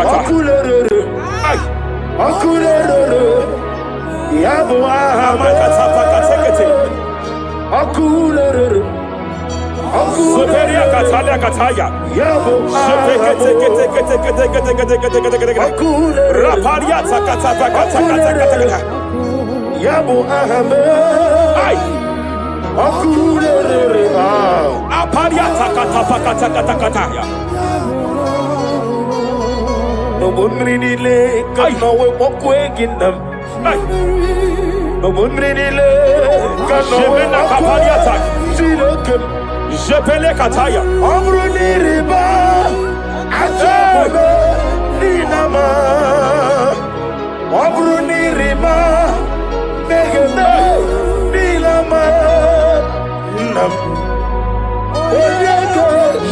Akulere. Akulere. Yabo Akulere. Soperia Catalia Cataya. Yabo Raparia Takata. Yabo Ay. Akulere. Aparia Takata. No bunrinile kano we mokwegindam. No bunrinile kano we Kapariata. Silokem. Jepele Kataya. Amruniriba Ajabe Ninama Amruniriba Megane Nilama Nam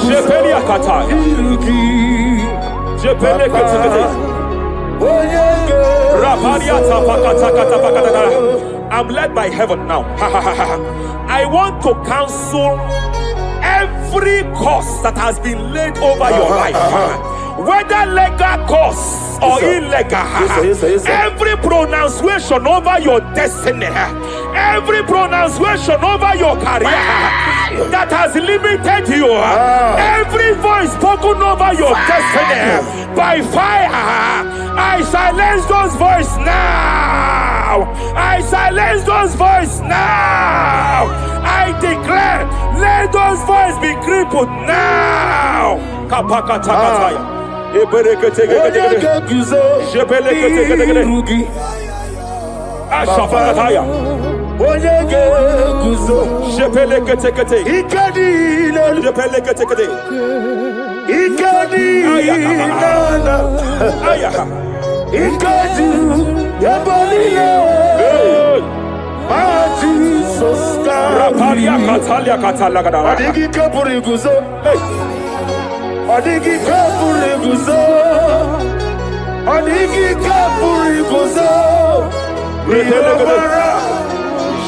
Jepele Kataya. Jepele Kataya. I'm led by heaven now. I want to counsel every curse that has been laid over your life, whether legal curse or illegal. Every pronunciation over your destiny, every pronunciation over your career that has limited you, every voice spoken over your destiny by fire, I silence those voices now. I silence those voices now. I declare, let those voices be crippled now. Kapakatakataya. Ashafakataya. Raparia Catalia Catalaga. Adigi Kapuriguzo. Adigi Kapuriguzo. Adigi Kapuriguzo.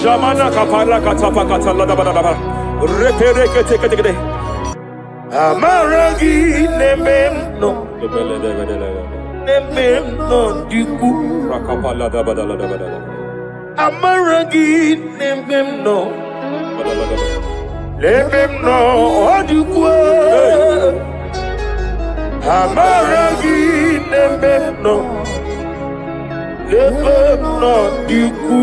Jamana Kapala Katapa Catalada. Repere Kete. Amaragi Nememno. Nememno Diku. Rakapala Dabadala. Amaragi Nememno. Nememno Diku. Amaragi Nememno. Nememno Diku.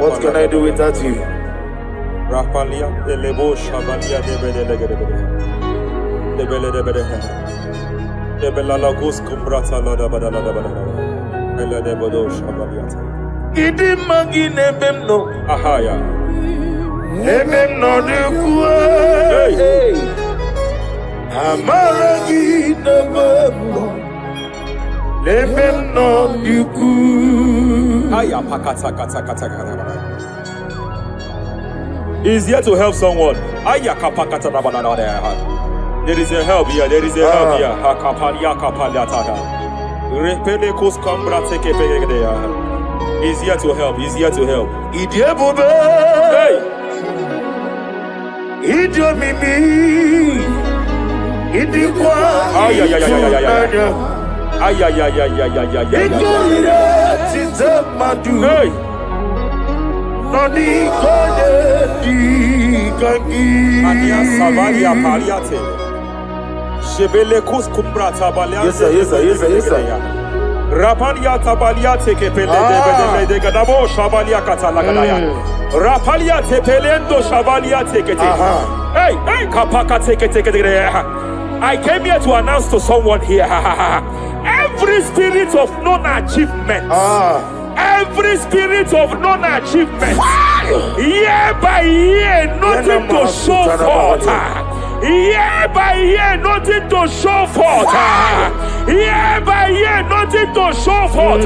What can I do without you? Rapalia, the Lebo Shabalia, the Belalagus Cumbrata Lada Badala, Ella de Bodo Shabaliata. Idimagi Nebemno. Ahaya. Nebemno de Kue. Amaragi Nebemno. Nebemno de Kue. Aya Pakata. Is here to help someone. Aya Kapakata. There is a help here. There is a help here. Hakapalia Kapaliata. Repelekos Cambra take a pegedea. He's here to help. He's here to help. Idiabobe. Hey. Idiomimi. Idikwa. Ay. Hey. Nani kone di kangi. Ania Savaria Paliate. Shebelekus Cumbrata Balia. Yes, sir. Rapalia Tabalia take pele de Gadabo Shavalia Catalagadaya. Rapalia Tepelendo Shavalia take it. Hey, Kapaka take it. I came here to announce to someone here. Every spirit of non-achievement. Every spirit of non-achievement. Year by year, nothing to show forth. Year by year, nothing to show forth. Year by year, nothing to show forth.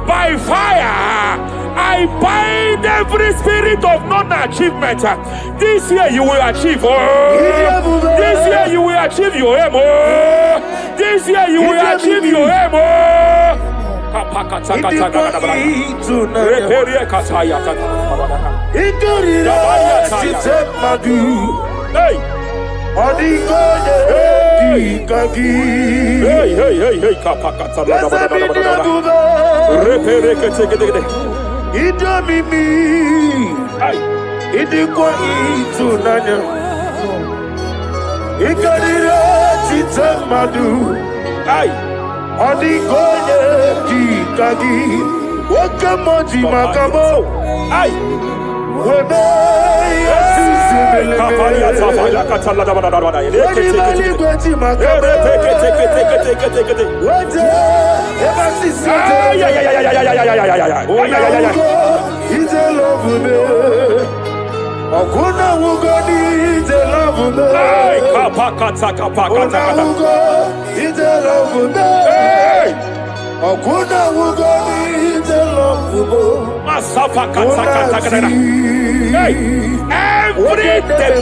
By fire, I bind every spirit of non-achievement. This year you will achieve. This year you will achieve your aim. This year you will achieve your aim. Hey. Odikonye dikagi. Hey, kapakata la da da. Repereke teke. Idomimi. Idikwa itunanya. Ikadira chitamadu. Odikonye dikagi. Wakamoji makamo. Webe yasizimele. Kapalia tafala katala da da. Teke. Wete ebasisi. He's a love me. Okuna wugoni he's a love me. Kapakata. He's a love me. Okuna wugoni he's a love me. Masafa kata. Every day,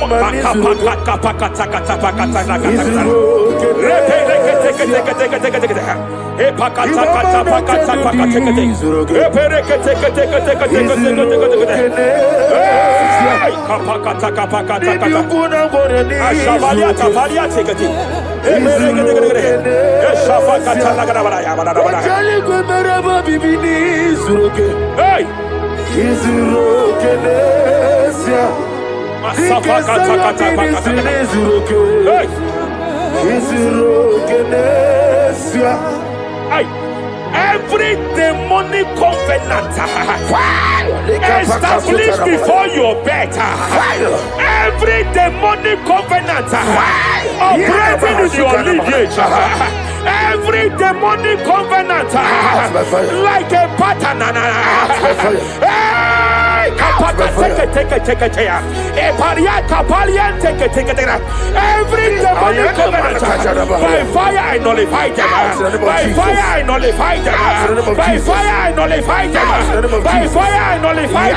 every demonic covenant established before your bed, every demonic covenant operating in your lineage, every demonic covenant like a pattern. Every demonic covenant by fire I nullify them. By fire I nullify them. By fire I nullify them. By fire I nullify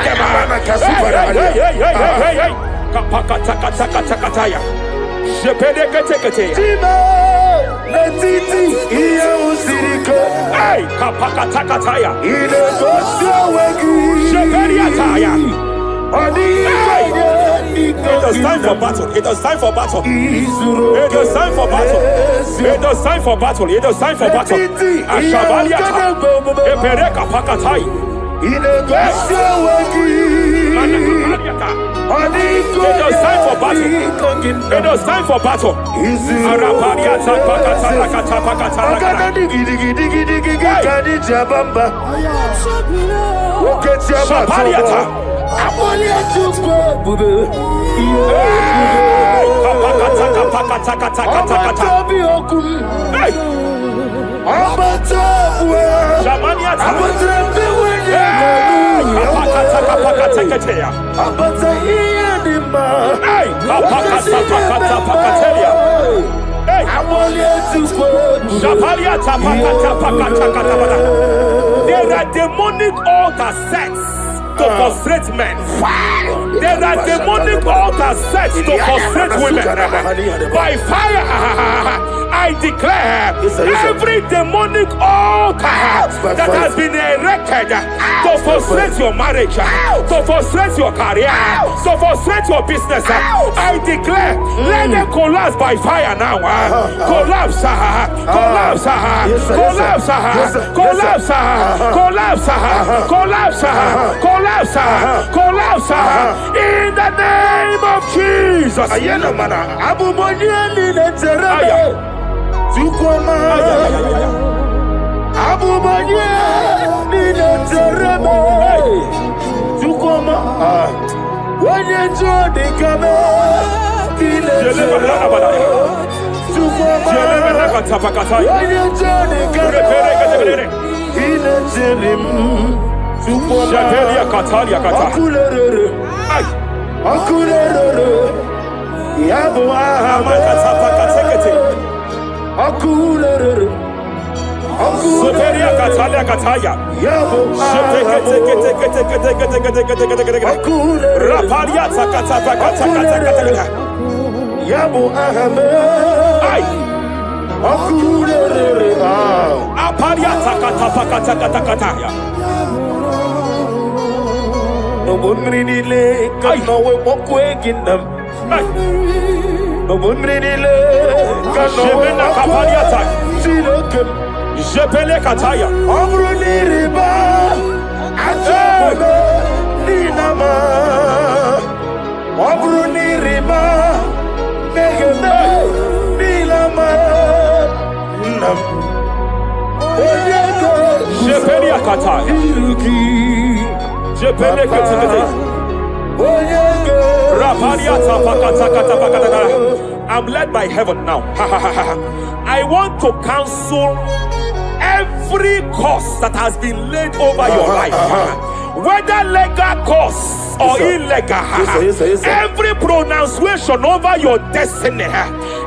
It is time for battle. It is time for battle. It is time for battle. It is time for battle. It is time for battle. Ashavaliata. Epereka pakatai. It is time for battle. It is time for battle. Arapariata pakata. Shapariata. There are demonic altars set to frustrate men. There are demonic altars set to frustrate women. By fire, I declare every demonic altar that has been erected to frustrate your marriage, to frustrate your career, to frustrate your business, I declare, let them collapse by fire now. Collapse. In the name of Jesus. Jebena kapaliata. Jebele kataya. Jebele kataya. Jebele kataya. I'm led by heaven now. I want to cancel every curse that has been laid over your life, whether legal curse or illegal. Every pronunciation over your destiny,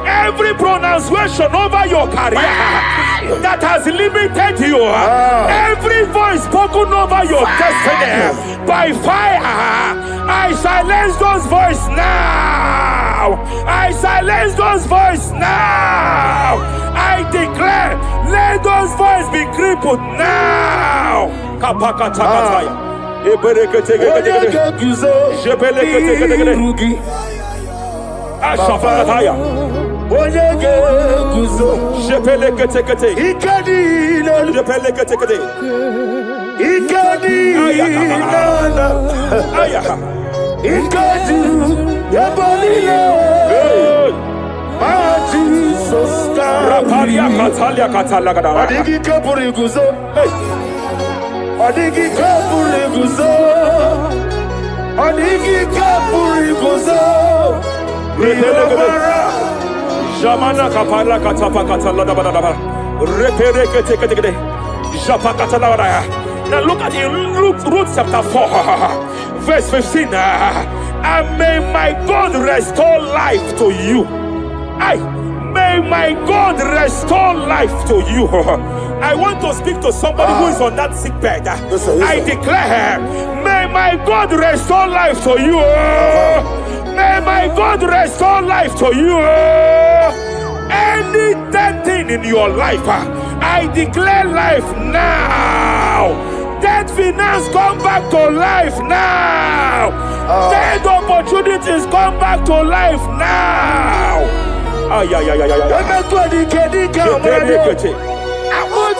every pronunciation over your career that has limited you, every voice spoken over your destiny by fire, I silence those voices now. I silence those voices now. I declare, let those voices be crippled now. Jamana kapala katapa katala da da. Repere kete. Japa katala da. Now look at it, Ruth chapter 4, verse 15. And may my God restore life to you. May my God restore life to you. I want to speak to somebody who is on that sick bed. I declare, may my God restore life to you. May my God restore life to you. Any dead thing in your life, I declare life now. Dead finance come back to life now. Dead opportunities come back to life now. I want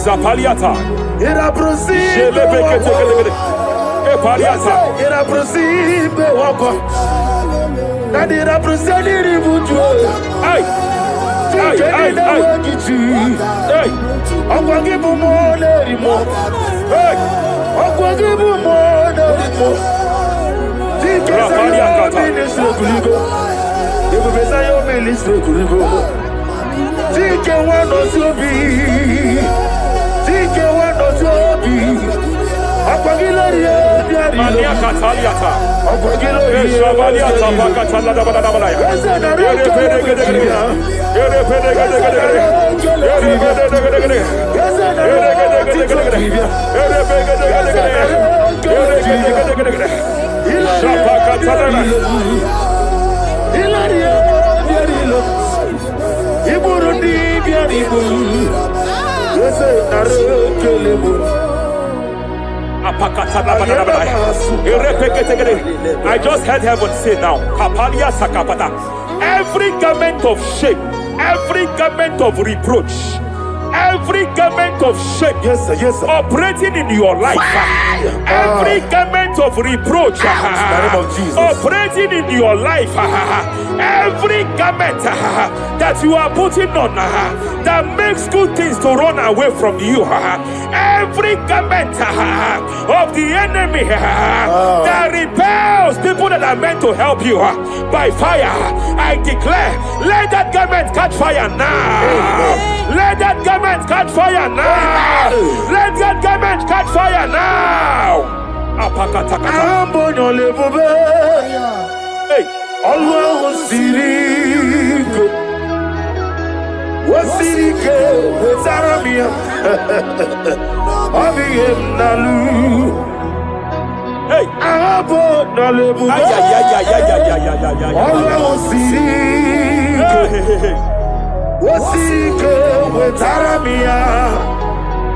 Zapaliata. Era prosime era prosime wakwa. Nadira prosali ribuju. Ay. Akwagibu mole rimo. Akwagibu mole rimo. Zapaliata. Ibu besa yo ministro kuligo. Tike wano sobi. Tike wano sobi. Akwagilariye biari. Mania kataliata. Akwagilariye. Shavaliata pakatala da bada da bada ya. I just heard heaven say now, Kapalia Sakapata. Every garment of shame, every garment of reproach, every garment of shame, yes, sir. Operating in your life, every garment of reproach, operating in your life, every garment that you are putting on that makes good things to run away from you, every garment of the enemy that repels people that are meant to help you by fire, I declare, let that garment catch fire now. Let that garment catch fire now. Let that garment catch fire now. Apakatakata. Ambono lebube. Hey. Always sirike. Wasirike wezaramia. Abiyem nalu. Hey. Ambono lebube. Ay. Always sirike. Wasirike wezaramia.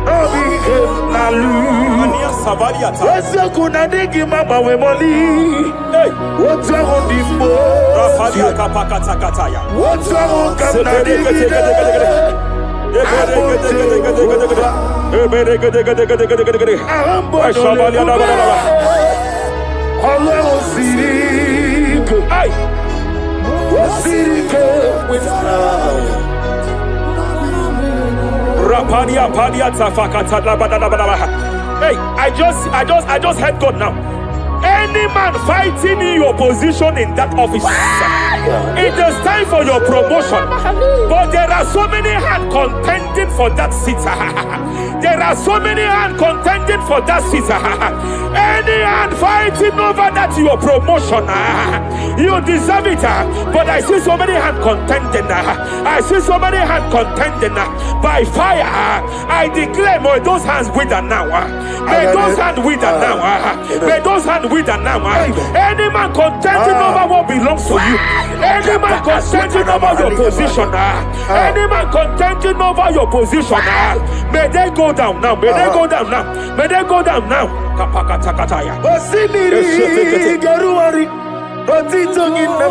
Abiyem nalu. Mania Savaliata. Wese kuna digi mama we moli. Hey. What's wrong with the Rafalia Kapakatakataya. What's wrong with the Hey, I just heard God now. Any man fighting in your position in that office, it is time for your promotion. But there are so many hands contending for that seat. There are so many hands contending for that seat. Any hand fighting over that your promotion, you deserve it. But I see so many hands contending. I see so many hands contending by fire. I declare, may those hands wither now. May those hands wither now. May those hands wither now. Any man contending over what belongs to you. Any man contending over your position. Any man contending over your position. May they go down now. May they go down now. May they go down now. Kapakatakataya. Osimiri garuari otitongina.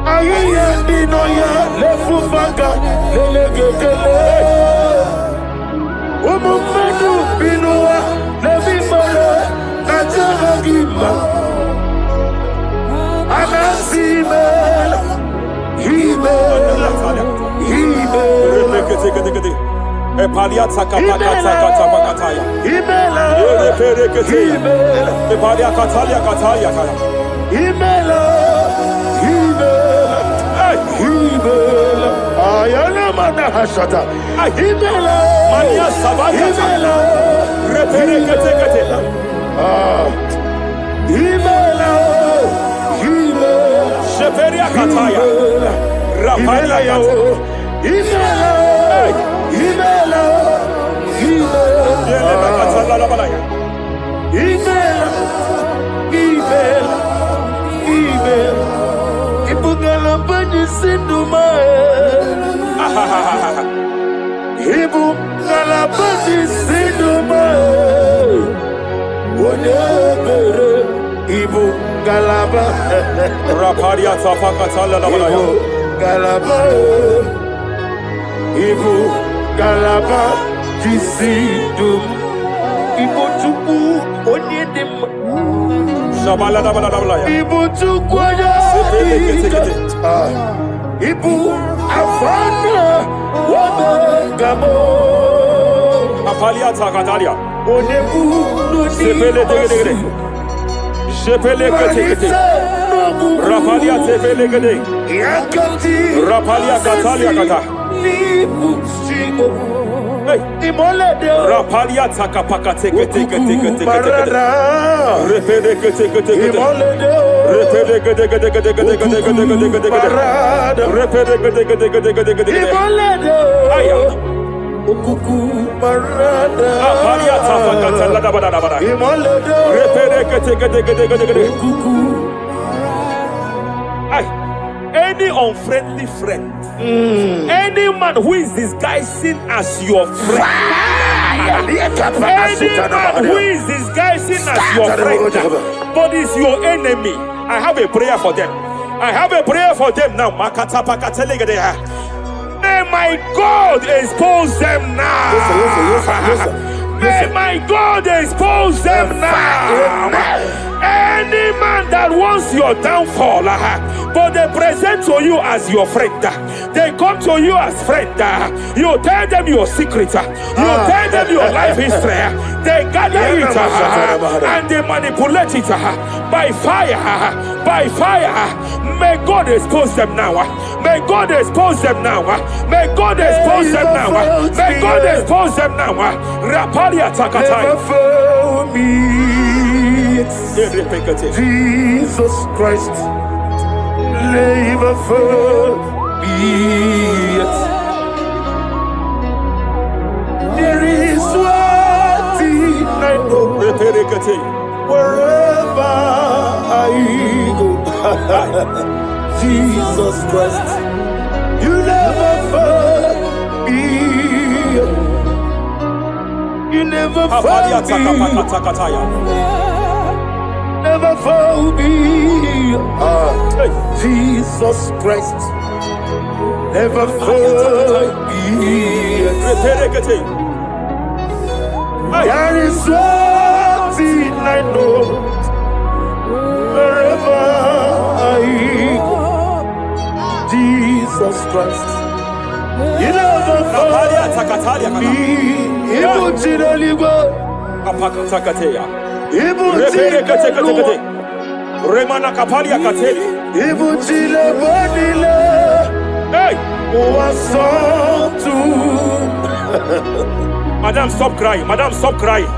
Ayaya dinoya lefufanga lelegedele. Umumenu binua levimala najahagima. Anasimela himela himela. Epaliata kapakatakata pakataya. Himela Himela. Epalia katalia katalia kaya. Himela himela. Ayana mana hashata. Himela Mania Savaya. himela Reperekete. himela himela. Sheperia kataya. Rapalia kataya. Himela himela Yele bakatala la balaya. himela himela himela. Ibugala bani sinduma. Ibugala bani sinduma. Wonebere ibugala ba. Rapalia tapakatala la balaya. Galaba, Ibu Galaba, Jisidum, Ibu Tuku, Onyedim, Shabala la balaya. Ibu Tuku, Ibu Afana, Wabagamo, Apalia takatalia. Onebu, Sepele degede. Sepele kete. Rapalia sepele gede. Yakati, Rapalia katalia kata. Nibu Sigo, Hey. Imolede, Rapalia takapakate kete. Marada, Reperekete. Imolede, Reperekete. Marada, Reperekete. Imolede, Aya. Ukuku Marada, Apalia tapakatala la balaya. Imolede, Reperekete. Ukuku. Any unfriendly friend, any man who is disguising as your friend, any man who is disguising as your friend, but is your enemy, I have a prayer for them. I have a prayer for them now. May my God expose them now. Listen. May my God expose them now. Any man that wants your downfall, but they present to you as your friend, they come to you as friend, you tell them your secret, you tell them your life history, they gather it and they manipulate it by fire. May God expose them now. May God expose them now. May God expose them now. May God expose them now. Rapalia takataya. for me. It's Jesus Christ. Never for me. There is one thing I know. Wherever I go, Jesus Christ, you never fail me. You never fail me. Never fail me. Jesus Christ, never fail me. There is one thing I know. Wherever I go, Jesus Christ, you never fail me. Remana kapalia kateli. Ibutile bonile. Hey! Wasantu. Madam, stop crying. Madam, stop crying.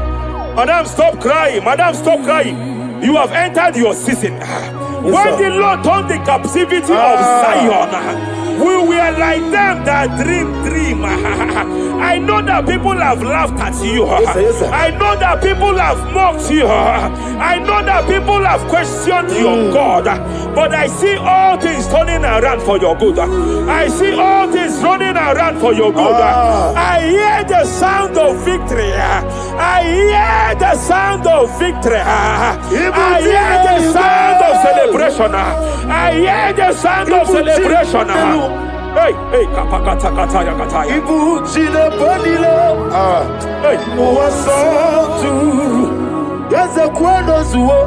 Madam, stop crying. Madam, stop crying. You have entered your season. When the Lord turned the captivity of Zion, we were like them that dream. I know that people have laughed at you. Yes, sir. I know that people have mocked you. I know that people have questioned your God. But I see all things turning around for your good. I see all things running around for your good. I hear the sound of victory. I hear the sound of victory. I hear the sound of celebration. I hear the sound of celebration. Hey, kapakatakataya kataya. Ibu chile bonile. Hey, Wasantu. Yaza kwano zuo.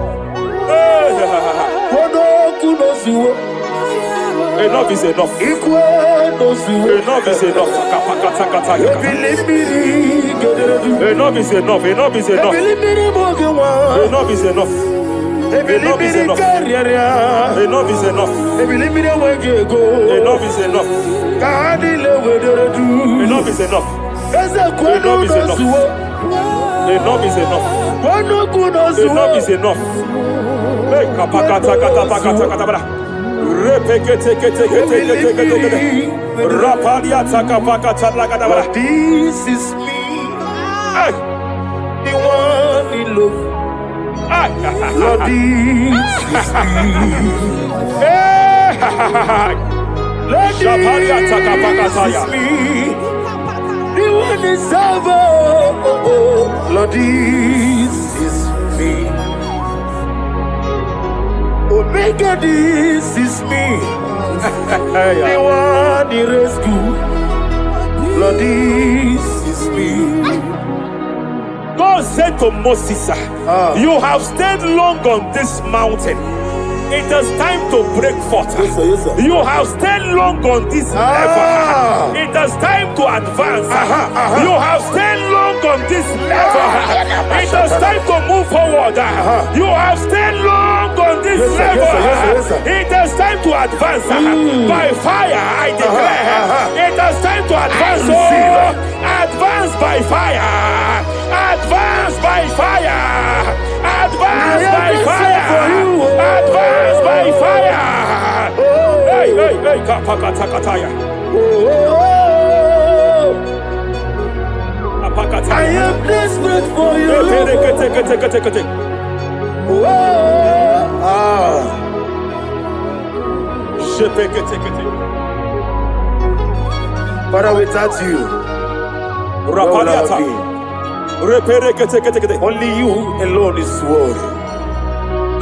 Kwano kuno zuo. enough is enough. Ikwano zuo. Enough is enough. Kapakatakataya. Enough is enough. Enough is enough. Enough is enough. Enough is enough. Enough is enough. Enough is enough. Enough is enough. Enough is enough. Enough is enough. Enough is enough. Hey, kapakata kapakata katabara. Repekete kete kete kete kete. Rapalia takapakata lagadabara. This is me. Hey, The one in love. Lord, this is me. hey, Lord, Shapalia this takapakataya. is me. The one is over. Lord, this is me. Omega, this is me. The one in rescue. Lord, this is me. God said to Moses, you have stayed long on this mountain. It is time to break forth. Yes, sir, yes, sir. You have stayed long on this level. It is time to advance. You have stayed long on this level. It is time to move forward. You have stayed long on this level. Yes, sir. It is time to advance. By fire, I declare. It is time to advance. Advance by fire. Advance by fire. Advance by fire. Advance by fire. Hey, hey, hey, kapakatakataya. I am desperate for you. Father, without you, where would I be? Only you alone is worthy.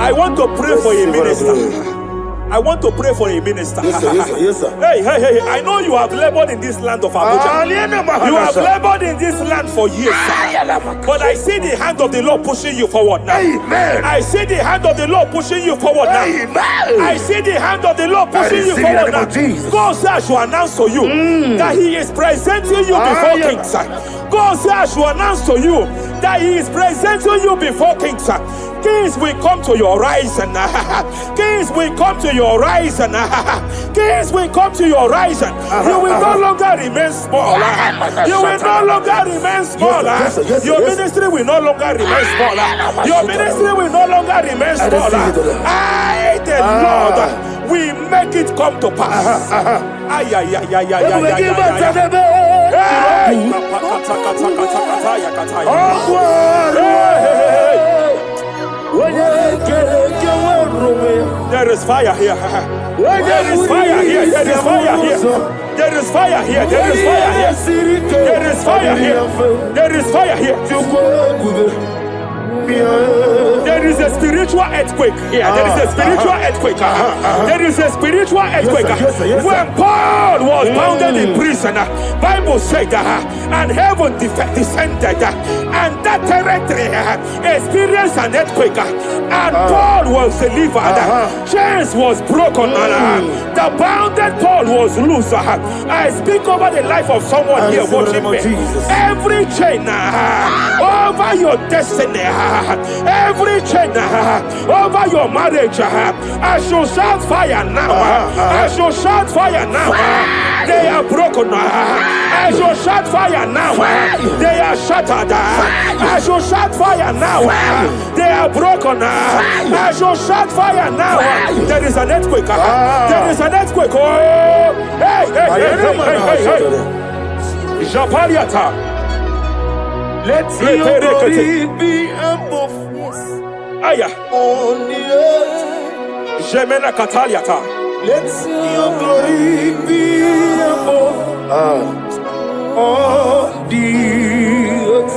I want to pray for a minister. I want to pray for a minister. Yes, sir, yes, sir, yes, sir. Hey, hey, hey, I know you have labored in this land of Abuja. You have labored in this land for years. But I see the hand of the Lord pushing you forward now. Amen. I see the hand of the Lord pushing you forward now. Amen. I see the hand of the Lord pushing you forward now. God says I should announce to you that He is presenting you before kings. God says I should announce to you that He is presenting you before kings. Kings will come to your horizon. Kings will come to your horizon. Kings will come to your horizon. You will no longer remain small. You will no longer remain small. Your ministry will no longer remain small. Your ministry will no longer remain small. I, the Lord, will make it come to pass. Ay, ay, ay, ay, ay, ay, there is fire here. There is fire here. There is fire here. There is fire here. There is fire here. There is fire here. There is fire here. There is a spiritual earthquake here. There is a spiritual earthquake. There is a spiritual earthquake. When Paul was bounded in prison, Bible said, and heaven descended, and that territory experienced an earthquake, and Paul was delivered. Chains was broken. The bounded Paul was loose. I speak over the life of someone here watching me. Every chain over your destiny, every chain over your marriage, I shall shout fire now. I shall shout fire now. They are broken. I shall shout fire now. They are shattered. I shall shout fire now. They are broken. I shall shout fire now. There is an earthquake. There is an earthquake. Oh, hey, hey, hey, hey, hey, hey. Japaliata. Let your glory be above Aya. on the earth. Jemena Kataliata. Let your glory be above on the earth.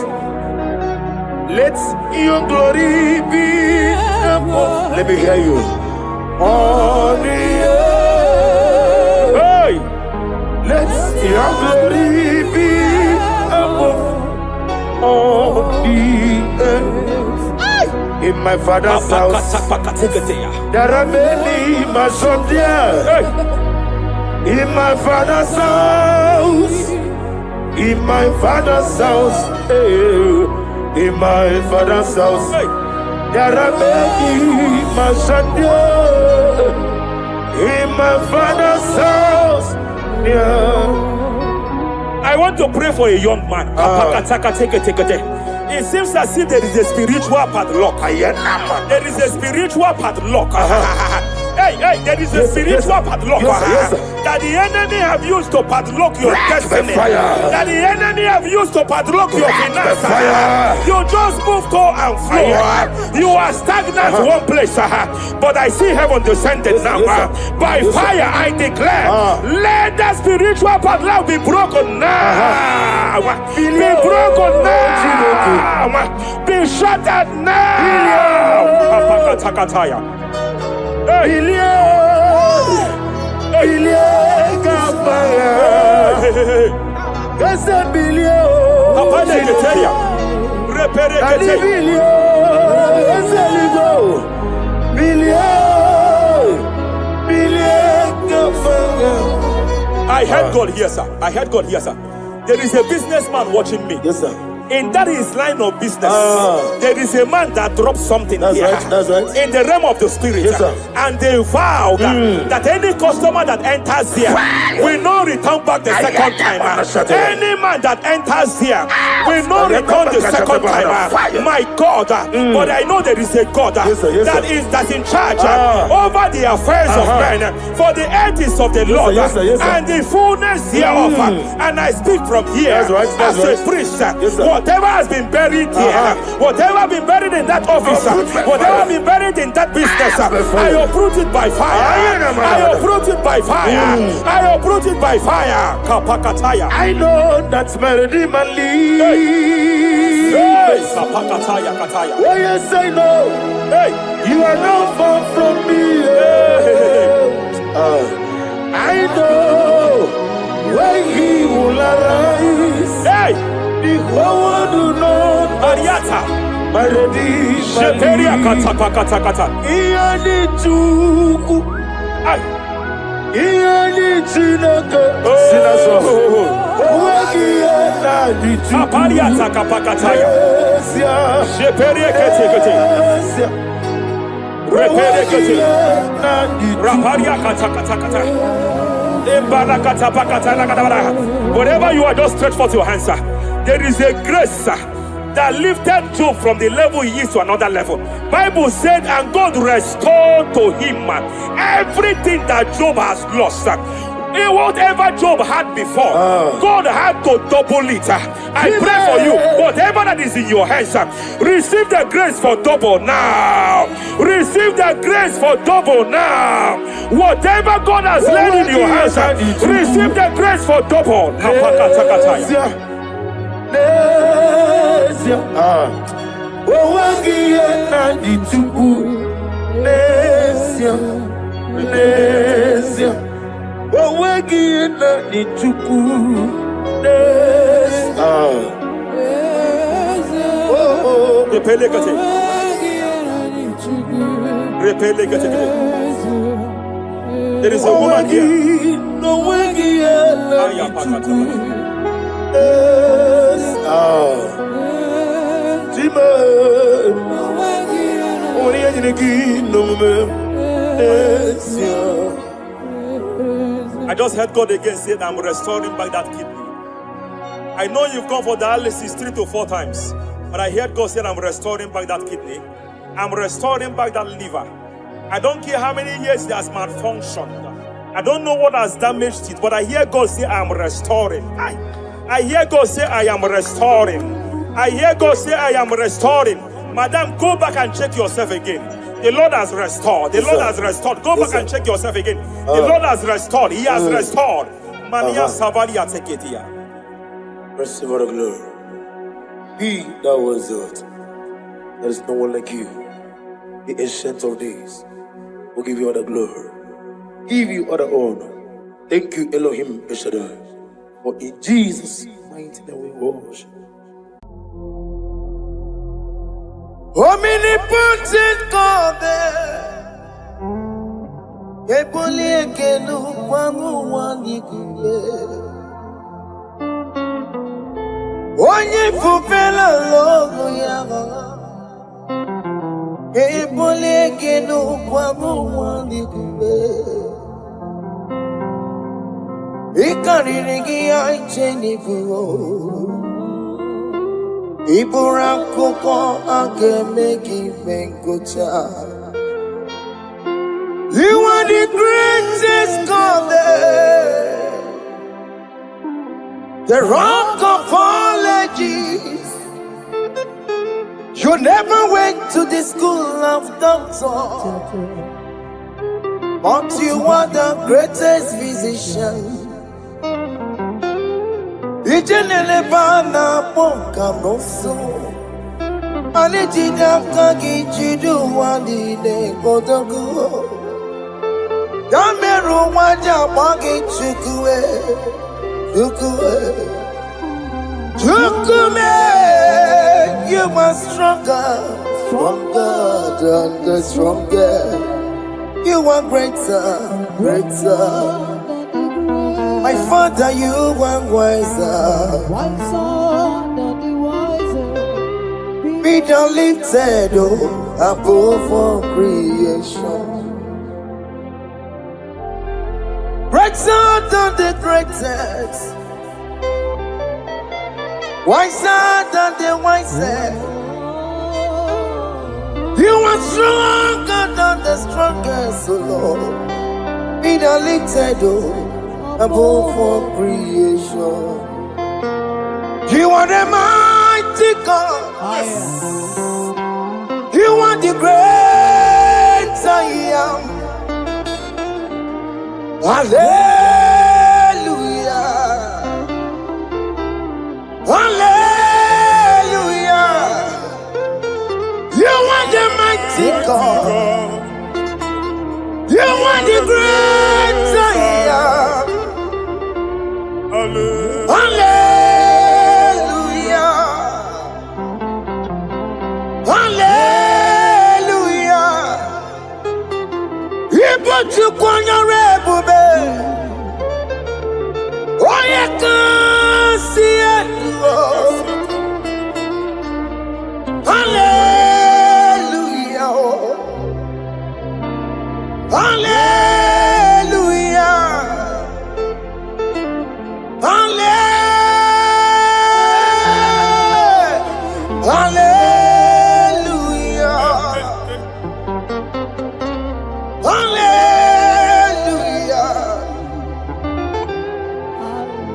Let your glory be above. Let me hear you. On the earth. Hey. Let your glory be above on the earth. In my father's house, there are many Masondias. In my father's house, in my father's house, in my father's house, there are many Masondias. In my father's house, I want to pray for a young man. It seems as if there is a spiritual padlock. There is a spiritual padlock. Hey, there is a spiritual padlock that the enemy have used to padlock your destiny. That the enemy have used to padlock your finances. You just move to and fire. You are stagnant one place, but I see heaven descended now. By fire, I declare, let that spiritual padlock be broken now. Be broken now. Be shattered now. I heard God here, sir. I heard God here, sir. There is a businessman watching me. Yes, sir. In that his line of business, there is a man that drops something here. That's right. In the realm of the spirit, yes, sir. And they vow that any customer that enters here will not return back the second time. Any man that enters here will not return the second time. My God, but I know there is a God that's in charge over the affairs of men. For the earth is of the Lord and the fullness hereof. And I speak from here as a priest. Whatever has been buried here, whatever been buried in that office, whatever been buried in that business, I uproot it by fire. I uproot it by fire. I uproot it by fire. Kapakataya. I know that's melody man leaves. Kapakataya kataya. Oh yes, I know. Hey, you are not far from me. I know when he will arise. Hey. The whole world do not Mariata. Melody Sheperia kata. Ianichuku Iani Chinaka, Sinaso, Wagia, Apalia Takapakataya, Sheperia Kete, Repere Kete, Raparia Katakata, whatever you are, just stretch forth your hands, sir. There is a grace, sir, that lifted Job from the level he is to another level. Bible said, and God restored to him everything that Job has lost. Whatever Job had before, God had to double it. I pray for you, whatever that is in your hands, receive the grace for double now. Receive the grace for double now. Whatever God has laid in your hands, receive the grace for double. There is a woman here. I just heard God again say that I'm restoring back that kidney. I know you've gone for dialysis 3 to 4 times, but I heard God say I'm restoring back that kidney. I'm restoring back that liver. I don't care how many years it has malfunctioned. I don't know what has damaged it, but I hear God say I'm restoring. I hear God say I am restoring. I hear God say I am restoring. Madam, go back and check yourself again. The Lord has restored. The Lord has restored. Go back and check yourself again. The Lord has restored. He has restored. Mania Savalia Teketia. Receive all the glory. He that was it. There is no one like you. The ancient of days will give you all the glory. Give you all the honor. Thank you, Elohim Eshadai. For in Jesus' mighty name we worship. Omnipotent God, Epoliekenu Kwamu Wanikuye, Onye Fupela Logo Yaga, Epoliekenu Kwamu Wanikuye, Ikarinigi Aichenifu. Iburakoko akemeki bengocha. You are the greatest God, the rock of all ages. You never went to the school of doctor, but you are the greatest physician. Ijenele bana ponka noso Alijida kagi jidu wadi de kodogu Yameru waja bagi chukue Chukume You are stronger than the stronger You are greater My Father, you are wiser than the wiser. Be thou lifted above all creation. Greater than the greatest. Wiser than the wisest. You are stronger than the strongest, O Lord. Be thou lifted above all creation. You are the mighty God. You are the great I am. Hallelujah. Hallelujah. You are the mighty God. You are the great I am. Hallelujah. Hallelujah. You put you on your rebel. Hallelujah. Hallelujah. Hallelujah.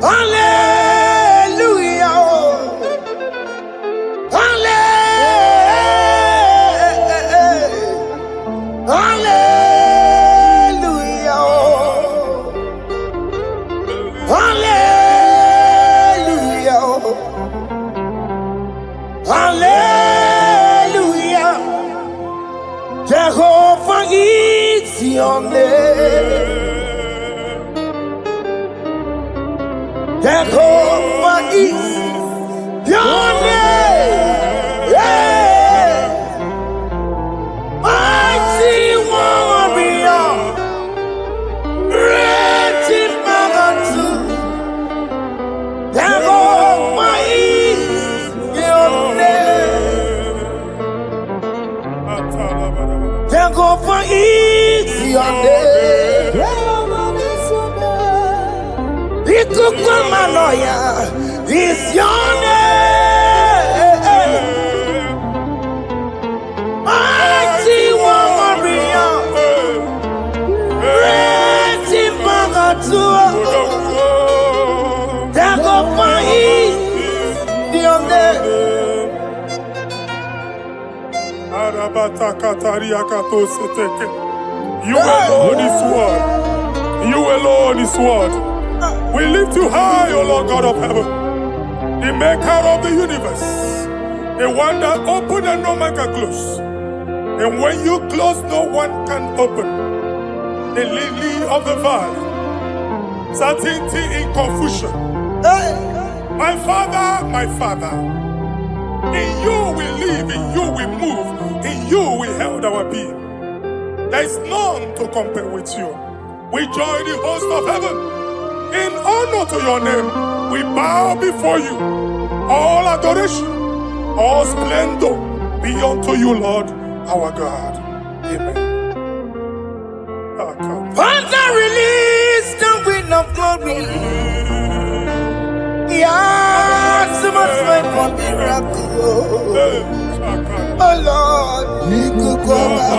Hallelujah. Hallelujah. Jehovah is your name. Jehovah is your name. Yeah. Mighty warrior. Great in magnitude. Jehovah is your name. Jehovah is your name. Ikukwamanoya is your name. Mighty warrior, great in magnitude. Jehovah is your name. You alone is word. You alone is word. We lift you high, O Lord God of heaven, the maker of the universe, the one that opened and no man can close. And when you close, no one can open. The lily of the valley, certainty in confusion. My Father, in you we live, in you we move, in you we held our being. There is none to compare with you. We join the host of heaven. In honor to your name, we bow before you. All adoration, all splendor be unto you, Lord, our God. Amen. Father, release the wind of glory. Yeah, so much faith for miracle. Oh Lord, we could go back.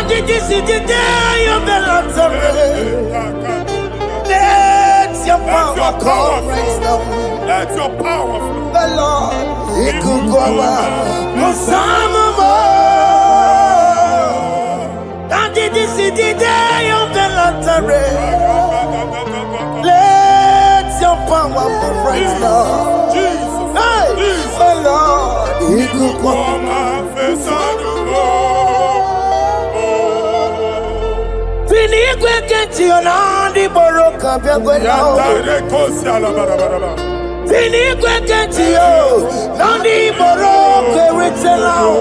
The this is the day of the Lord's rain. Let your power come right now. Let your power flow. The Lord, He could go back. No summer more. This is the day of the Lord's rain. Let your power come right now. Jesus, hey, the Lord, He could go back. Finigwekenti boroka byagwelao. Finigwekenti nandi boroka witelao.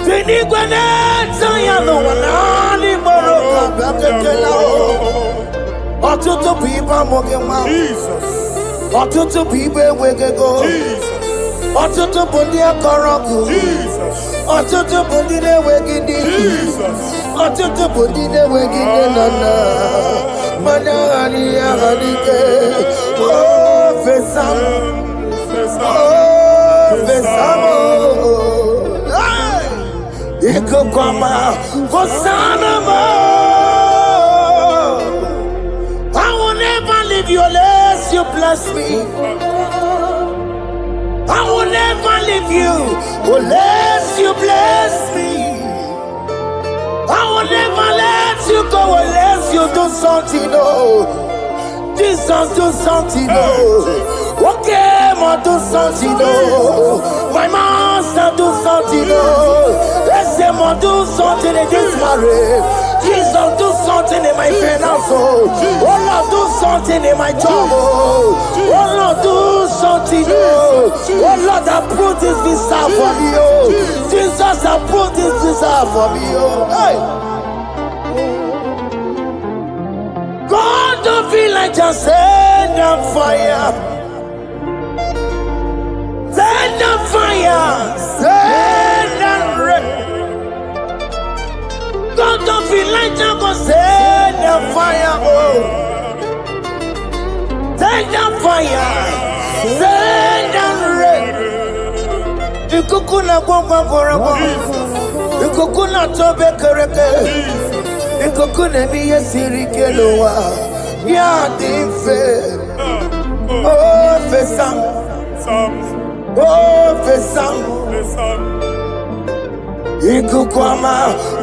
Finigweneta yalo nandi boroka byagwelao. Otutu pipa mogema. Jesus. Otutu pipe wegego. Jesus. Otutu bundi akoroku. Jesus. Otutu bundi ne wegindi. Jesus. Otutu bundi ne wegindi nana. Mana ani ahanike. Oh fesam. Oh fesam. Iko kwama kosana mo. I will never leave you unless you bless me. I will never leave you unless you bless me. I will never let you go unless you do something, oh. Jesus, do something, oh. Okay, ma do something, oh. My master, do something, oh. Let's say, ma do something in this marriage. Jesus, do something in my finance, oh. Oh Lord, do something in my job, oh. Oh Lord, do something, oh. Oh Lord, approve this visa for me, oh. Jesus, approve this visa for me, oh. Hey. God, don't feel like just send a fire. Send a fire. Send Send down fire. Send down rain. The kukuna gwangwa gwangwa. The kukuna tobe kereke. The kukuna miye sirikelowa. Ya dimfe. Oh, fesam. Oh, fesam. Ikukwama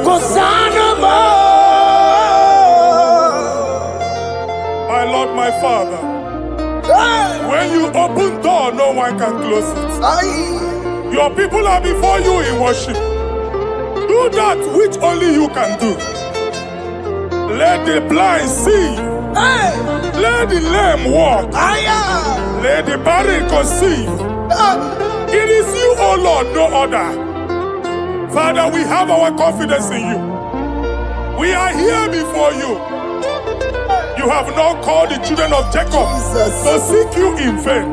kosanoma. My Lord, my Father, when you open door, no one can close it. Your people are before you in worship. Do that which only you can do. Let the blind see. Let the lame walk. Let the barren conceive. It is you, O Lord, no other. Father, we have our confidence in you. We are here before you. You have not called the children of Jacob to seek you in vain.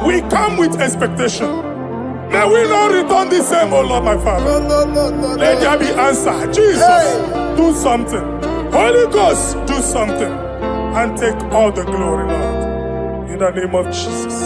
We come with expectation. May we not return the same, O Lord, my Father. Let there be answer. Jesus, do something. Holy Ghost, do something. And take all the glory, Lord. In the name of Jesus.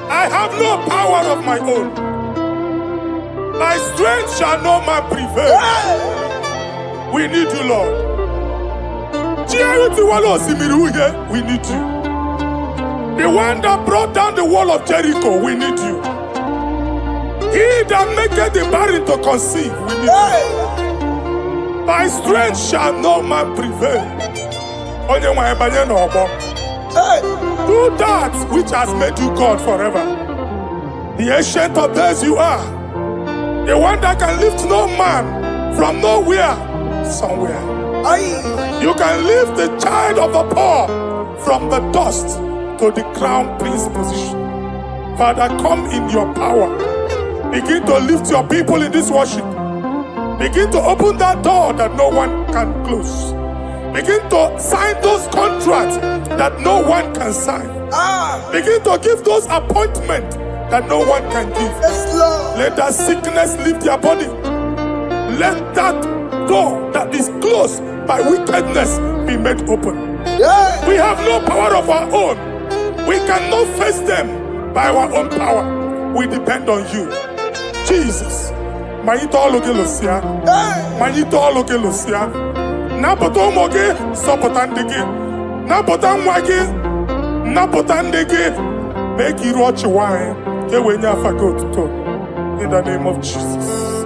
I have no power of my own. My strength shall no man prevail. We need you, Lord. We need you. The one that brought down the wall of Jericho, we need you. He that maketh the barren to conceive, we need you. By strength shall no man prevail. Do that which has made you God forever. The ancient of days you are. The one that can lift no man from nowhere, somewhere. You can lift the child of the poor from the dust to the crown prince position. Father, come in your power. Begin to lift your people in this worship. Begin to open that door that no one can close. Begin to sign those contracts that no one can sign. Begin to give those appointments that no one can give. Let that sickness leave their body. Let that door that is closed by wickedness be made open. We have no power of our own. We cannot face them by our own power. We depend on you. Jesus. Manito Logelosia. Manito Logelosia. Napoto moge, sopotandege. Napotan wage, napotandege. Make you watch wine. In the name of Jesus.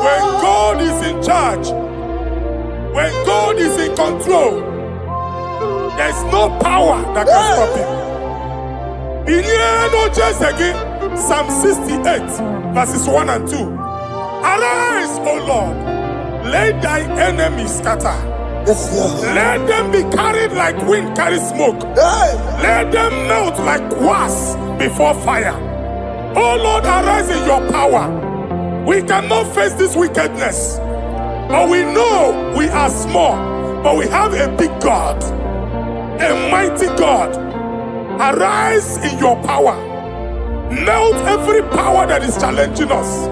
When God is in charge, that can stop him. No just again. Psalm 68, verses 1 and 2. Arise, O Lord, let thy enemies scatter. Yes, Lord. Let them be carried like wind carries smoke. Hey. Let them melt like wax before fire. Oh Lord, arise in your power. We cannot face this wickedness, but we know we are small, but we have a big God, a mighty God. Arise in your power. Melt every power that is challenging us.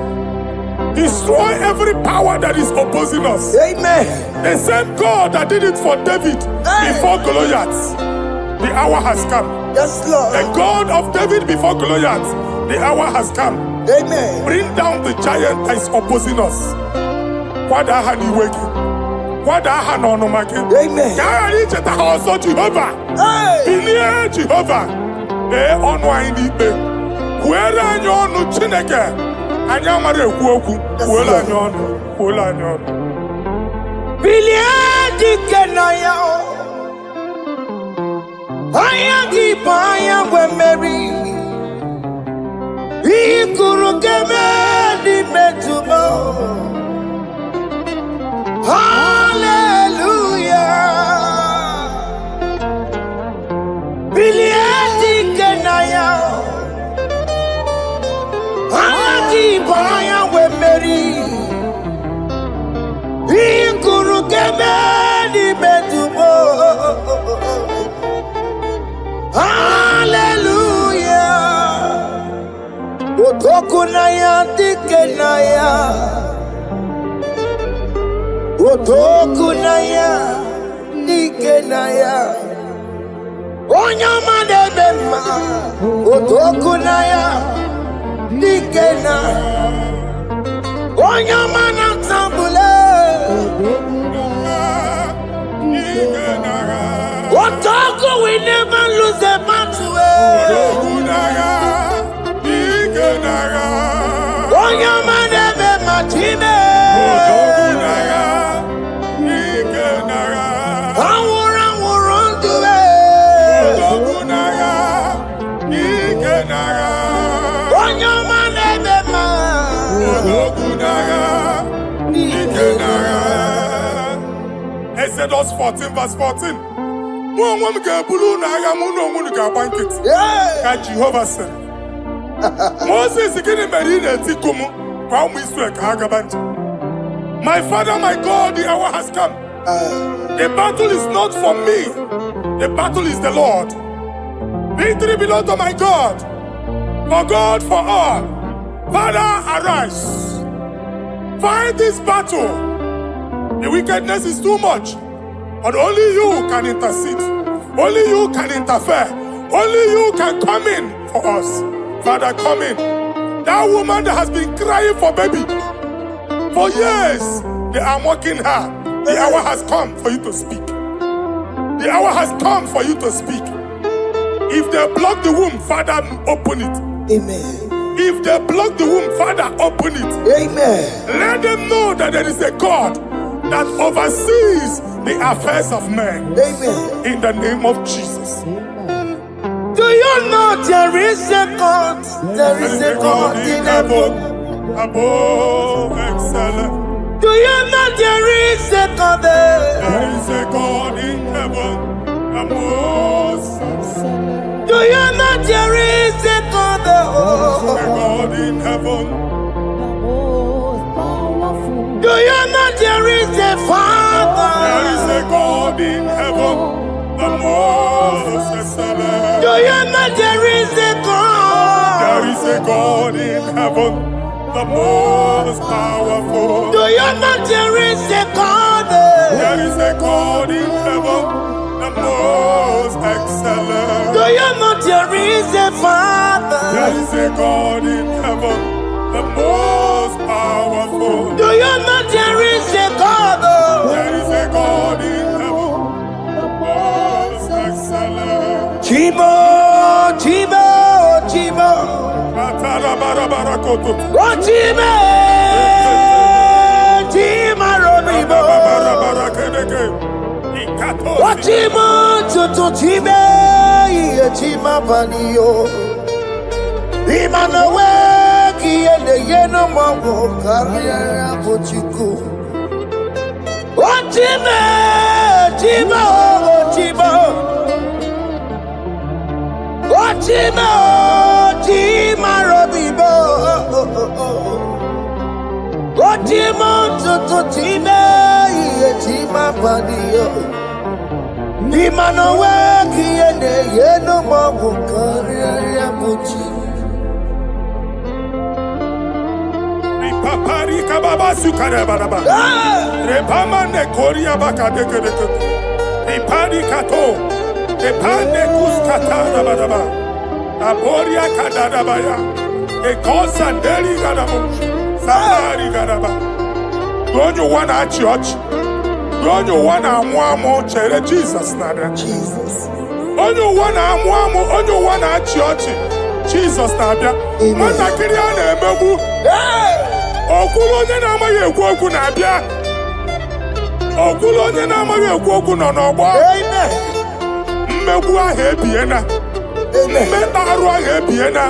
Destroy every power that is opposing us. Amen. The same God that did it for David before Goliath, the hour has come. Yes, Lord. The God of David before Goliath, the hour has come. Amen. Bring down the giant that is opposing us. Amen. Hey. Jehovah. Where are you on Chineke? And Yamare Woku, Wula Nyon. Biliadi Kenaya. I am the Paya when Mary. He could get me metumo. Hallelujah. Biliadi Kenaya. Baya we Mary, he could get me metumo. Hallelujah. Otokunaya dikenaya. Otokunaya dikenaya. Onyamade bema. Otokunaya. Nikena Onyamana Tambule Otoku, we never lose a battle. Onyamana Matime Exodus 14, verse 14. Jehovah said, Moses my father, my God, the hour has come. The battle is not for me, the battle is the Lord. Victory belongs to my God, for God, for all. Father, arise. Fight this battle. The wickedness is too much, but only you can intercede. Only you can interfere. Only you can come in for us. Father, come in. That woman that has been crying for baby for years, they are mocking her. The hour has come for you to speak. The hour has come for you to speak. If they block the womb, Father, open it. Amen. If they block the womb, Father, open it. Amen. Let them know that there is a God that oversees the affairs of men. Amen. In the name of Jesus. Do you know there is a God? There is a God in heaven. Above excellent. Do you know there is a God there? There is a God in heaven. Above excellent. Do you know there is a God there? There is a God in heaven. Do you know there is a Father? There is a God in heaven, the most excellent. Do you know there is a God? There is a God in heaven, the most powerful. Do you know there is a God there? There is a God in heaven, the most excellent. Do you know there is a Father? There is a God in heaven, the most powerful. Do you know there is a God? There is a God in heaven, the most excellent. Chibo, Chibo, Chibo. Oh, Chibo, Chibo, Robibo. Oh, Chibo, Tutu, Chibo, Chima Panio. Imanowe Kiene Yeno Mawo Career Pochiku. Chima, Chima, Chima. Chima, Chima Robibo. Chima, Chima, Chima Panio. Imanowe Kiene Yeno Mawo Career Pochiku. Papari kababa sukare baraba. Repama ne koria baka deke deke. Repari kato. Repane kuskata baraba. Aboria kadada baya. E kosanderi gadabo. Safari gadaba. Don't you wanna church? Don't you wanna mwamo chere Jesus nada? Jesus. Don't you wanna mwamo? Don't you wanna church? Jesus nada. Mata kiriane emebu. Okulonye na amaghị ekwu okwu na-abịa. Okulonye na amaghị ekwu okwu nọ n'ọgbọ. Mmegbu ahụ ebiena. Mmeta arụ ahụ ebiena.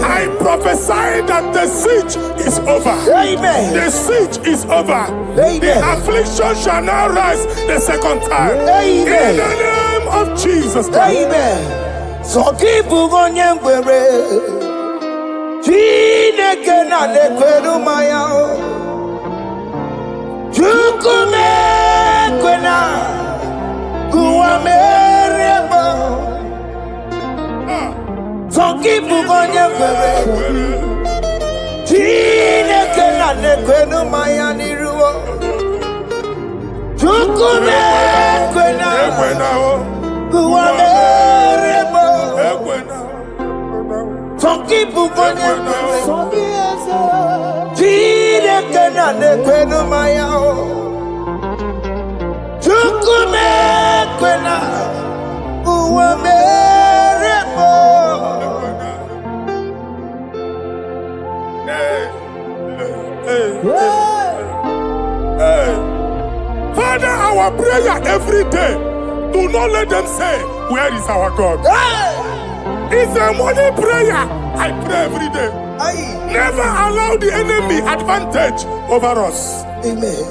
I prophesy that the siege is over. The siege is over. The affliction shall now rise the second time. In the name of Jesus Christ. So keep onye ngwere. Chineke na nekwenu maya o. Chukume kwena kuwa merebo. Zonkipu konye kwere. Chineke na nekwenu maya niruo. Chukume kwena kuwa merebo. Some people go there. Chineke na nekwenu maya o. Chukume kwena uwa merebo. Father, our prayer every day. Do not let them say, where is our God? It's a morning prayer. I pray every day. Never allow the enemy advantage over us. Amen.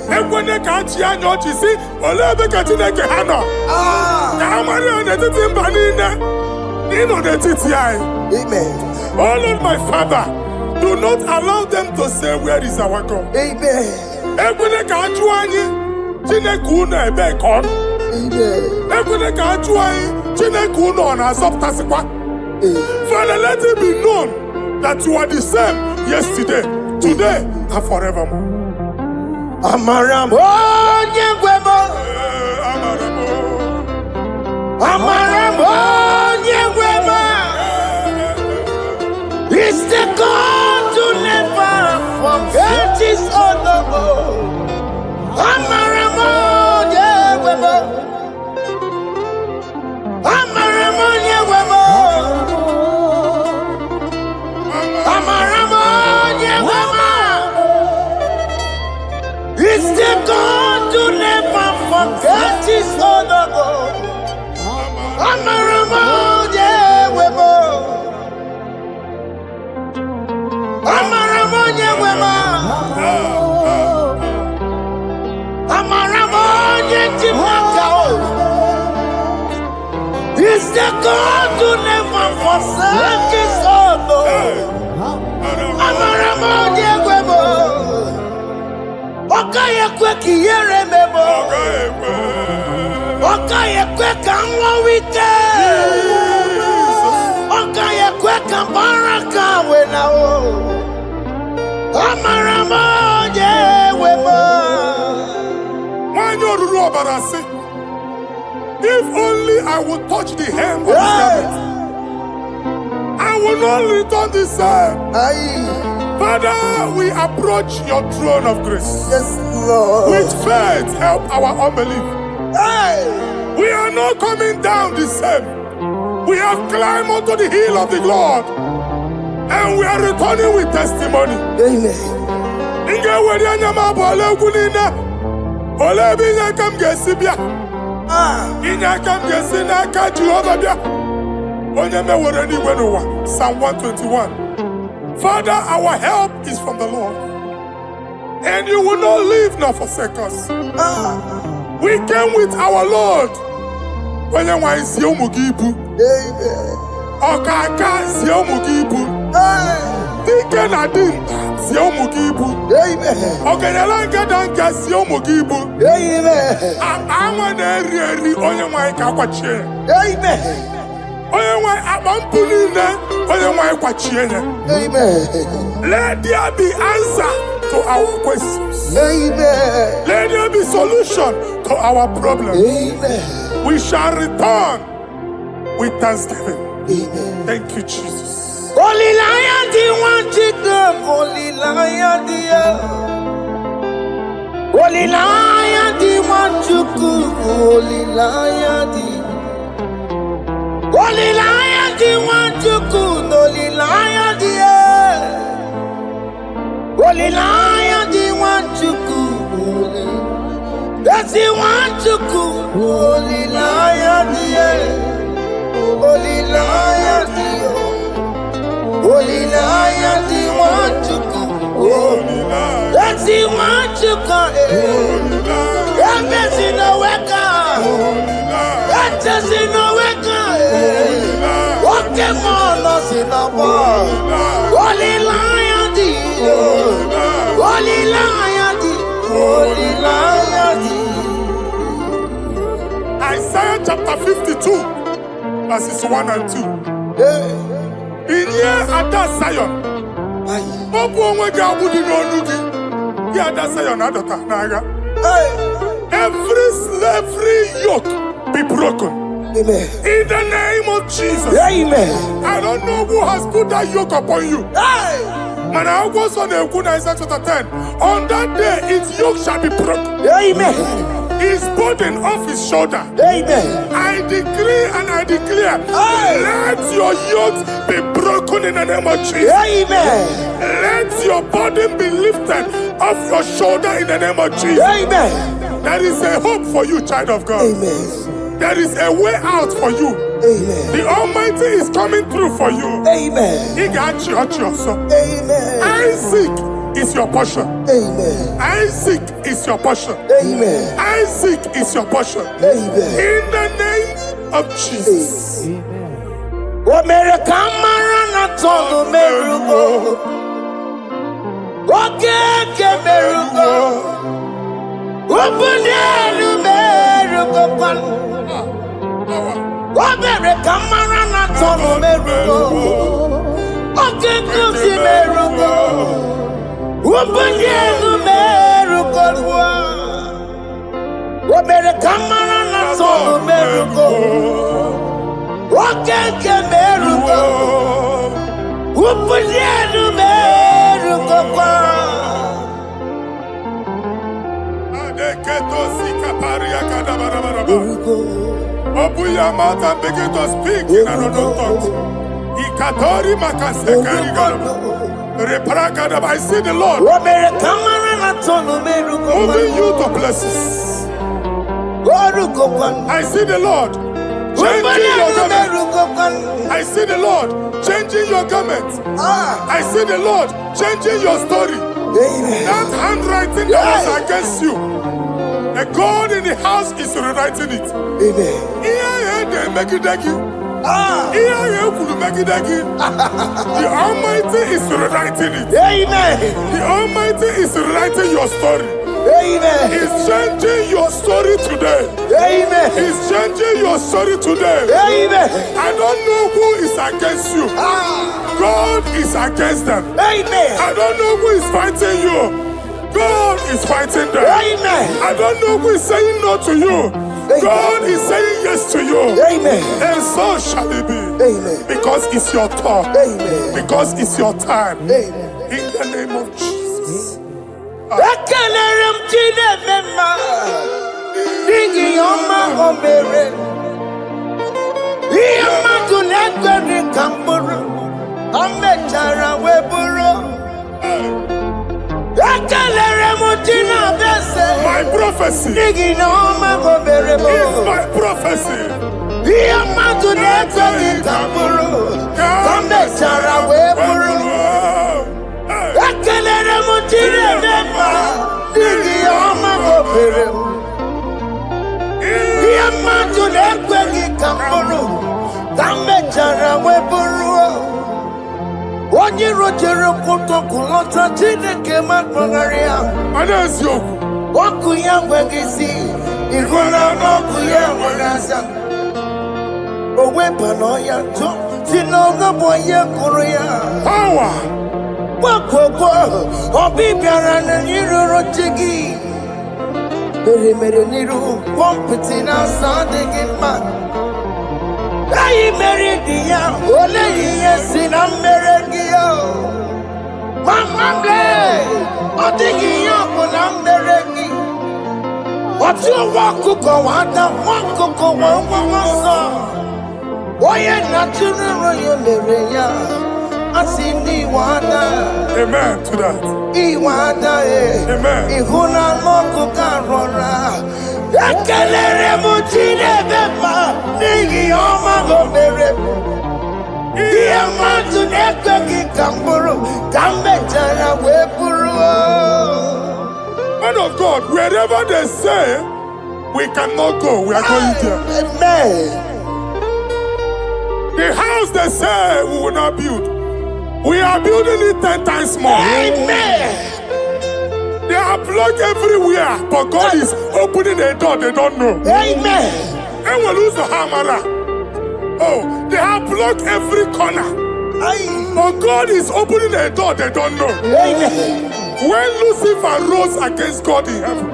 Amen. Oh Lord, my Father, do not allow them to say, where is our God? Amen. Father, let it be known that you are the same yesterday, today, and forevermore. Amaramo nyengwemo. Amaramo nyengwemo. It's the God to never forget his honor. Amaramo nyengwemo. Amaramo nyengwemo. It's the God to never forget his honor. Amaramo nyewemo. Amaramo nyewemo. Amaramo nyetimaka. It's the God to never forsake his honor. Amaramo nyewemo. Okaye kwe kiyere memo. Okaye kwe kanwa wite. Okaye kwe kambaraka wenao. Amaramo nyewemo. Wanyoruru obarasi. If only I would touch the hem of his garment, I will not return the same. Father, we approach your throne of grace. Yes, Lord. With faith, help our unbelief. We are not coming down the same. We have climbed onto the hill of the Lord, and we are returning with testimony. Amen. Inyakam gesina ka Jehovah bia. Psalm 121. Father, our help is from the Lord, and you will not leave nor forsake us. We came with our Lord. Okaka Zio Mugibu. Deacon Adin Zio Mugibu. Oganalanga Danka Zio Mugibu. I'm an area on my Kawache. Oyamai Abampulina, Oyamai Kwachena. Let there be answer to our questions. Let there be solution to our problems. We shall return with thanksgiving. Amen. Thank you, Jesus. Holy Lion, the one to come. Holy Lion, Holy Lion, the one to come. Holy Lion, Holy Lion, the one to come. Holy Lion, Holy Lion, the one to come. That's the one to come. Holy Lion, Holy Lion, Holy Lion, the one to come. That's the one to come. That's in the weka. That's in the weka. Walking on us in the world. Holy Lion, Holy Lion, Holy Lion. Isaiah chapter 52. Verses 1 and 2. In here at that Zion, every slavery yoke be broken. Amen. In the name of Jesus. Amen. I don't know who has put that yoke upon you. And I was on the Isaiah chapter 10. On that day, its yoke shall be broken. Amen. His burden off his shoulder. Amen. I decree and I declare, let your yokes be broken in the name of Jesus. Amen. Let your burden be lifted off your shoulder in the name of Jesus. Amen. There is a hope for you, child of God. Amen. There is a way out for you. Amen. The Almighty is coming through for you. Amen. He got you also. Amen. Isaac is your portion. Amen. Isaac is your portion. Amen. Isaac is your portion. Amen. In the name of Jesus. Amen. What made a camera not on the merugo? What can merugo? Open the merugo. What made a camera not on the merugo? What can merugo? Open the merugo. What made a camera not on the merugo? What can merugo? Open the merugo. Open your mouth and begin to speak in another tongue. I see the Lord moving you to places. I see the Lord changing your garment. I see the Lord changing your garment. I see the Lord changing your story. That handwriting that was against you, the God in the house is rewriting it. The Almighty is rewriting it. Amen. The Almighty is rewriting your story. Amen. He's changing your story today. Amen. He's changing your story today. Amen. I don't know who is against you. God is against them. Amen. I don't know who is fighting you. God is fighting them. Amen. I don't know who is saying no to you. God is saying yes to you. Amen. And so shall it be. Amen. Because it's your turn. Amen. Because it's your time. Amen. In the name of Jesus. My prophecy is my prophecy. kamburu kamejara weburu onye rojere kutokulota Chineke makpagaria Anezio. Oku ya nwegisi ihuna n'oku ya nwegaza owepana ya to si n'ọgọbọ ya kụrụ ya Power. Wakoko obi bịara na n'iruru chi gị mere n'iru pọmpụtị na asa adịghị mma anyị mere dị ya ole ihe si na mmere gị ya mama mle ọ dịghị ihe ọ bụ na mmere gị otu nwa ọkụkọ nwata nwa ọkụkọ nwa nwa nsọ onye na-atụrụ nro ya mere ya asị n'iwada Amen to that. iwada Amen. ihuna n'ọkụkọ arọra ekelere m Chineke ma n'ihi ọma o mere ihe mmadụ na-ekweghị ka m bụrụ ka m mechara wee bụrụ Man of God, wherever they say we cannot go, we are going there. Amen. The house they say we will not build, we are building it 10 times more. Amen. They are blocked everywhere, but God is opening a door they don't know. Amen. And we lose the hammer. Oh, they have blocked every corner, but God is opening a door they don't know. Amen. When Lucifer rose against God in heaven,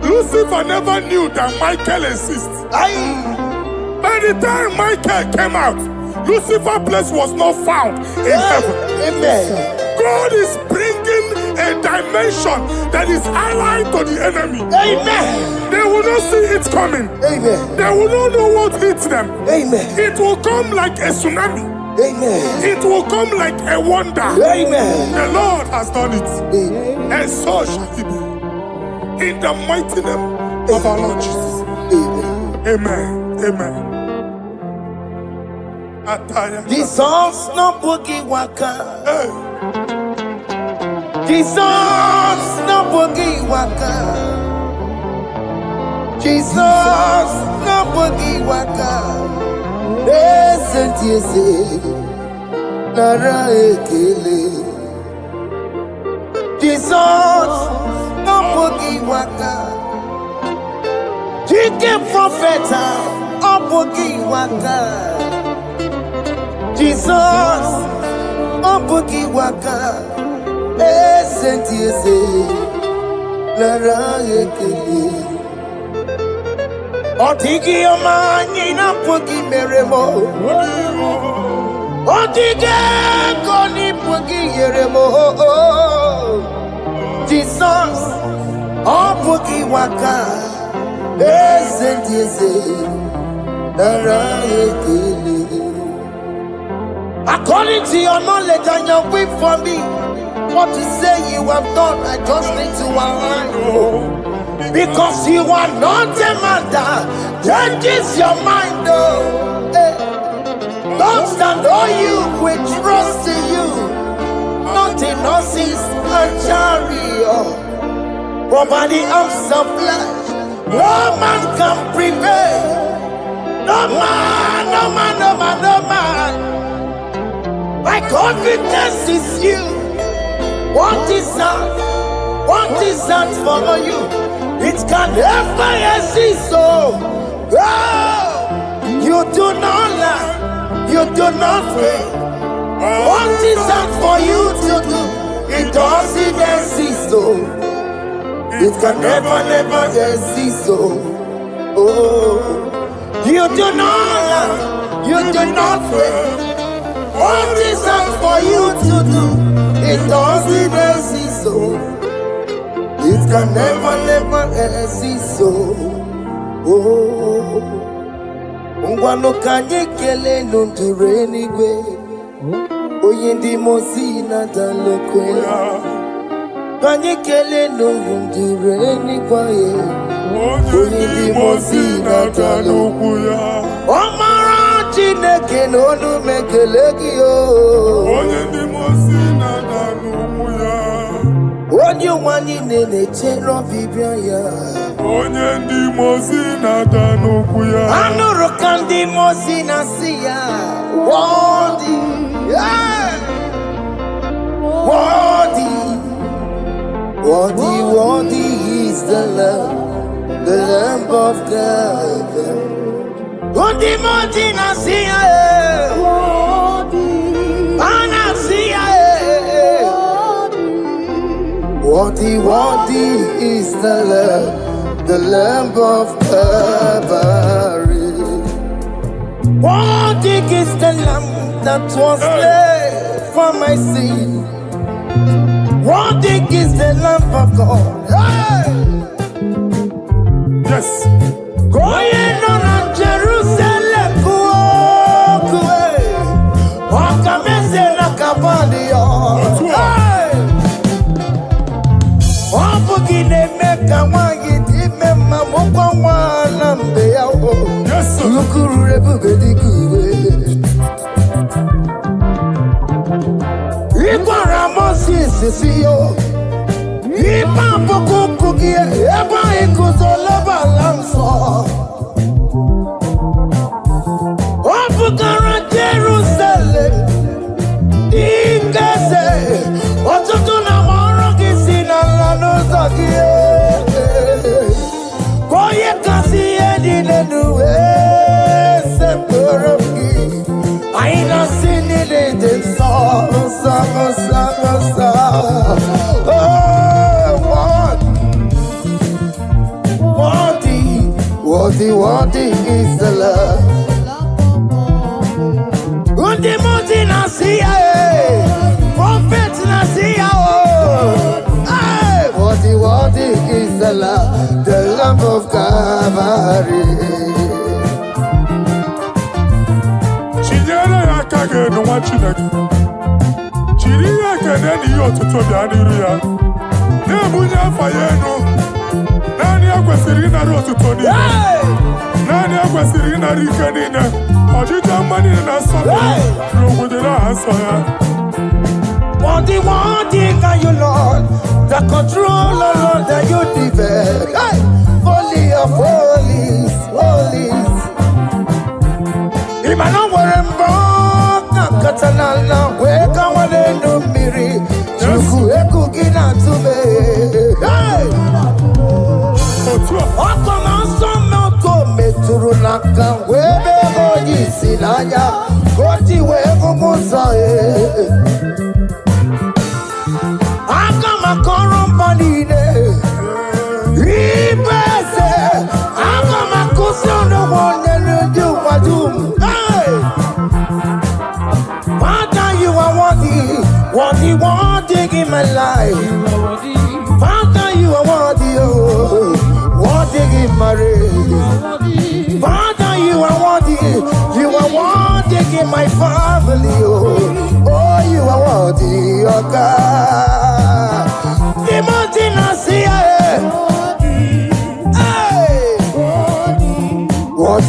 Lucifer never knew that Michael exists. By the time Michael came out, Lucifer's place was not found in heaven. Amen. God is bringing a dimension that is allied to the enemy. Amen. They will not see it coming. Amen. They will not know what hits them. Amen. It will come like a tsunami. Amen. It will come like a wonder. Amen. The Lord has done it. Amen. And so shall it be. In the mighty name of our Lord Jesus. Amen. Amen. Amen. Ataya. Jesus no boogie waka. Hey. Jesus no boogie waka. Jesus no boogie waka. Listen to you say, Nara ekele. Jesus no boogie waka. Chicken prophet no boogie waka. Jesus no boogie waka. Listen to you say, Nara ekele. Otigi omani na pugi meremo. Otige koni pugi yeremo. Jesus, oh pugi waka. Ezentize, nara ekele. According to your knowledge and your will for me, what you say you have done, I just need to align. Because you are not a man that changes your mind, oh. Hey. Don't stand on you, we trust in you. Not in horses and chariot, but by the arms of flesh, no man can prevail. No man, no man, no man, no man. My confidence is you. What is that? What is that for you? It can never exist, so you do not lie, you do not fail. What is that for you to do? It doesn't exist, so it can never, never exist, so you do not lie, you do not fail. What is that for you to do? It doesn't exist, so it can never, never exist, so ngwano kanye kele nundure nigwe oyindi mosi na dalokwe kanye kele nundure nigwe oyindi mosi na dalokwe omara Chineke n'onu mekele gị o oyindi mosi na dalokwe you want in a chain of Bibia. Onye ndi mozina danukuya. Anoro kandi mozina siya. Worthy, worthy is the Lamb of God. Worthy mozina siya. Ana siya. Worthy is the Lamb of Calvary. Worthy is the Lamb that was slain for my sin. Worthy is the Lamb of God. Hey! Yes. Going on Jerusalem, walk away. Walk a mess in a cavalio. Yes, sir. I ain't not seen it in the song. Worthy is the love. Undi Muti Nasia, Prophet Nasia. Worthy is the Lamb of Calvary. No one Chiria can any yacht to Daniria. Nebunya Fayeno. Nania Quasirina wrote to Tony. Nania Quasirina Ricanina. Or did you money in a song? With the answer. Worthy can you, Lord? The controller, Lord, that you develop. Holy of holies. Emmanuel Katanala, wake on one end of Miri, cooking out to me. Hey! Turunaka, webe sinaya, koti wego musae. Akama korombanine, ibese, akama kusono wonye nuju wadum. Hey! Father, you are worthy in my life. Father, you are worthy in my race. Father, you are worthy in my family. Oh, you are worthy, oh God. The mountain I see,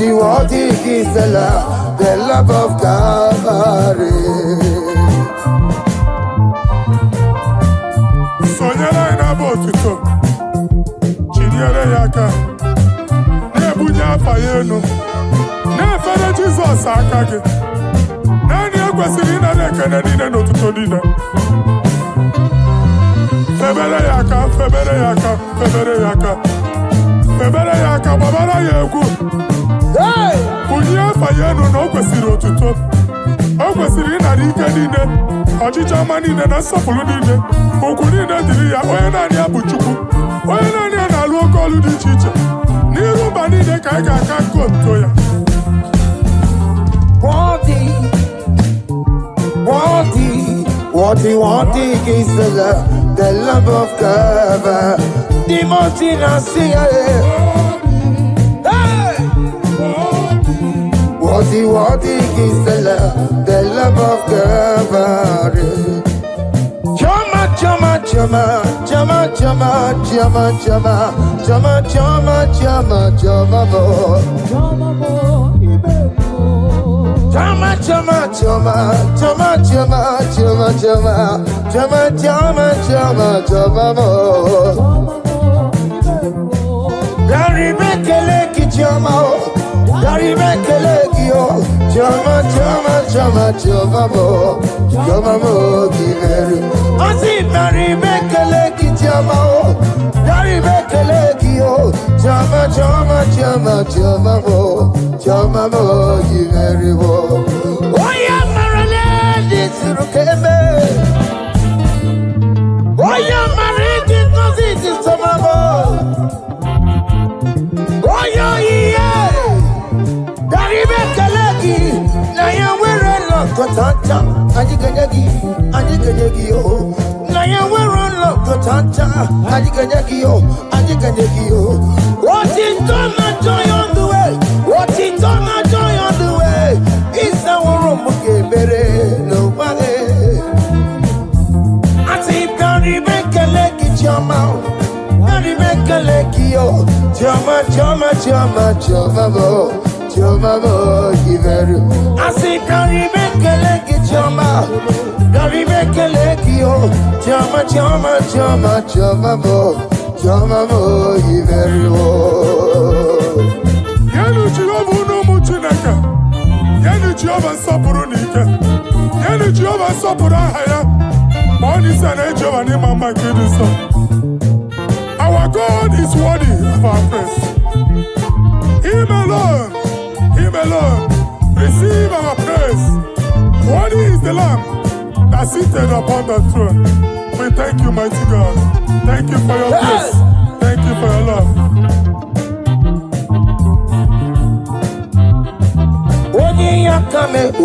worthy is the love of Calvary. Sonyala ina botuto. Chinyere yaka. Nebunya fayeno. Nefere Jesus akage. Nani akwasiri na nekene nine no tuto nine. Febere yaka. Babara yegu. Hey! Bunya fayeno no kwasiri otuto. Okwasiri na rike nine. Ọchịcha mma niile na nsọpụrụ niile, okwu niile dịrị ya, onye naanị ya bụ Chukwu, onye naanị ya na-alụ oke ọlụ dị iche iche, n'iru mba niile ka anyị ga-aka nke otuto ya. Worthy is the love of God. The mountain I see, worthy is the love of God. Chama, boy. Chama, chama, chama, chama, chama, chama, chama, chama, chama, chama, chama, mo. Dari mekele ki chama, dari mekele ki o, chama, chama, chama, chama, mo ki meru. Asi dari mekele ki chama, dari mekele ki o, chama, chama, chama, chama, mo ki meru. Oya marale disrukeme, oya mariki kozi samamo. Oyo iye, dari bekelegi, na ya wero lokotanta, ajiganyagi yo, na ya wero lokotanta, ajiganyagi yo. What is done and joy on the way, what is done and joy on the way, is our room bere nobody. I see dari bekelegi chama. Dari bekelegi yo, chama, chama, chama, chama, mo, giveru. I say dari bekelegi chama, dari bekelegi yo, chama, chama, chama, chama, mo, giveru. Yenu Jehova no muchineke, yenu Jehova nsọpụrụ n'ike, yenu Jehova nsọpụrụ aha ya, ma ọ n'isi na Jehova n'ime mma nke dị nsọ. Our God is worthy of our praise. Him alone, receive our praise. Worthy is the Lamb that seated upon the throne. We thank you, mighty God. Thank you for your grace. Thank you for your love.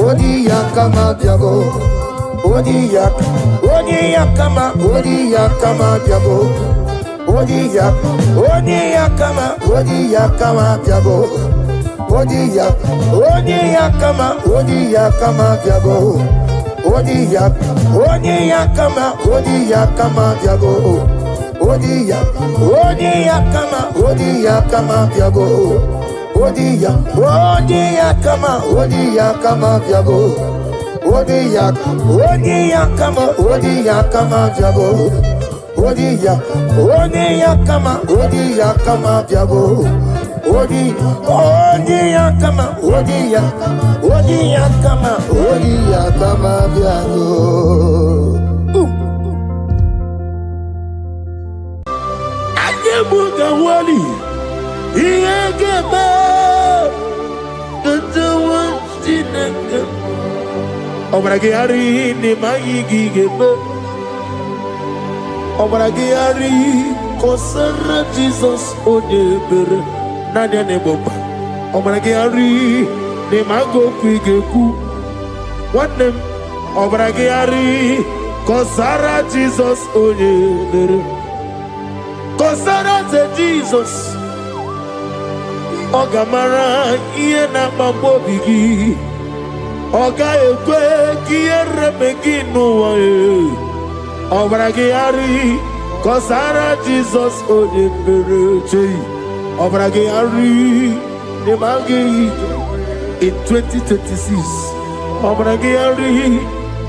Odi yakama diabo. Odi yakama diabo. Odi yakama diabo. Odi yakama diabo. Odi yakama diabo. Odi yakama diabo. Odi yakama diabo. Odi yakama diabo. Odi yakama diabo. Odi yakama diabo. Ajebuga wali iyegebe tutawa sinaka obrage ari ni mayigi gebe obrage ari kosara Jesus odebere nadia ne boba obrage ari ni mago kwigeku wanem obrage ari kosara Jesus odebere kosara Jesus Ogamara iye na mambo bigi Oga ekwe kiye remegi nuwa Obrage ari Kosara Jesus odebere Obrage ari Nemagi in 2026 Obrage ari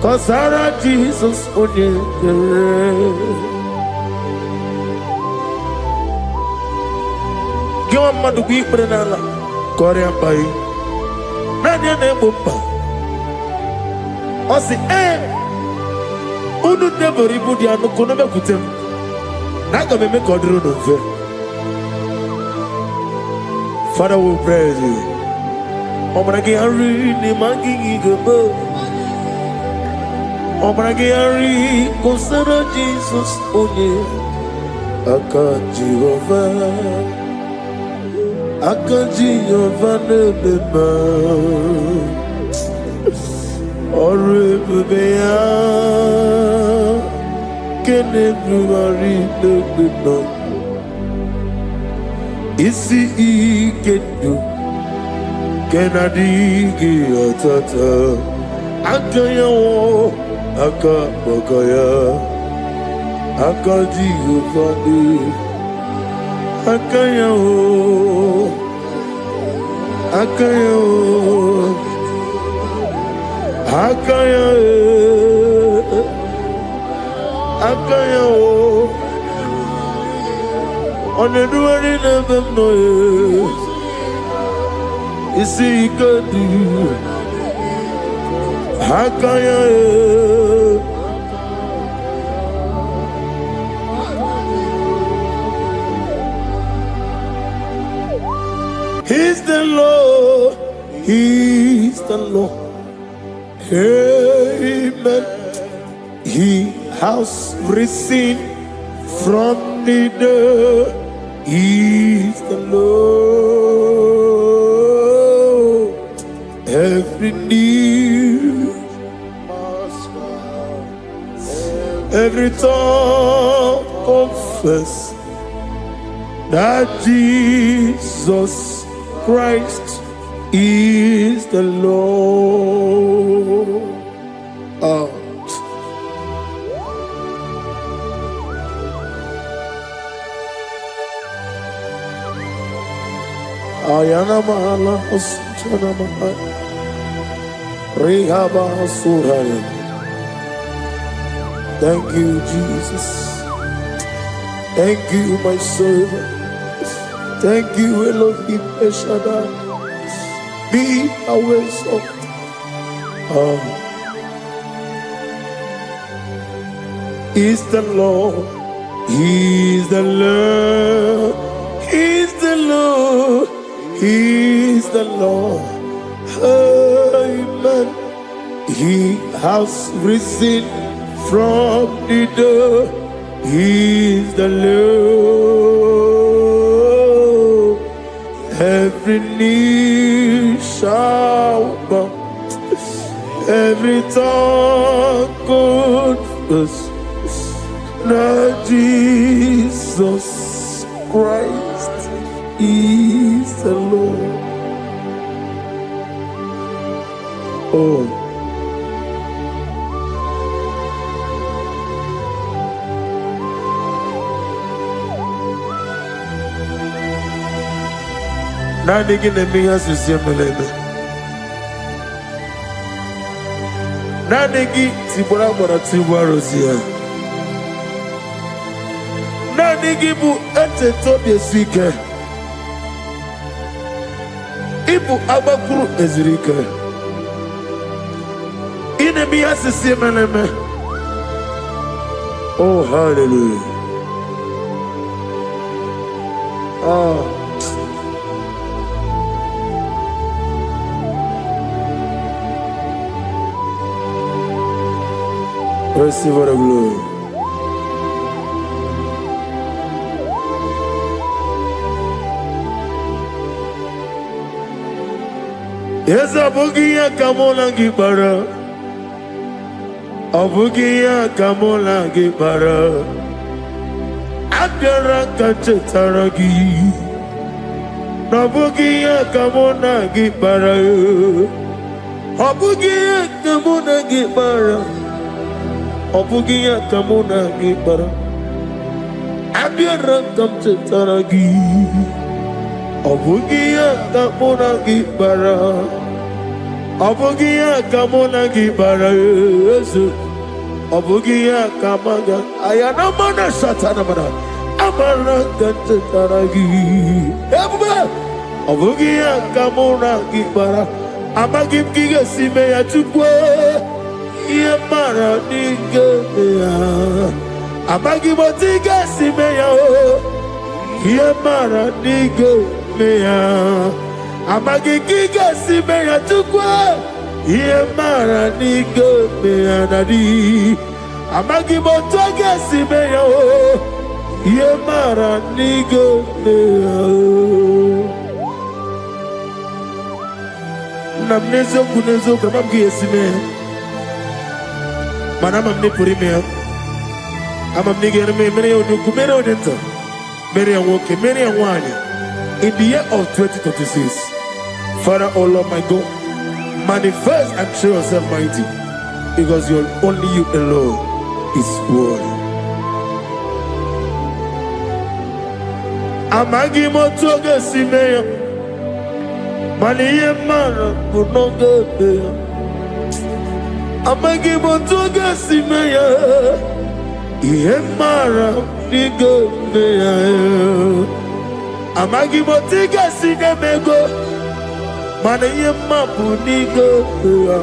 Kosara Jesus odebere Giwa madu gwi prenala Korea bai Nadia ne bumba Osi Unu nebori budi anu kono me kutem Naga me kodru no fe Father we praise you Obrage ari ni mangi gebo Obrage ari Kosara Jesus onye Aka Jehovah Jehovah nebeba Orebea Kenebruari nebeba Isi ikedu Kenadigi atata Akayawo Akabakaya Jehovah Akayo Akaya, Akaya, on the doing of them noise. Is he good? Akaya, He's the Lord, He's the Lord. Amen. He has risen from the dead. He's the Lord. Every knee, every tongue confess that Jesus Christ is the Lord. Ayana mahala oschana mahala rehaba suraya. Thank you, Jesus. Thank you, my servant. Thank you, Elohim Eshadai. Be our song. He's the Lord. He's the Lord. He's the Lord. He's the Lord. Amen. He has risen from the dead. He's the Lord. Every knee shall bow, every tongue confess that Jesus Christ is the Lord. Oh. Nadigi nemiya susiyemeleme. Nadigi tibora bora tibora rozia. Nadigi bu ete tobi esike. Ibu abakuru ezirike. Inemiya susiyemeleme. Oh, hallelujah. Oh. Receive the glory. Yes, Abugia Kamola Gibara. Abugia Kamola Gibara. Agara Kachetaragi. Abugia Kamona Gibara. Abugia Kamona Gibara. Obugia kamuna gibara, abiara kamchetaragi. Obugia kamuna gibara, obugia kamuna gibara. Obugia kamaga, ayana mana satana mana, amara kamchetaragi. Obugia kamuna gibara, amagim giga sime ya chukwe. Yemara nigeya, amagi motiga simeya o. Yemara nigeya, amagi giga simeya tukwa. Yemara nigeya nadi, amagi motiga simeya o. Yemara nigeya. Namnezo kunezo kamamgi simeya. Manama mne purimea, ama mnige me mene onuku mene odenta, mene awoke mene awanya. In the year of 2026, Father, oh Lord my God, manifest and show yourself mighty, because only you alone is worthy. Amagi motoge simeya, maniye mara kunoge beya. Amagi motoga simeya Ihemara nigo meya Amagi motiga sinemego Mana yemapu nigo meya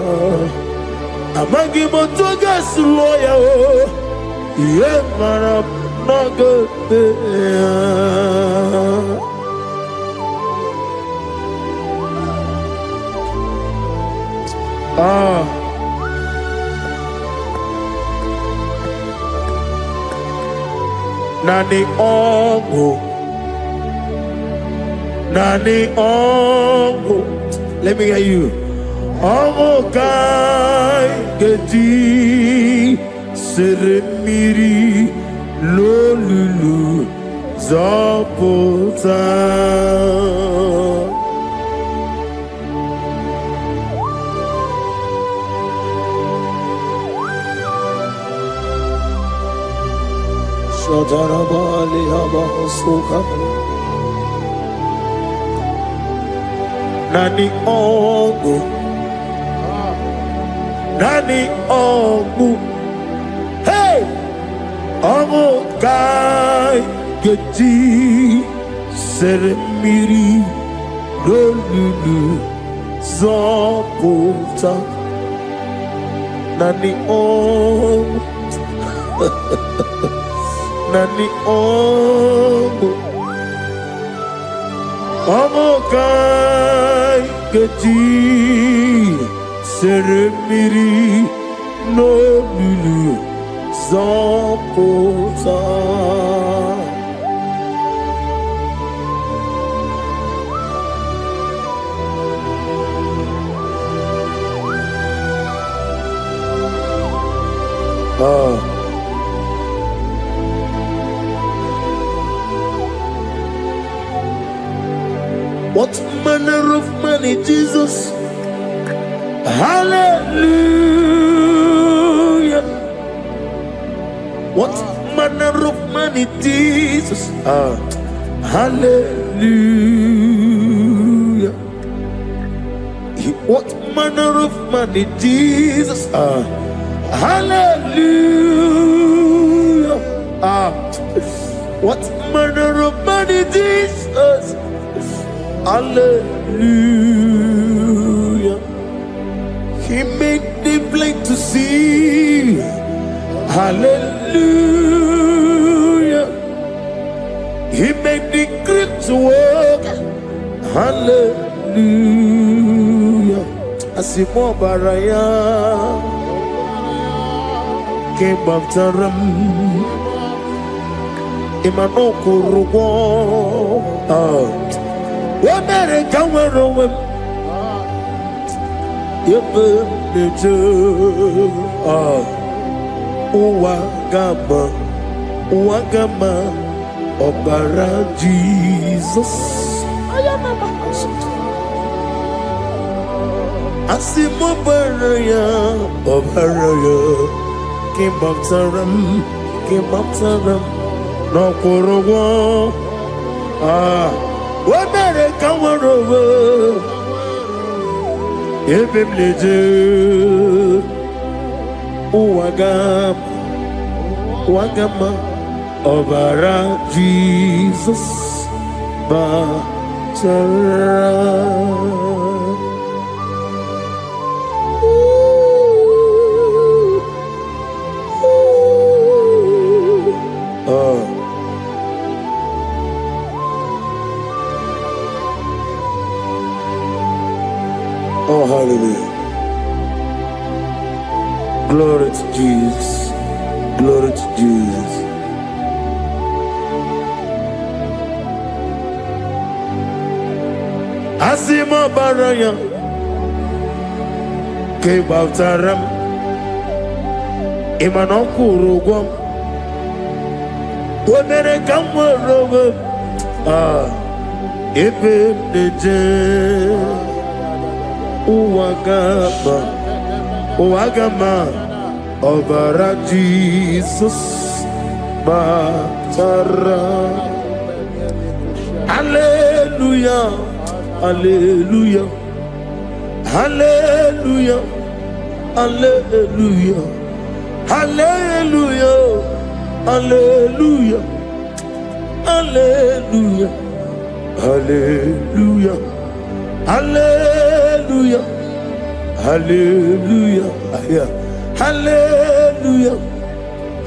Amagi motoga suloya Ihemara nigo meya Nani ongo. Let me hear you. Ongo kai geti seremiri lolulu zapota. Shadarabali Abasuka Nani Ongu Hey Ongu Kai Geti Seremiri Lolulu Zapota Nani Ongu Nani ongo kai geti seremiri no lulu zapota What manner of money, Jesus? Hallelujah. What manner of money, Jesus? Hallelujah. What manner of money, Jesus? Hallelujah. What manner of money, Jesus? Hallelujah. He made the blind to see. Hallelujah. He made the crippled to walk. Hallelujah. Asimo baraya came after him. Imano kurugo. America were away. Wagama, Obara Jesus. Asimo Baraya, Obaraya, came after them, no Korogo. America were over. Ebim leje wagama obara Jesus batara. Oh, hallelujah. Glory to Jesus. Glory to Jesus. Asima baraya ke bautaram imanokuru womere kamworowe ebe neje Uwagama Obara Jesus Batara. Hallelujah, hallelujah, hallelujah, hallelujah, hallelujah, hallelujah, hallelujah, hallelujah, hallelujah, hallelujah, hallelujah,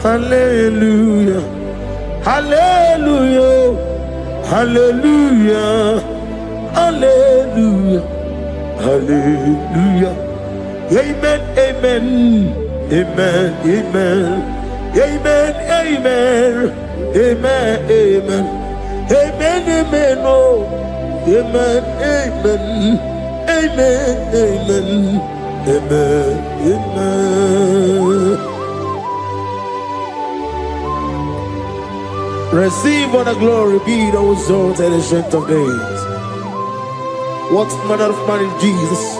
hallelujah, hallelujah, hallelujah, hallelujah, hallelujah. Amen, amen, amen, amen, amen, amen, amen, amen, amen, amen, oh, amen, amen, amen, amen, amen, amen. Receive all the glory, be thou exalted and the strength of days. What manner of man is Jesus?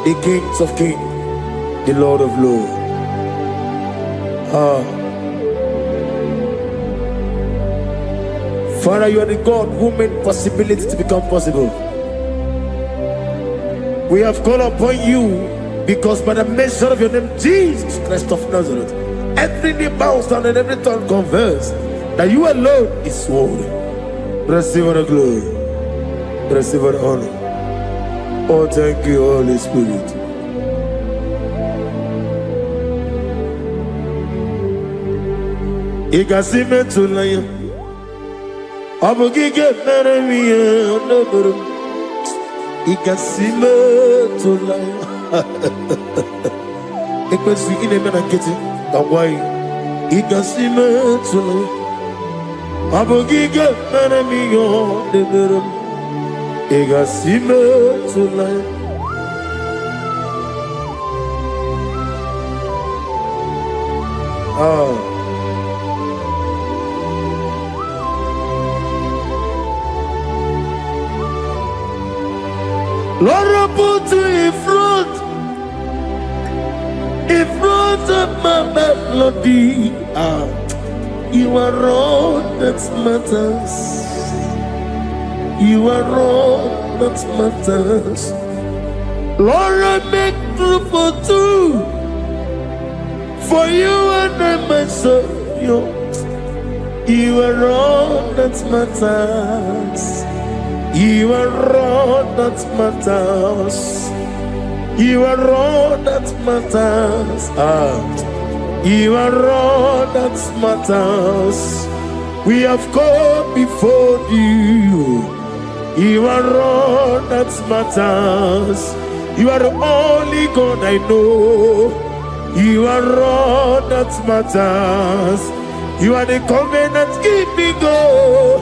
The King of kings, the Lord of lords. Father, you are the God who made possibility to become possible. We have called upon you because by the measure of your name, Jesus Christ of Nazareth, every knee bows down and every tongue confess that you alone is worthy. Receive the glory, receive the honor. Oh, thank you, Holy Spirit. Igasime tulaya, abogige meremiya naburu. Igasime tulaya. Ekwensi ine mena keti kawai. Igasime tulaya, abogige meremiya naburu. Igasime tulaya. Lord, I put you in front of my melody. You are all that matters. You are all that matters. Lord, I make room for two, for you and I myself. You are all that matters. You are all that matters. You are all that matters. You are all that matters. We have come before you. You are all that matters. You are the only God I know. You are all that matters. You are the covenant keeping God.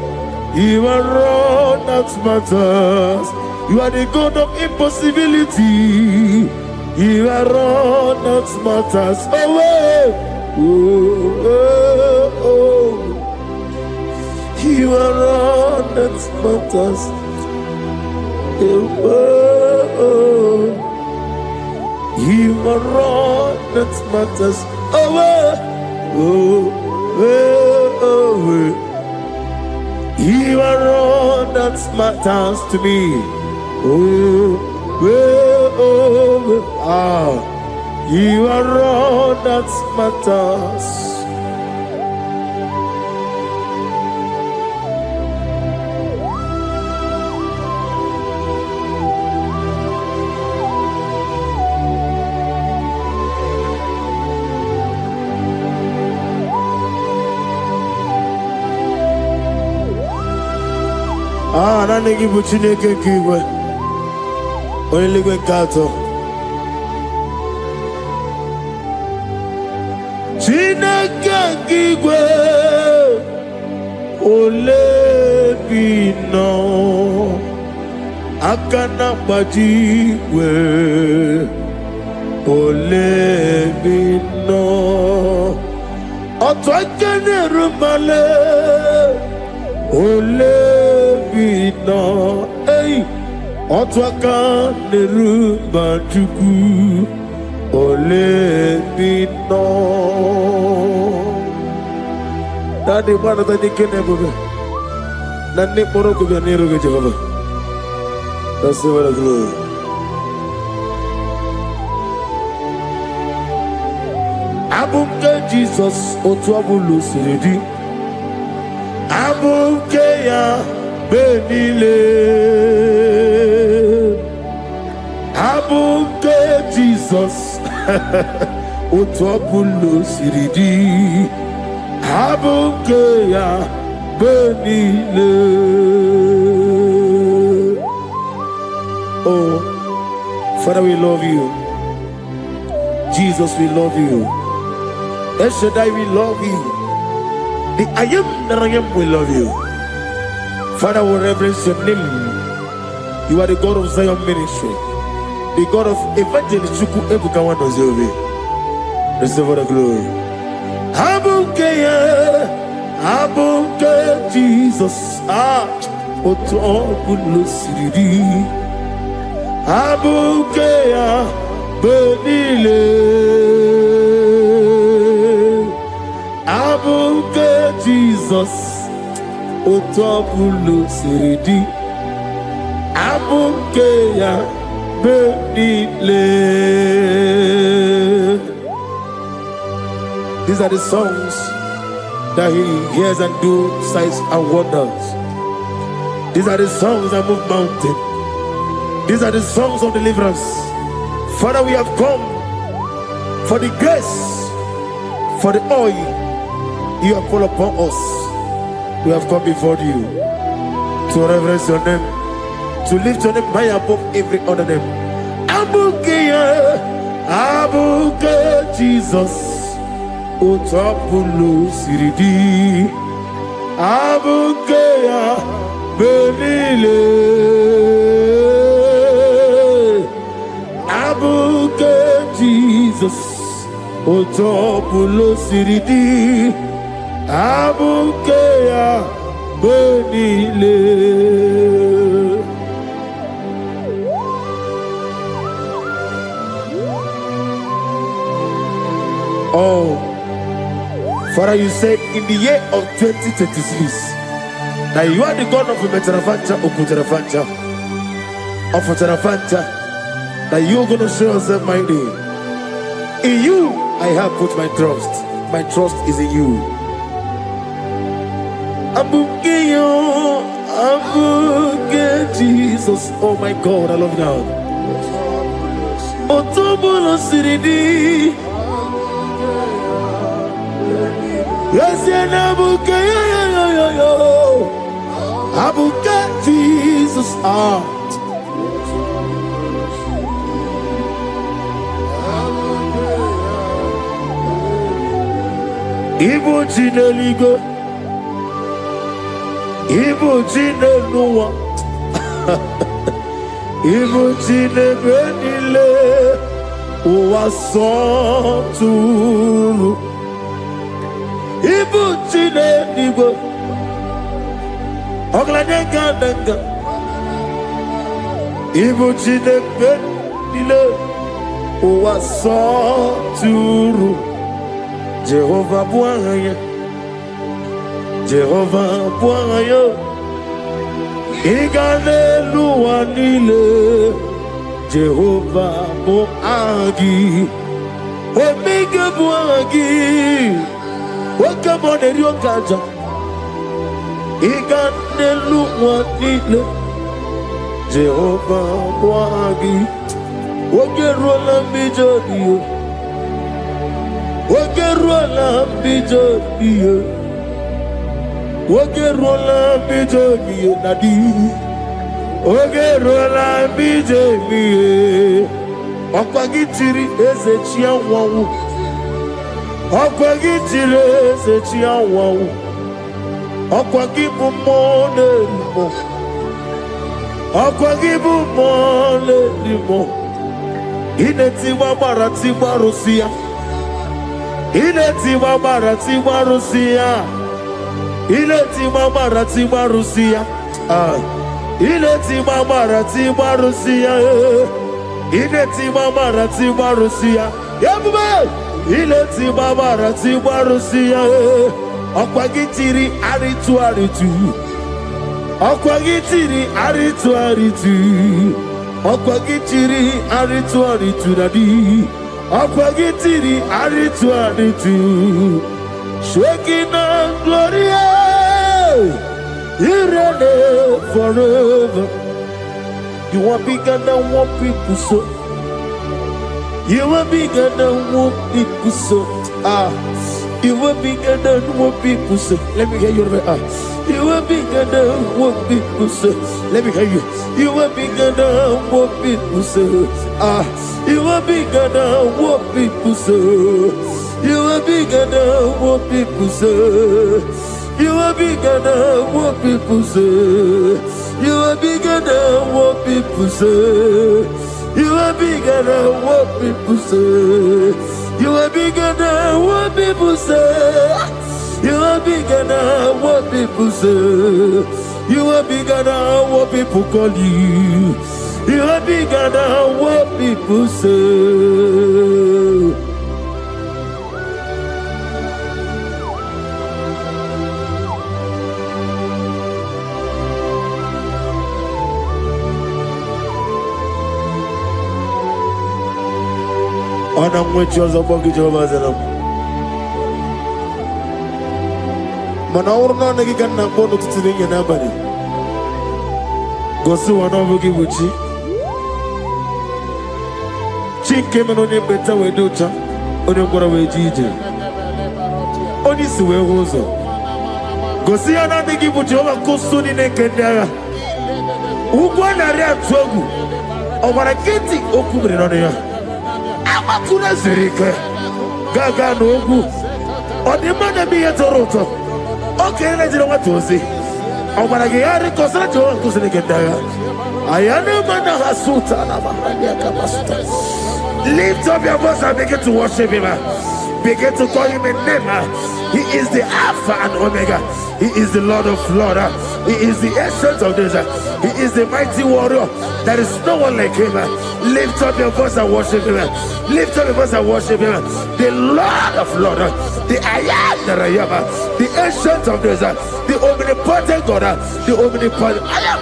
You are all that matters. You are the God of impossibility. You are all that matters. You are all that matters. You are all that matters. You are all that matters to me. You are all that matters. Nani give Chineke kiwe. Only we kato. Chineke kiwe. Ole bino. Akana bajiwe. Ole bino. Otwakene rumale. Ole bino, hey, otwaka nerumba chuku, ole bino. Daddy, mana tadi kene bobe, nani poro ko biar niru ke Jehovah. Receive the glory. Abumke Jesus Otuabulu Siridi. Abumke ya Benile. Abumke Jesus Otuabulu Siridi. Abumke ya Benile. Oh, Father, we love you. Jesus, we love you. El Shaddai, we love you. The I am that I am, we love you. Father, we reverence your name. You are the God of Zion ministry, the God of evangelist Chuku Ebukawan Ozobe. Receive all the glory. Abuke Jesus, Otobulo Siridi. Abuke Benile. Abuke Jesus Otobulo Siridi. Abuke Benile. These are the songs that he hears and do signs and wonders. These are the songs that move mountains. These are the songs of deliverance. Father, we have come for the grace, for the oil you have poured upon us. We have come before you to reverence your name, to lift your name high above every other name. Abuke Jesus, Otapulo Siridi. Abuke Benile. Abuke Jesus Otopulo Siridi. Abuke Benile. Oh, Father, you said in the year of 2026 that you are the God of Metarafanta, Okutarafanta, of Otarafanta, that you're going to show yourself mighty. In you, I have put my trust. My trust is in you. Abuke Jesus. Oh my God, I love God. Otobulo Siridi. Yes, Abuke Abuke Jesus. Ibu Jineligo, Ibu Jineluwa, Ibu Jinebenile, Uwasoturu, Ibu Jineligo, Oglanenga, Ibu Jinebenile, Uwasoturu. Jehovah Bwaya, Jehovah Bwaya, Igane Luanile, Jehovah Boagi, Omega Boagi, Wakamone Ryokaja, Igane Luanile, Jehovah Boagi, Wakerola Mijodio. Wakerola Bijodio, Wakerola Bijodio, Nadi, Wakerola Bijodio, Okwagitiri Ezechia Wawu, Okwagitiri Ezechia Wawu, Okwagibu Mone Limo, Okwagibu Mone Limo, Inetiwa Maratiwa Rusia. Iletiwa Maratiwa Rusia. Iletiwa Maratiwa Rusia. Iletiwa Maratiwa Rusia. Iletiwa Maratiwa Rusia. Yabume. Iletiwa Maratiwa Rusia. Okwagitiri aritu aritu. Okwagitiri aritu aritu. Okwagitiri aritu aritu nadi. Apagitiri aritu aritu. Shaking and gloria. You reign forever. You are bigger than what people say. You are bigger than what people say. You are bigger than what people say. Let me hear you. You are bigger than what people say. Let me hear you. You are bigger than what people say. You are bigger than what people say. You are bigger than what people say. You are bigger than what people say. You are bigger than what people say. You are bigger than what people say. You are bigger than what people say. You are bigger than what people say. You are bigger than what people call you. You are bigger than what people say. Ana mwechoza bogi Jehovah zelam. Mana urna nagi kanna bono tutiringe na bari. Gosu wana bogi buchi. Chinke meno ne beta wedocha. Oni ngora wejije. Oni siwe hozo. Gosi ana nagi buchi oba kosuni ne kendaya. Ugwa na ria tsogu. Obara kiti okubire no ya. Amakuna zirike gaga n'ogwu ọdịmma bi ya toroto oke na jiri nwatozi ọgbara gị ya rịkọsara Jehova nkụziri gị ndagha ayana mana hasuta na mahania kamasuta. Lift up your voice and begin to worship him. Begin to call him a name. He is the Alpha and Omega. He is the Lord of Lords. He is the Ancient of Days. He is the mighty warrior. There is no one like him. Lift up your voice and worship him. Lift up your voice and worship him. The Lord of Lords, the I am that I am, the Ancient of Days, the omnipotent God, the omnipotent I am.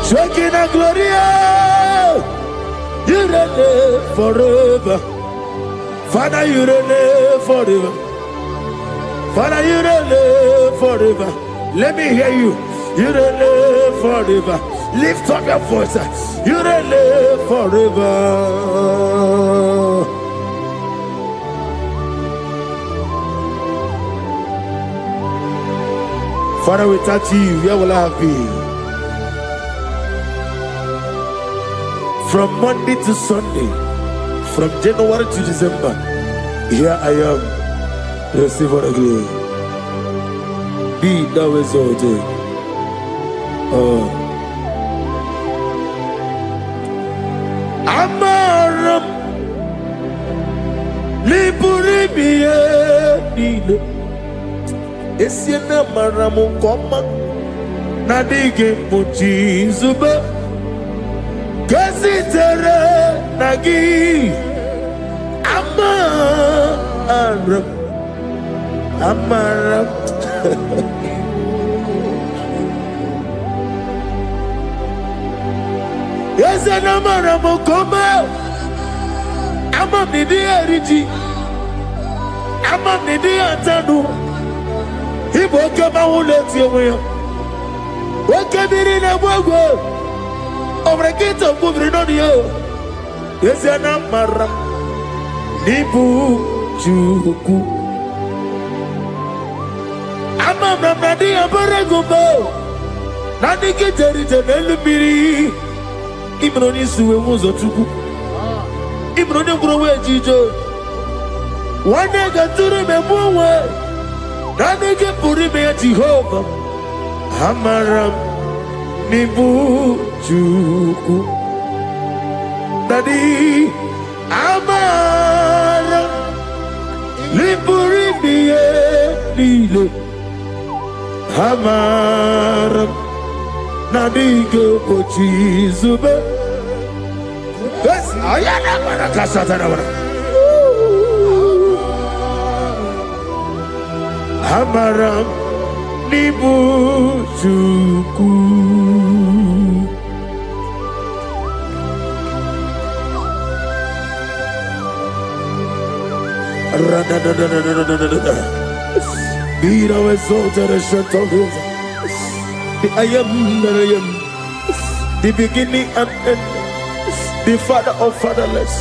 Shaking and Gloria, you reign forever. Father, you reign forever. Father, you reign forever. Let me hear you. You reign forever. Lift up your voice. You reign forever. Father, without you, where will I have been? From Monday to Sunday, from January to December, here I am. Receive all the glory. Be thou exalted. Amaram Liburibie Nile Esiena Maramu Koma Nadige Muchizuba Gazitere Nagi Amaram Yes, and Amaram Koma Amam Nidi Eriji Amam Nidi Antanu Ibo Kama Uleti Away Wakabiri Nawago Over a gate of moving on you. Yes, and Amaram Nibu Juku Amam Nadi Abaragubo Nadi Kitari Janelubiri Ibroni Suwe Mozotuku Ibroni Growe Jijo One day got to remember Nadi Puri me Jehovah Amaram Nibu Juku Nadi Amaram Niburi Mie Nile Amaram Nadige Pochizube. Yes, I am a Casatana. Amaram Nibu Juku Be thou exalted, ancient of days. The I am that I am, the beginning and end, the father of fatherless,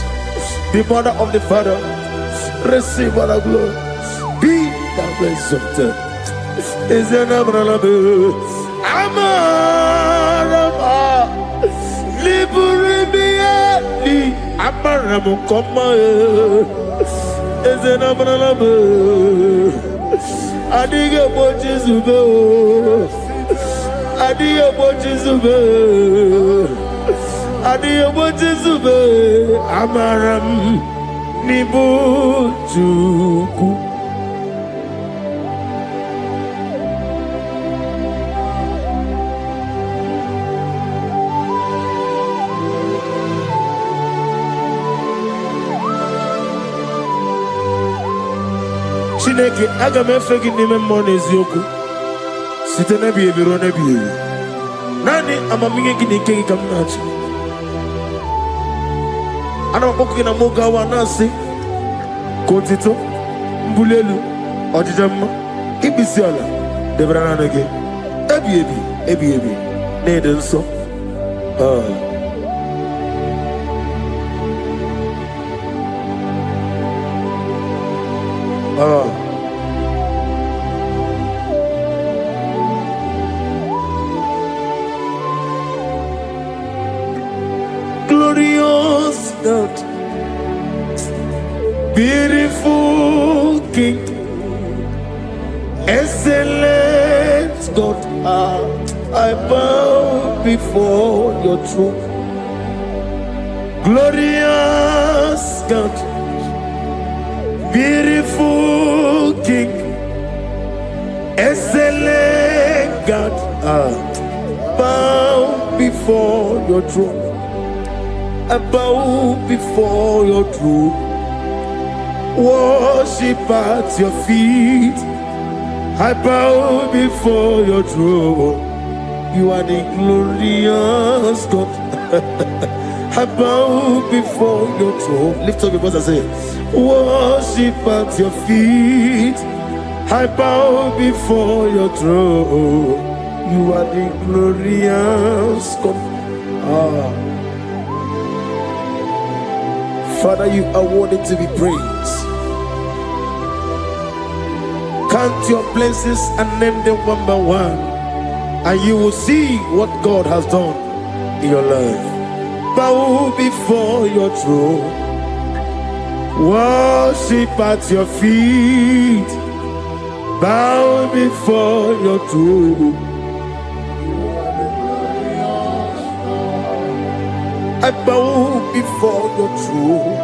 the mother of the father. Receive all the glory. Be thou exalted. Is an umbrella. Amarama, Liburibiani, Amaramu, Koma, is an umbrella. Adiga watches ube, Adiga watches ube, Adiga watches ube, Amaram, Nibu Juku. Chineke aga m efe gị n'ime mmụọ na eziokwu site n'ebighị ebi ruo n'ebighị ebi. Naanị amamihe gị na ike gị ka m na-achị. Ana m akpọkụ gị na mụ gawa na-asị ka otito, mbuli elu, ọjịja mma, ikpisi ala debere naanị gị ebighị ebi ebighị ebi na-ede nsọ. Glorious God, beautiful King, excellent God, I bow before your throne. Glorious God, beautiful King, excellent God, bow before your throne. I bow before your throne, worship at your feet. I bow before your throne. You are the glorious God. I bow before your throne. Lift up your voice and say, worship at your feet. I bow before your throne. You are the glorious God. Father, you are worthy to be praised. Count your blessings and name them one by one, and you will see what God has done in your life. Bow before your throne, worship at your feet. Bow before your throne. I bow before your throne,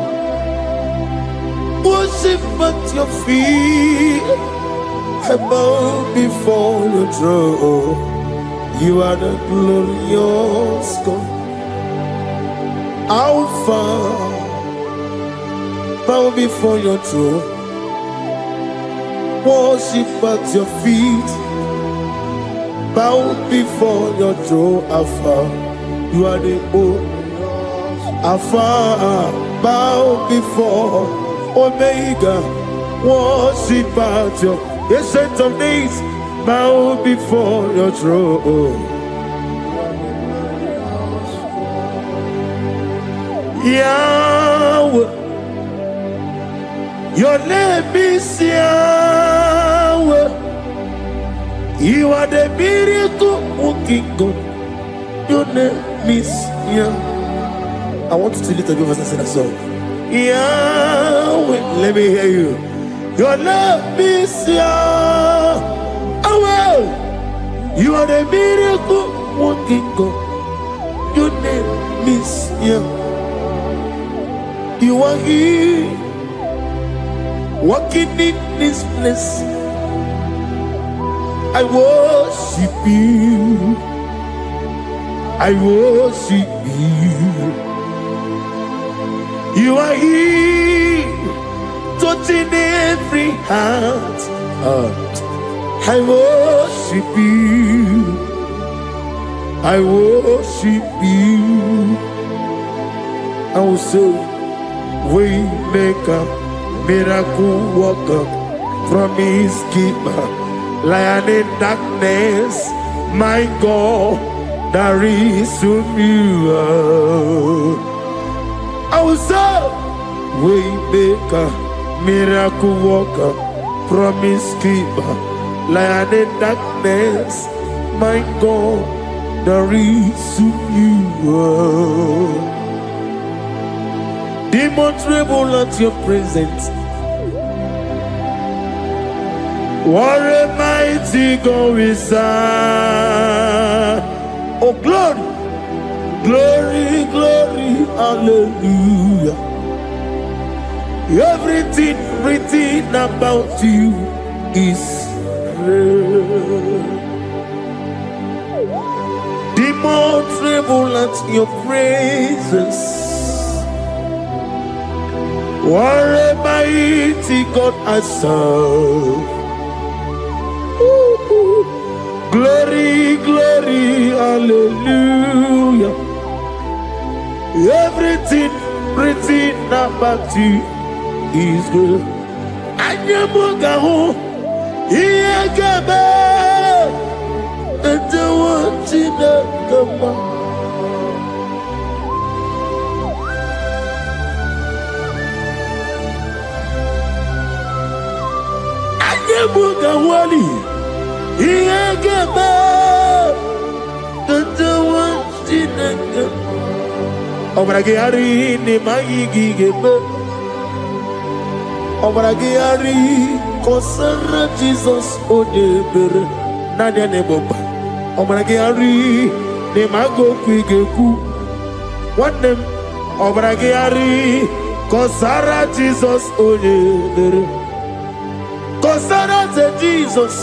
worship at your feet. I bow before your throne. You are the glorious God, Alpha. Bow before your throne, worship at your feet. Bow before your throne, Alpha. You are the old Alpha. Bow before Omega, worship at your ancient of days. Bow before your throne. Yahweh, your name is Yahweh. You are the miracle working God. Your name is Yahweh. I want you to lift up your voice and sing a song. Yahweh, let me hear you. Your name is Yahweh. You are the miracle working God. Your name is Yahweh. You are here, walking in this place. I worship you. I worship you. You are here, touching every heart. I worship you. I worship you. I will say, Waymaker, miracle worker, promise keeper, lion in darkness, my God, there is whom you are. I will say, way maker, miracle worker, promise keeper, lion in darkness, my God, there is whom you are. Demons tremble at your presence. What a mighty God we serve. Oh, glory, glory, glory, hallelujah. Everything written about you is real. Demons tremble at your presence. What a mighty God I serve. Glory, glory, hallelujah. Everything written about you is good. Anyamugaho, Iyagaba, and the one in the Gama. Anyamugaho, Iyagaba, and the one in the Gama. Obragari ni maigi gebe. Obragari kosara Jesus odebere nadia neboba. Obragari ni mago kwigeku. Wanem obragari kosara Jesus odebere. Kosara te Jesus.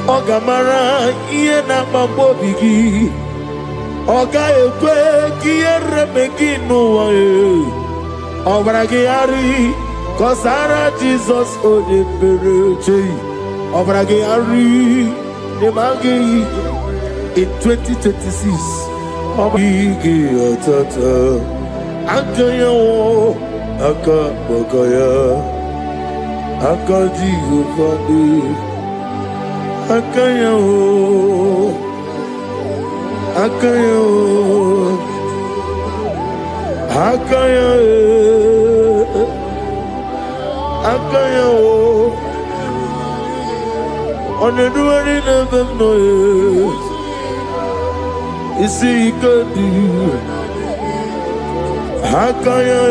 Ogamara iye na mambo bigi. Oga ekwe kiere meginu wae. Obragari kosara Jesus odebereche. Obragari nemagi in 2026. Obragi atata akaya wo akabakaya akaji ufade akaya wo akayo akayo akayo oneduari never know isi ikadi akayo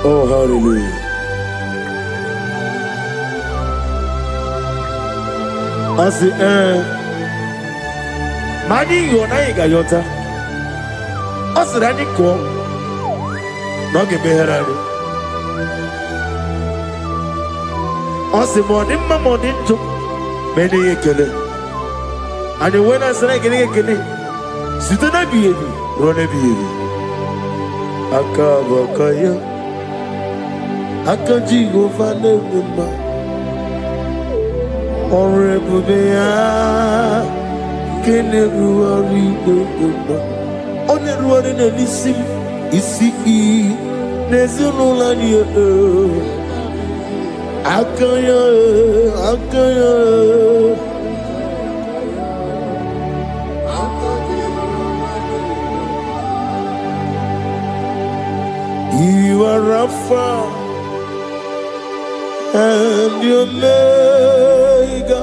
oh, hallelujah. I say, Mani yona igayota. I said, I need to not get me here. I say, morning, my morning, to many a killer. And when I said, I get a killer, sit on a baby, run a baby. Akabakaya. Akaji go fane mama Honorable Bea Kene ruari mama One ruari na nisim Isi Nezunola niye Akaya Akaya You are Rafa and your Omega,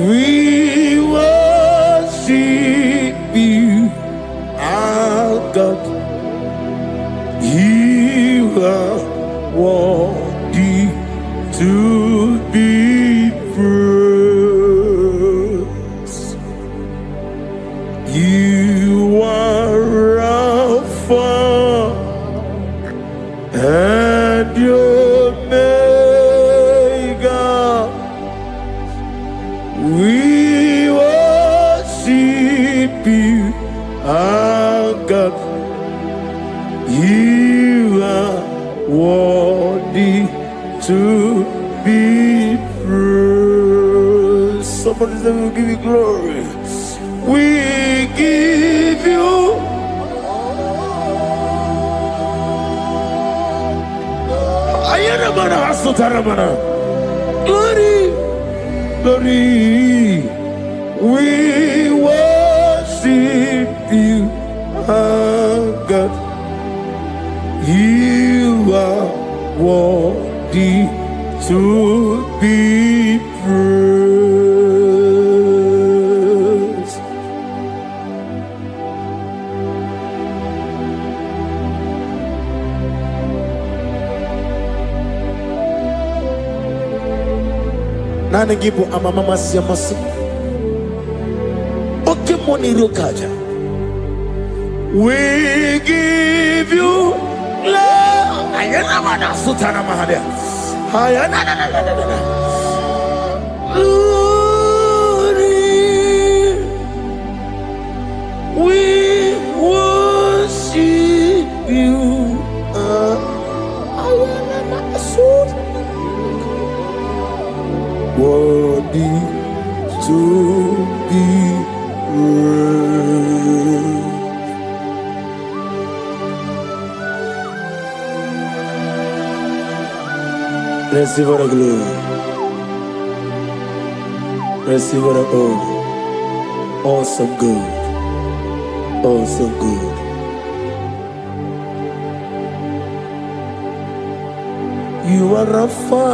we worship you, our God. You are worthy to be praised. You are Alpha and your Omega, we worship you, our God. You are worthy to be praised. Somebody say we give you glory. We give you glory, glory. We worship you, our God. You are worthy to be praised. Nana gibu amamama siyamasa. Oke moni rokaja. We give you love. Ayana mana sutana mahadia. Ayana na na na na na. Glory. We worship you. Ayana mana sut. Worthy to be praised. Receive the glory. Receive the honor. Awesome God. Awesome God. You are Rapha.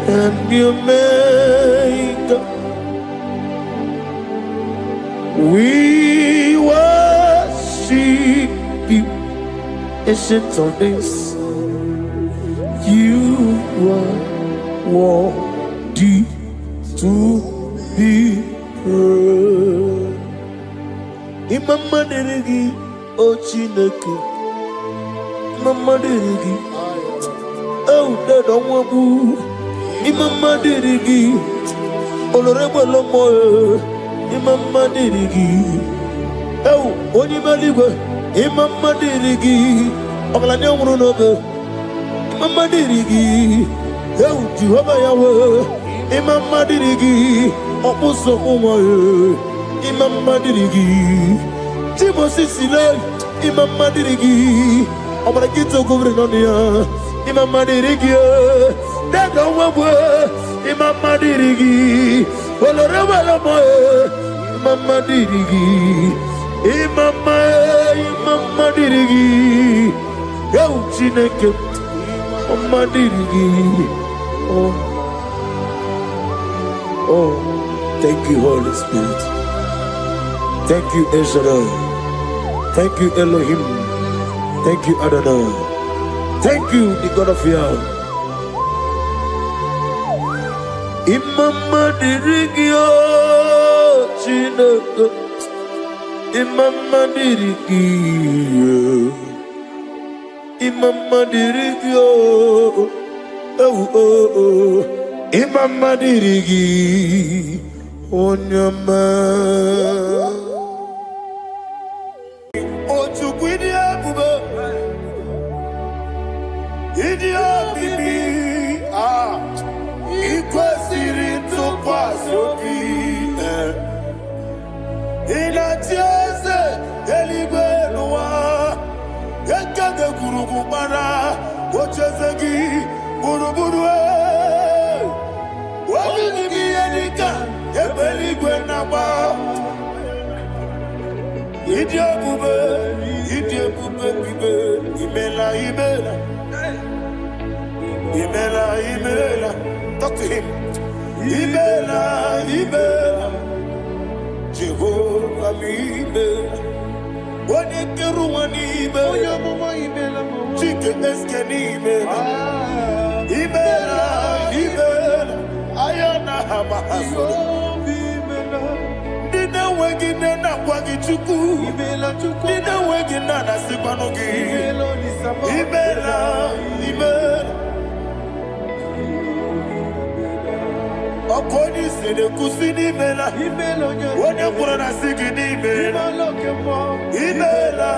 And you make we worship you, ancient of days. You are worthy to be praised. Imama deregi o Chineke, Imama deregi o Dadonwabu. Imama dirigi, olorebo lomo. Imama dirigi, oh, onimaligwe. Imama dirigi, oglanya umurunobe. Imama dirigi, oh, Jehovah Yahweh. Imama dirigi, opuso umoye. Imama dirigi, Timosi sile. Imama dirigi, omalakito kubrinonia. Imama dirigi. Daga wabwe, Imama dirigi, oloreba lamoe, Imama dirigi, Imama dirigi, Yau Chineke, Imama dirigi. Oh, thank you, Holy Spirit. Thank you, El Shaddai. Thank you, Elohim. Thank you, Adonai. Thank you, the God of Yah. Imama dirigi o Chineke, Imama dirigi, Imama dirigi o, Imama dirigi, Onyama. Ochukwidi abube, idia bibi, ikwesiri ntụkwasị obi. Ị na-achị eze eluigwe n'ụwa, ekele gburugburu gbara ocheeze gị gburugburu. Obi dị ihe dịka ebe eluigwe na-agba. Ịdị ebube bibe, imela imela. Imela, imela, talk to him. Imela, imela, Jehovah imela. Wanekeru imela, Chike eskeni imela. Imela, imela, ayana hamahaso. Dina wegine na kwagi chuku. Dina wegine na sikwanogi. Imela, imela. Okoni se de kusini mela, wone kurana sigini mela, imela,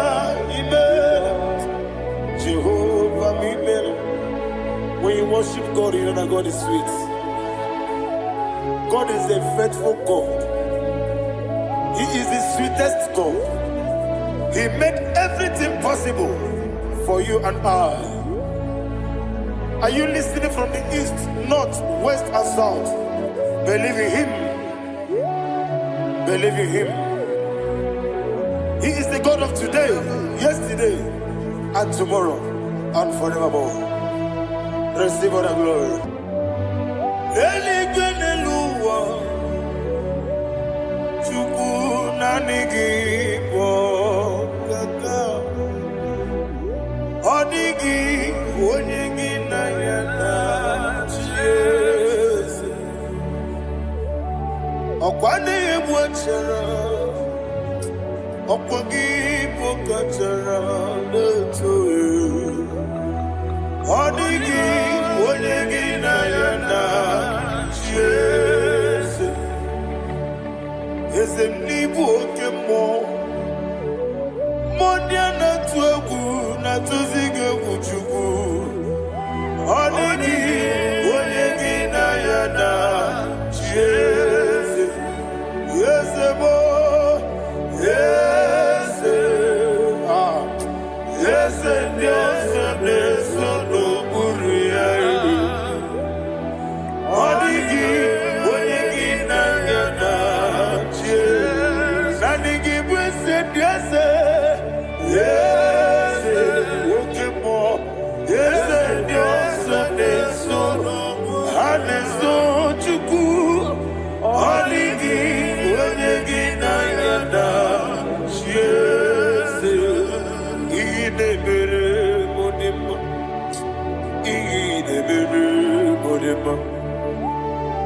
Jehovah imela. When you worship God, you know that God is sweet. God is a faithful God. He is the sweetest God. He made everything possible for you and I. Are you listening from the east, north, west, and south? Believe in Him. Believe in Him. He is the God of today, yesterday, and tomorrow, and forevermore. Receive all the glory.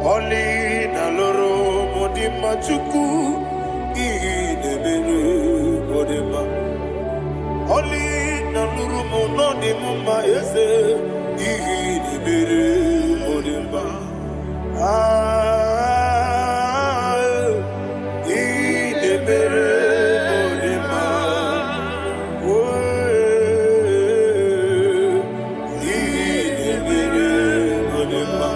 Oli na loro modima chuku idebere modima. Oli na loro monodima ese idebere modima. Idebere modima. Idebere modima.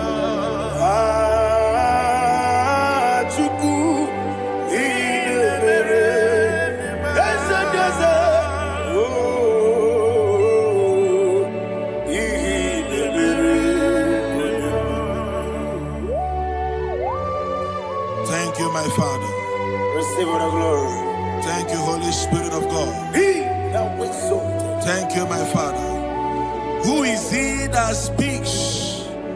Thank you, my Father. Receive all the glory. Thank you, Holy Spirit of God. He that exalted. Thank you, my Father. Who is he that speaks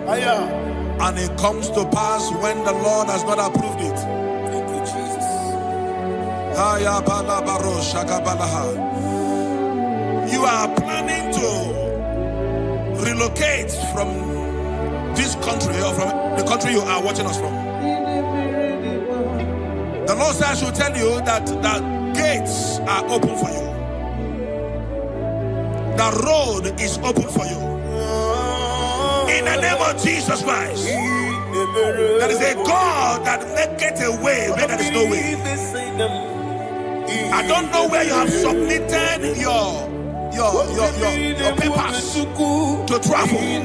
and it comes to pass when the Lord has not approved it? Thank you, Jesus. You are planning to relocate from this country or from the country you are watching us from. The Lord says I should tell you that the gates are open for you. The road is open for you. In the name of Jesus Christ. There is a God that maketh a way where there is no way. I don't know where you have submitted your papers to travel. In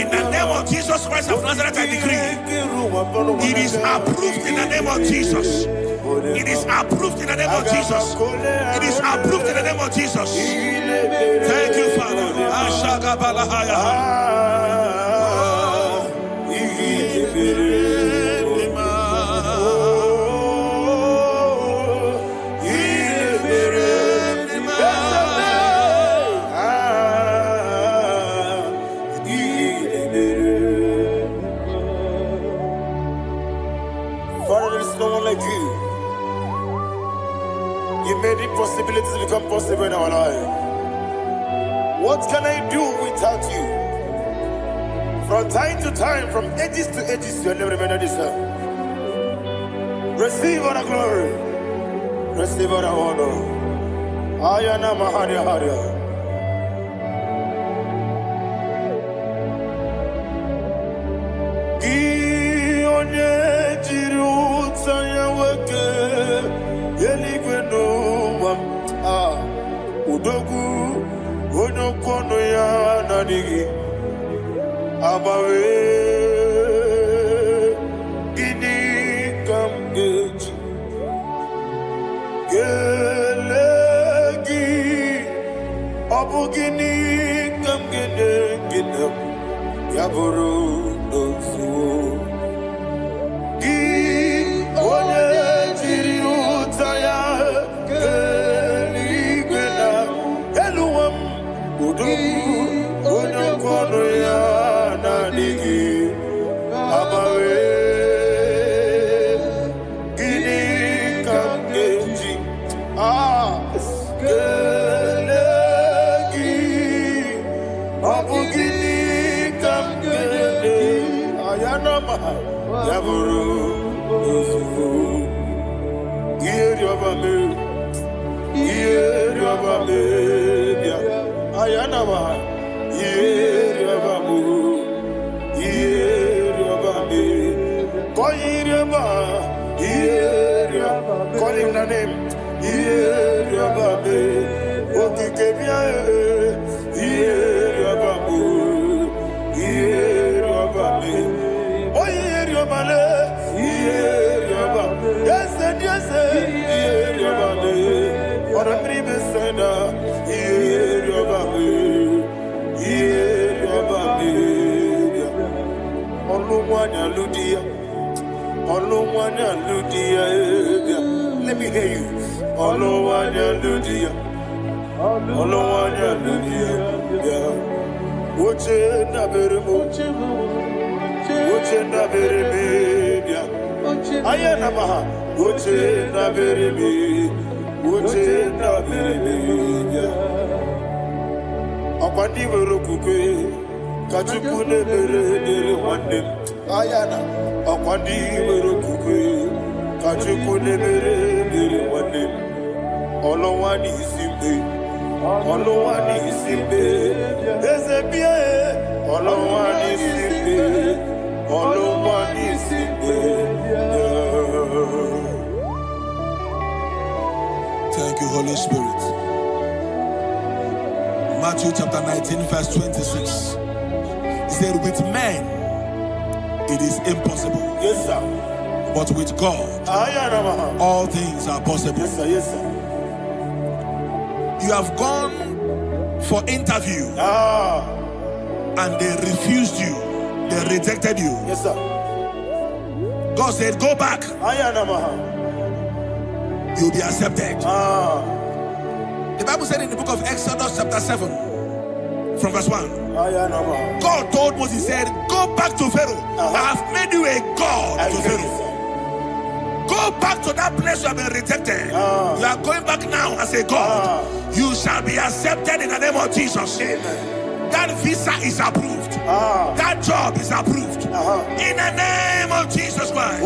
the name of Jesus Christ of Nazareth, I decree it is approved in the name of Jesus. It is approved in the name of Jesus. It is approved in the name of Jesus. Thank you, Father. Father, there is no one like you. You made impossibilities become possible in our life. What can I do without you? From time to time, from ages to ages, you have never been this. Receive all the glory. Receive all the honor. Ayana Maharia Haria. Udogu onokono ya nadigi abawe Obugini kamgene gina yaburu dosu gi onye jiri utaya keligwena eluwam udu onye kono ya na digi abawe gini kamgeji Abugini kamgene ayanama yaburu ozufu iyeriobame bia ayanama iyeriobame koyiriba call him the name iyeriobame okikebia Let me hear you. Woche na bereme bia ayana maha woche na bereme bia akwandi berokukwe kachuku ne bere wande ayana akwandi berokukwe kachuku ne bere wande olowani simbe ezebie olowani simbe. Thank you, Holy Spirit. Matthew chapter 19 verse 26. He said, with men it is impossible. Yes, sir. But with God all things are possible. Yes, sir. Yes, sir. You have gone for interview and they refused you. They rejected you. Yes, sir. God said, go back. You'll be accepted. The Bible said in the book of Exodus chapter 7 from verse 1, God told Moses, he said, go back to Pharaoh. I have made you a God to Pharaoh. Go back to that place you have been rejected. You are going back now as a God. You shall be accepted in the name of Jesus. Amen. That visa is approved. That job is approved. In the name of Jesus Christ.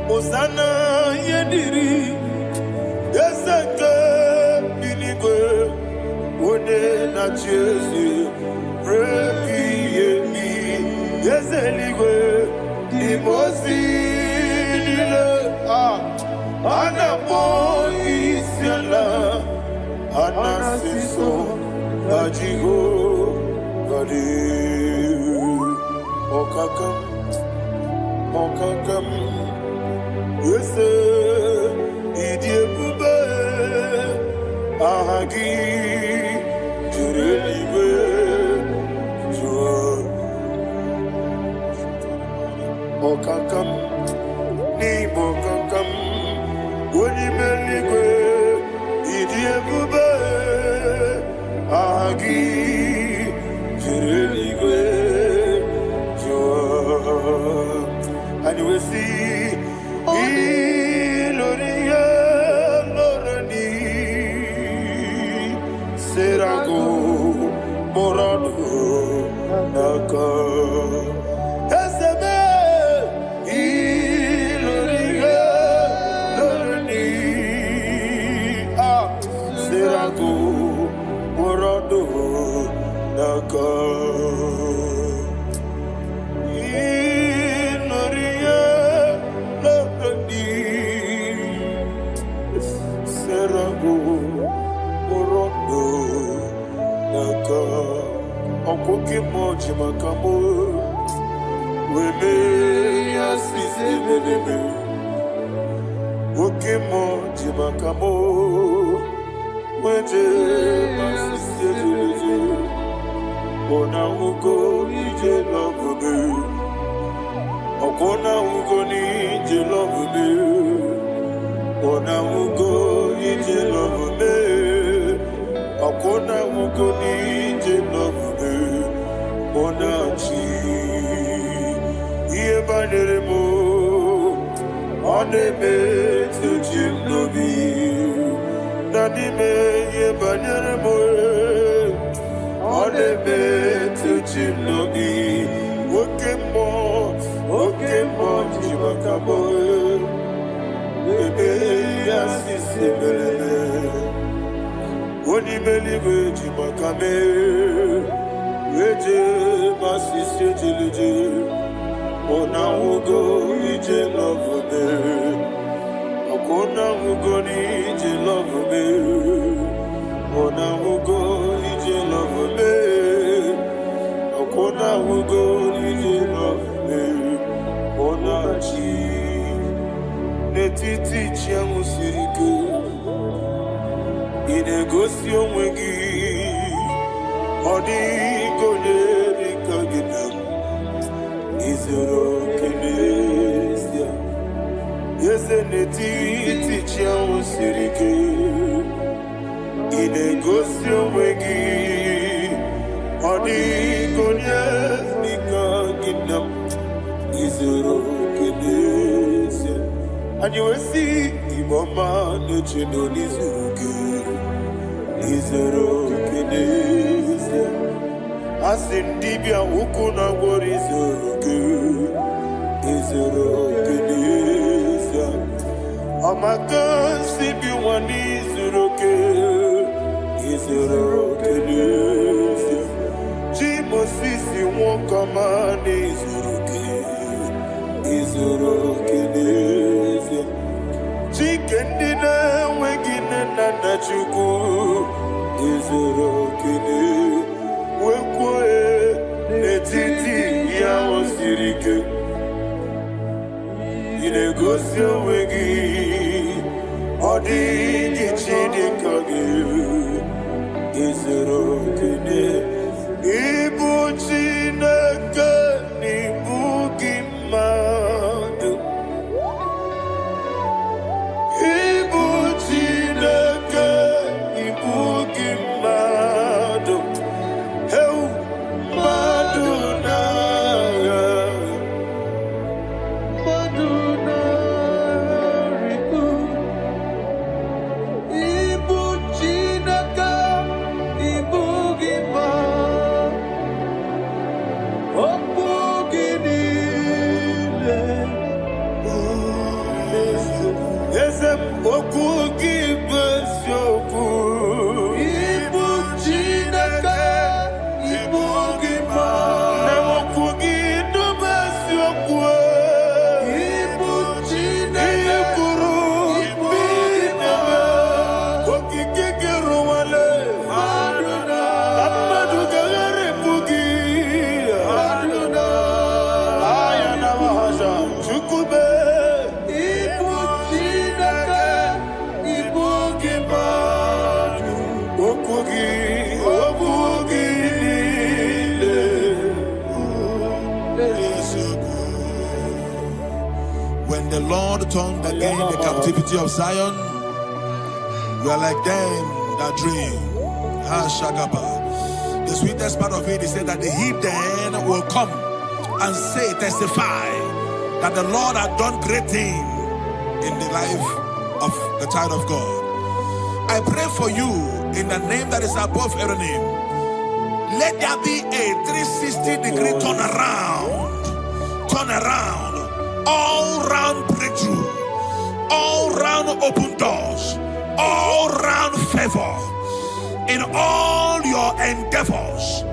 Osana yediri yeseke binigwe one na Jesu repi yemi yeseligwe imosi nile anapo isiala anasiso ajigo gadi okakam Yese idiebube ahagi jurelibe jua okakam ni bokakam wonimeligwe idiebube ahagi jurelibe jua and we see Iloria Lorani Serago Morado Naka Eseme Iloria Lorani Serago Morado naka inoria lakadi serago orodo naka okoke moji makamo wele asisi belebe oke moji makamo weje asisi belebe ona ugo ije love me okona ugo ni ije love me ona ugo ije love me okona ugo ni ije love me ona chi iye banere mo one me to chimnobi nani me iye banere mo one me to chimnobi oke mo jimakabo bebe asisi belele oni beliwe jimakame weje masisi jilije ona ugo ije love me akona ugo ni ije love me ona ugo ije love me akona ugo ije love me ona chi netiti chiamu sirike inegosi onwe gị ọ dịghị onye dịka gị na izuru kenesia eze n'etiti chianwụ siri ike ị na-egosi onwe gị ọ dịghị onye dịka gị na izuru kenesia anyị wee sị Igbo ọma na-eche na n'izuru gị izuru kenesia asị dibịa ukwu na gwọrọ izuru kenesia ọmaka si bi nwa n'izuru kenesia chi Mosisi nwokọma n'izuru kenesia chike ndị na-enweghị nne na nna Chukwu izuru kenesia wekwue n'etiti ya o siri ike ị na-egosi onwe gị ọ dịghị chi dịka gị izuru kenesia ịbụ Chineke n'ịbụ gị mmadụ ịbụ Chineke ịbụ gị mmadụ When the Lord turned again the captivity of Zion, we are like them that dream. The sweetest part of it is said that the heathen will come and say, testify, that the Lord had done great things in the life of the child of God. I pray for you in the name that is above every name. Let there be a 360-degree turn around, all round breakthrough, all round open doors, all round favor in all your endeavors,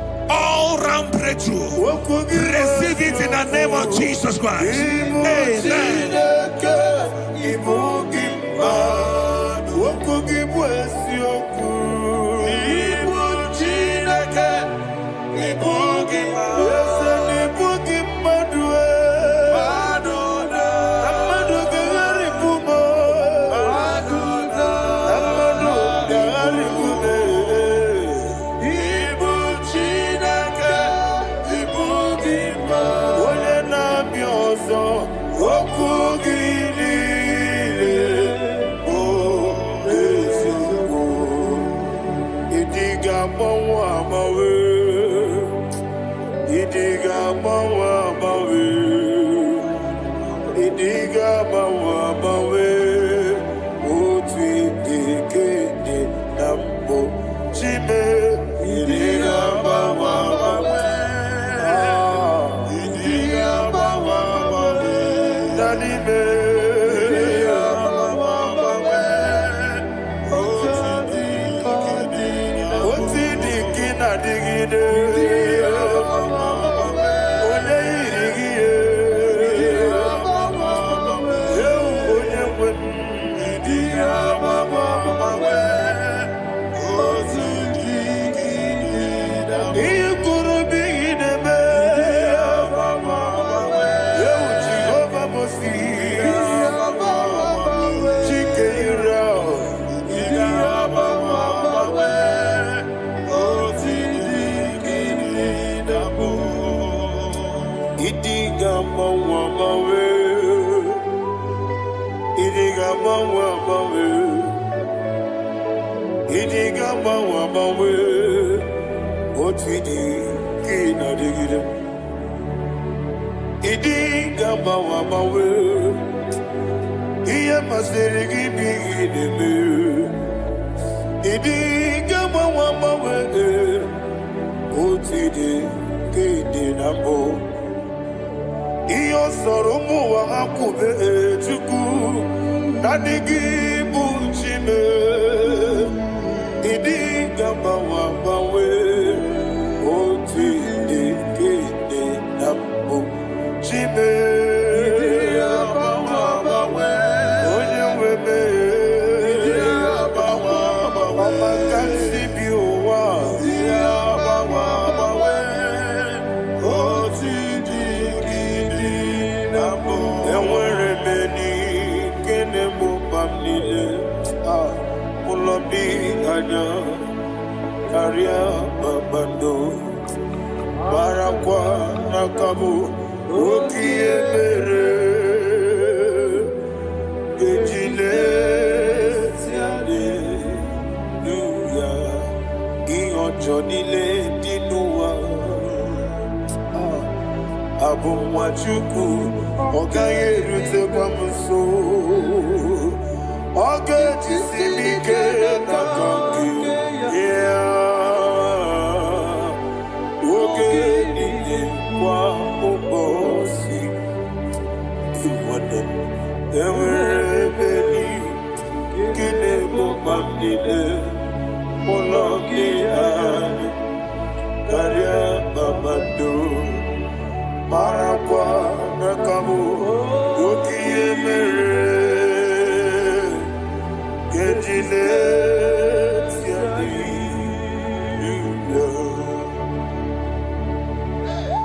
breakthrough. Receive it in the name of Jesus Christ. Amen.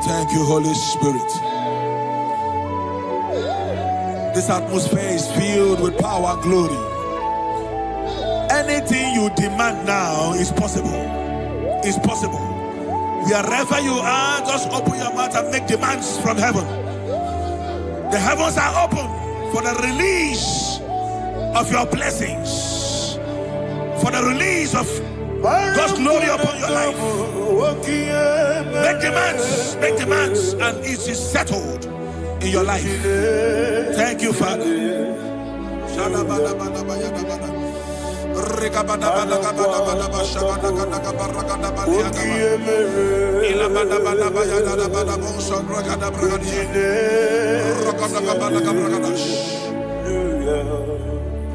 Thank you, Holy Spirit. This atmosphere is filled with power and glory. Anything you demand now is possible. It's possible. Wherever you are, just open your mouth and make demands from heaven. The heavens are open for the release of your blessings, for the release of God's glory upon your life. Make demands, and it is settled in your life. Thank you, Father.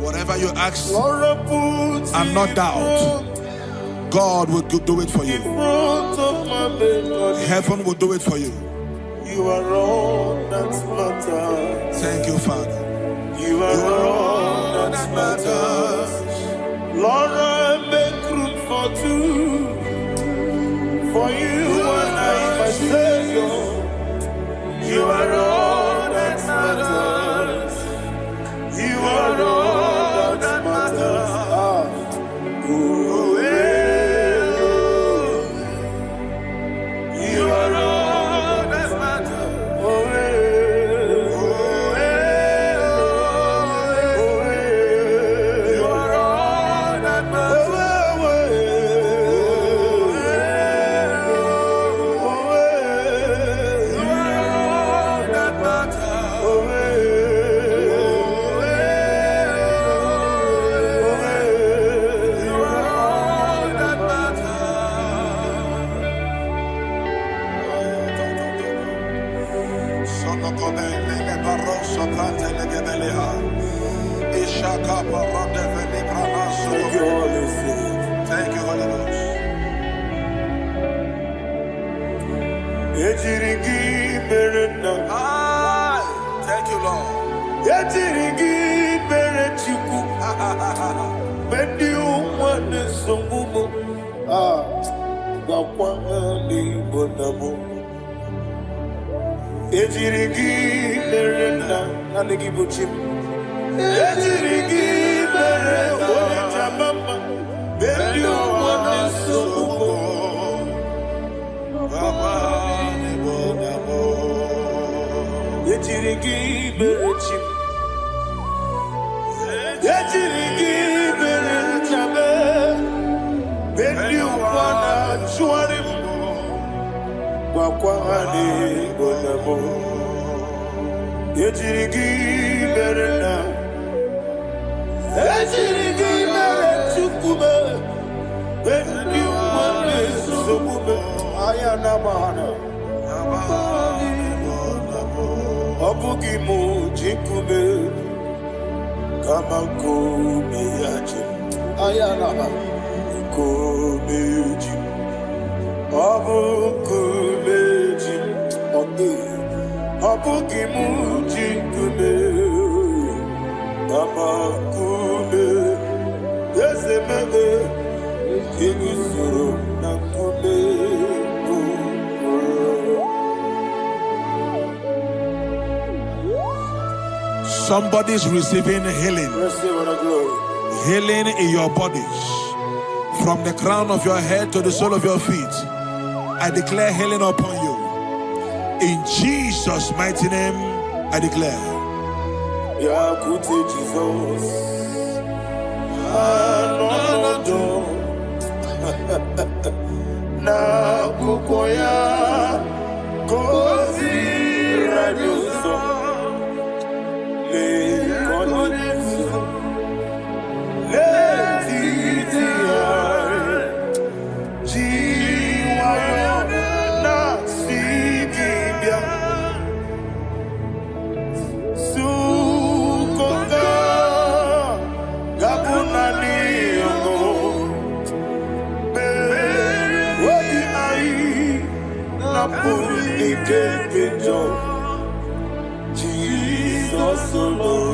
Whatever you ask and not doubt, God will do it for you. heaven will do it for you. You are all that matters. Thank you, Father. You are all that matters. Lord, I make room for two. For you and I, my Savior. You are all that matters. You are all that matters. You are all that matters. You are all that Thank you, Holy Ghost. Thank you, Lord. Somebody's receiving healing. Healing in your bodies. From the crown of your head to the sole of your feet. I declare healing upon you. In Jesus' mighty name, I declare. Jesus. Na kukoya kozi radioso le konesu le titia jiwayo na sigibia sukoka gabunani yongo Jesus alone.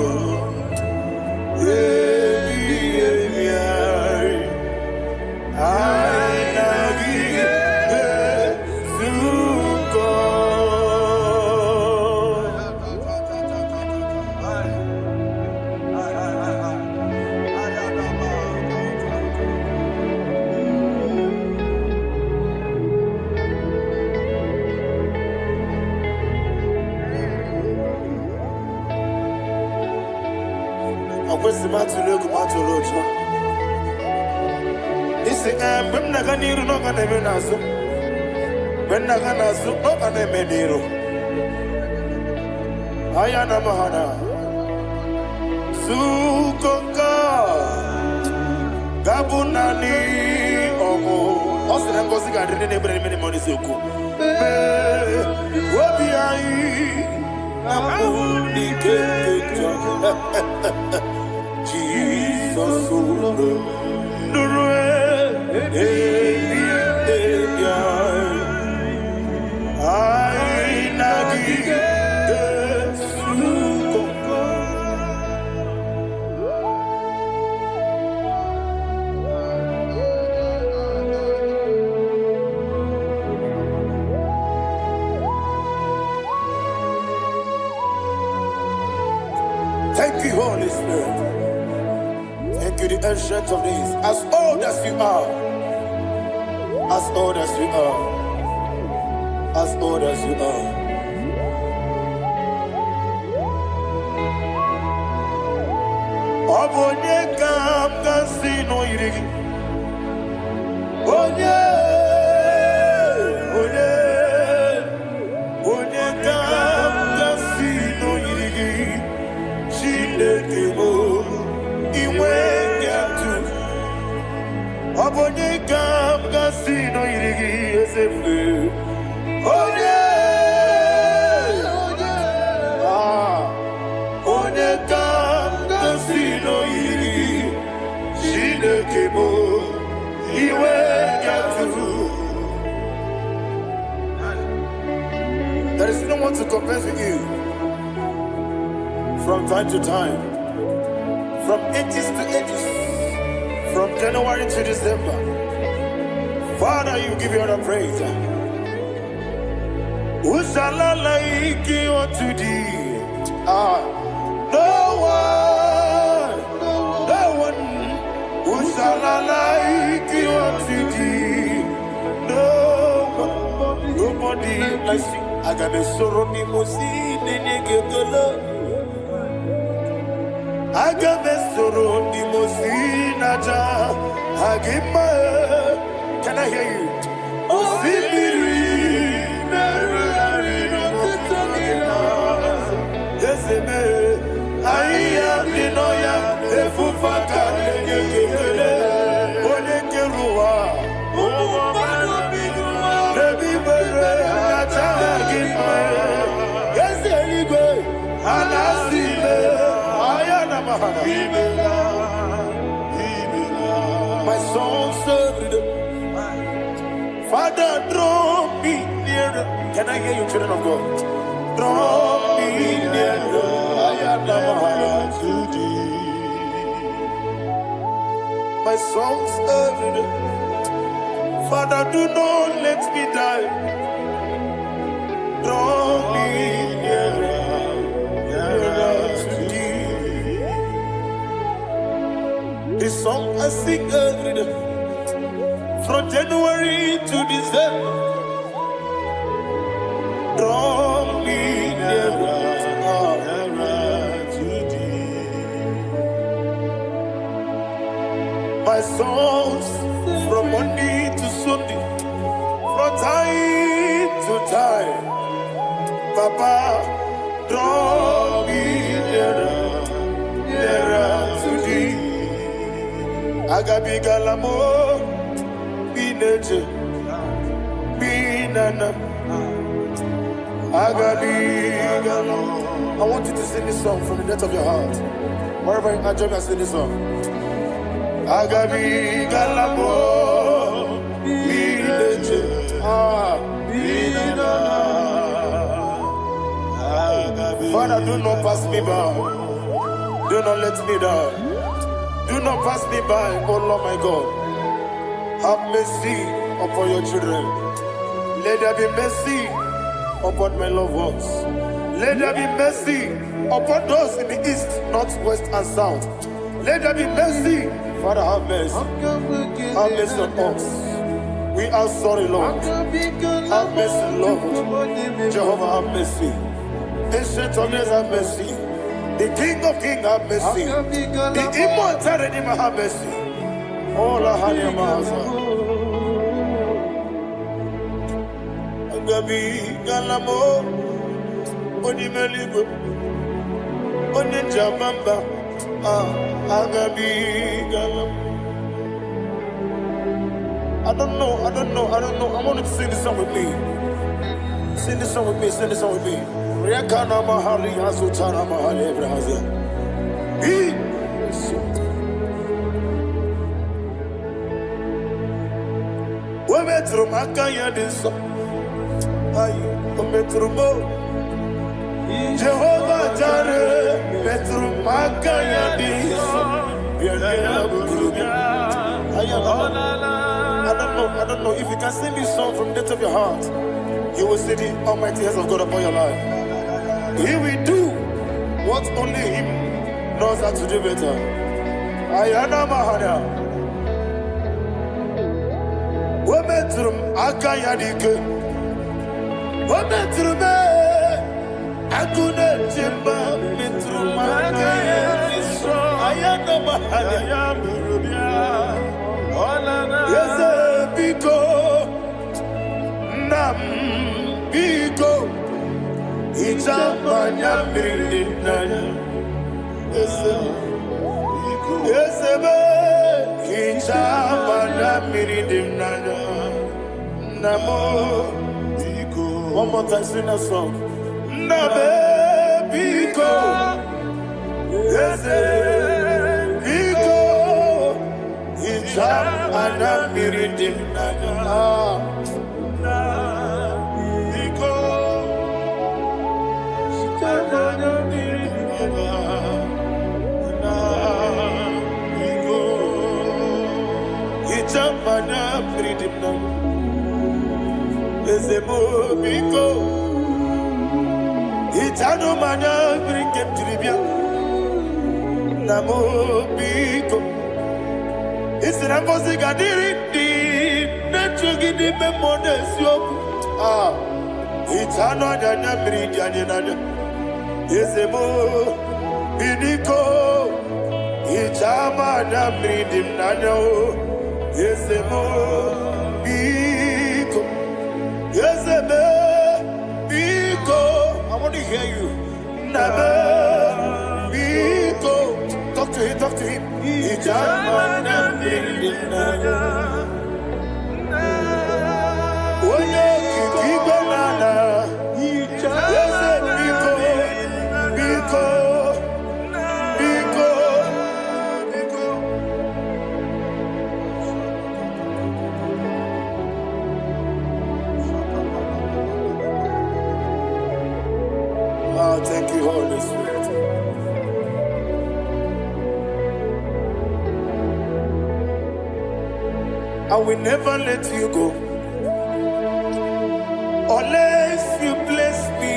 Jesus, Thank you, Holy Spirit. Thank you, the ancient of days. As old as you are. As old as you are. As old as you are. Obonye kam kasino irigi. Onye kam kasino irigi. Shindekimo iwe gatu. Obonye kam kasino irigi esefu. Onye kam kasino irigi. Shindekimo iwe gatu. There is no one to compare with you. From time to time, from ages to ages, from January to December, Father, you give you all the praise. Who shall I like you unto thee? No one. Who shall I like you unto thee? No one, nobody like you. I got a sorrow, Agamesoro di Mosinaja Agima. Can I hear you? Osibiri Deseme Aya Dinoya Efufaka Nekele Onekerua Rebi Bere Atagima Yeseligwe Anasime My soul served. Father, draw me nearer. Can I hear you, children of God? Draw me nearer. I am to thee. My soul served. Father, do not let me die. Draw me nearer. This song I sing every day, from January to December. Draw me nearer to thee. My songs from Monday to Sunday, from time to time. Papa, draw me nearer to thee. Agabi galamo, bineje, binana. Agabi galamo. I want you to sing this song from the depth of your heart. Wherever you are, join me, sing this song. Agabi galamo, bineje, binana. Father, do not pass me by. Do not let me die. Do not pass me by, oh Lord my God. Have mercy upon your children. Let there be mercy upon my loved ones. Let there be mercy upon those in the east, north, west, and south. Let there be mercy. Father, have mercy. Have mercy on us. We are sorry, Lord. Have mercy, Lord. Jehovah, have mercy. Ancient of days, have mercy. The King of Kings, have mercy. The immortal Redeemer, have mercy. Oh, la hania maza. Agabi galamo, oni meligo, oni jabamba. Agabi galamo. I don't know. I want you to sing this song with me. Sing this song with me. Rekana mahali asutana mahali braza. Metro makaya diso. Ayo, metro mo. Jehovah Jireh, metro makaya diso. Bienvenue burubi. I don't know if you can sing this song from the depth of your heart. You will see the almighty hands of God upon your life. He will do what only Him knows how to do better. Ayana Mahana. Wometrum Akayadike. Wometrum Akuna Jimba Mitrum Akayadike. Ayana Mahana. Yes, Biko Nam Biko Ichamanya Mirinaya. Yes, Ichamanya Mirinaya. Namo Biko. One more time, sing a song. Nabe Biko. Yes, Biko. Ichamanya Mirinaya. Biko. Ichamanya Mirinaya. Ezemo Biko. Itano Mana Brikem Tribia. Namo Biko. It's an amazing idea. Natural giving memories. It's another Meridian. It's a more Binico. It's a man of Meridian. It's a more Biko. It's a Biko. I want to hear you. Name Biko. Talk to him, talk to him. It's a man of Meridian. Oh, yeah, keep banana. Yes, Biko. Biko. Biko. Oh, thank you, Holy Spirit. I will never let you go unless you bless me.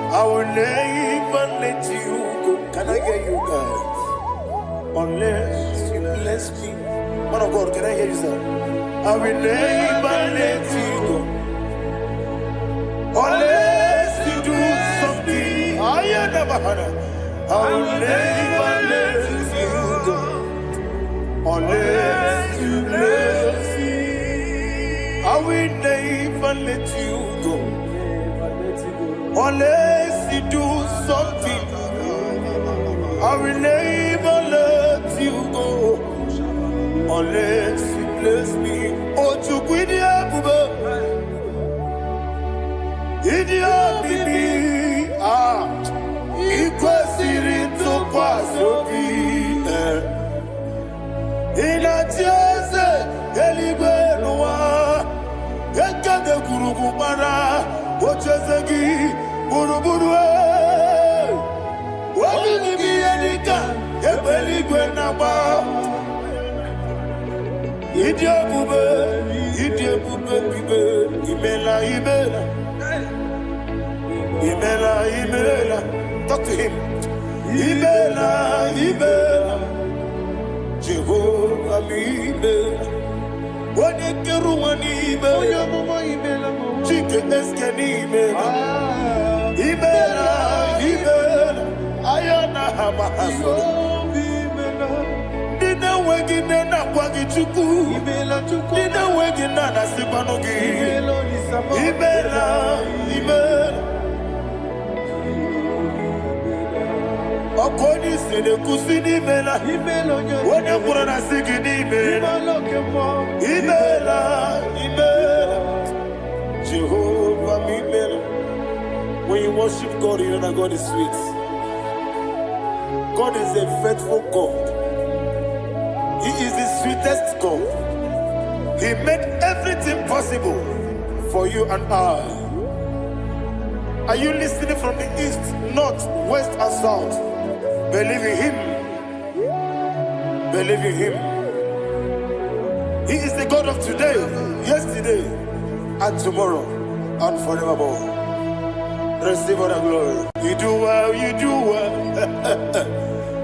I will never let you go. Can I get you guys? Unless you bless me. Man of God, can I hear you, sir? I will never let you go unless you do something. I will never let you go unless you bless me. I will never let you go unless you do something. I will never let you go unless you bless me. Oh, to Guidia Buba, Idia Bibi, Equasirito Quasopi, Inatiase, Elibenua, Ekade Kurubara, Ochesegi, Buruburu. Imela. Talk to him. Imela. Jehovah Imela. When you get Rumani Imela. Chicken Eskani Imela. Ayana Hamahaso. Dina wegina na kwagi chuku. Dina wegina na sipanogi. Imela. Okoni sede kusini Imela. Wone kurana sigini Imela. Imela. Jehovah Imela. When you worship God, you know that God is sweet. God is a faithful God. He is the sweetest God. He made everything possible for you and I. Are you listening from the east, north, west, and south? Believe in Him. Believe in Him. He is the God of today, yesterday, and tomorrow, and forevermore. Receive all the glory. You do well, you do well.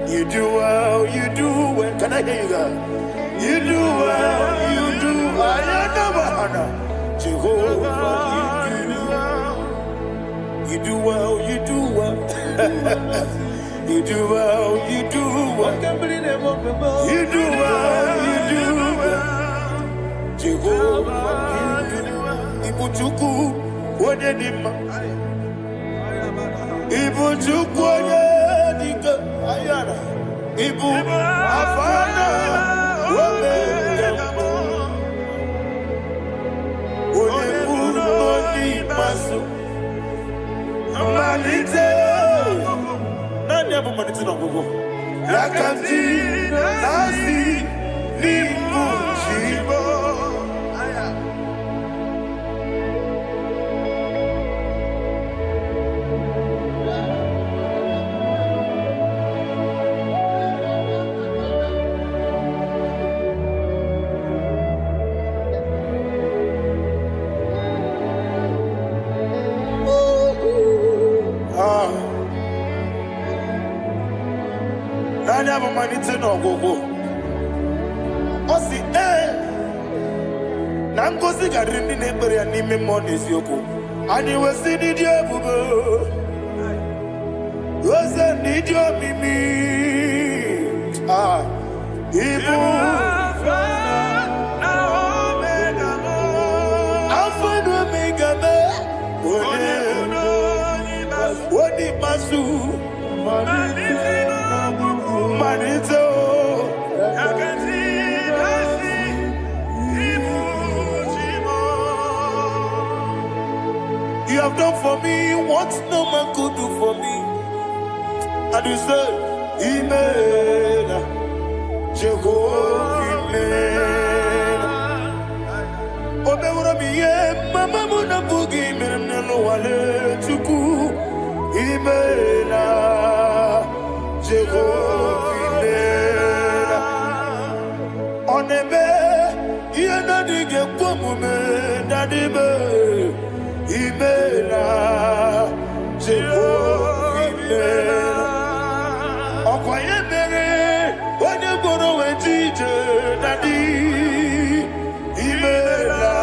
You do well, you do well. Can I hear you guys? You do well, you do well. Jehovah, you do well, you do well. You do well, you do well. You do well, you do well. Jehovah, Ibuchuku, Wadedima. Ibuchuku, Wadedika, Ayana. Ibu, Afana, Wabedama. Wadebuni, Masu. Amalite. Nani hapo maniti na gogo? Yakanti, nasi, nimu, shibo. Nani hapo maniti na gogo? Osi Nangozi garini nebere ya nime monesi yoko. Ani wesi nidio bubo. Wese nidio mimi. Ibu. Alpha and Omega me. Wodi masu. Manito. You have done for me what no man could do for me. And you say, Amen. Jehovah, Amen. Obewura miye, mama muna bugi mirnelo wale chuku. Amen. Jehovah, Amen. Onebe, yena dige kumume, nadibe. Imela, Jehovah, Imela. Okoye mere, wanye goro wejije nadi. Imela,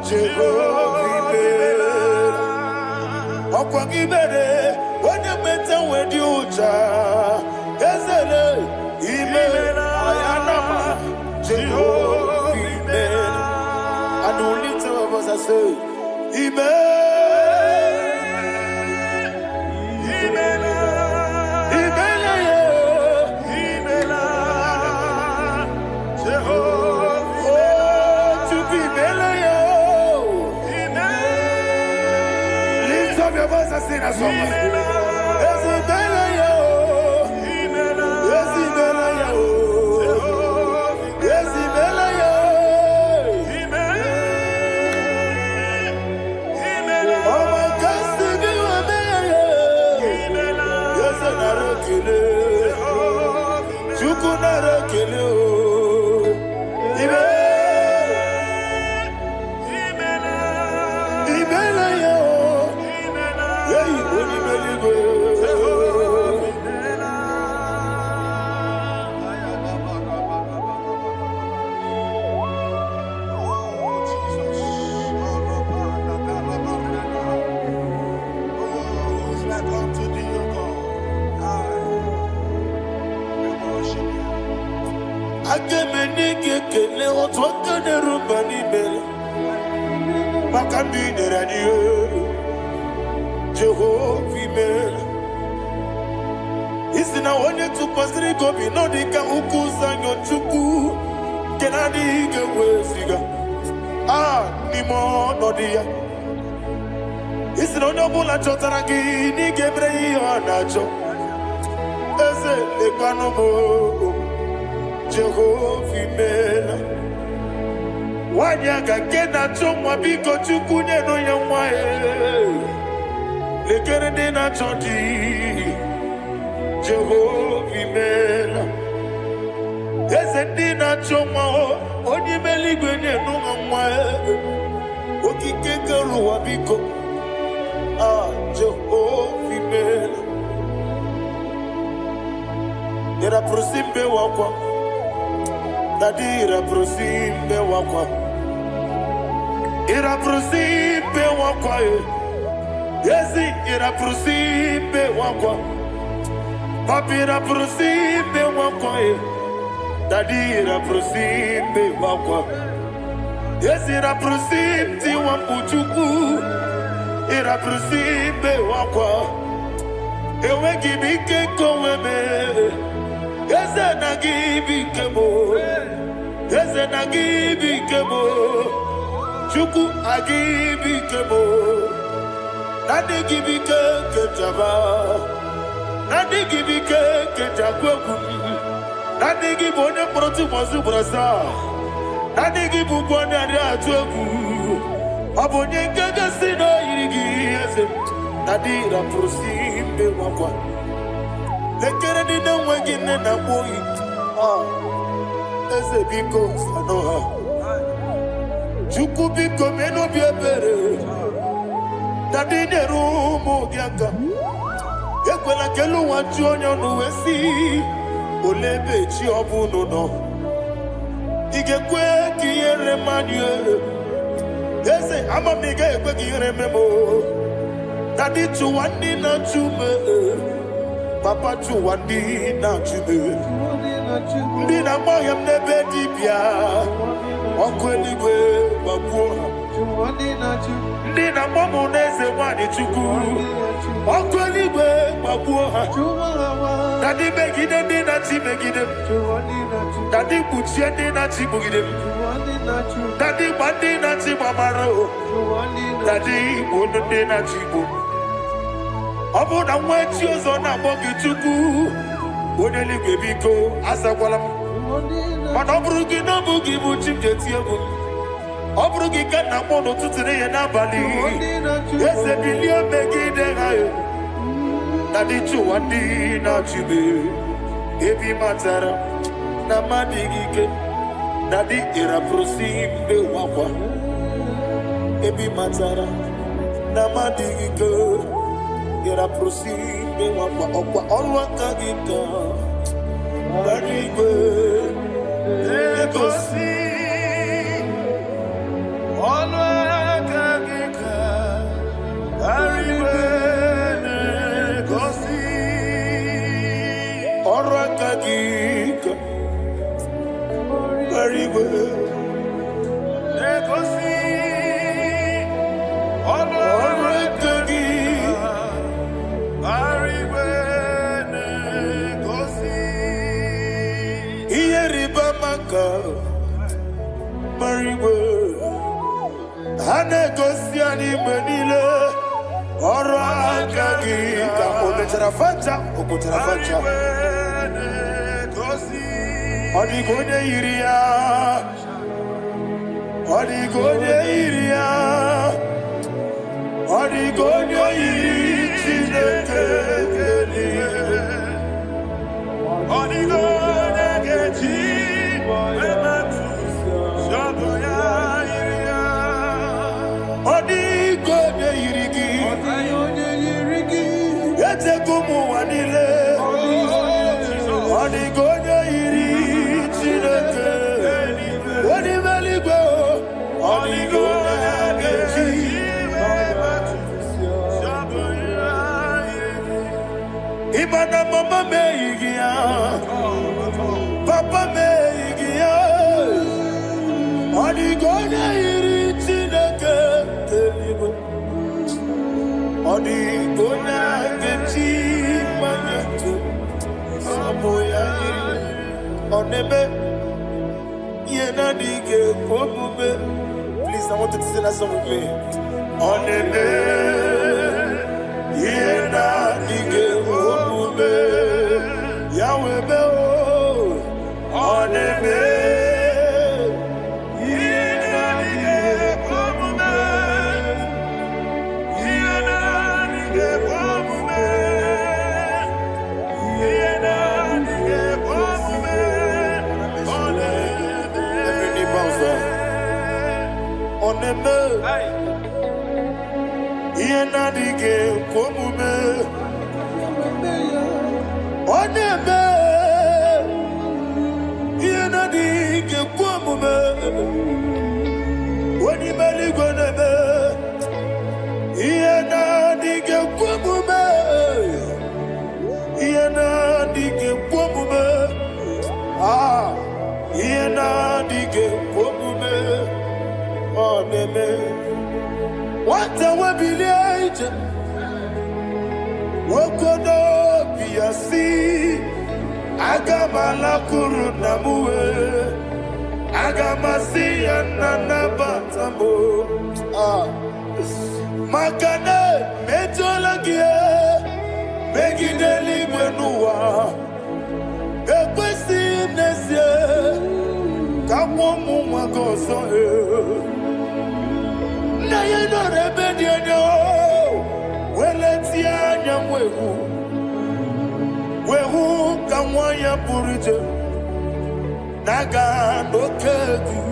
Jehovah, Imela. Okoye mere, wanye meta wedi uja. Ezele, Imela, ayanama, Jehovah, Imela. And only two of us are saved. Lift up your voice and sing a song. Jehovah, Amen. Isina onye tupasiri gobi no dika ukuza nyochuku kenadi gewesiga nimo no dia. Isina onye bula chotara gi ni gebre yonacho eze lekano mo Jehovah, Amen. Wanyaga kena chomwa biko chukunye no yamwa lekere de na choti Jehovah, Amen. Ezedi na chomwa oni meligwe ne no yamwa okike keru wabiko Jehovah, ira prosimbe wakwa, dadi ira prosimbe wakwa, ira prosimbe wakwa, yesi ira prosimbe wakwa, papi ira prosimbe wakwa, dadi ira prosimbe wakwa, yesi ira prosimbe wambuchuku, ira prosimbe wakwa, ewe gibike koweme. Eze na gibi kemo, eze na gibi kemo, chuku agibi kemo, nadi gibi kejaba, nadi gibi kejakwegu, nadi gibi onye proti mozu brasa, nadi gibi bwane ade atwegu, abonye kege sino irigi eze, nadi raprosimbe wakwa. Lekere di na wegine na boy. Eze biko sanoha. Chuku biko meno biebere. Dadi nerumo bianca. Ekwela kelu wanchu onyo nuwesi. Olebe chi obu no. Igekwe kiyere manye. Eze amamiga ekwe kiyere memo. Dadi chuwandi na chume. Papa chuwandi na chube, ndi na moyam nebe dibia, okweligwe babuha. Ndi na momu neze wani chuku, okweligwe babuha. Dadi begide ndi na chi begide, dadi buchie ndi na chi bugide, dadi bandi na chi mamaro, dadi bunu ndi na chi bu. Obu na mwechi ozo na bogi chuku Oneli gebiko asakwala Mana obrugi na bugi buchim jeti egu Obrugi kana mono tutire ye na bali Ese bilio megide hayo Nadi chuwandi na chibe Ebi matara na madigike Nadi ira prosimbe wakwa Ebi matara na madigike Ira prosimbe wakwa okwa olwaka gika Barigwe Ekosi Olwaka gika Barigwe Ekosi Olwaka gika Barigwe Ekosi Olwaka gika Mariwe Hane gosi ani menile Oro agagi Ka obeterafanja Obeterafanja Odigonye iria Odigonye iria Odigonye iri Chineke Odigonye gechi Odigonye irigi Yete kumu wanile Odigonye iri Chineke Odimeligwe Odigonye gechi Imana mama meigia Papa meigia Odigonye iri Chineke Telibo Odigonye gechi manyetu Saboya iri Onebe Yena dige kobume Please, I want you to sing that song with me. Onebe Yena dige kobume Yahweh be o Onebe Yenadige komume Oneme Yenadige komume Onimeli goneme Yenadige komume Yenadige komume Yenadige komume Oneme What a webillage Wokodo biasi Agamala kurunamue Agamasi ananabatamo Makane metolagie Megideli mwenua Ekwesi nesie Kamwomu wagoso na yeno rebediano weletia nyamwehu wehu kamwaya purije naga nokegu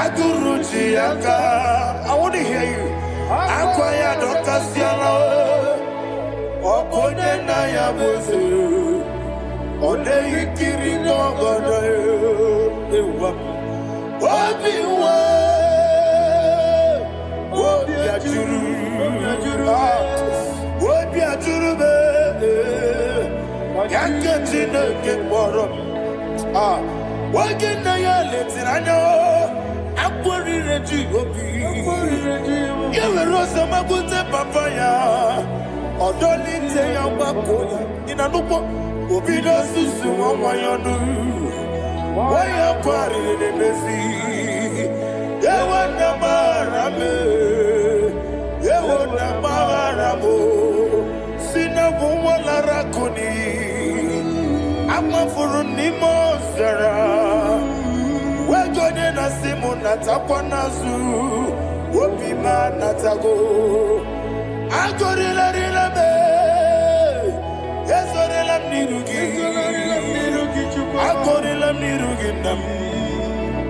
aguruji aka I want to hear you akwaya dokasiala okonye na ya boze ode ikiri nogodo ewa obiwa Obi ajuru be Yanketi ne kekoro Wagi na ya letiranya Akwari reji obi Yewe rosa magute papaya Odoli te ya wakoya Inanupo Obi no susu wamayonu Waya kwari ne mezi Yewe na marame Yewe na maramo Sina wala rakoni Ama furu ni mozara Wegode na simu natakwa nazu Wopima natago Agorila rila me Yezorila mnirugi Agorila mnirugi nam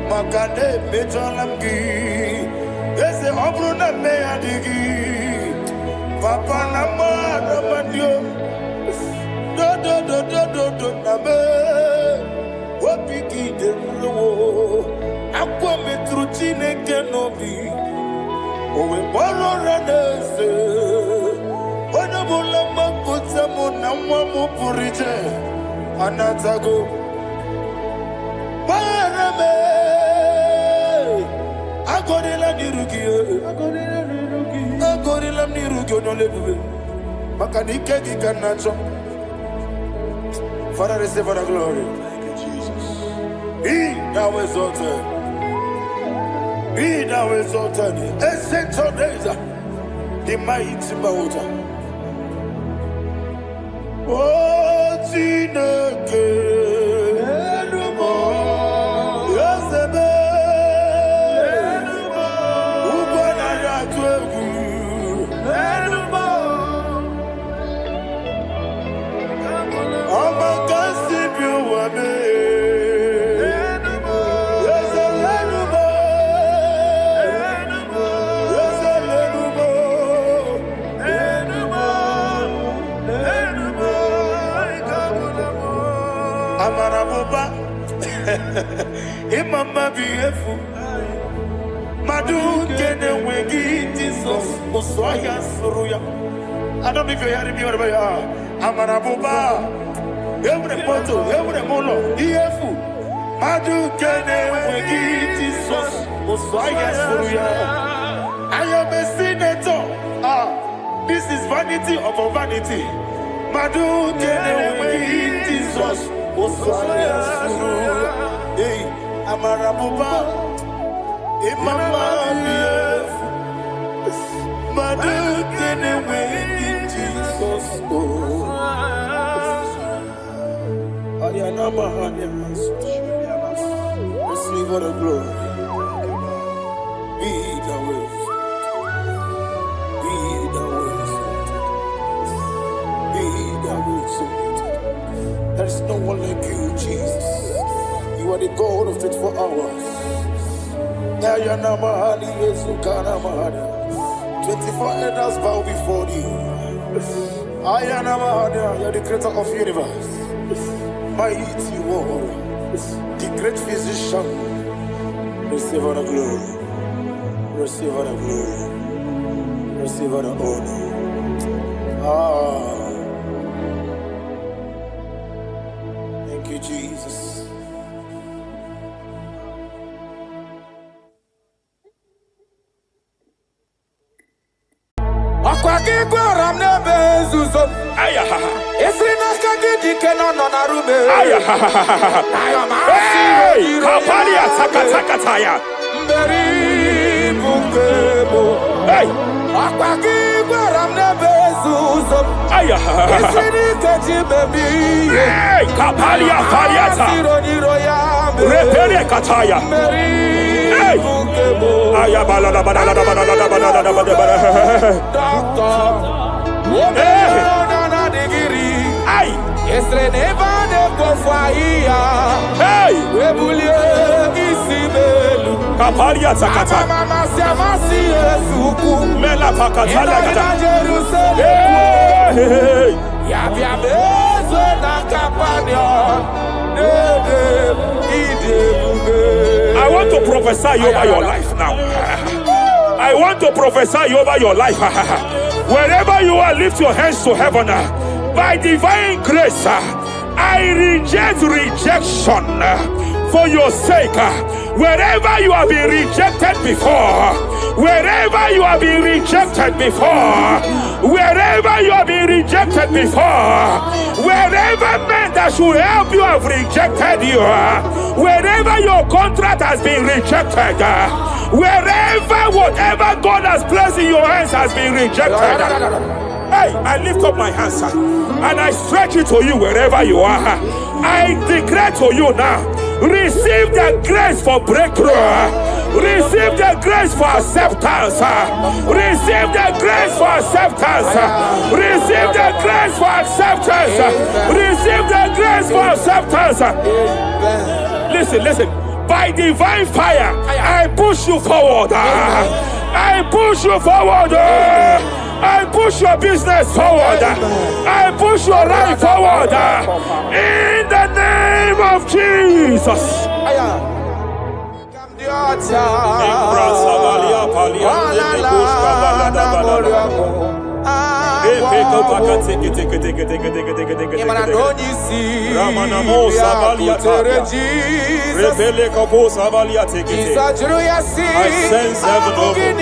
Makane mejolamgi Ese obru na me adigi Papa na ma mandio do na me Wopiki de mlo Akwa metruchine kenobi Owe boro ranese Wana bula makuta muna mwamu purije Anatago Barame Agorila nirugi Agorila nirugi onolebube Makanike gikanacho Father, receive the glory. Thank you, Jesus. Be thou exalted. Be thou exalted. Ancient of days, the mighty mountain. Oh, Chineke. Imama beautiful Madu kene wengi Jesus Uswaya suruya I don't know if you're hearing me wherever you are Amarabuba Every photo, every molo Beautiful Madu kene wengi Jesus Uswaya suruya I am a senator This is vanity of a vanity Madu kene wengi Jesus Uswaya suruya Hey, Amarabuba, Imama, Madu, can away in Jesus. Ariana, receive all the glory. Be the way, be the way, there is no one like you, Jesus. You are the God of 24 hours. 24 elders bow before you. I am Amahada, you're the creator of the universe. Mighty warrior, the great physician. Receive all the glory. Receive all the glory. Receive all the honor. Thank you, Jesus. I want to prophesy over your life now. I want to prophesy over your life. Wherever you are, lift your hands to heaven. By divine grace, I reject rejection for your sake. Wherever you have been rejected before, wherever you have been rejected before, wherever you have been rejected before, wherever men that should help you have rejected you, wherever your contract has been rejected, wherever whatever God has placed in your hands has been rejected. Hey, I lift up my hands and I stretch it to you wherever you are. I declare to you now, receive the grace for breakthrough. Receive the grace for acceptance. Receive the grace for acceptance. Receive the grace for acceptance. Receive the grace for acceptance. Listen. By divine fire, I push you forward. I push you forward. I push your business forward. I push your life forward. In the name of Jesus. I sense heaven open.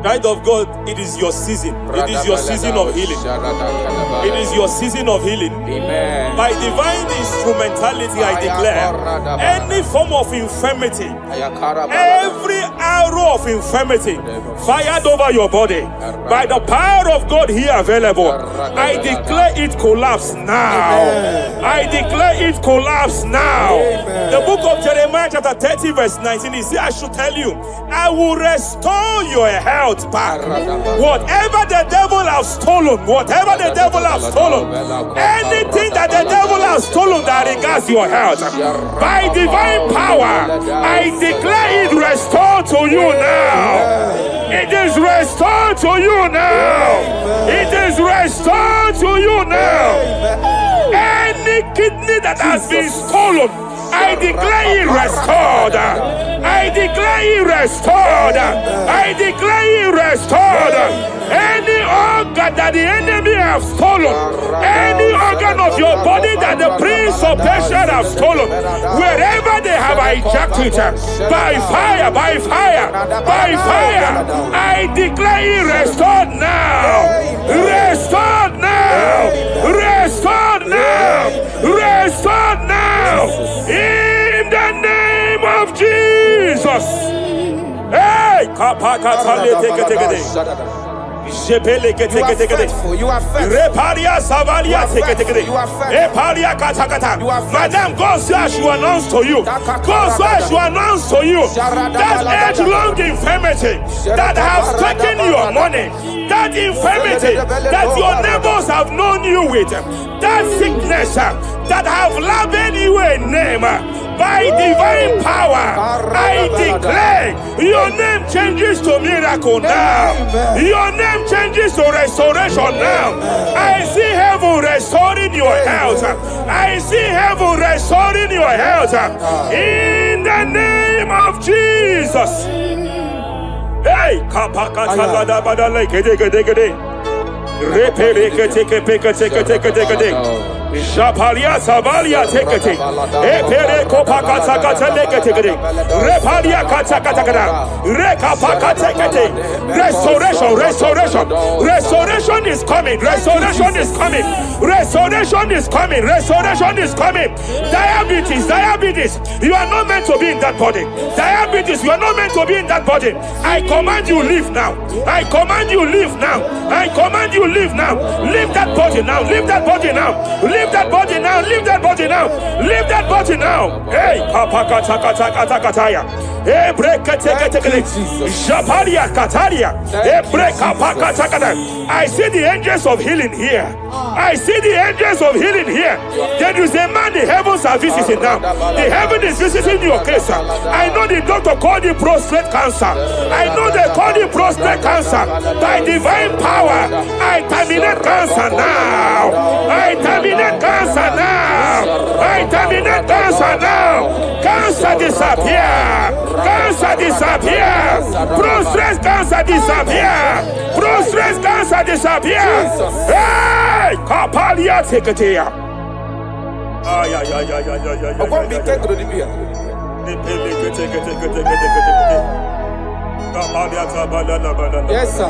Child of God, it is your season. It is your season of healing. It is your season of healing. Amen. By divine instrumentality, I declare any form of infirmity, every arrow of infirmity fired over your body, by the power of God here available, I declare it collapse now. I declare it collapse now. The book of Jeremiah chapter 30 verse 19 is here. I should tell you, I will restore your health back. Whatever the devil has stolen, whatever the devil has stolen, anything that the devil has stolen that regards your health, by divine power, I declare it restored to you now. It is restored to you now. It is restored to you now. Any kidney that has been stolen, I declare it restored. I declare it restored. I declare it restored. Any organ that the enemy have stolen, any organ of your body that the prince of Persia have stolen, wherever they have hijacked it, by fire, by fire, by fire, I declare it restored now. Restored now. Restored now. Restored now. In the name of Jesus. Hey, you are faithful. You are Madam, God says you announce to you. God says you announce to you that age-long infirmity that has taken your conditioning, that infirmity that your neighbors have known you with, that sickness that have labeled you a name, by divine power, I declare your name changes to miracle now. Your name changes to restoration now. I see heaven restoring your health. I see heaven restoring your health. In the name of Jesus. Hey, Japalia Savalia Tekete, Epere Kopakata Katalekete, Repalia Katakata, Rekapakatekete. Restoration is coming, restoration is coming, restoration is coming, restoration is coming. Diabetes, you are not meant to be in that body. Diabetes, you are not meant to be in that body. I command you leave now. I command you leave now. I command you leave now. Leave that body now. Leave that body now. Leave that body now. Leave that body now. Leave that body now. Hey, Kapakatakataya. Hey, break Japalia Kataria. Hey, break Kapakatakata. I see the angels of healing here. I see the angels of healing here. There is a man the heavens are visiting now. The heaven is visiting your case. I know the doctor called it prostate cancer. I know they call it prostate cancer. By divine power, I terminate cancer now. I terminate cancer now. I terminate cancer now. Cancer disappear. Cancer disappear. Prostate cancer disappear. Prostate cancer disappear. Hey, Kapalia Teketea. Yes, sir.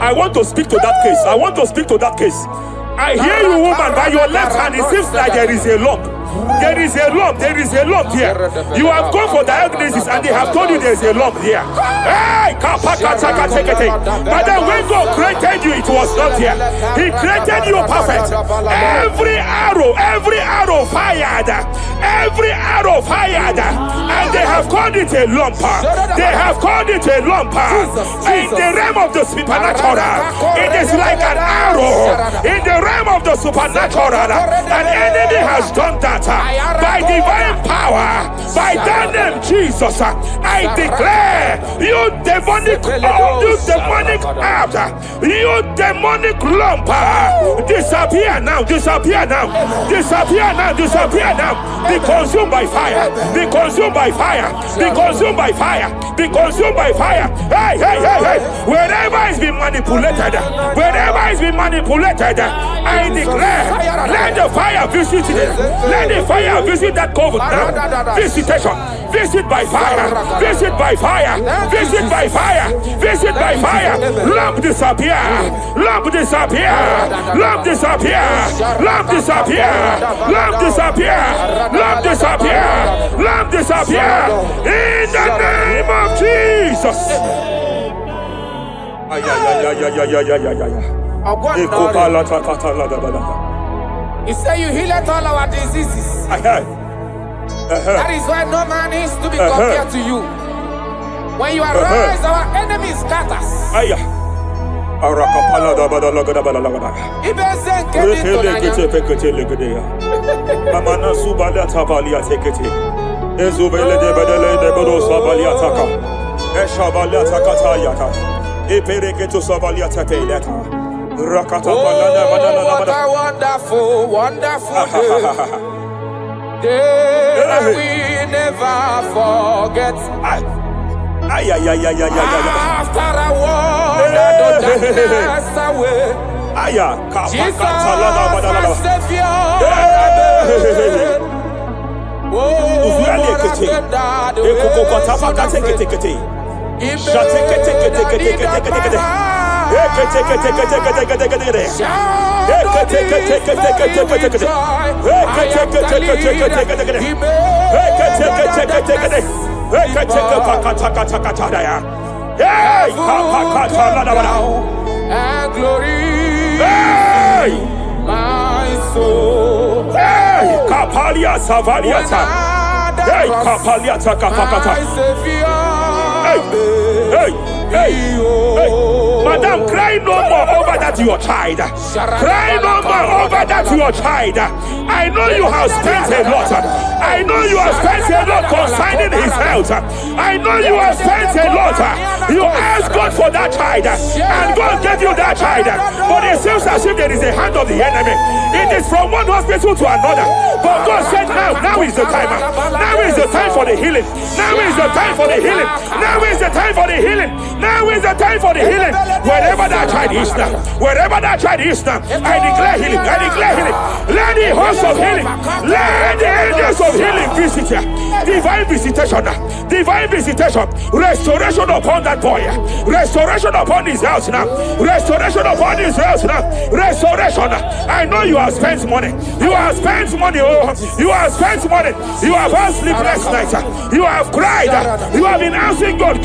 I want to speak to that case. I want to speak to that case. I hear you, woman, by your left hand. It seems like there is a lump. There is a lump. There is a lump here. You have gone for diagnosis and they have told you there is a lump here. Hey, but then when God created you, it was not here. He created you perfect. Every arrow fired. Every arrow fired. And they have called it a lump. They have called it a lump. In the realm of the supernatural, it is like an arrow. In the realm of the supernatural, an enemy has done that. By divine power, by that name Jesus, I declare you demonic you demonic lump, disappear now, disappear now, disappear now, disappear now. Be consumed by fire, be consumed by fire, be consumed by fire, be consumed by fire. Hey, hey, hey, hey. Wherever it's been manipulated, wherever it's been manipulated, I declare, let the fire visit it. Let the fire visit that coven now. Visitation, visit by fire, visit by fire, visit by fire, visit by fire. Lump disappear, lump disappear, lump disappear, lump disappear, lump disappear, lump disappear, lump disappear. In the name of Jesus. He said you heal all our diseases. That is why no man is to be compared to you. When you arise, our enemies scatters. Arakapala da badalagada balalagada. Retele kete pekete legedea. Amana subala tabalia tekete. Ezubele de bedele de bodo sabalia taka. Eshabalia takata yata. Epereketo sabalia tapeleta. Rakata balana banana. What a wonderful, wonderful day. Day we never forget. After a war, the darkness away. Jesus, my Savior. Oh, and glory, my soul. Kapalia Savaliata. Hey, Kapalia Takapakata. Hey. Madam, cry no more over that your child. Cry no more over that your child. I know you have spent a lot. I know you have spent a lot concerning his health. I know you have spent a lot. You asked God for that child, and God gave you that child. But it seems as if there is a hand of the enemy. It is from one hospital to another. But God said, now is the time. Now is the time for the healing. Now is the time for the healing. Now is the time for the healing. Now is the time for the healing. Wherever that child is now, wherever that child is now, I declare healing. I declare healing. Let the host of healing, let the angels of healing visit you. Divine visitation, divine visitation, restoration upon that boy, restoration upon his house now, restoration upon his house now, restoration. I know you have spent money. You have spent money. Oh, you have spent money. You have had sleepless nights. You have cried. You have been asking God,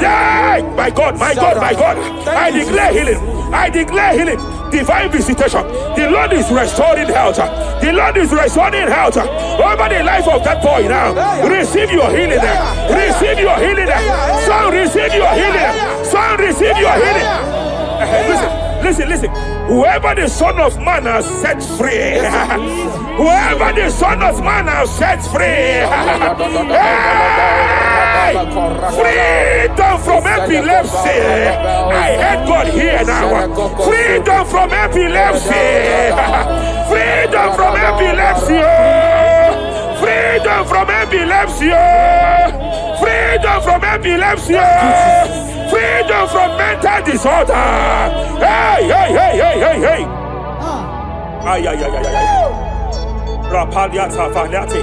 yeah, my God, my God, my God. I declare healing. I declare healing. Divine visitation. The Lord is restoring health. The Lord is restoring health over the life of that boy now. Receive your healing. Receive your healing. Son, receive your healing. Son, receive your healing. Listen. Whoever the Son of Man has set free, whoever the Son of Man has set free, freedom from epilepsy. I heard God here now. Freedom from epilepsy. Freedom from epilepsy. Freedom from epilepsy. Freedom from epilepsy. Freedom from mental disorder. Hey. Ay. Rapalia Tafaniati.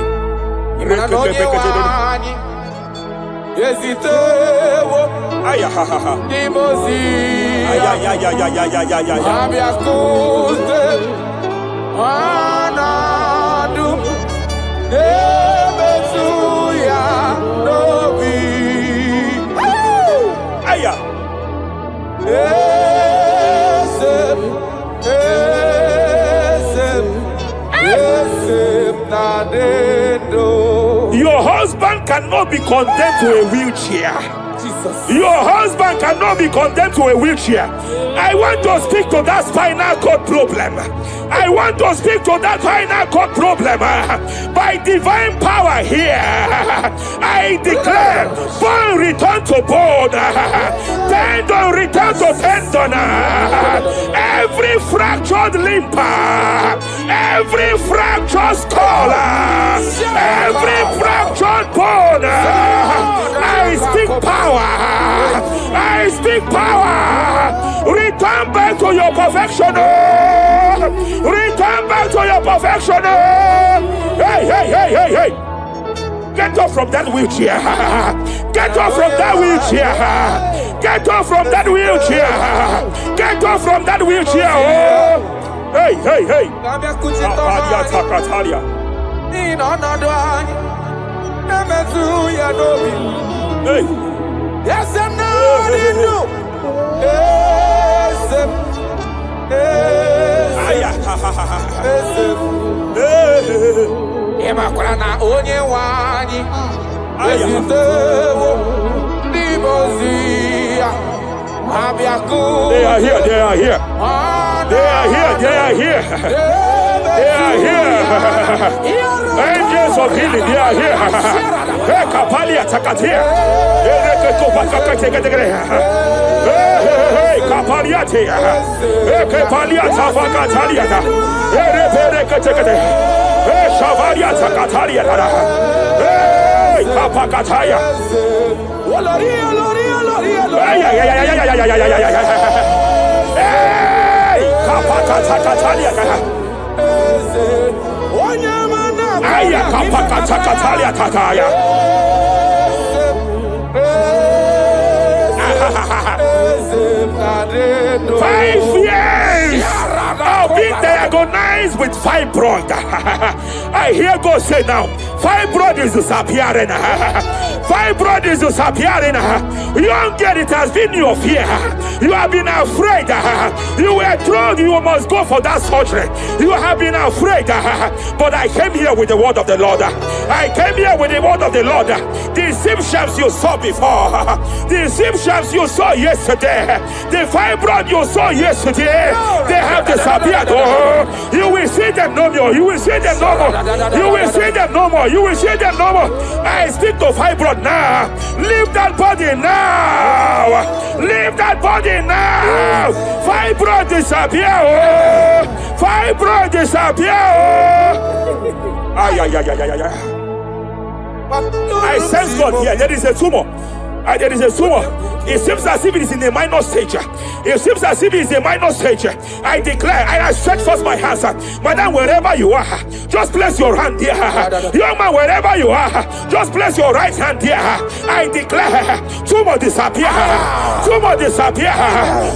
Your husband cannot be condemned to a wheelchair. Jesus. Your husband cannot be condemned to a wheelchair. I want to speak to that spinal cord problem. I want to speak to that spinal cord problem. By divine power here, I declare bone return to bone, tendon return to tendon, every fractured limb, every fractured skull, every fractured bone. I speak power. I speak power. Return back to your perfection. Return back to your perfection. Hey. Get off from that wheelchair. Get off from that wheelchair. Get off from that wheelchair. Get off from that wheelchair. Oh. Hey. Hey. Yes, I'm not in you. Emakrana onye wani. Esitewo ndibozia. They are here. They are here. They are here. They are here. They are here. Angels of healing. They are here. Hey, Kapalia Takatia. Hey, Kapaliati. Hey, Kapalia Tafakatalia. Hey, Shavalia Takatalia. Hey, Kapakataya. Hey, Kapakatakalia. Aya, Kapakatakalia Tataya. 5 years of being diagnosed with fibroid. I hear God say now, fibroid is disappearing. Fibroid is disappearing. Young girl, it has been your fear. You have been afraid. You were told you must go for that surgery. You have been afraid. But I came here with the word of the Lord. I came here with the word of the Lord. The symptoms you saw before, the symptoms you saw yesterday, the fibroid you saw yesterday, they have disappeared. Oh, you will see them no more. You will see them no more. You will see them no more. You will see them no more. I speak to fibroid now. Leave that body now. Leave that body now. Fibroid disappear. Oh, fibroid disappear. Oh. Ay, ay, ay, ay, ay, ay. I sense God here. There is a tumor. There is a tumor. It seems as if it is in a minor stage. It seems as if it is a minor stage. I declare, I stretch forth my hands. Madam, wherever you are, just place your hand there. Young man, wherever you are, just place your right hand there. I declare, tumor disappear. Tumor disappear.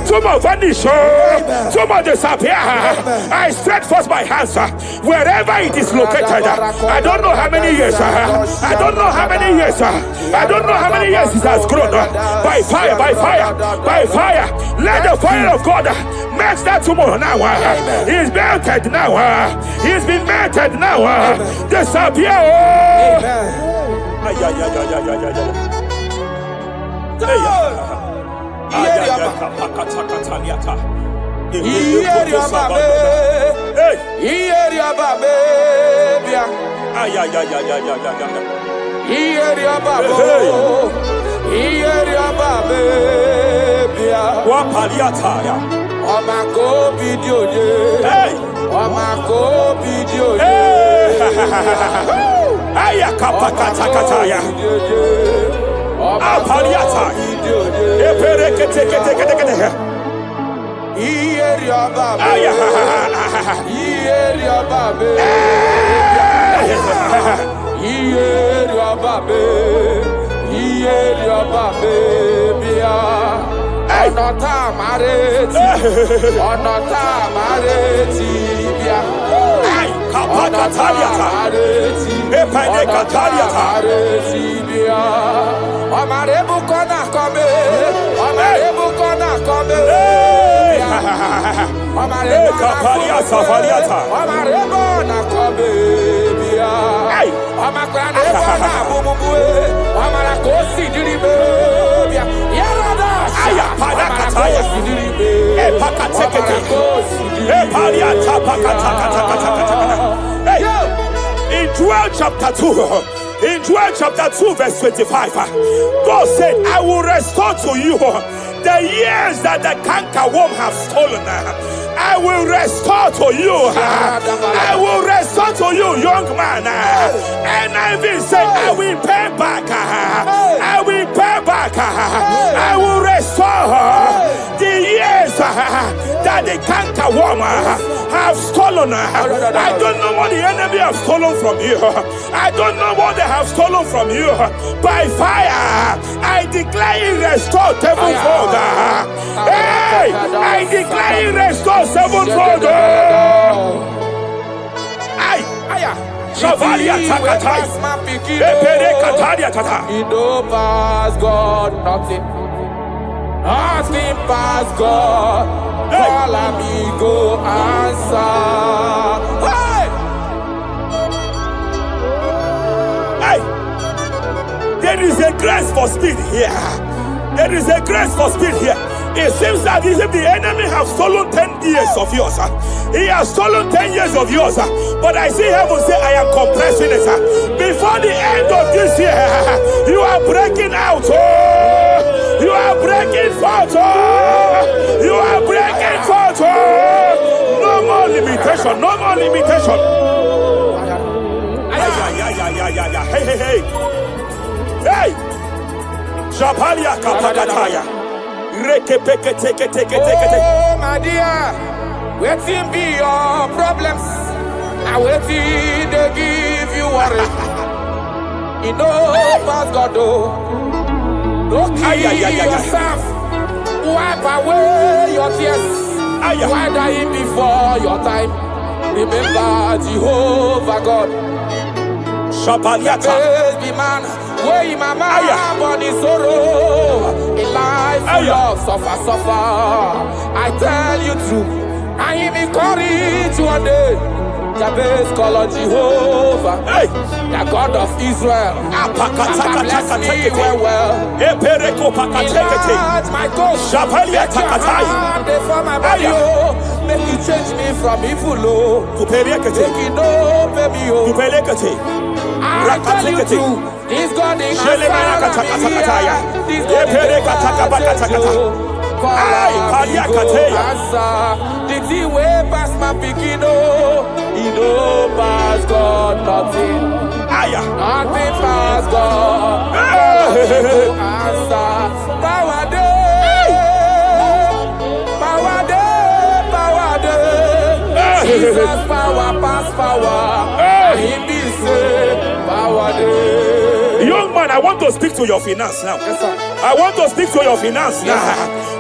Tumor vanish. Tumor disappear. I stretch forth my hands. Wherever it is located, I don't know how many years. I don't know how many years. I don't know how many years it has grown. By fire, by fire, by fire. Let the fire of God match that tumor now. He's melted now. He's been melted now. Disappear. In Joel chapter 2, in Joel chapter 2 verse 25, God said, I will restore to you the years that the cankerworm have stolen. I will restore to you. I will restore to you, young man. And I will say, I will pay back. I will pay back. I will restore the years that the cankerworm have stolen. I don't know what the enemy have stolen from you. I don't know what they have stolen from you. By fire, I declare it restored sevenfold. Hey, I declare it restored sevenfold. Ay, Shavalia Takatai. Epere Kataria Tata. You know past God, nothing. Nothing past God. Call amigo answer. Hey! There is a grace for speed here. There is a grace for speed here. It seems that the enemy has stolen 10 years of yours. He has stolen 10 years of yours. But I see heaven say, I am compressing it. Before the end of this year, you are breaking out. You are breaking forth. You are breaking forth. No more limitation. No more limitation. Hey, hey, hey. Hey. Japalia kapakataya. Oh, my dear, waiting be your problems. I waiting to give you worry. You know, past God, don't kill yourself. Wipe away your tears. Why dying before your time? Remember Jehovah God. Shapaliata. Baby man, where my mama body sorrow. In life full of suffer. I tell you true. I am encouraged one day. Jabez call on Jehovah, the God of Israel. Bless me well. Enlarge my coast. Make your hand for my body. Make you change me from evil. Make it no baby. I tell you true. This God is answer. This God is the thing way past my picking, he know past God nothing. Nothing past God. Answer. Power day. Power day. Power day. Jesus power past power. He be say power day. Young man, I want to speak to your finance now. Yes, sir. I want to speak to your finance now.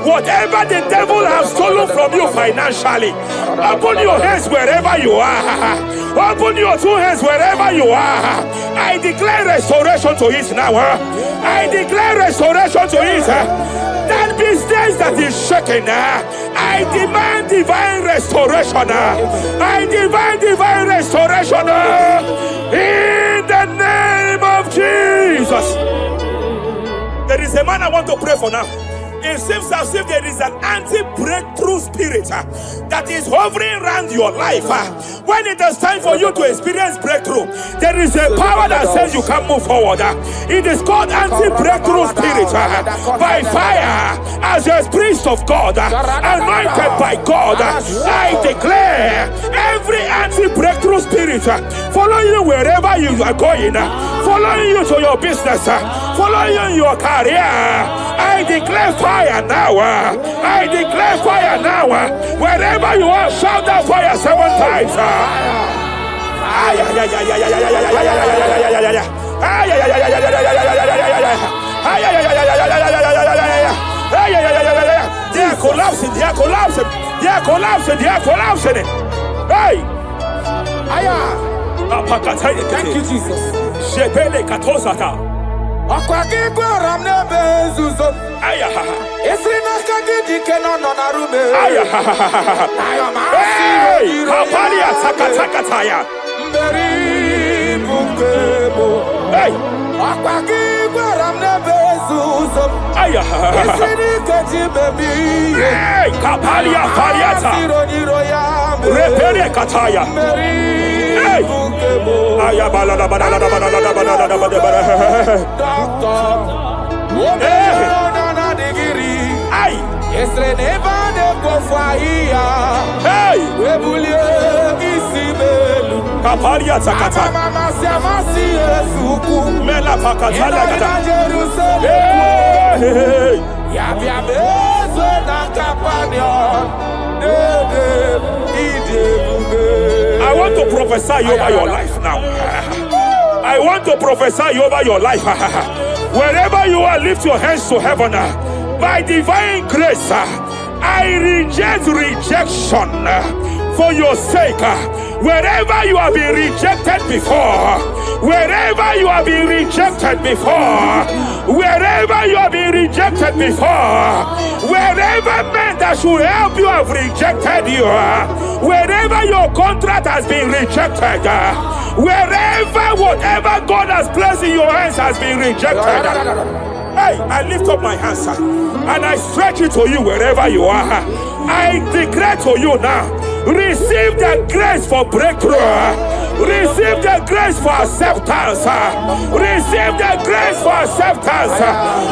Whatever the devil has stolen from you financially, open your hands wherever you are. Open your two hands wherever you are. I declare restoration to it now. I declare restoration to it. That business that is shaking, I demand divine restoration. I demand divine restoration in the name of Jesus. There is a man I want to pray for now. It seems as if there is an anti-breakthrough spirit that is hovering around your life. When it is time for you to experience breakthrough, there is a power that says you can move forward. It is called anti-breakthrough spirit. By fire, as a priest of God, anointed by God, I declare every anti-breakthrough spirit following you wherever you are going, following you to your business, following you in your career. I declare fire now. I declare fire now. Wherever you are, shout that fire 7 times. They are collapsing. They are collapsing. They are collapsing. They are collapsing. Hey. Thank you, Jesus. Shepele katosata. I want to prophesy over your life now. I want to prophesy over your life. Wherever you are, lift your hands to heaven. By divine grace, I reject rejection for your sake. Wherever you have been rejected before, wherever you have been rejected before, wherever you have been rejected before, wherever men that should help you have rejected you, wherever your contract has been rejected, wherever whatever God has placed in your hands has been rejected. Hey, I lift up my hands and I stretch it to you wherever you are. I declare to you now, receive the grace for breakthrough. Receive the grace for acceptance. Receive the grace for acceptance.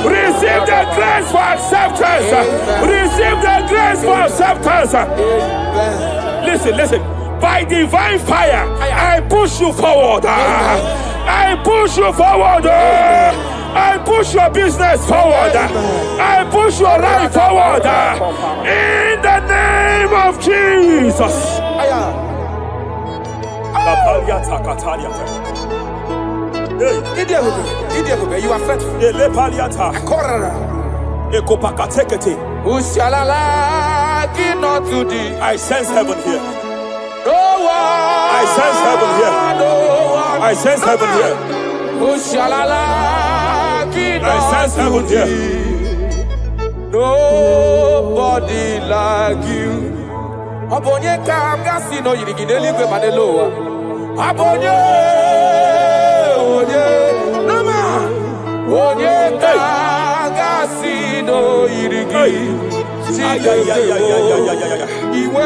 Receive the grace for acceptance. Receive the grace for acceptance. Listen. By divine fire, I push you forward. I push you forward. I push your business forward. I push your life forward. In the name of Jesus. You are faithful. I sense heaven here. No one. I sense heaven here. No one. I sense heaven here. I sense heaven here. Nobody like you. Abonye kamgasi no yirigideli kwe madeloa. Abonye, nama. Abonye kamgasi no yirigideli. Iwe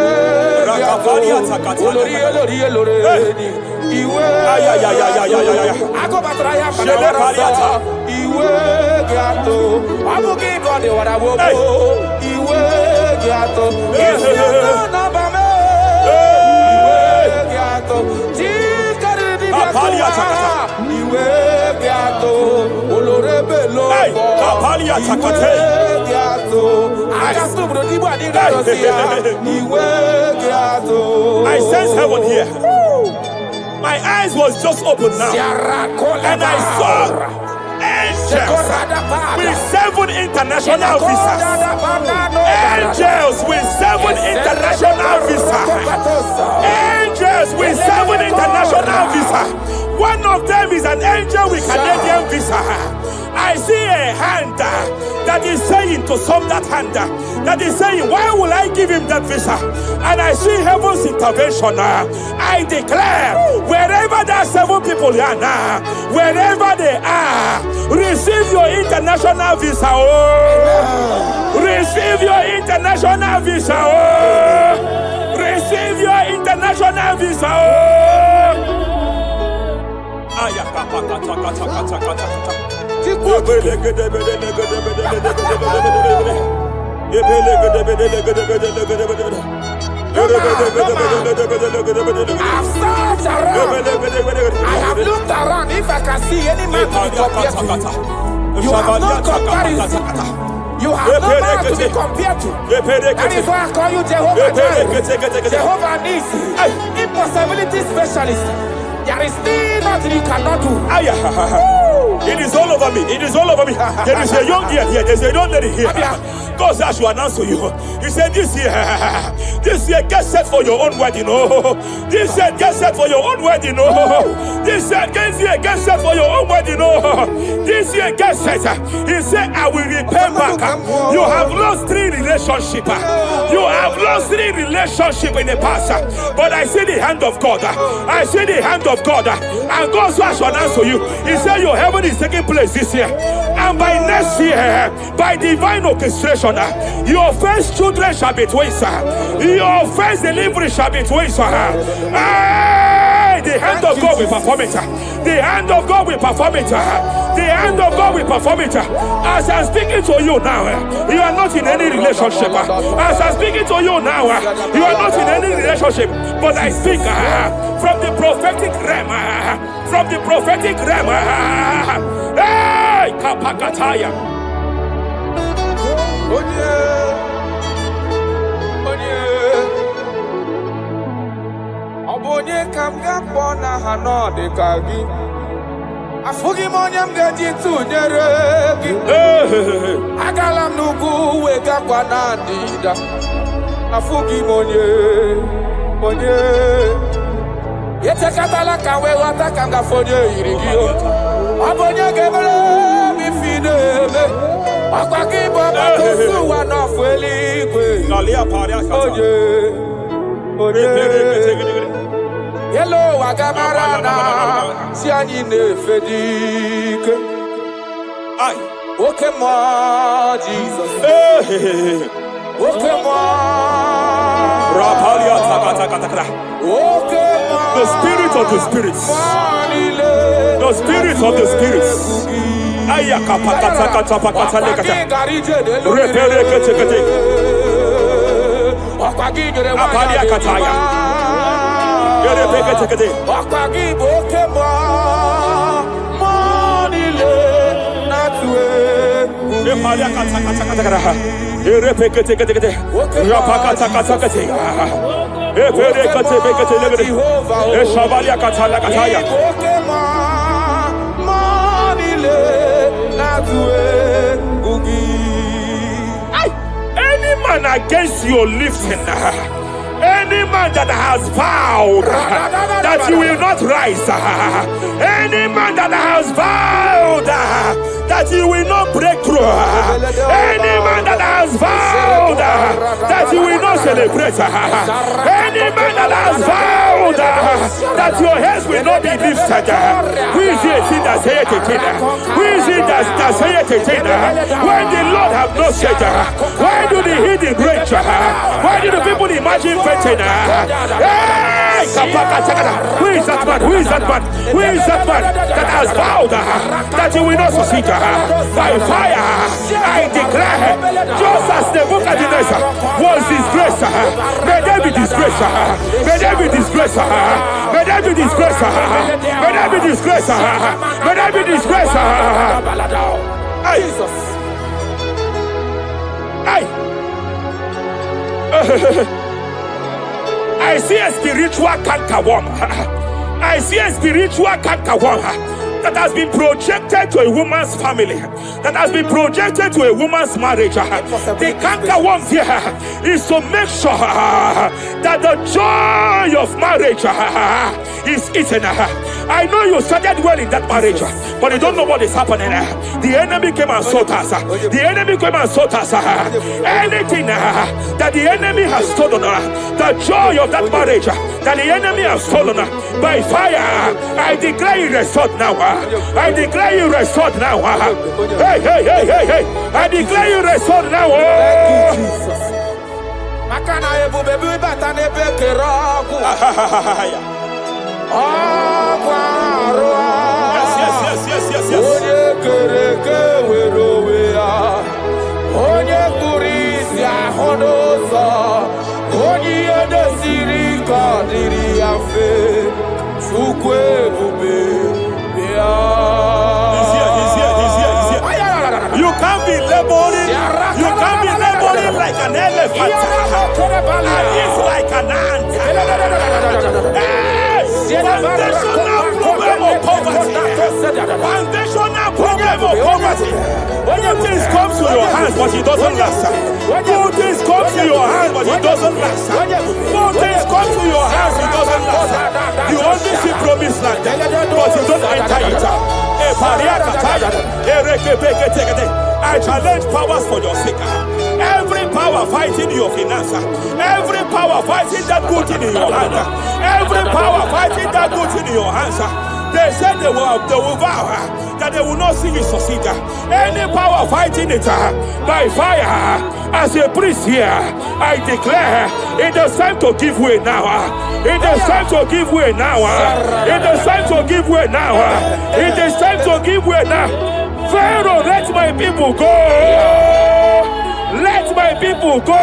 I sense heaven here. My eyes was just open now, and I saw angels with 7 international visas. Angels with 7 international visas. Angels with 7 international visas. One of them is an angel with Canadian visa. I see a hand that is saying to some that hand that is saying, why will I give him that visa? And I see heaven's intervention. I declare, wherever there are 7 people here now, wherever they are, receive your international visa. Oh, receive your international visa. Oh, receive your international visa. Oh. I have looked around. If I can see any man to be compared to you, you have no comparison. You have no man to be compared to. That is why I call you Jehovah Jireh, Jehovah Nisi, impossibility specialist. There is still nothing you cannot do. It is all over me. It is all over me. There is a young girl here. There's a young lady here. God says I should announce to you. He said this year, get set for your own wedding. Oh, this year, get set for your own wedding. Oh, this year, get set for your own wedding. Oh, this year, get set. He said, I will repay back. You have lost 3 relationships. You have lost 3 relationships in the past. But I see the hand of God. I see the hand of God. And God says I should announce to you. He said your heaven is taking place this year. And by next year, by divine orchestration, your first children shall be twins. Your first delivery shall be twins. The hand of God will perform it. The hand of God will perform it. The hand of God will perform it. As I'm speaking to you now, you are not in any relationship. As I'm speaking to you now, you are not in any relationship. But I speak from the prophetic realm. From the prophetic realm. Hey, Kapakataya. Obonye kamga pona hanode kagi. Afugi monyam gaji tunyeregi. Agalam nugu wega kwa nandida. Afugi monye. Yete katala kawe wata kanga fonye irigio. Obonye gebele mifideme. Akwaki baba kusu wanofweli kwe. Hello, Wagamarana, Siani Nefedik. Okay, more Jesus. Okay, more. Okay, more. The spirit of the spirits. The spirit of the spirits. Any man against your lifting, any man that has vowed that you will not rise, any man that has vowed that you will not break through, any man that has vowed that you will not celebrate, any man that has vowed that your heads will not be lifted, who is it that say it again? Who is it that say it again? When the Lord have not said, why do the hidden break? Why do the people imagine fainting? Hey! Who is that man? Who is that man? Who is that man that has vowed that you will not succeed? By fire, I declare, just as the book of Nebuchadnezzar was disgraced, may they be disgraced. May they be disgraced. May they be disgraced. May they be disgraced. May they be disgraced. Jesus. I see a spiritual cankerworm. I see a spiritual cankerworm that has been projected to a woman's family, that has been projected to a woman's marriage. The cankerworm here is to make sure that the joy of marriage is eaten. I know you started well in that marriage, but you don't know what is happening. The enemy came and sought us. The enemy came and sought us. Anything that the enemy has stolen, the joy of that marriage that the enemy has stolen, by fire, I declare you restored now. I declare you restored now. Hey, hey, hey, hey, hey. I declare you restored now. Thank you, Jesus. You can't be laboring. You can't be laboring like an elephant. And it's like an ant. Foundational problem of poverty. Foundational problem of poverty. Good things come to your hands, but it doesn't last. Good things come to your hands, but it doesn't last. Good things come to your hands, it doesn't last. You only see promised land, but you don't enter it. I challenge powers for your sake. Every power fighting your finance, every power fighting that good thing in your hand, every power fighting that good thing in your hands. They said they will vow that they will not see it succeed. Any power fighting it by fire, as a priest here, I declare it is time to give way now. It is time to give way now. It is time to give way now. It is time to give way now. Pharaoh, let my people go. Let my people go.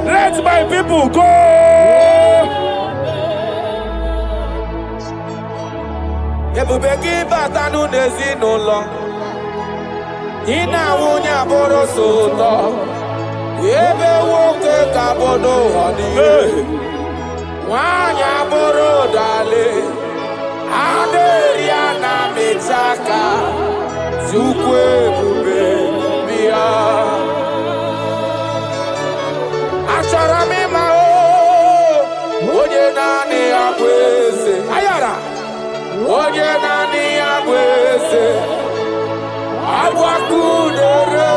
Let my people go. Ebubeki batanu nezi no long. Ina wunya boro soto. Ebe woke kabodo honey. Wanya boro dale. Aderia na mitaka. Zukwe bube bia. Achara mi mao. Oye nani abweze. Ayara. Oye nani abweze. Abwakudere.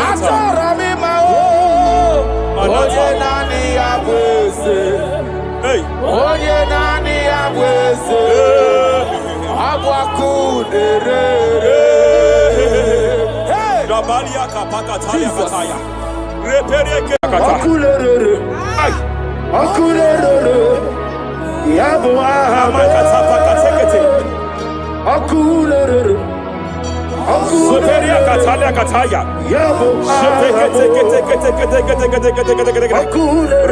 Achara mi mao. Oye nani abweze. Oye nani abweze. Rabalia kapaka talia kataya. Repereke Akulere. Akulere. Yabo Amakatapakatekete. Akulere. Superia katalia kataya. Yabo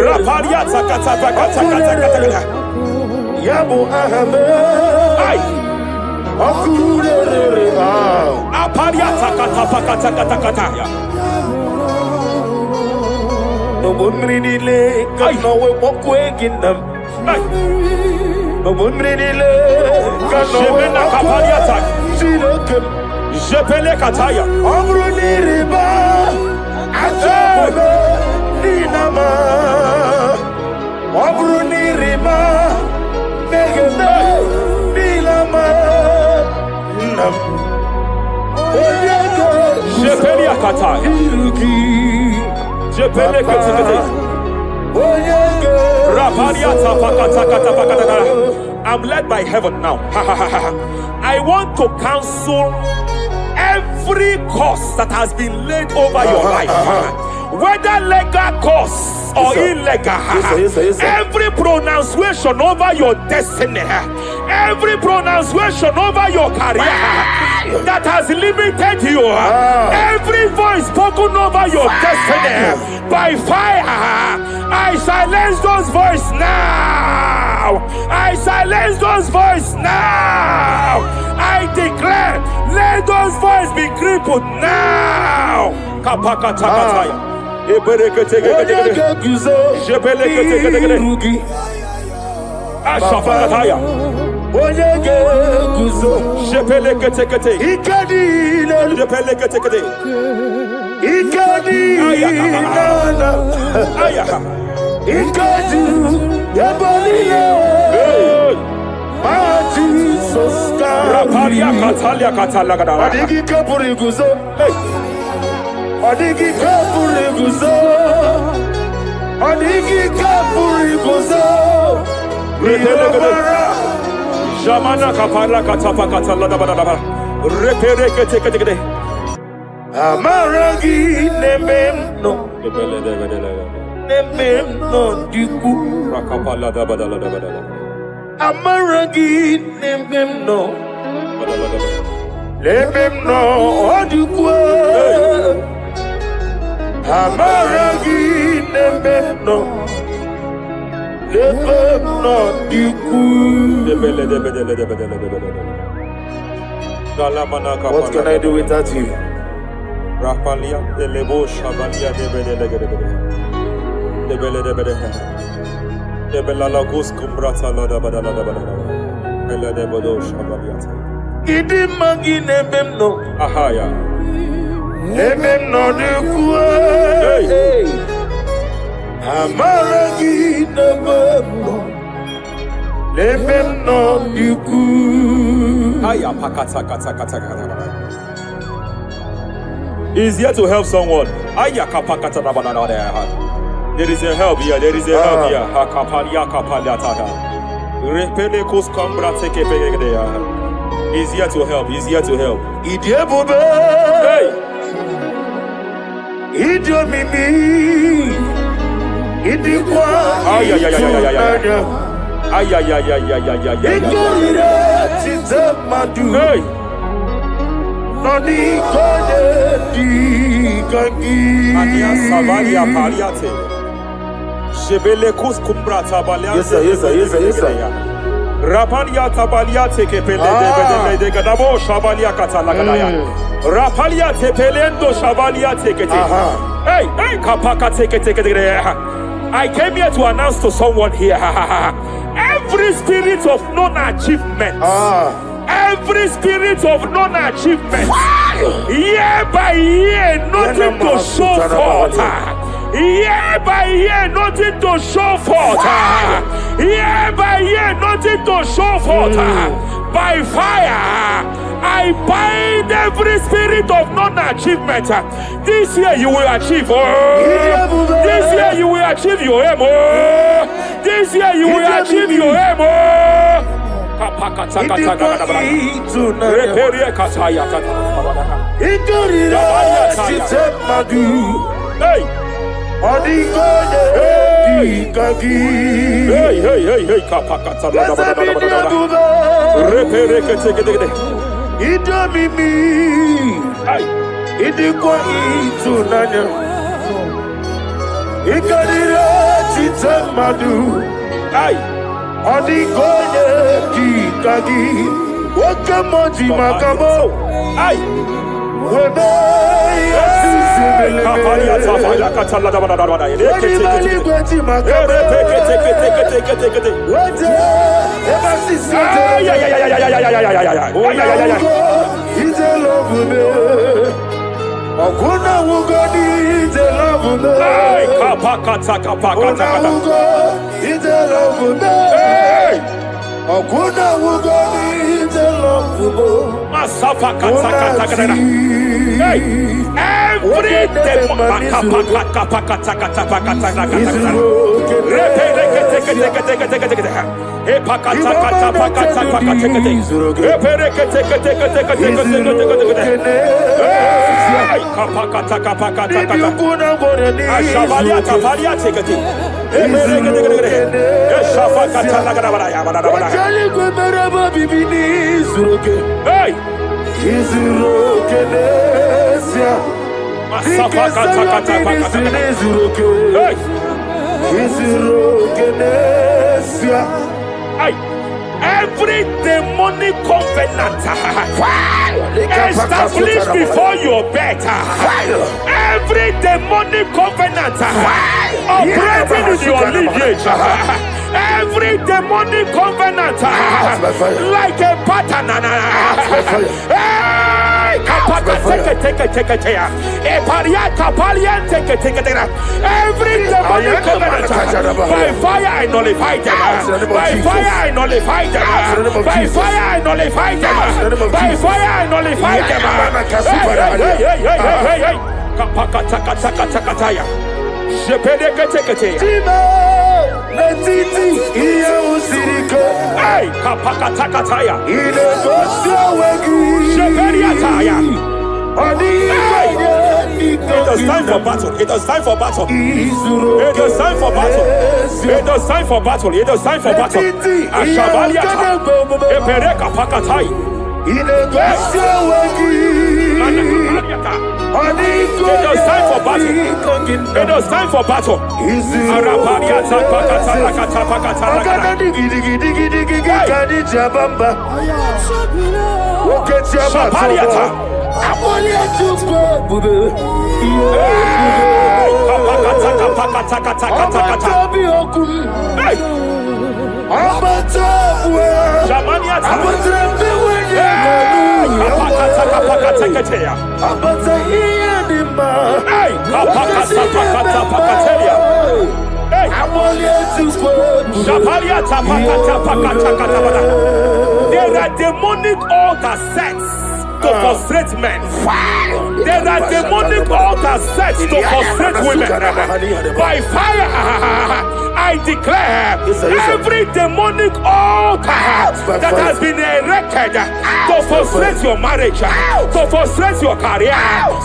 Rapalia takatapakatakata. Yabo Ahame. Ay. Akulere. Aparia takatapakatakata. No bunridile kano we mokweginam. No bunridile kano we kapaliata. Silokem. Jepele kataya. Amruniriba. Ajabe. Dinama. Amruniriba. Megene. Dinama. Nam. Jepele kataya. Jepele kataya. I'm led by heaven now. I want to cancel every curse that has been laid over your life, whether legal curse or illegal. Every pronunciation over your destiny, every pronunciation over your career that has limited you, every voice spoken over your destiny by fire, I silence those voices now. I silence those voices now. I declare, let those voices be crippled now. Kapakatakataya. Ashafakataya. Shepeleketekete. Shepeleketekete. Rapalia katalia katalagadara. Adigi kapuriguzo. Adigi kapuriguzo. Adigi kapuriguzo. Jamana kapara katapa katalada. Repereketekete. Amaragi nememno. Nememno diku. Rakapalada badalada. Amaragi nememno. Nememno diku. Amaragi nememno. Nememno diku. What can I do without you? Rapalia de lebo shabalia de belalagos kumbrata lada badala. Ela de bodo shabalia. Idi magi nebemno. Ahaya. Nebemno de kuwe. Amaragi nebemno. Nebemno de kuwe. Aya pakata kata. He's here to help someone. Aya kapakata badala. There is a help here. There is a help here. Hakapalia kapaliata. Repele kos kumbrata kepegedeya. He's here to help. He's here to help. Idiebobe. Hey. Idiomimi. Idikwa. Ay. Ikorire tizemadu. Hey. Noni kode di kangi. Ania sabalia paliate. Jebele kus kumbrata balia. Yes sir. Rapalia tabalia teke pele de gadabo shabalia katalagadaya. Rapalia tepelendo shabalia teke. Hey, kapaka teke. I came here to announce to someone here. Every spirit of non-achievement. Every spirit of non-achievement. Year by year, nothing to show forth. Year by year, nothing to show forth. Year by year, nothing to show forth. By fire, I bind every spirit of non-achievement. This year you will achieve. This year you will achieve your aim. This year you will achieve your aim. Hey! Every demonic covenant established before your bed, every demonic covenant operating in your lineage, every demonic covenant like a pattern. Every demonic covenant, by fire I nullify them. By fire I nullify them. By fire I nullify them. By fire I nullify It is time for battle. It is time for battle. It is time for battle. It is time for battle. It is time for battle. Ashabaliata. Epereka pakatai. It is time for battle. It is time for battle. Arabariata pakata pakata. Shabaliata. There are demonic altar sets to frustrate men. There are demonic altars set to frustrate women. By fire, I declare every demonic altar that has been erected to frustrate your marriage, to frustrate your career,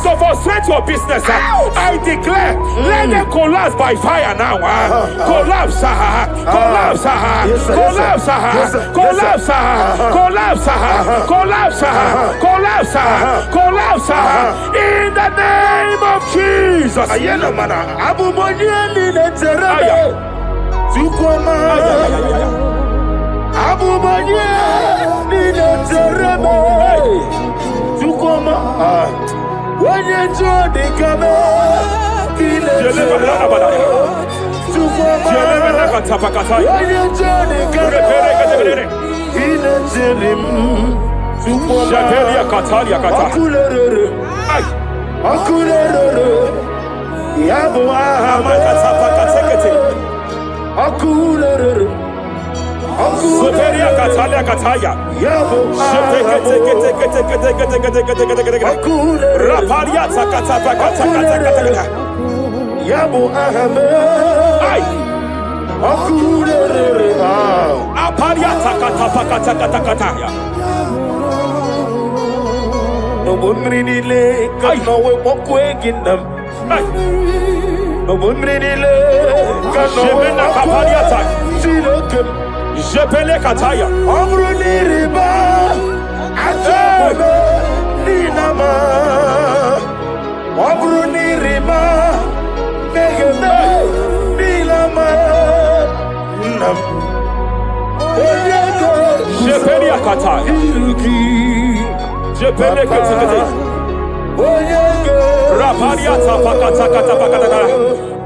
to frustrate your business, I declare, let them collapse by fire now. Collapse, collapse, collapse, collapse, collapse, collapse, collapse, collapse, in the name of Jesus. Apalia takata pakata katakata. No woman in the can no way walk waking them. No woman in the can no way walk waking. See look him. Jepele kataya. Amruni riba. Ajabe. Ninama. Amruni riba. Megane. Nilama. Nam. Jepele kataya. Jepele kataya.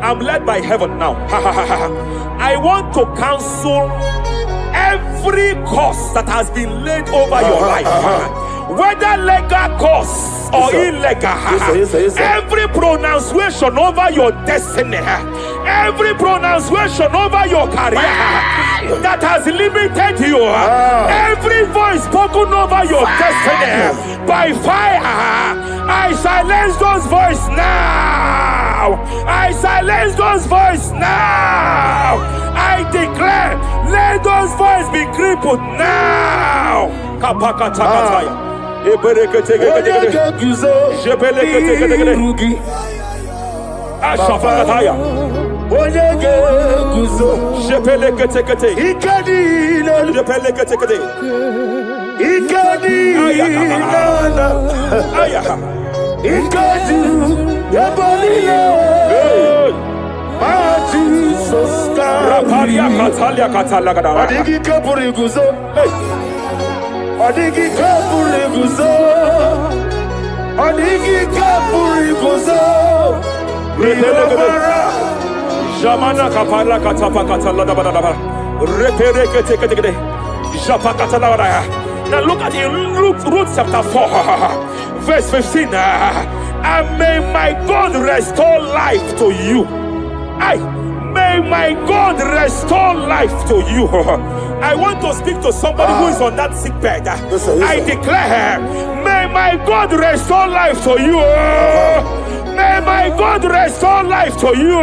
I'm led by heaven now. I want to cancel every curse that has been laid over your life, whether legal curse or illegal. Every pronunciation over your destiny, every pronunciation over your career that has limited you, every voice spoken over your destiny by fire, I silence those voices now. I silence those voices now. I declare, let those voices be crippled now. Kapakatakataya. Ashafakataya. Jepelekete. Jepelekete. Rapalia katalia katalaga. Adigi kapuriguzo. Adigi kapuriguzo. Adigi kapuriguzo. Jamana kapara katapa katalada badaba. Reperekete. Japa katalada. Now look at it, Ruth chapter 4, verse 15. And may my God restore life to you. May my God restore life to you. I want to speak to somebody who is on that sick bed. I declare, may my God restore life to you. May my God restore life to you.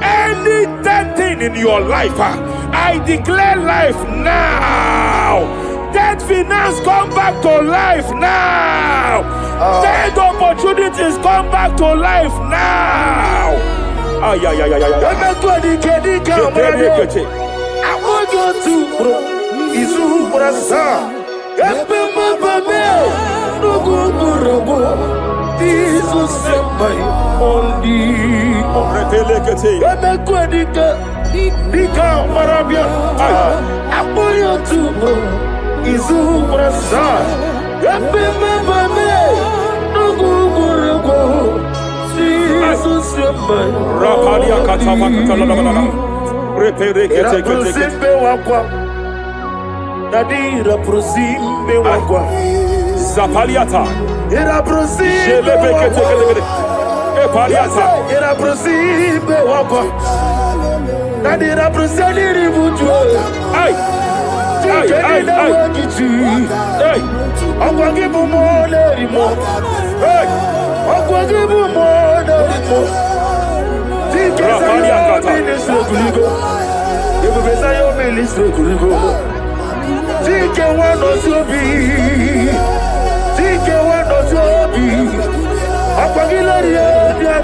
Any dead thing in your life, I declare life now. Dead finance come back to life now. Dead opportunities come back to life now. I want you to Rapalia katama katalala. Reperekete wakwa. Dadira prosimbe wakwa. Zapaliata. Era prosimbe wakwa. Epaliata. Era prosimbe wakwa. Dadira prosali butu. Ay. Akwagibu mole rimo. Akwagibu mole rimo. Rapalia kata. Tike wano sobi.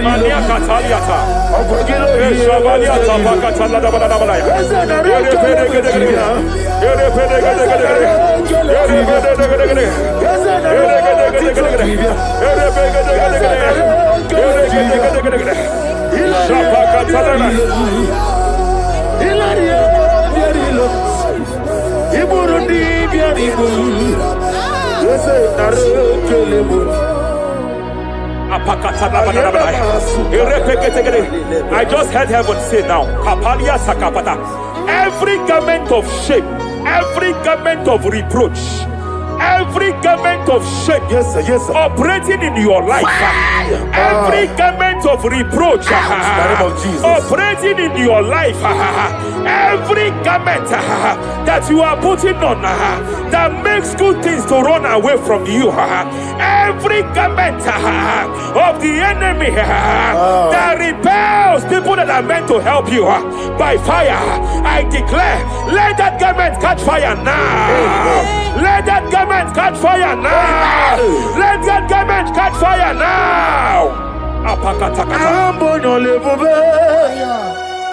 Mania kataliata. Eshavaliata pakatalada badabaya. I just heard heaven say now, Kapalia Sakapata. Every garment of shame, every garment of reproach, Every garment of shame, Yes, sir. Yes, sir. operating in your life, every garment of reproach, In the name of Jesus. operating in your life, every garment that you are putting on that makes good things to run away from you, every garment of the enemy that repels people that are meant to help you by fire, I declare, let that garment catch fire now. Let that garment catch fire now. Let that garment catch fire now.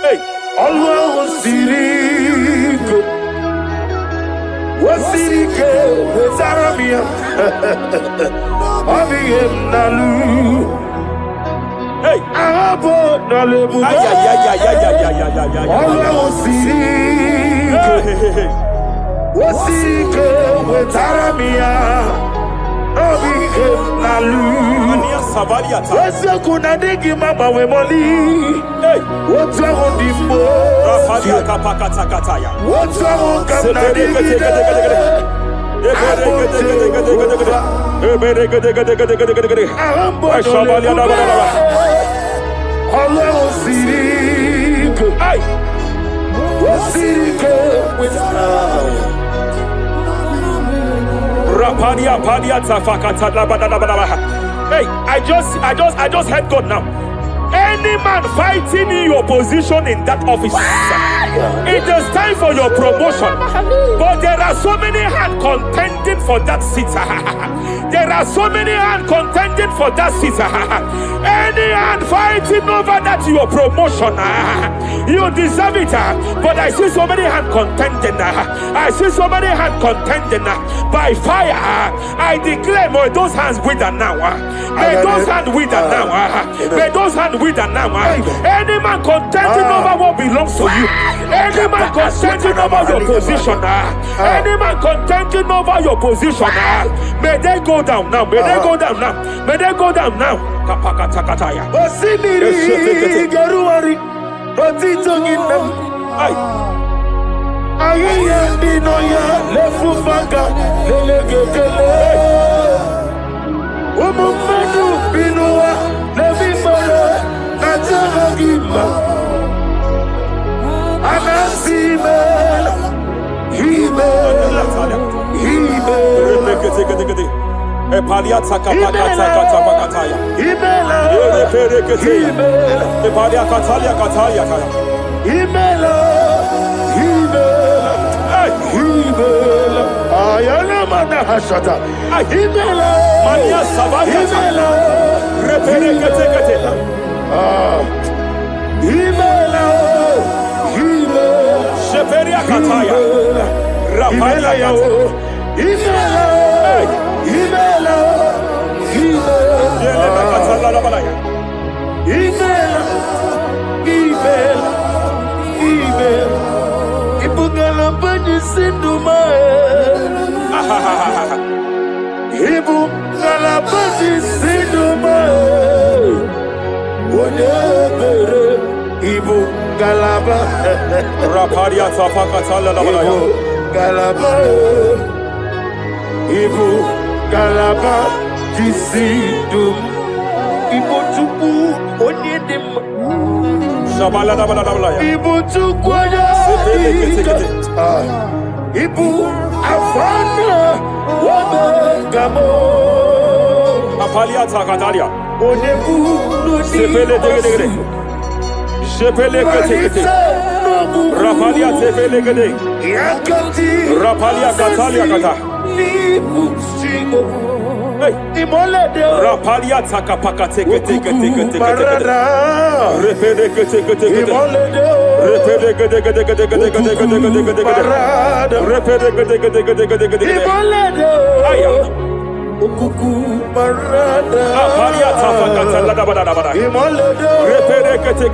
Hey, Allah Siriko Wasirike Zaramia Abiyem Nalu hey, Abo Nalebu Allah Siriko Wasirike Zaramia Abiyem Nalu Wese kuna digi mama we moli. hey, What's wrong with the Rafalia kapakatakataya. What's wrong with the digi? Allah Siriko, Hey, Siriko with Rapadia padia tafakata. Hey, I just heard God now. Any man fighting in your position in that office, it is time for your promotion. But there are so many hands contending for that seat. There are so many hands contending for that seat. Any hand fighting over that your promotion, you deserve it. But I see so many hands contending. I see so many hands contending by fire. I declare, may those hands wither now. May those hands wither now. May those hands wither now. Any man contending over what belongs to you. Any man contending over your position. Any man contending over your position. May they go down now. May they go down now. May they go down now. Kapakatakataya. Osimiri Garuari, Rotito Ginam. Aye, Dinoya, Lefufanga, Lelegele. Umumadu, Binoa, Levimara, Najaragima. Anasimela, Himela, Himela. Epalia takapakatakataya. Himela, Himela. Epalia katalia katalia kaya. Himela, Himela, Himela. Ayana mana hashata. Himela, Mania savaya. Himela, Reperekete. Himela, Himela. Sheperia kataya. Rapalia kataya. Himela, Himela, Yele katala la balaya. Himela, Himela, Himela. Ibugala bani sinduma. Ibugala bani sinduma. Whatever. Ibugala ba. Rapalia tapakatala la balaya. Galaba. Galaba Disidum Ibutuku Onyedim Shabala la balaya. Ibutuku Ibu Afana Wabagamo Apalia takatalia. Onebu Sepele degede. Sepele kete. Rapalia sepele gede. Yakati Rapalia katalia kata. Hey, Rapalia takapakate kete. Repede kete. Repede. Aya. Rapalia tapakata la bada. Repede kete.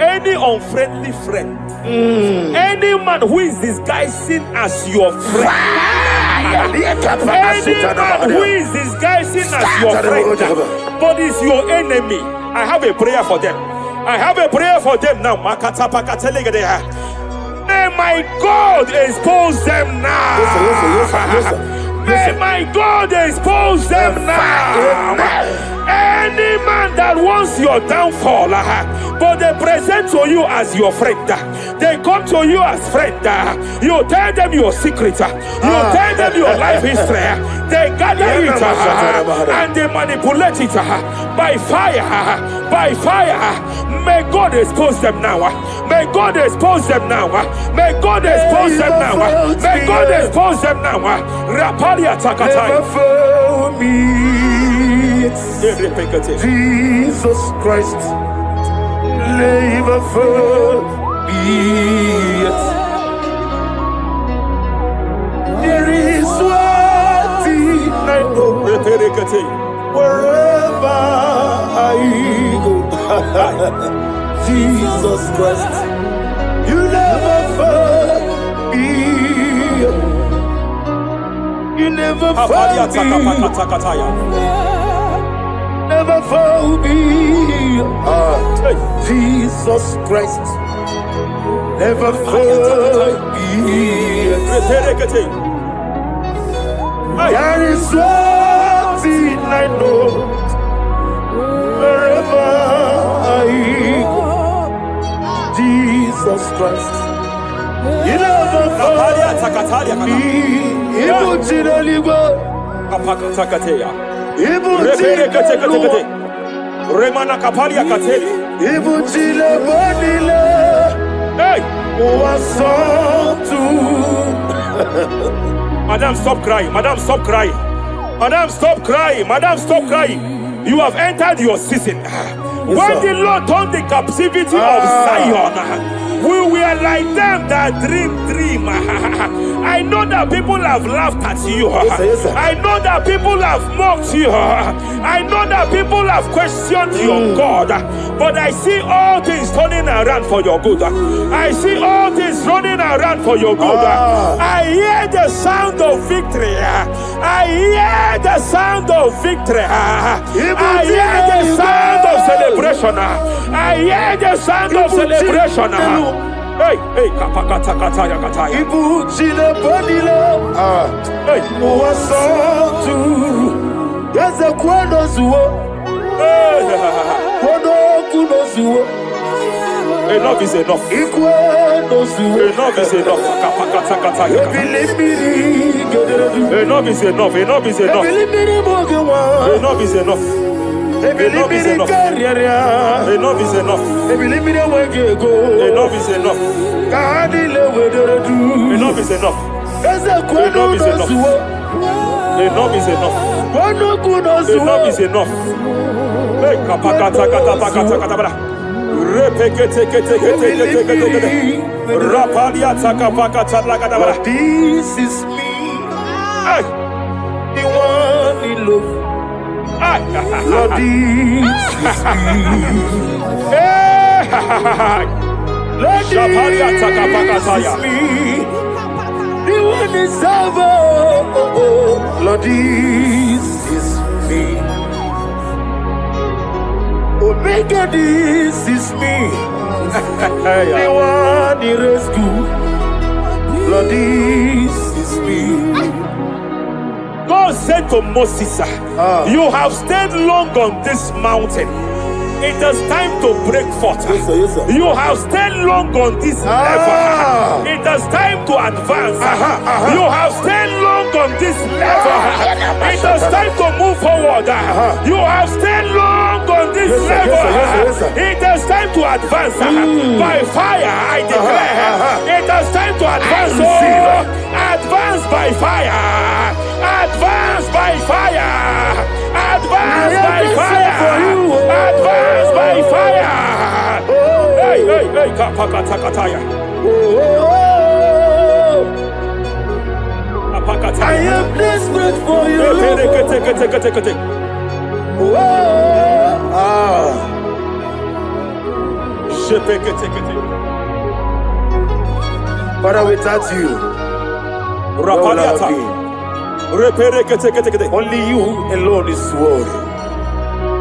Any unfriendly friend, any man who is disguising as your friend, any man who is disguising as your friend, but is your enemy, I have a prayer for them. I have a prayer for them now. my God expose them now. May my God expose them now. Any man that wants your downfall, but they present to you as your friend, they come to you as friend, you tell them your secret, you tell them your life history, they gather it and they manipulate it by fire, by fire. May God expose them now. May God expose them now. May God expose them now. May God expose them now. Rapalia Takatai. Jesus Christ, never forget. There is one thing I know. Wherever I go, Jesus Christ, you never forget. You never forget. Never found me. Jesus Christ, never found me. There is one thing I know. Wherever I go, Jesus Christ, you never found me. Remana Kapalia Kateli. Hey! Madam, stop crying. Madam, stop crying. Madam, stop crying. Madam, stop crying. You have entered your season. When the Lord turned the captivity of Zion, we were like them that dream. I know that people have laughed at you. I know that people have mocked you. I know that people have questioned your God. But I see all things turning around for your good. I see all things running around for your good. I hear the sound of victory. I hear the sound of victory. I hear the sound of celebration. I hear the sound of celebration. Hey, hey, kapakata kataya kataya. Ibu chile bonilo. Hey, Uwasotu. Yeze kwano zuo. Kwano kuno zuo. Enough is enough. Ikwano zuo. Enough is enough. Kapakata kataya. Enough is enough. Enough is enough. Enough is enough. Enough is enough. Enough is enough. Enough is enough. Enough is enough. Enough is enough. Enough is enough. Enough is enough. Hey, kapakata kata pakata kata bra. Repekete kete kete kete kete. Rapalia takapakata lakata bra. This is me. Hey, The one in love. Lord, this is me. Lord, this is me. The one is ever. Lord, this is me. Omega, this is me. The one in rescue. Lord, this is me. God said to Moses, you have stayed long on this mountain. It is time to break forth. Yes, sir. You have stayed long on this level. It is time to advance. You have stayed long on this level. It is time to move forward. You have stayed long on this level. Yes, it is time to advance. By fire, I declare. It is time to advance. Advance by fire. Advance by fire. Advance by fire. Advance by fire. Hey, hey, hey, kapakatakataya. I am desperate for you. Father, without you, where will I be? Only you alone is worthy.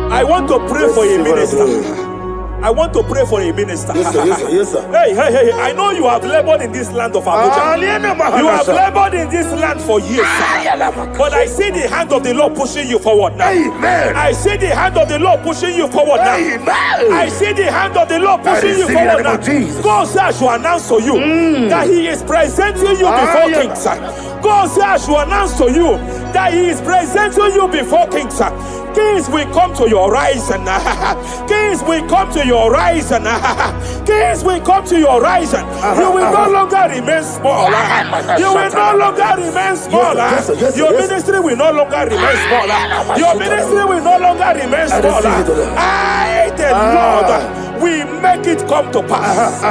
I want to pray for a minister. I want to pray for a minister. Yes, sir. Yes, sir. Yes, sir. Hey. I know you have labored in this land of Abuja. You have labored in this land for years, sir. But I see the hand of the Lord pushing you forward now. Amen. I see the hand of the Lord pushing you forward now. Amen. I see the hand of the Lord pushing you forward now. God says I should announce to you that He is presenting you before kings. God says I should announce to you that He is presenting you before kings. Kings will come to your horizon. Kings will come to your horizon. Kings will come to your horizon. You will no longer remain small. You will no longer remain small. Your ministry will no longer remain small. Your ministry will no longer remain small. I, the Lord, will make it come to pass.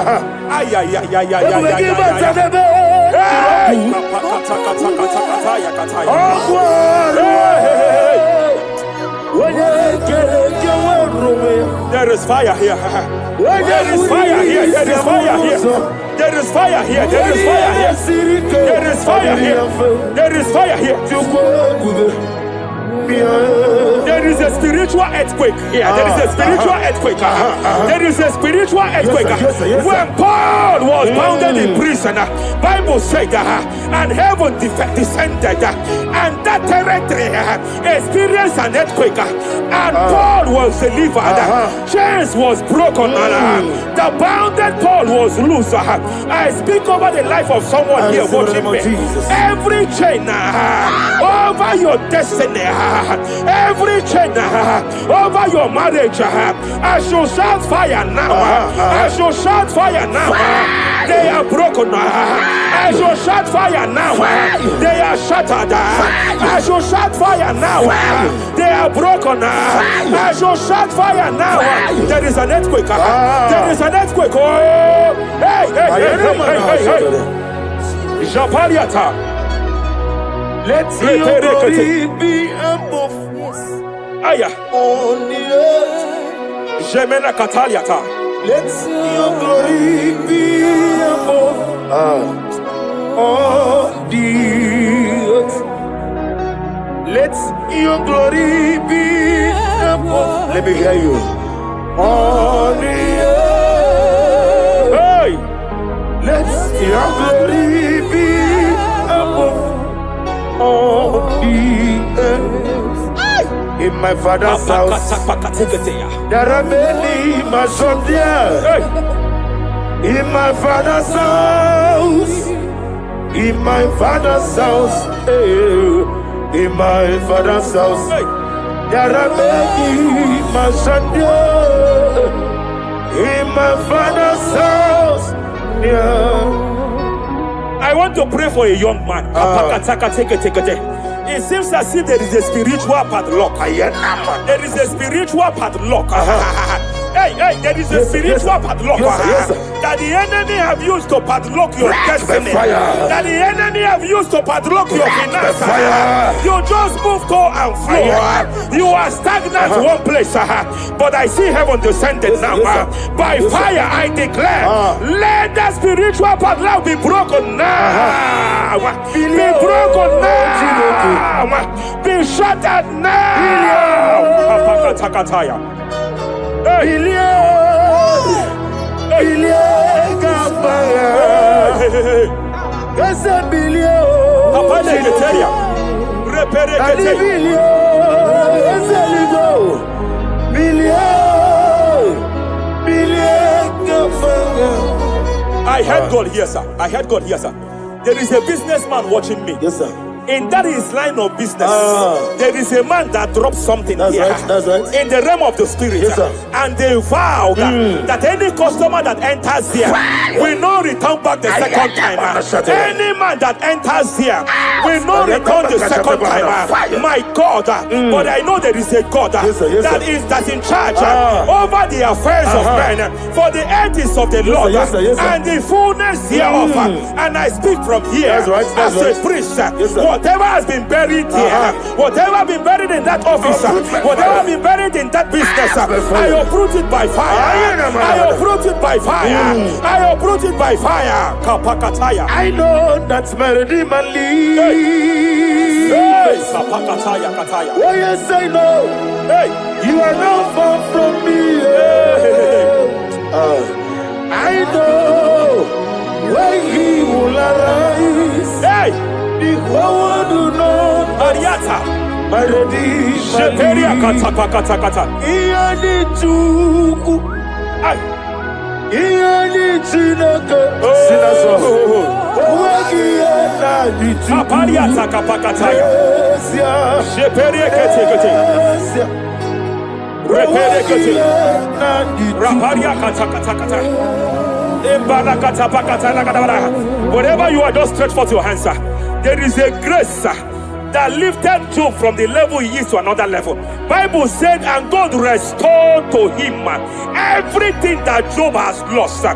There is fire here. There is fire here. There is fire here. There is fire here. There is fire here. There is fire here. There is fire here. There is a spiritual earthquake here. There is a spiritual earthquake. There is a spiritual earthquake. When Paul was bounded in prison, Bible said, and heaven descended, and that territory experienced an earthquake, and Paul was delivered. Chains was broken. The bounded Paul was loose. I speak over the life of someone here watching me. Every chain over your destiny, every chain over your marriage, I shall shout fire now. I shall shout fire now. They are broken. I shall shout fire now. They are shattered. I shall shout fire now. They are broken. I shall shout fire now. There is an earthquake. There is an earthquake. Oh, hey. Japaliata. Let your glory be above Aya. on the earth. Jemena Kataliata. Let your glory be above on the earth. Let your glory be above. Let me hear you. On the earth. Hey. Let your glory be above on the earth. In my father's house, there are many mansions there. In my father's house, in my father's house, in my father's house, there are many mansions there. In my father's house, I want to pray for a young man. It seems as if there is a spiritual padlock. There is a spiritual padlock. Hey, there is a spiritual padlock that the enemy have used to padlock your destiny. That the enemy have used to padlock your finances. You just move to and flow. You are stagnant one place, but I see heaven descended now. By fire, I declare, let that spiritual padlock be broken now. Be broken now. Be shattered now. I heard God here, sir. I heard God here, sir. There is a businessman watching me. Yes, sir. In that his line of business, there is a man that drops something here. That's right. In the realm of the spirit, yes, sir. And they vow that any customer that enters here will not return back the second time. Any man that enters here will not return the second time. My God, but I know there is a God that's in charge over the affairs of men. For the earth is of the Lord and the fullness hereof. And I speak from here as a priest. Whatever has been buried here, whatever been buried in that office, whatever been buried in that business, I uproot it by fire. I uproot it by fire. I uproot it by fire. Kapakataya. I know that's my Redeemer lives. Kapakataya kataya. Oh yes, I know. Hey, you are not far from me. I know when he will arise. Hey! The whole world will know Mariata! my redeemer. Sheperia kata. Iyani chuku. Ay! Iyani chinaka. Sinaso. Wagiana di chuku. Kapariata kapakataya. Sheperia kete. Repere kete. Raparia kata. Wherever you are, just stretch forth your hands, sir. There is a grace, sir, that lifted Job from the level he is to another level. Bible said, and God restored to him everything that Job has lost.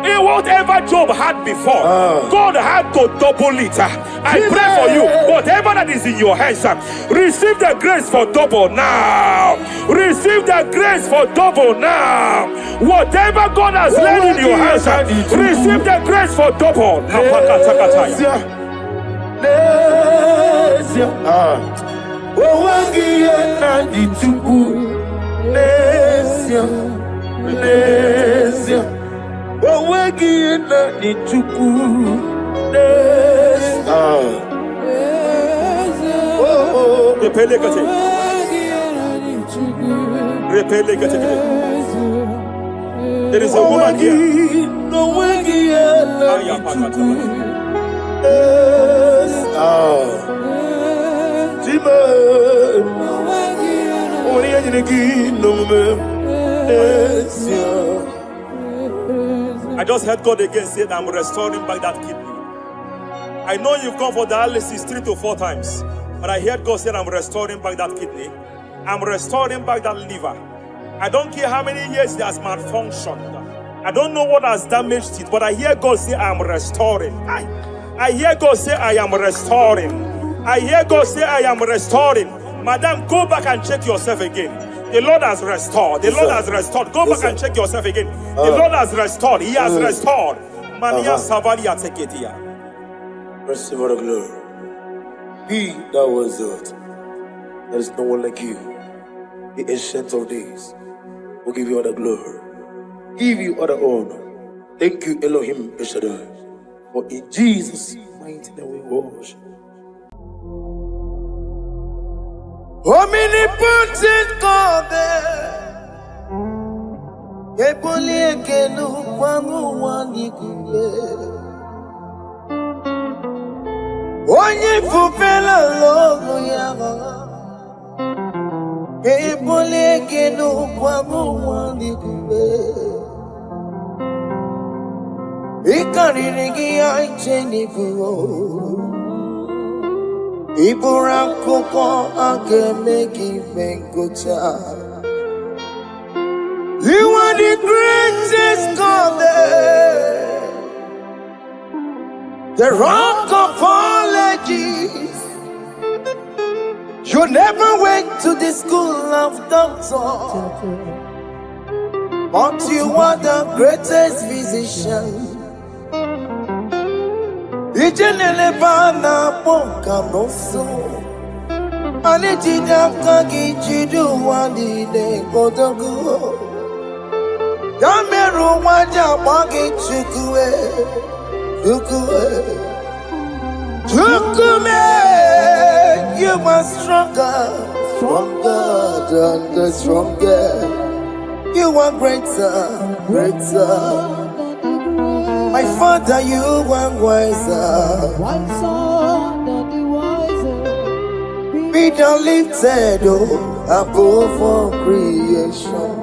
Whatever Job had before, God had to double it. I pray for you, whatever that is in your hands, receive the grace for double now. Receive the grace for double now. Whatever God has laid in your hands, receive the grace for double. There is a woman here. I just heard God again say that I'm restoring back that kidney. I know you've gone for dialysis 3 to 4 times, but I heard God say I'm restoring back that kidney. I'm restoring back that liver. I don't care how many years it has malfunctioned. I don't know what has damaged it, but I hear God say I'm restoring. I hear God say I am restoring. I hear God say I am restoring. Madam, go back and check yourself again. The Lord has restored. The Lord has restored. Go back and check yourself again. The Lord has restored. He has restored. Mania Savalia Teketia. Receive all the glory. He that was it. There is no one like you. The ancient of days will give you all the glory. Give you all the honor. Thank you, Elohim Eshadai. For in Jesus' mighty name we worship. Omnipotent God, Epoliekenu kwamu wanikuye. Onye fupela logo yaga, Epoliekenu kwamu wanikuye. Ikanirigi aicheni buo. Iburakoko akemeki mengocha. You are the greatest God, the rock of all ages. You never went to the school of doctor, but you are the greatest physician. Ijenele bana bonka noso Anijida kagi jidu wadi de kodogo Yameru waja wagi chukue Chukume You are stronger than the strongest. You are greater My Father, you are wiser than the wiser. Be thou lifted above all creation.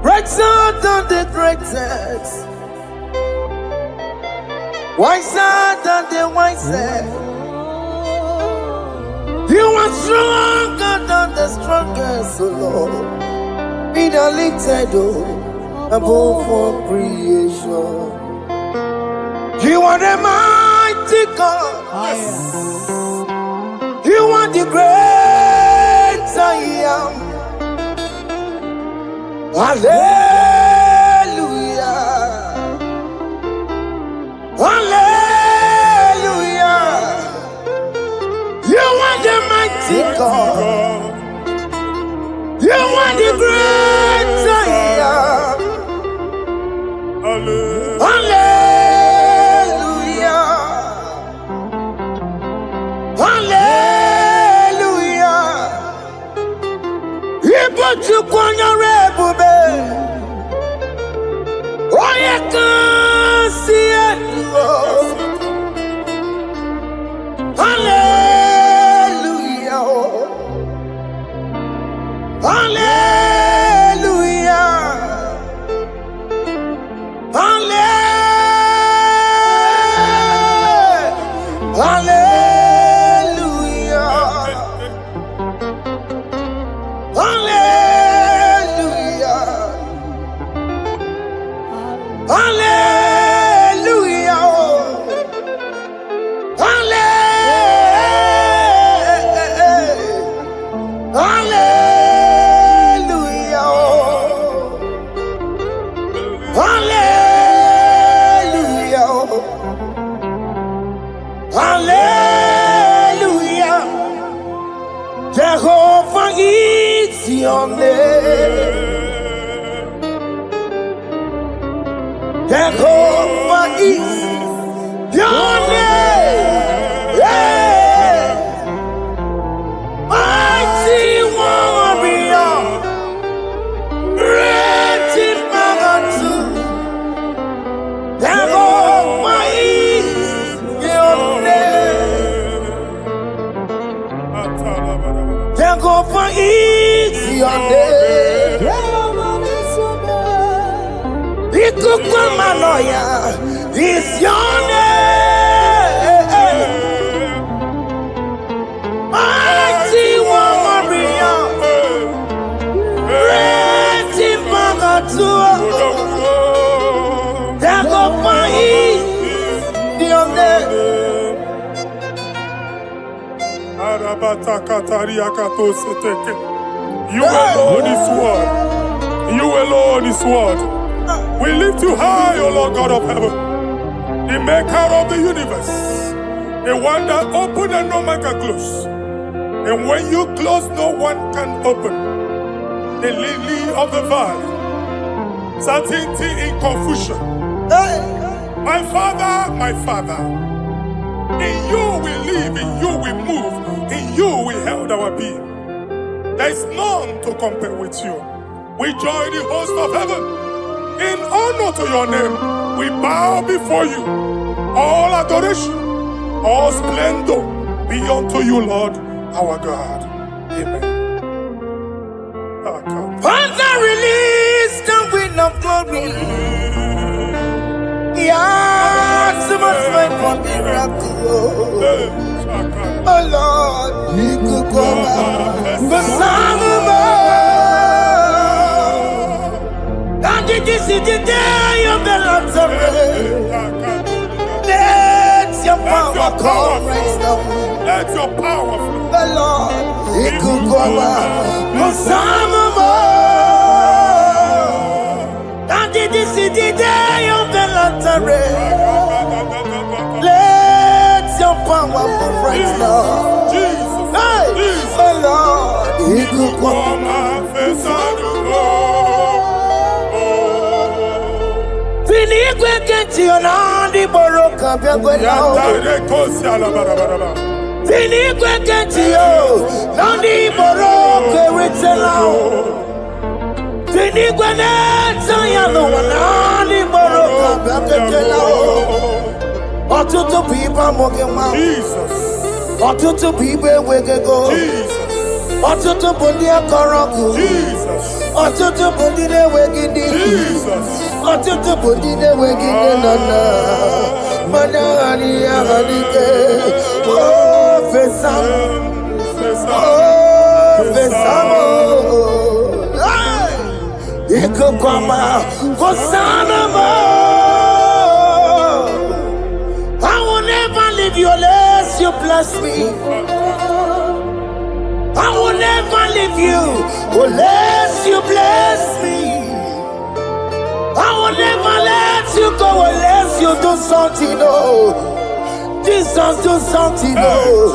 Greater than the greatest. Wiser than the wisest. You are stronger than the strongest, Lord. Be thou lifted above all creation. You are the mighty God. You are the great I am. Hallelujah. Hallelujah. You are the mighty God. You are the great Jehovah is your name. Jehovah is your name. Yeah. Mighty warrior, great in magnitude. Jehovah is your name. Jehovah is your name. Ikukumanoya is your name. Mighty warrior, great in magnitude. Jehovah is your name. You alone is word. You alone is word. We lift you high, O Lord God of heaven, the maker of the universe, the one that opened and no man can close. And when you close, no one can open. The lily of the valley, certainty in confusion. My Father, in you we live, in you we move, in you we held our being. There is none to compare with you. We join the host of heaven. In honor to your name, we bow before you. All adoration, all splendor be unto you, Lord, our God. Amen. Father, release the wind of glory. Yeah, so much faith for miracle. Oh Lord, you could go back. But some of this is the day of the Lord's rain. Let your power come right now. Let your power flow. The Lord, He could go over some more. And this is the day of the Lord's rain. Let your power come right now. Jesus, hey, the Lord, He could go over. Tinigwekenti boroka byakwelao. Tinigwekenti nandi boroka eritselao. Tinigweneta nandi boroka byakwelao. Otutu pipa mokema. Otutu pipa wegego. Otutu bundi akoroku. Otutu bundi ne wegidi. Otutu bundi ne wegidi nana. Manani ahanike. Oh fesam. Oh fesamo. Ikukwama kosanamo. I will never leave you unless you bless me. I will never leave you unless you bless me. I will never let you go unless you do something, oh. Jesus, do something, oh.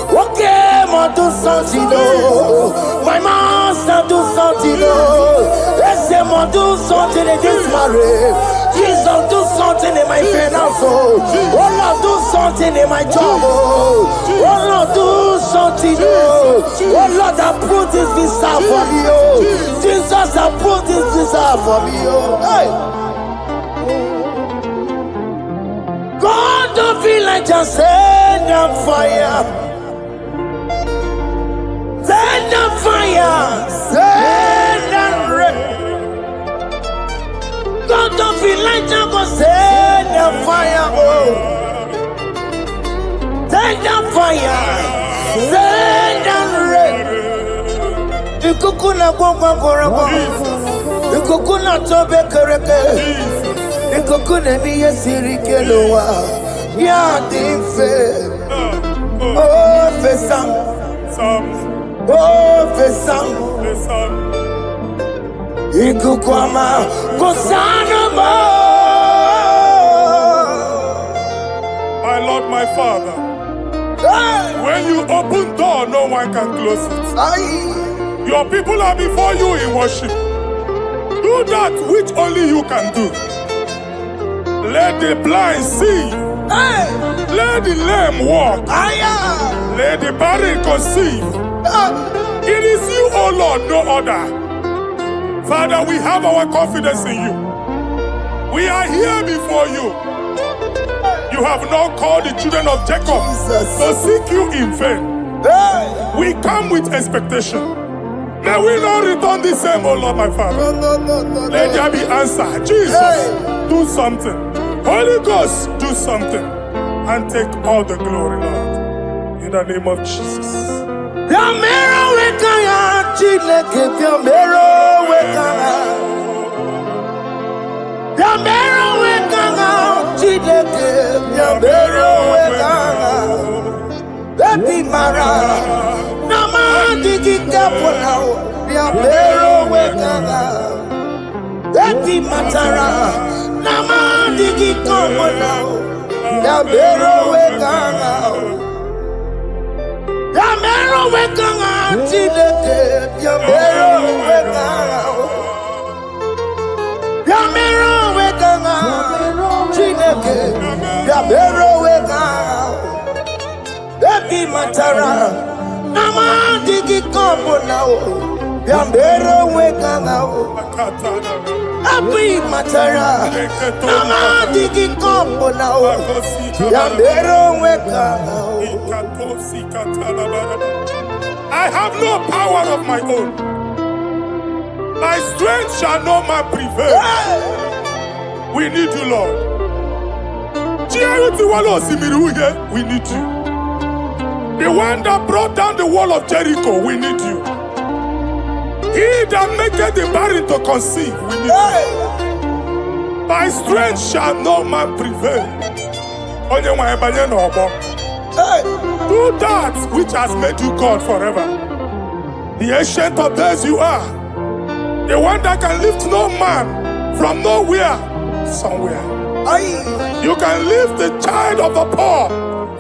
Okay, man, do something, oh. My master, do something, oh. Let's say, man, do something in this marriage. Jesus, do something in my finance, oh. Oh, Lord, do something in my job, oh. Oh, Lord, do something, oh. Oh, Lord, approve this visa for me, oh. Jesus, approve this visa for me, oh. Hey. God, don't feel like just send on fire. Send on fire. Send on rain. God, don't feel like just go send on fire. Oh. Send on fire. Send on rain. The kukuna gwangwa gwangwa. The kukuna tobe kereke. Ikokune miye sirikelowa ya dimfe. Oh fesam, oh fesam. Ikukwama kosanama. My Lord, my Father, When you open door, no one can close it. Aye. Your people are before you in worship. Do that which only you can do. Let the blind see. Hey. Let the lame walk. Aye. Let the barren conceive. It is you, O Lord, no other. Father, we have our confidence in you. We are here before you. You have not called the children of Jacob to seek you in vain. Hey. We come with expectation. May we not return the same, O Lord, my Father. Let there be answer. Jesus, do something. Holy Ghost, do something. And take all the glory, Lord. In the name of Jesus. Yamero wekaya chileke yamero wekaya. Yamero wekaya chileke yamero wekaya. Baby mara nama digi kapona yamero wekaya. Baby matara nama digi kapona yamero wekaya. Yamero wekanga chileke yamero wekanga. Yamero wekanga chileke yamero wekanga. Baby matara nama digi kombo nao yamero wekanga. Baby matara nama digi kombo nao yamero wekanga. I have no power of my own. My strength shall no man prevail. We need you, Lord. We need you. The one that brought down the wall of Jericho, we need you. He that maketh the barren to conceive, we need you. By strength shall no man prevail. Do that which has made you God forever. The ancient of days you are. The one that can lift no man from nowhere, somewhere. You can lift the child of the poor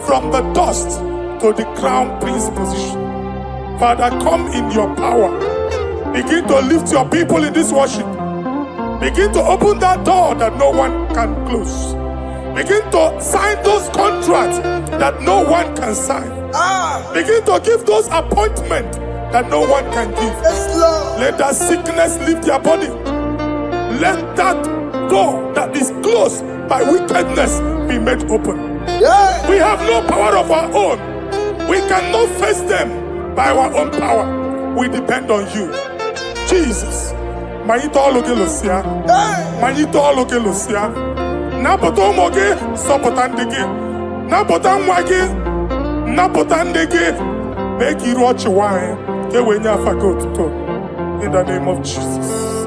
from the dust to the crown prince position. Father, come in your power. Begin to lift your people in this worship. Begin to open that door that no one can close. Begin to sign those contracts that no one can sign. Begin to give those appointments that no one can give. Let that sickness leave their body. Let that door that is closed by wickedness be made open. We have no power of our own. We cannot face them by our own power. We depend on you. Jesus. Manito Logelosia. Manito Logelosia. Napoto moge, sopotandege. Napotan wage, napotandege. Make you watch wine. Get when you forgot to talk. In the name of Jesus.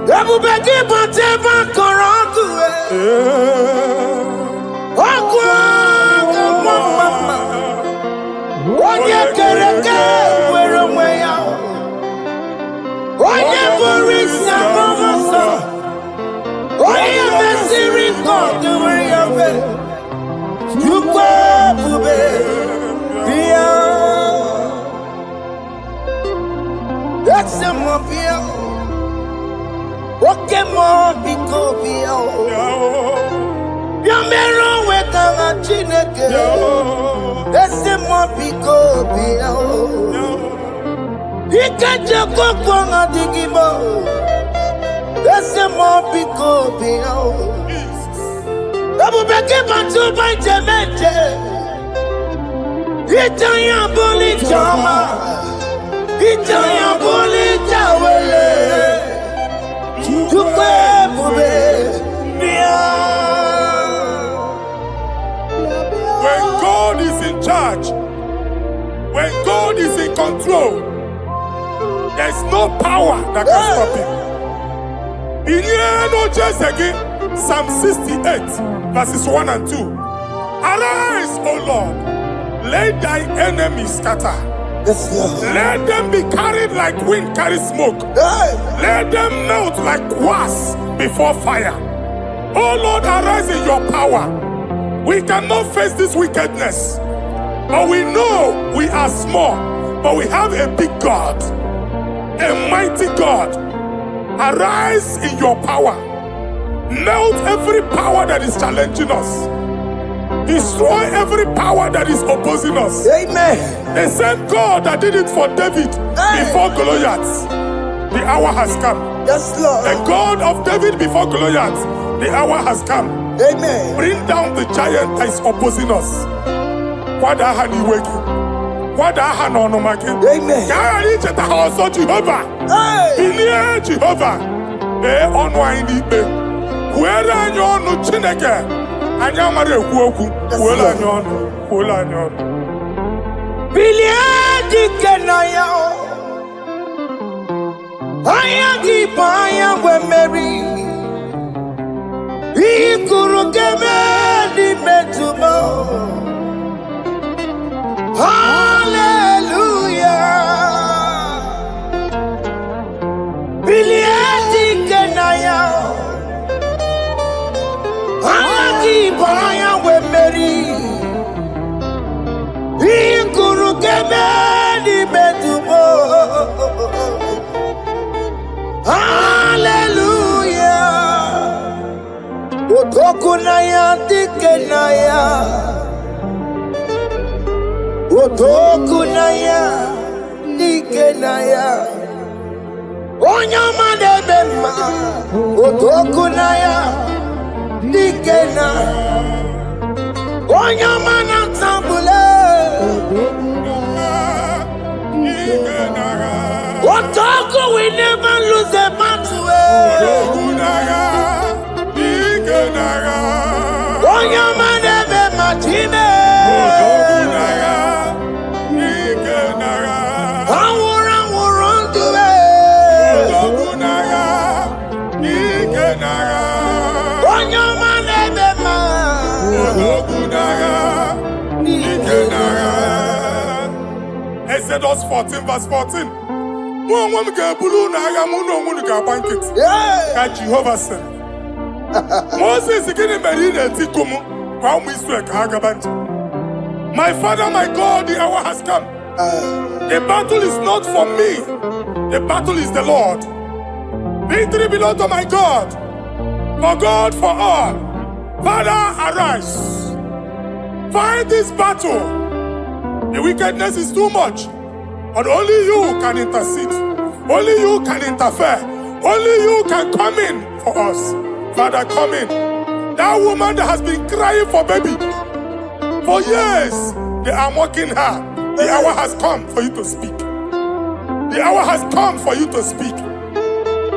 When God is in charge, when God is in control, there's no power that can stop him. In no just again, Psalm 68, verses 1 and 2. Arise, O Lord, let thy enemies scatter. Let them be carried like wind carries smoke. Let them melt like wax before fire. Oh Lord, arise in your power. We cannot face this wickedness. But we know we are small, but we have a big God, a mighty God. Arise in your power. Melt every power that is challenging us. Destroy every power that is opposing us. Amen. The same God that did it for David before Goliath, the hour has come. Yes, Lord. The God of David before Goliath, the hour has come. Amen. Bring down the giant that is opposing us. Amen. Hey. Jehovah. Whoever you no Chineke. Anyamare kuoku. Whoever you Biliadi kenaya. Ayagi we Mary. Ikuru kemedi metumo. Hallelujah. Biliadi kenaya. Ayagi we Mary. Ikuru kemedi metumo. Hallelujah. Otokunaya dikenaya. Otokunaya dikenaya. Onyama debema. Otokunaya dikena. Onyama natambule. Otoku, we never lose a battle. Onyama debema time. Exodus 14 verse 14. Jehovah said, Moses my father, my God, the hour has come. The battle is not for me. The battle is the Lord. Victory belongs to my God. For God, for all. Father, arise. Fight this battle. The wickedness is too much. But only you can intercede. Only you can interfere. Only you can come in for us. Father, come in. That woman that has been crying for baby for years, they are mocking her. The hour has come for you to speak. The hour has come for you to speak.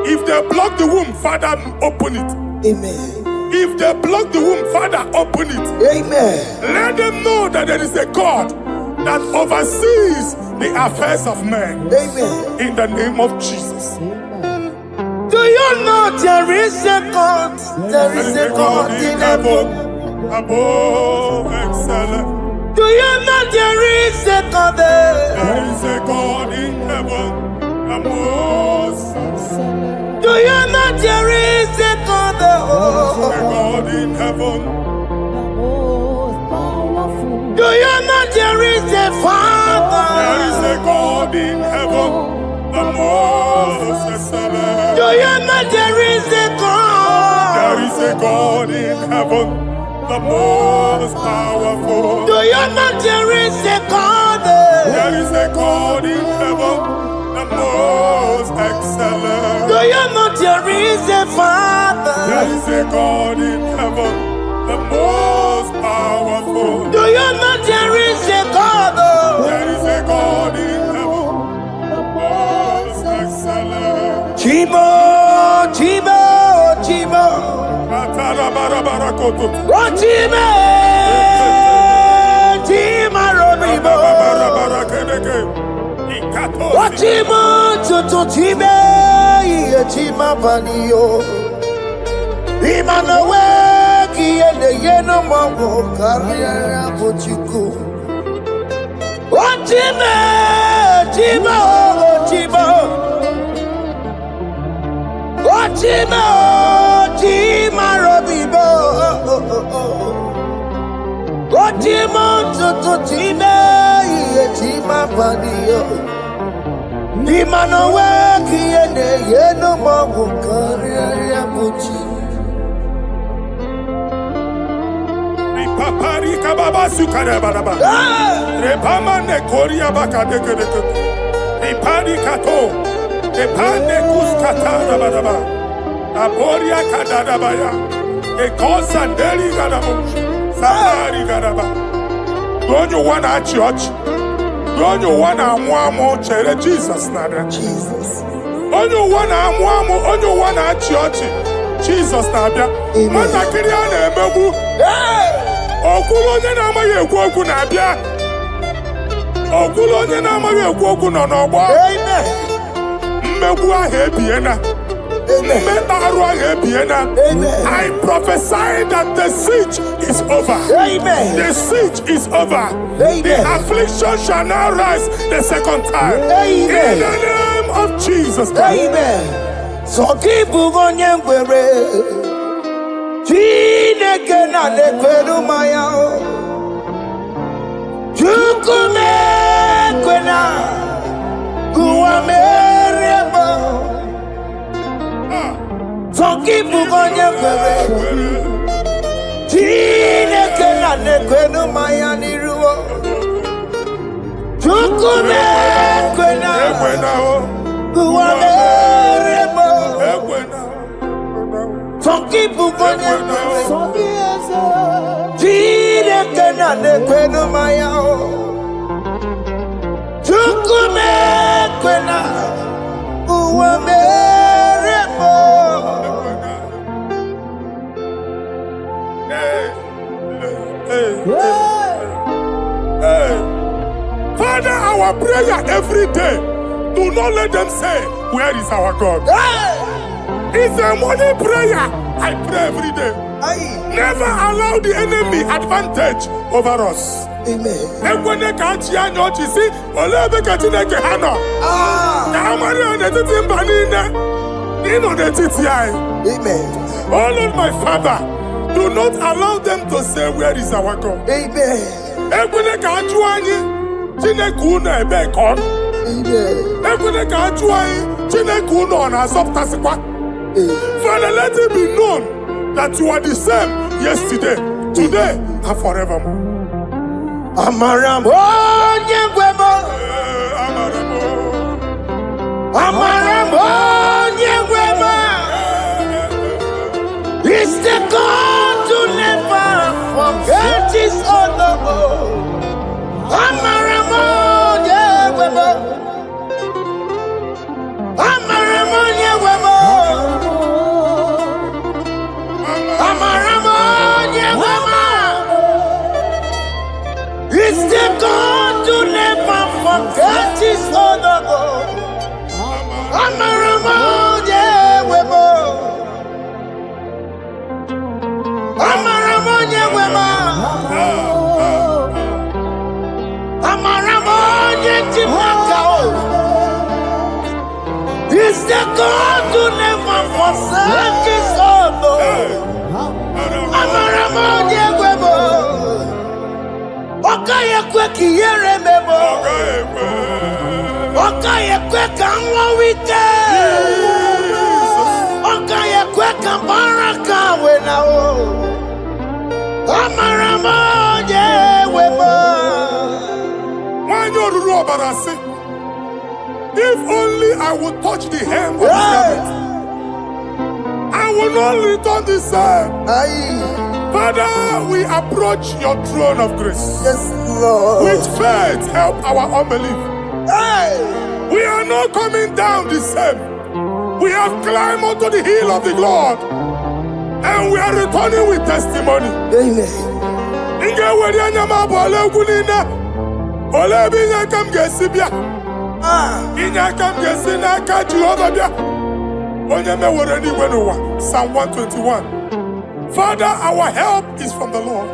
If they block the womb, Father, open it. Amen. If they block the womb, Father, open it. Amen. Let them know that there is a God that oversees the affairs of men. Amen. In the name of Jesus. Do you know there is a God? There is a God in heaven. Above excellent. Do you know there is a God there? There is a God in heaven. The most excellent. Do you know there is a God there? There is a God in heaven. Do you know there is a Father? There is a God in heaven, the most excellent. Do you know there is a God? There is a God in heaven, the most powerful. Do you know there is a God? There is a God in heaven, the most excellent. Do you know there is a Father? There is a God in heaven, the most powerful. Do you know there is a God? There is a God in heaven, the most excellent. Chibo, Chibo, Chibo. Oh, Chibo, Chima Robibo. Oh, Chibo, Tutu Chibe, Chima Vanio. Imanowe. Yeno mango career botiku. Ochime, chimo, chimo. Ochime, chima robibo. Ochimo tutu chime. my body. Imano weki ene yeno mawu kariya buchi. Ripapari kababa sukare baraba. Repama ne koria baka deke deke. Ripari kato. Repande kuskata baraba. Aboria kadada baya. Ekosanderi gadabo. Sahari gadaba. Don't you wanna church? Don't you wanna mwamo chere Jesus nada? Jesus. Don't you wanna church? Jesus nada. Mata kiriya na emebu. Okulo nye na amaghị ekwu okwu na-abịa. Okulo onye na-amaghị ekwu okwu nọ n'ọgbọ. Mmegbu ahụ ebiena. Mmeta arụ ahụ ebiena. I prophesy that the siege is over. Amen. The siege is over. Amen. The affliction shall now rise the second time. Amen. In the name of Jesus Christ. Amen. So keep on your Chineke na nekwenu maya o Chukume kwena Kuwa merebo Zonkipu konye kwere Chineke na nekwenu maya niruo Chukume kwena Kuwa merebo Some people go to Chineke na nekwenu maya o Chukume kwena uwa merebo. Father, our prayer every day, do not let them say, where is our God? It's a morning prayer. I pray every day. Never allow the enemy advantage over us. Amen. Amen. Oh Lord, my Father, do not allow them to say, where is our God? Amen. Father, let it be known that you are the same yesterday, today, and forevermore. Amaramo nyegwemo. Amaramo nyegwemo. It's the God to never forget his honor. Amaramo nyegwemo. Amaramo nyegwemo. Amaramo nyegwemo. It's the God to never forget his honor. Amaramo nyegwemo. Amaramo nyegwemo. Amaramo nyegwemo. It's the God who never forsake his honor. Amaramo nyegwemo. Okaye kwe kiyere memo. Okaye kwe kanwa wite. Okaye kwe kambaraka wenao. Amaramo nyegwemo. Wanyoruru obarasi. If only I would touch the hem of his garment, I will not return the same. Father, we approach your throne of grace. Yes, Lord. With faith, help our unbelief. We are not coming down the same. We have climbed onto the hill of the Lord, and we are returning with testimony. Psalm 121. Father, our help is from the Lord,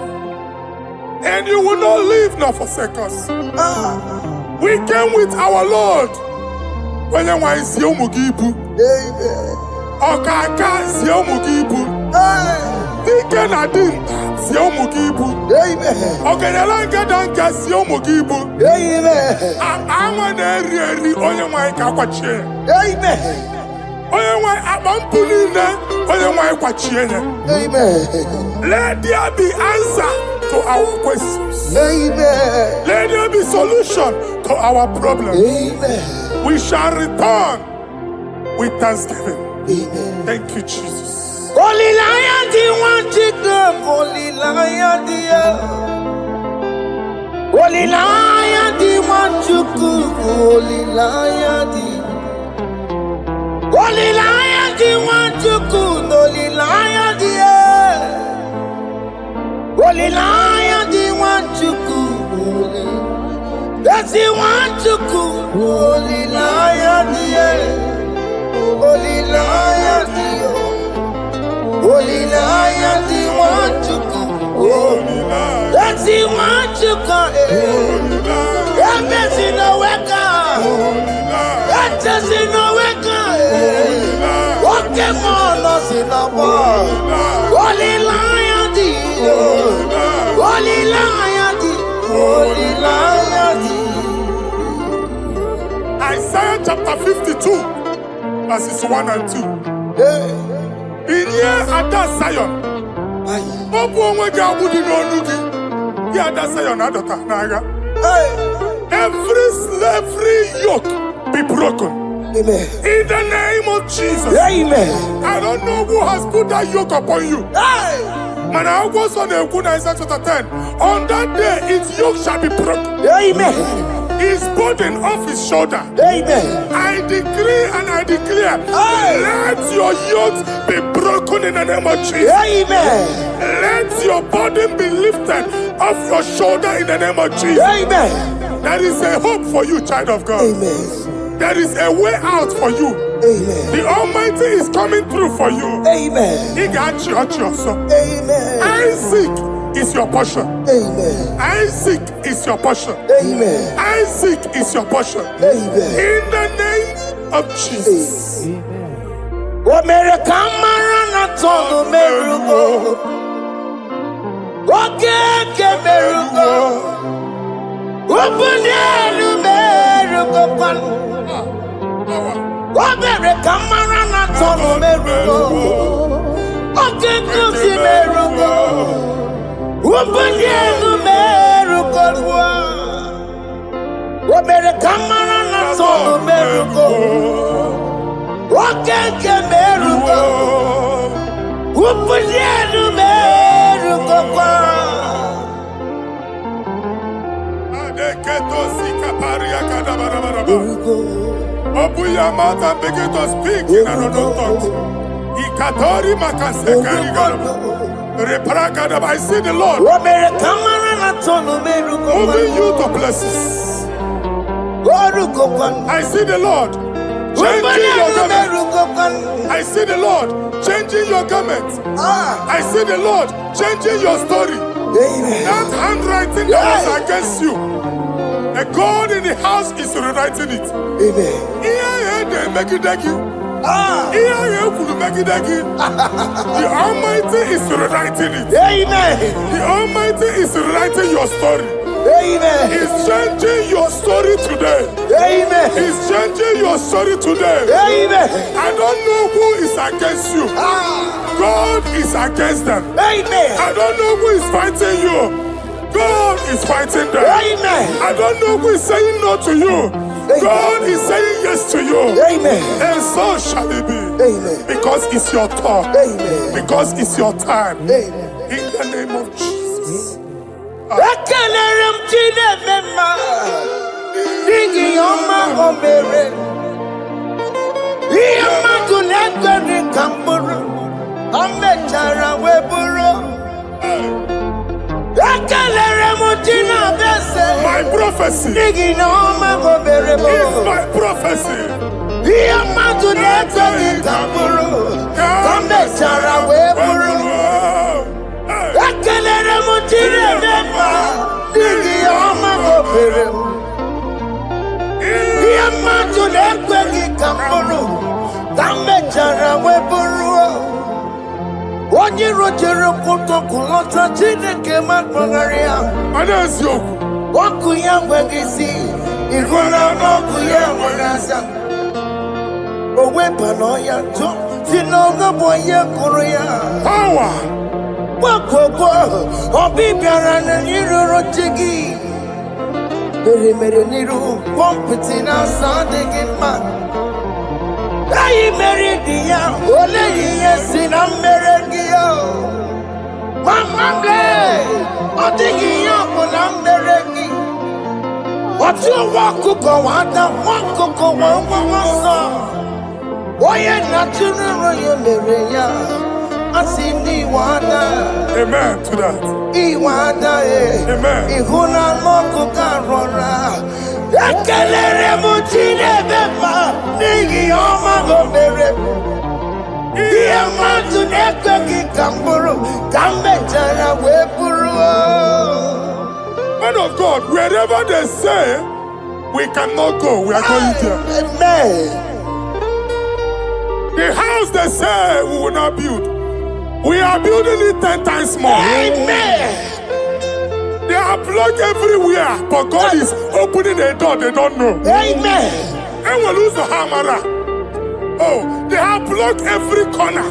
and you will not leave nor forsake us. We came with our Lord. When you want to see Dike na din si ụmụ gị ibu. Ọgaranya danka si ụmụ gị ibu. Anwa na-eri eri onye nwanyị ka akwachie. Onye nwanyị akpa mpụ niile onye nwanyị kwachie ya. Let there be answer to our questions. Let there be solution to our problems. We shall return with thanksgiving. Thank you, Jesus. Holy Lion, the one to go. Holy Lion, Holy Lion, the one to go. Holy Lion, Holy Lion, the one to go. Holy Lion, Holy Lion, the one to go. That's the one to go. Holy Lion, Holy Lion, Holy Lion, the one to go. That's the one to go. That's in the weka. That's in the weka. Okay, man, us in the bar. Holy Lion, Holy Lion, Holy Lion. Isaiah chapter 52, verses 1 and 2. In here at that Zion, every slavery yoke be broken. Amen. In the name of Jesus. Amen. I don't know who has put that yoke upon you. And I was on the Isaiah chapter 10. On that day, its yoke shall be broken. Amen. His burden off his shoulder. Amen. I decree and I declare, let your yokes be broken in the name of Jesus. Amen. Let your burden be lifted off your shoulder in the name of Jesus. Amen. There is a hope for you, child of God. Amen. There is a way out for you. Amen. The Almighty is coming through for you. Amen. He got you. Amen. Isaac is your portion. Amen. Isaac is your portion. Amen. Isaac is your portion. Amen. In the name of Jesus. What made a camera not told Merugo? What can Merugo? Open the Merugo. What made a camera not told Merugo? Okay, come see Merugo. Open the Merugo. What made a camera not told Merugo? Okay, Merugo. Open the Merugo. Open your mouth and begin to speak in another tongue. I see the Lord moving you to places. I see the Lord changing your garment. I see the Lord changing your garment. I see the Lord changing your story. That handwriting that was against you, a God in the house is rewriting it. The Almighty is rewriting it. The Almighty is rewriting your story. He's changing your story today. He's changing your story today. I don't know who is against you. God is against them. I don't know who is fighting you. God is fighting them. I don't know who is saying no to you. God is saying yes to you. And so shall it be. Because it's your turn. Because it's your time. In the name of Jesus. My prophecy is my prophecy. jere kuto kulota jine kema magaria. Anasio. Waku ya wegisi. Iguna moku ya wegasa. Owe panoya jo. Sinoga boye kuruya. Power. Wako obi biara na niroro chigi. Mere niru pompiti na sande man. Ayi meridia ole yesi na merengia. Mama ble odigi yako na meregi. Watu wakuko wasa. Oye natural yo mereya. Asini wana. Amen to that. Iwanda Amen. Ihuna moko karora. Ekelere mutine bema. Nigi oma gomere. Iya matu neko kikamburu. Kambe jana wepuru. Man of God, wherever they say we cannot go, we are going there. Amen. The house they say we will not build, we are building it 10 times more. Amen. They are blocked everywhere, but God is opening a door they don't know. Amen. And we lose the hammer. Oh, they have blocked every corner,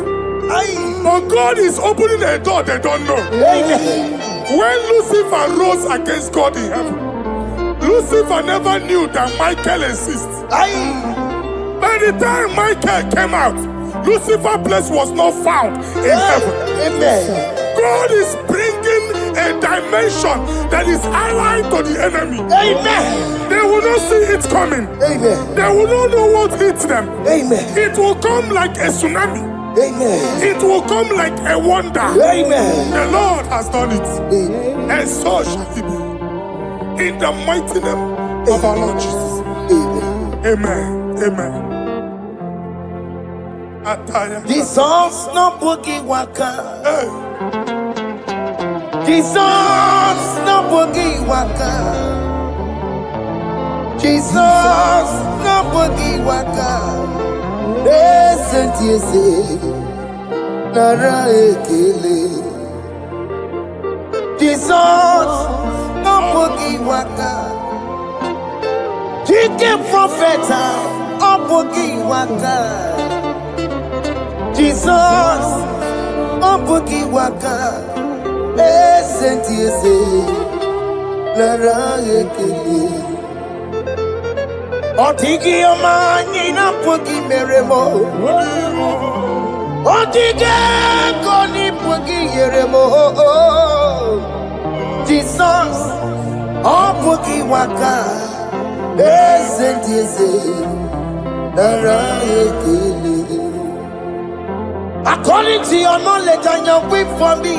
but God is opening a door they don't know. Amen. When Lucifer rose against God in heaven, Lucifer never knew that Michael exists. By the time Michael came out, Lucifer's place was not found in heaven. Amen. God is bringing a dimension that is allied to the enemy. Amen. They will not see it coming. Amen. They will not know what hits them. Amen. It will come like a tsunami. Amen. It will come like a wonder. Amen. The Lord has done it. Amen. And so shall it be. In the mighty name of our Lord Jesus. Amen. Amen. Amen. Jesus no boogie waka. Hey. Jesus no boogie waka. Jesus no boogie waka. Listen to you say, Nara ekele. Jesus no boogie waka. Chicken prophet no boogie waka. Jesus, Obuki waka, senti ese, lara ekele. Otigi omani na puki meremo, otige koni puki yeremo. Jesus, Obuki waka, senti ese, lara ekele. According to your knowledge and your will for me,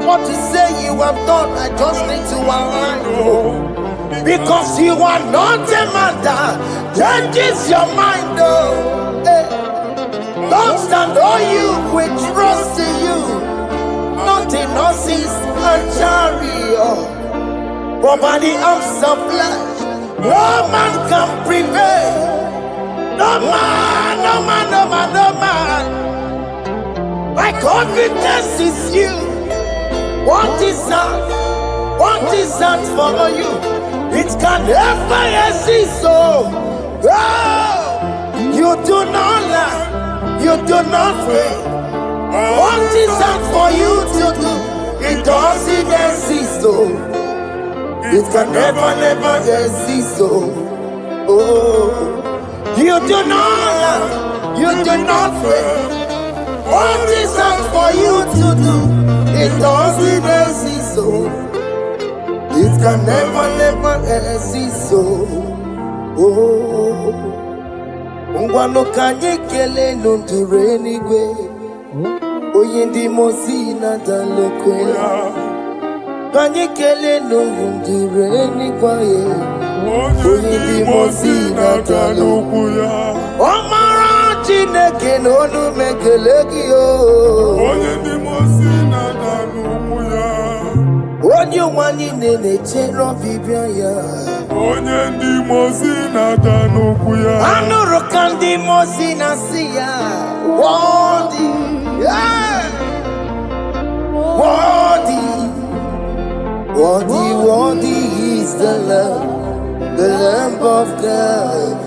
what you say you have done, I just need to align. Because you are not a man that changes your mind. Don't stand on you, we trust in you. Not in horses and chariot, but by the arms of flesh, no man can prevail. No man, no man, no man, no man. My confidence is you. What is that? What is that for you? It can never exist. So, you do not lie. You do not fail. What is that for you to do? It doesn't exist. So, it can never exist. So, you do not lie. You do not fail. What is that for you to do? It doesn't exist, so it can never exist, so Ngwano kanye kele nundure nigwe Oyindi mosi na dalokwe Kanye kele nundure nigwe Oyindi mosi na dalokwe Omara Chineke n'onu mekele gị Onye ndị mosi na-ada n'ụkwụ ya. Onye ụwa niile na-echere ọbịbịa ya. Onye ndị mosi na-ada n'ụkwụ ya. Anụrụ ka ndị mosi na-asị ya. Worthy, Worthy is the Lamb of God.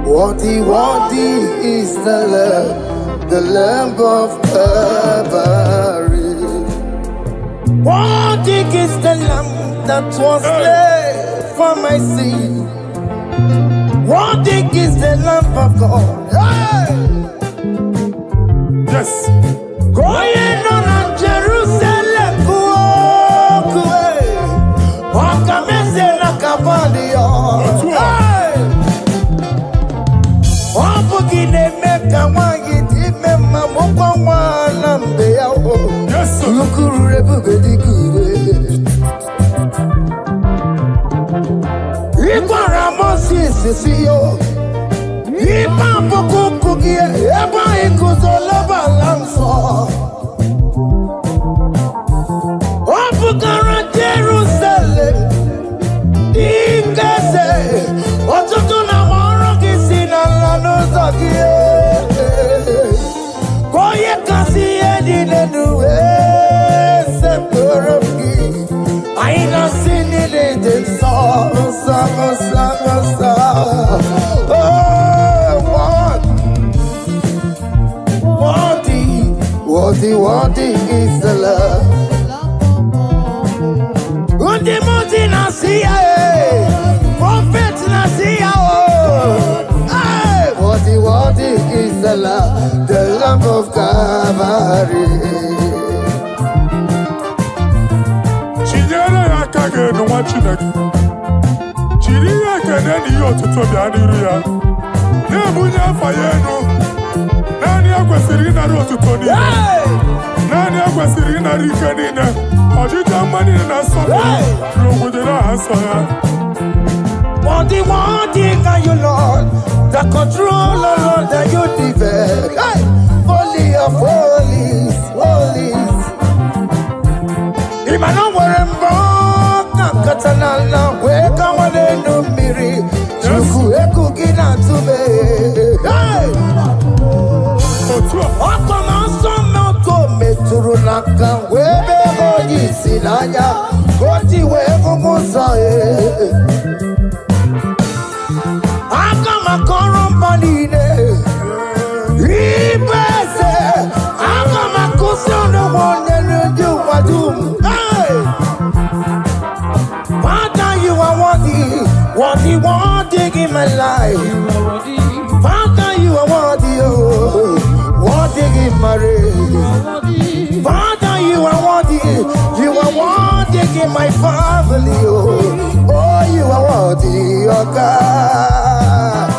Worthy, worthy is the Lamb of Calvary. Worthy is the Lamb that was slain for my sin. Worthy is the Lamb of God. Hey! Yes. Going on Jerusalem, walk away. Walk a mess in a cavalier. Hey! Wapugine meka wangi time mamukwa wana mbeya o. Yes, sir. Lukuru rebubedi kuwe. Ikwa ramosi sisiyo. Ipa pokukugie. Eba ikuzoloba lamso. Wapugara Jerusalem. Ikese. Otutu na warogi na nozagie. Koye kasi edi nenuwe seporogi. Aina sini lede sa. Worthy is the love. Undi nasiya, prophet nasiya. Worthy is the Lamb of Calvary. Chinyere ya kage no wa Chineke. Chiri ya kene ni otuto bia niru ya. Na bunya afaye no. Nani akwesiri na otuto ni. Nani akwesiri na rike ni na. Ojija mani na so. Rogudera aso ya. Worthy are you, Lord, the controller, Lord, that you develop. Hey! Holy of holies. Imano werembo, katanala, weka wanenu miri, chuku eku gina tube. Hey! Okoma somo kome turunaka, webe hoji sinaya, koti wevu musae. Father, you are worthy in my life. Father, you are worthy, worthy in my race. Father, you are worthy in my family. Oh, you are worthy, oh God.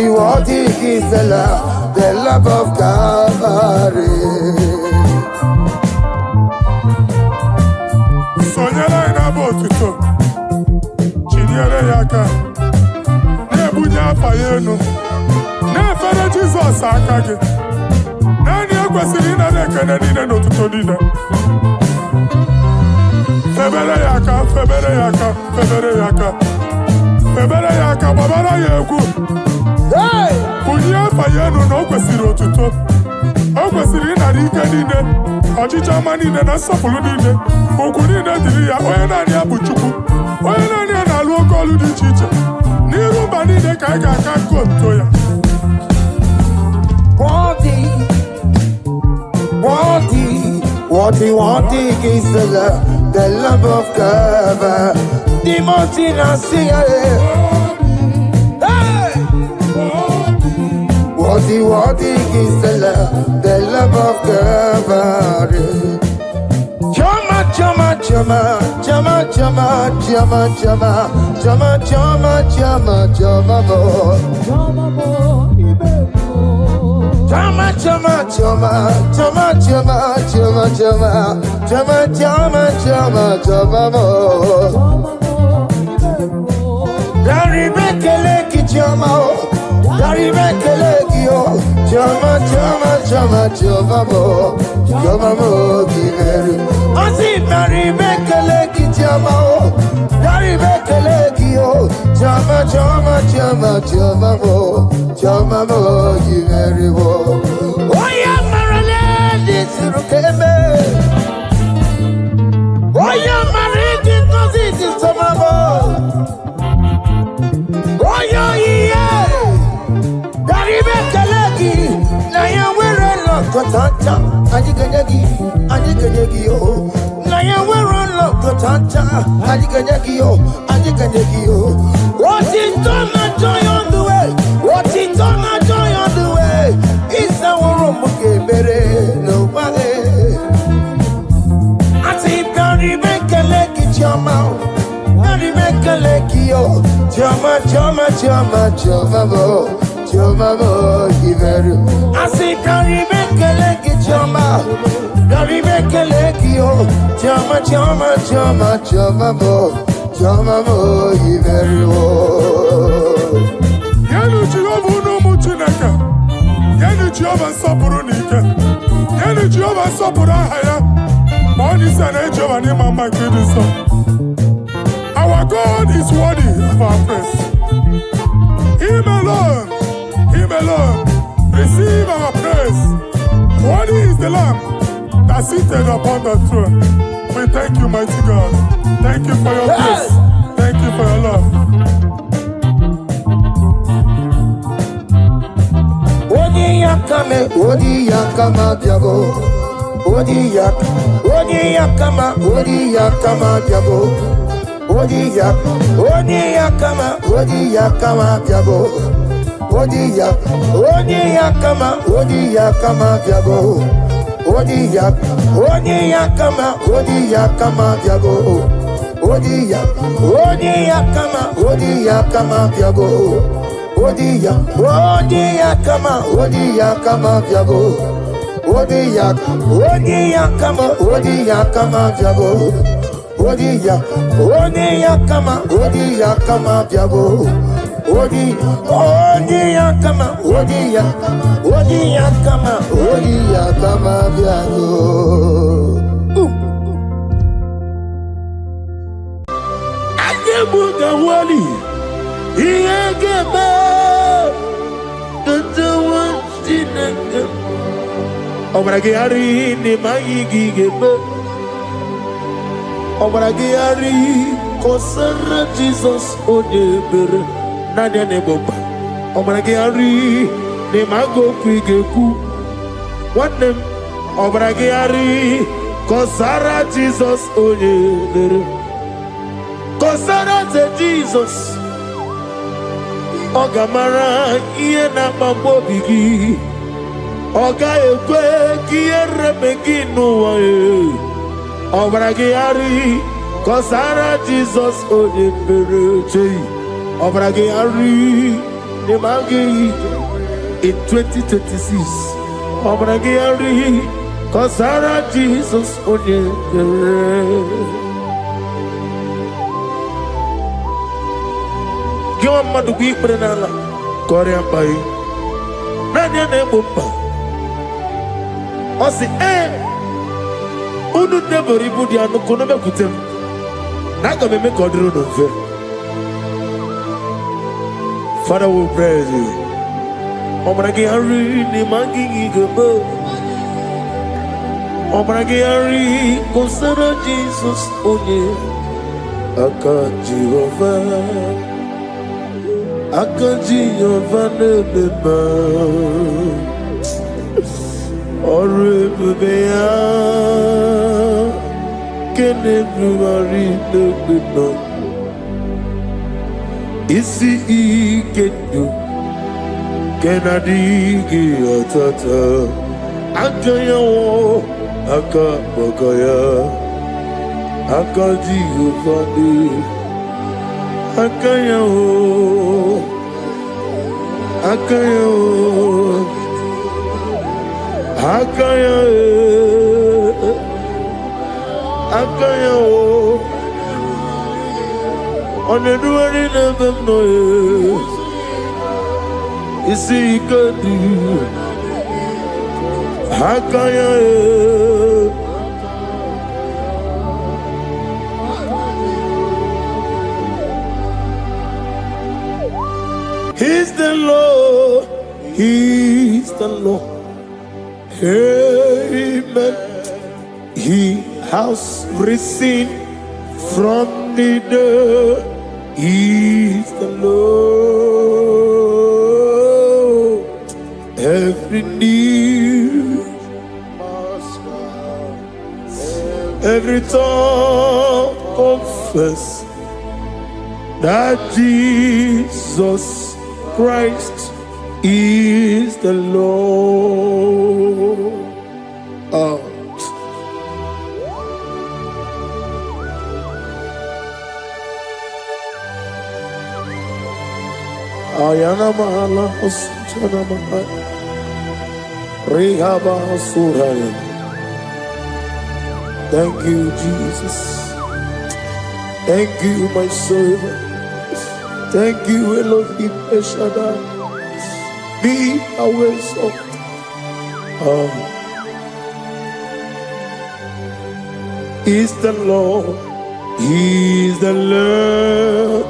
Worthy is the love of Calvary. Sonyala ina botuto. Chinyere yaka. Nebunya afayenu. Nefere Jesus akage. Nani akwesiri na nekene nine notuto nine. Febere yaka, babara yegu. Hey! Bunya afayenu no kwesiri otuto. O kwesiri na rike nine. Ojija mani nine na sofulu nine. Okuni nine diri ya oye nani abuchuku. Oye nani analu okolu di chiche. Niru bani nine kaiga kakoto ya. Worthy is the love of God. The mountain I see. Hey! Worthy is the love of God. Jehovah mo, Giveru. Asi Mary Bekeleki Jehovah, Mary Bekeleki oh, Jehovah mo, Giveru. Oh yeah, Marale, this Rukeme. Oh yeah, Mary, this is Tomamo. Oh yeah, Mary Bekeleki, Naya Wera Lokotanta, Ajikanyagi, oh, Naya Wera Lokotanta, Ajikanyagi, oh, what is done, joy on the way, what is done, joy on the way, it's our room, no money. I see Gary Bekeleki, Jama, Gary Bekeleki, oh, Jehovah mo, Giveru. I see Gary Bekeleki, Gary Bekeleki, oh, Jehovah mo, Giveru. Yanu Jehovah no muchinaka. Yanu Jehovah sapuru nika. Yanu Jehovah sapura haya. Money sana Jehovah ni mama kidiso. Our God is worthy of our praise. Him alone, receive our praise. Worthy is the Lamb that seated upon the throne. We thank you, mighty God. Thank you for your grace. Thank you for your love. Odi yakama diabo. Odi yakama diabo. Odi yakama diabo. Odi yakama diabo. Odi yakama diabo. Obragari ni maigi gebe. Obragari kosara Jesus odebere nadia ne boba. Obragari ni mago kwigeku. Wanem obragari kosara Jesus odebere. Kosara te Jesus. Ogamara iye na mambo bigi. Oga ekwe kiere beginu wae. Obragari kosara Jesus odebere. Obragari ne magi in 2026. Obragari kosara Jesus odebere. Giwa madugi prenala Korea pai. Nanya ne bumpa. Osi unu nebori budi anu kono me kutem. Naga me kodru no fe. Father, we praise you. Obragi hari ni mangi gebo. Obragi hari kosara Jesus onye. Aka Jehovah nebeba. Orebea kene bruari nebeba. Isi ikenu kenadigi atata. Akayawo akabakaya. Aka Jehovah ne. Akayawo on the doing of them noise. You see, God, He's the Lord. He's the Lord. Amen. He has risen from the dead. He's the Lord. Every knee, every tongue confess that Jesus Christ is the Lord. Ayana mahala osana mahala rehaba suraya. Thank you, Jesus. Thank you, my servant. Thank you, Elohim Eshadai. Be our exalted. He's the Lord. He's the Lord.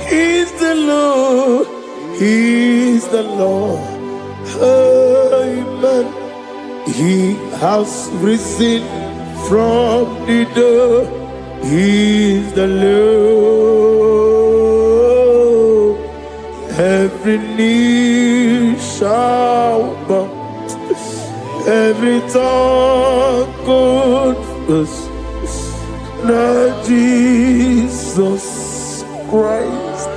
He's the Lord. He's the Lord. Amen. He has risen from the dead. He's the Lord. Every knee shall bow, every tongue confess that Jesus Christ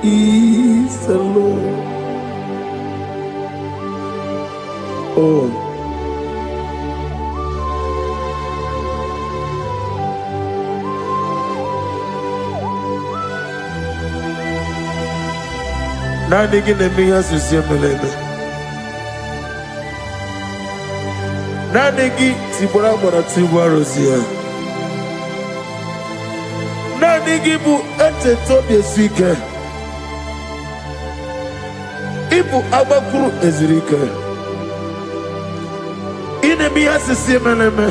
is the Lord. Oh. Nanigi nemiya susiyemeleme. Nanigi tibora bora tibora rosia. Nanigi bu ete tobi esike. Ibu abakuru ezirike. Inemiya susiyemeleme.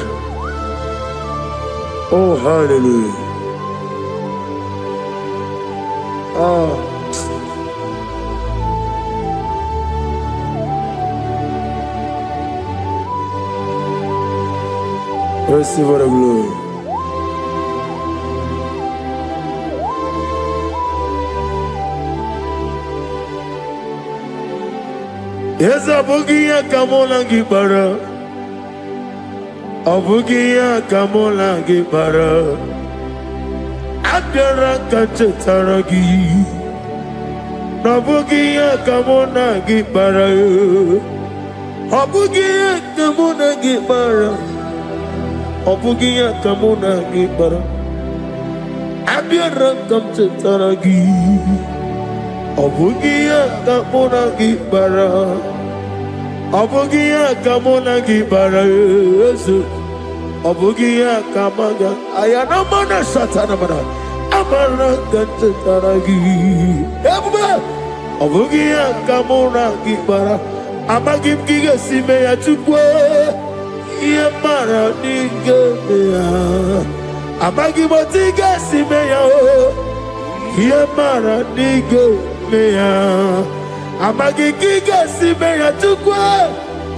Oh, hallelujah. Oh. Receive the glory. Yes, Abugia Kamola Gibara. Abugia Kamola Gibara. Agara Kachetaragi. Abugia Kamona Gibara. Abugia Kamona Gibara. Obugia kamuna gibara, abiara kamchetaragi. Obugia kamuna gibara, obugia kamuna gibara. Obugia kamaga, ayana mana satana mana, amara kamchetaragi. Obugia kamuna gibara, amagim giga sime ya chukwe. Yemara nigemeya, amagi motiga simeya o. Yemara nigemeya, amagi giga simeya tukwa.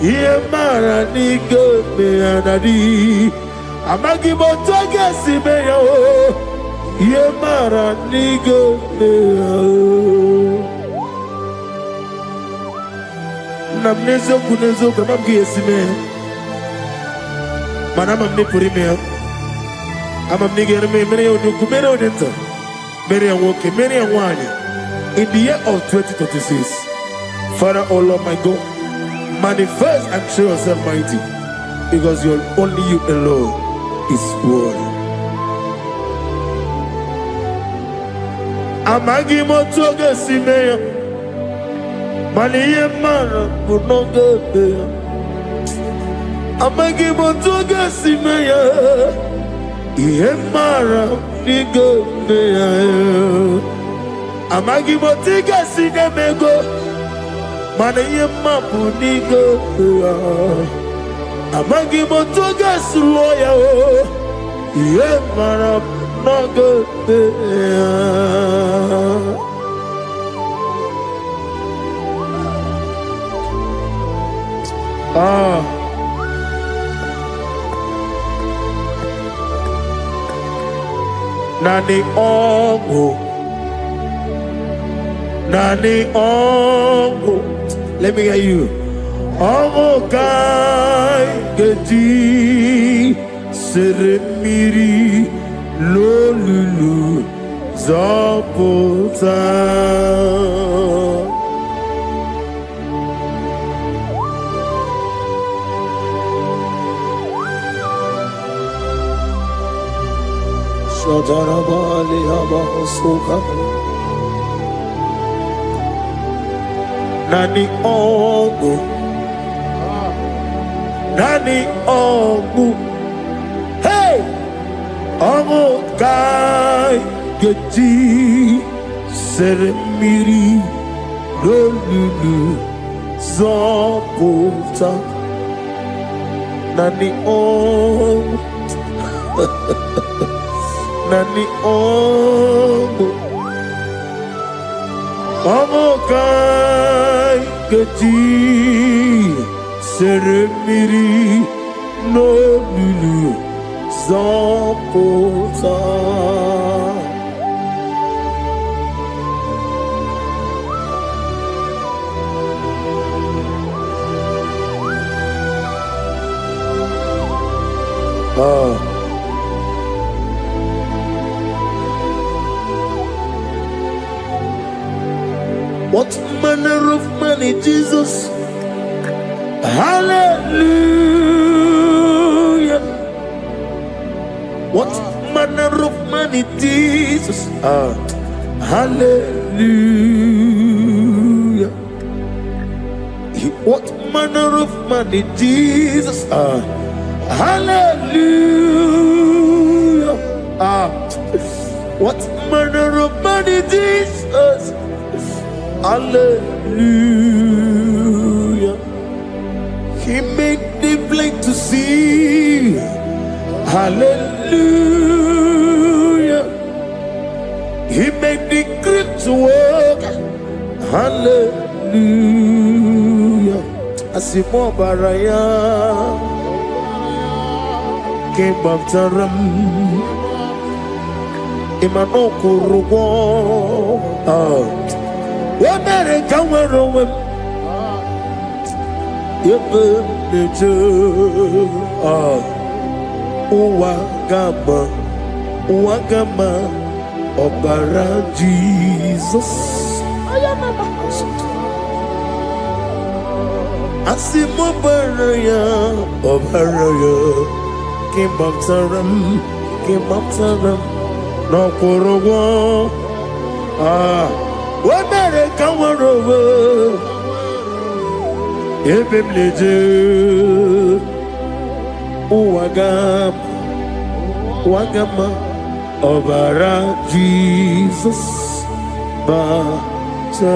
Yemara nigemeya nadi, amagi motiga simeya o. Yemara nigemeya. Namnezo kunezo kamamgi esimeya. Manama mni purimea, ama mnigere me mene onuku mene onenta, mene awoke mene awani. In the year of 2026, Father, oh Lord my God, manifest and show yourself mighty, because only you alone is worthy. Amagi motoge simeya, maniye mara bunoge beya. Amagi motoga simeya, ihemara nigemeya. Amagi motiga sinemego, mana yemapu nigemeya. Amagi motoga suloya o. Ye marap naga. Nani ongo. Nani ongo. Let me hear you. Ongo kai gedi seremiri lolulu zapota. Shadarabali abahosuka. Nani ongo. Nani ongo. Hey! Ongo kai geti seremiri lolulu zapota. Nani ongo. Nani ongo. Ongo kai geti seremiri no lulu zapota. What manner of money, Jesus? Hallelujah. What manner of money, Jesus? Hallelujah. What manner of money, Jesus? Hallelujah. What manner of money, Jesus? Hallelujah. He made the blind to see. Hallelujah. He made the crippled to walk. Hallelujah. Asimo baraya came after him. Imano kurugo. Wamere kawerowe. Yebe neje. Uwagama. Obara Jesus. Asimo baraya. Obaraya. Came after him. No kurugo. Wamere kawerowe. Yebe neje. Uwagama. Obara Jesus Batara.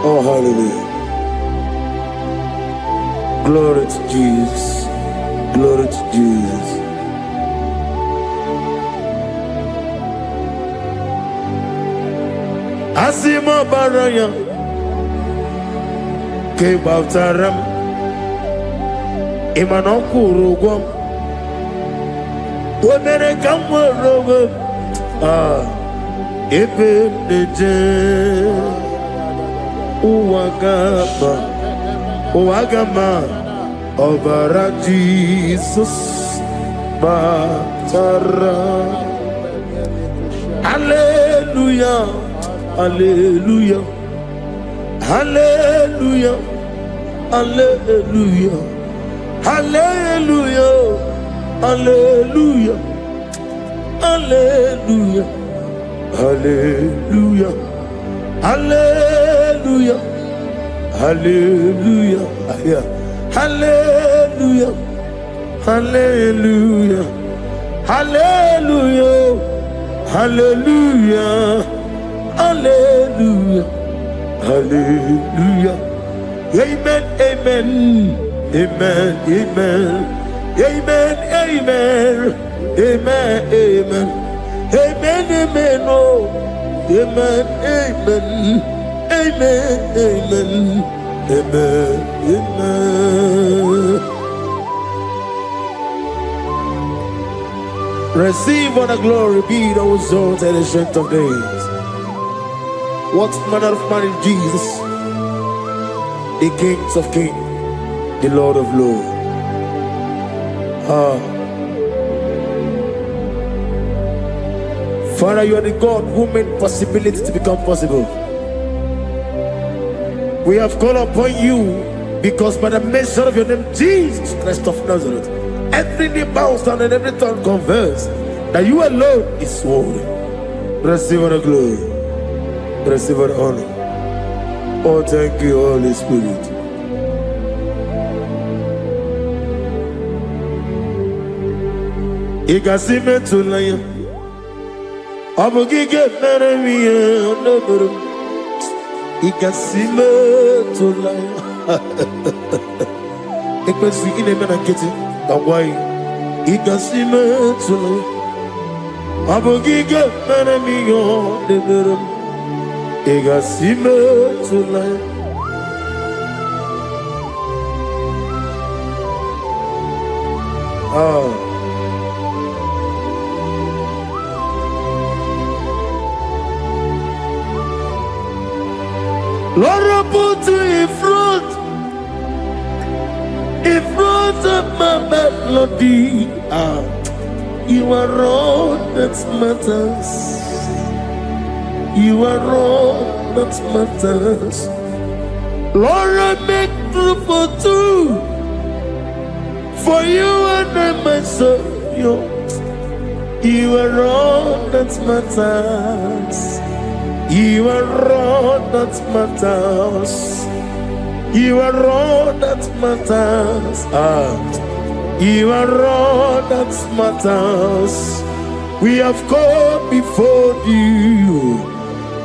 Oh, hallelujah. Glory to Jesus. Glory to Jesus. Asimo baraya came after him. Imano kurugom. Wamere kamwerowe. Ebe neje. Uwagama. Obara Jesus Batara. Hallelujah. Hallelujah. Hallelujah. Hallelujah. Hallelujah. Hallelujah. Hallelujah. Hallelujah. Hallelujah. Hallelujah. Hallelujah. Hallelujah. Hallelujah. Hallelujah. Hallelujah. Hallelujah. Amen. Amen. Amen. Amen. Amen. Amen. Amen. Amen. Amen. Amen. Oh. Amen. Amen. Amen. Amen. Amen. Amen. Receive all the glory, be the result and the strength of days. What manner of man is Jesus? The Kings of Kings, the Lord of Lords. Father, you are the God who made possibility to become possible. We have called upon you because by the measure of your name, Jesus Christ of Nazareth, every knee bows down and every tongue confess that you alone is worthy. Receive the glory. Receive the honor. Oh, thank you, Holy Spirit. Igasime tulaya, abogige meremiya onoburu. Igasime tulaya. Ekwensu ine mena keti, kawai. Igasime tulaya, abogige meremiya onoburu. Igasime tulaya. Lord, I put you in front of my melody. You are all that matters. You are all that matters. Lord, I make room for two, for you and I myself. You are all that matters. You are all that matters. You are all that matters. You are all that matters. We have come before you.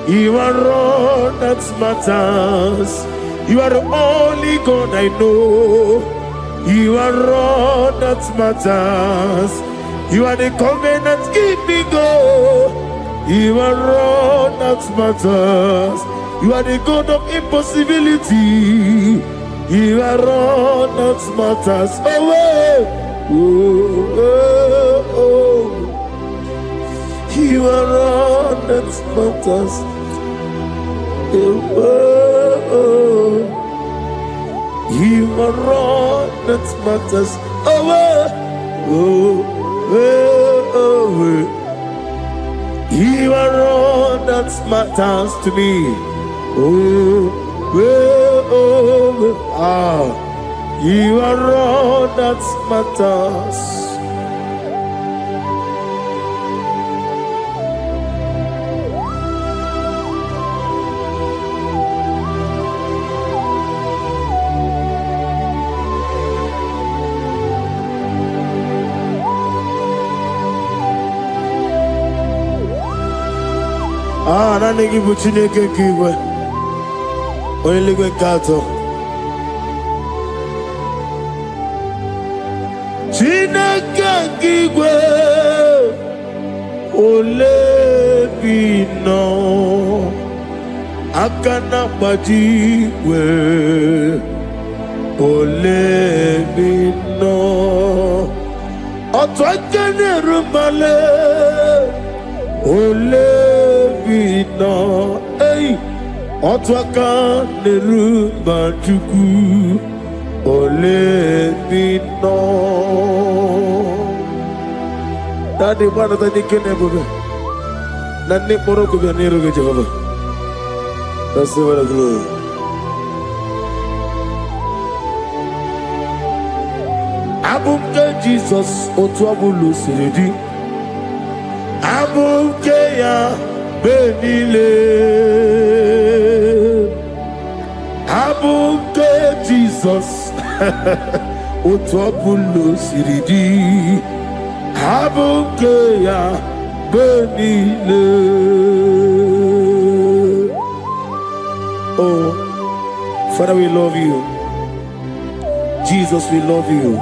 You are all that matters. You are the only God I know. You are all that matters. You are the covenant keeping God. You are all that matters. You are the God of impossibility. You are all that matters. Oh, oh, oh, oh. You are all that matters. Oh, oh. You are all that matters. Oh, oh, oh, oh. You are all that matters to me. Oh, oh, oh. You are all that matters. Nani give Chineke kiwe. Only we kato. Chineke kiwe. Ole bino. Akana bajiwe. Ole bino. Otwakene rumale. Ole bino, hey, otwaka nerumba chuku, ole bino. Tadi mana tadi kene bobe, nani poro kubi aniru ke Jehovah. Receive the glory. Abumke Jesus otwabulu siridi. Abukeya benile Abuke Jesus. Otopulo siridi. Abuke ya benile. Oh, Father, we love you. Jesus, we love you.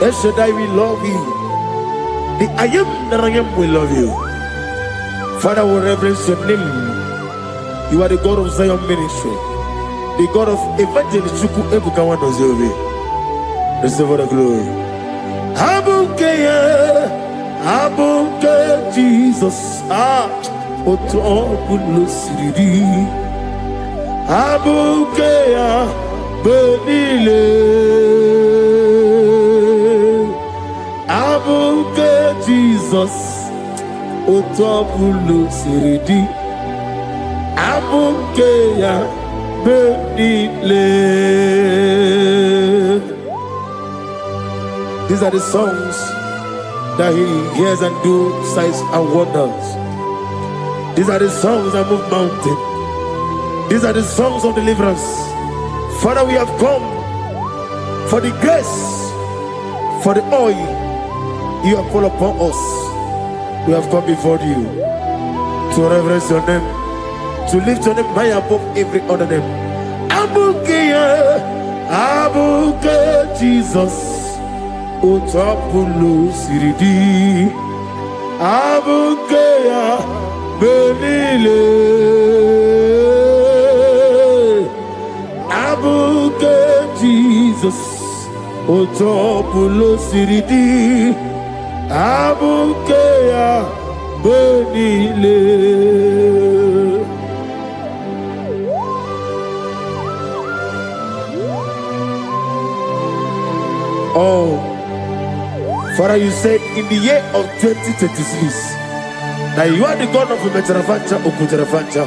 El Shaddai, we love you. The I am that I am, we love you. Father, we reverence your name. You are the God of Zion ministry, the God of Evangelist Chuku Ebukawan Ozobe. Receive all the glory. Abuke Jesus. Otopulo siridi. Abuke ya benile. Abuke Jesus. Otopulo siridi. Abuke ya benile. These are the songs that he hears and do signs and wonders. These are the songs that move mountains. These are the songs of deliverance. Father, we have come for the grace, for the oil you have poured upon us. We have come before you to reverence your name, to lift your name high above every other name. Abuke Jesus. Otopulo siridi. Abuke ya benile. Abuke Jesus. Otopulo siridi. Abuke ya benile. Oh, Father, you said in the year of 2026 that you are the God of Metarafancha, Okutarafancha,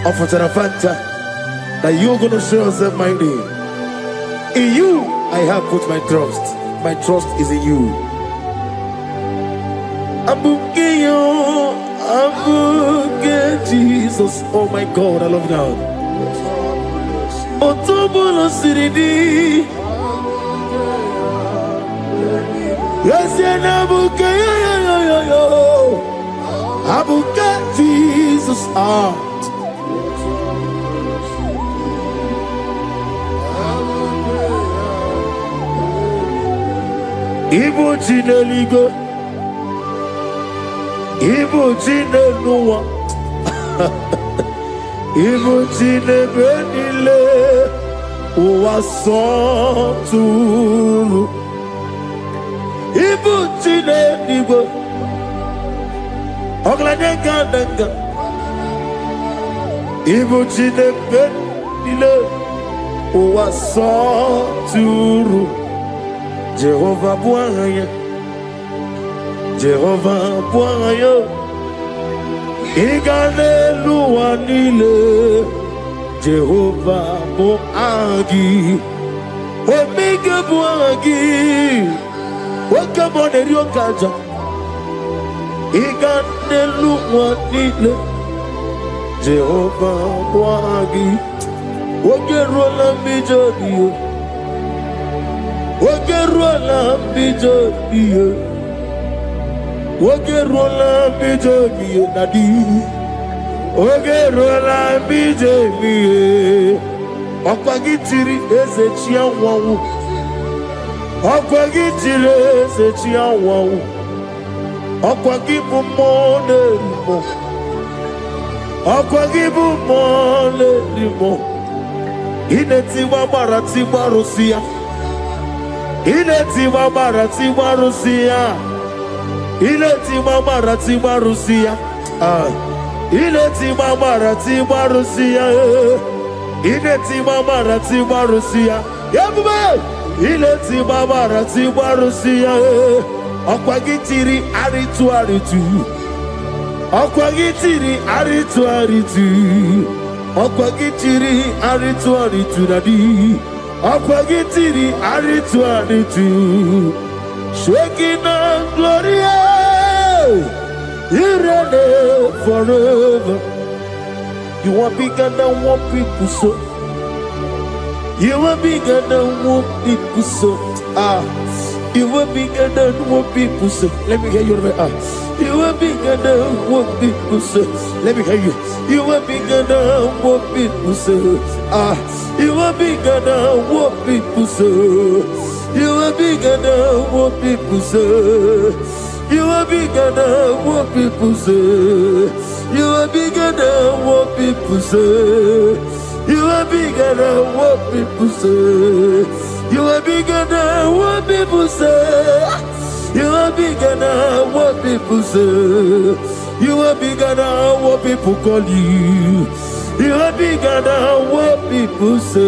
of Tarafancha, that you are going to show yourself mighty. In you, I have put my trust. My trust is in you. Abukeyo, Abuke Jesus. Oh my God, I love God. Otobulo siridi. Yes, Abuke, Abuke Jesus. Ibu Jineligo, Ibu Jineluwa, Ibu Jinebenile, Uwasotulu. Ibu Jineligo, Oglanenga, Ibu Jinebenile, Uwasotulu. Jehovah Bwanya, Jehovah Bwanya, Iganelua Nile, Jehovah Boagi, Omega Boagi, Wakamone Ryokaja, Iganelua Nile, Jehovah Boagi, Wagerola Mijodio. Wagerola bijobiye, Wagerola bijobiye nadi, Wagerola bijobiye. Okwagitiri ezechia wawu, Okwagitiri ezechia wawu, Okwagibu mone limo, Okwagibu mone limo. Inetiwa maratiwa Rusia. Inetiwa maratiwa Rusia. Inetiwa maratiwa Rusia. Inetiwa maratiwa Rusia. Inetiwa maratiwa Rusia. Yabube. Inetiwa maratiwa Rusia. Okwagitiri aritu aritu. Okwagitiri aritu aritu. Okwagitiri aritu aritu nadi. Okwagitiri aritu aritu. Shekinah Gloria, you reign forever. You are bigger than what people say. You are bigger than what people say. You are bigger than what people say. Let me hear you. You are bigger than what people say. Let me hear you. You are bigger than what people say. You are bigger than what people say. You are bigger than what people say. You are bigger than what people say. You are bigger than what people say. You are bigger than what people say. You are bigger than what people say. You are bigger than what people say. You are bigger than what people call you. You are bigger than what people say.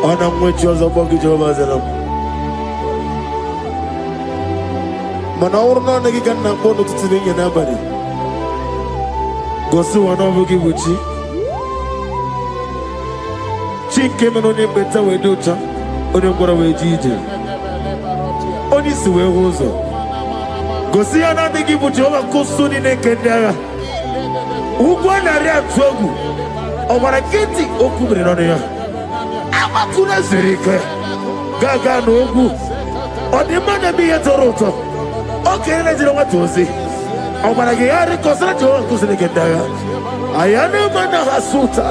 And I'm with you as a bucket of us. Manaurna Nagikan Napono to the nobody. Go to one over Gibuchi. Chick came on him better with Ducha. On your go away, Gigi. Only to where was it? Go see another Gibuchi over Kosuni Nekenda. Who won a real trouble? Over a getty Okubri on here. Amakuna Zerike. Gaga Nogu. On the man be a Toronto. Okay, let's know what to say. I'm going to get a consultant to get there. I am a man of Hasuta.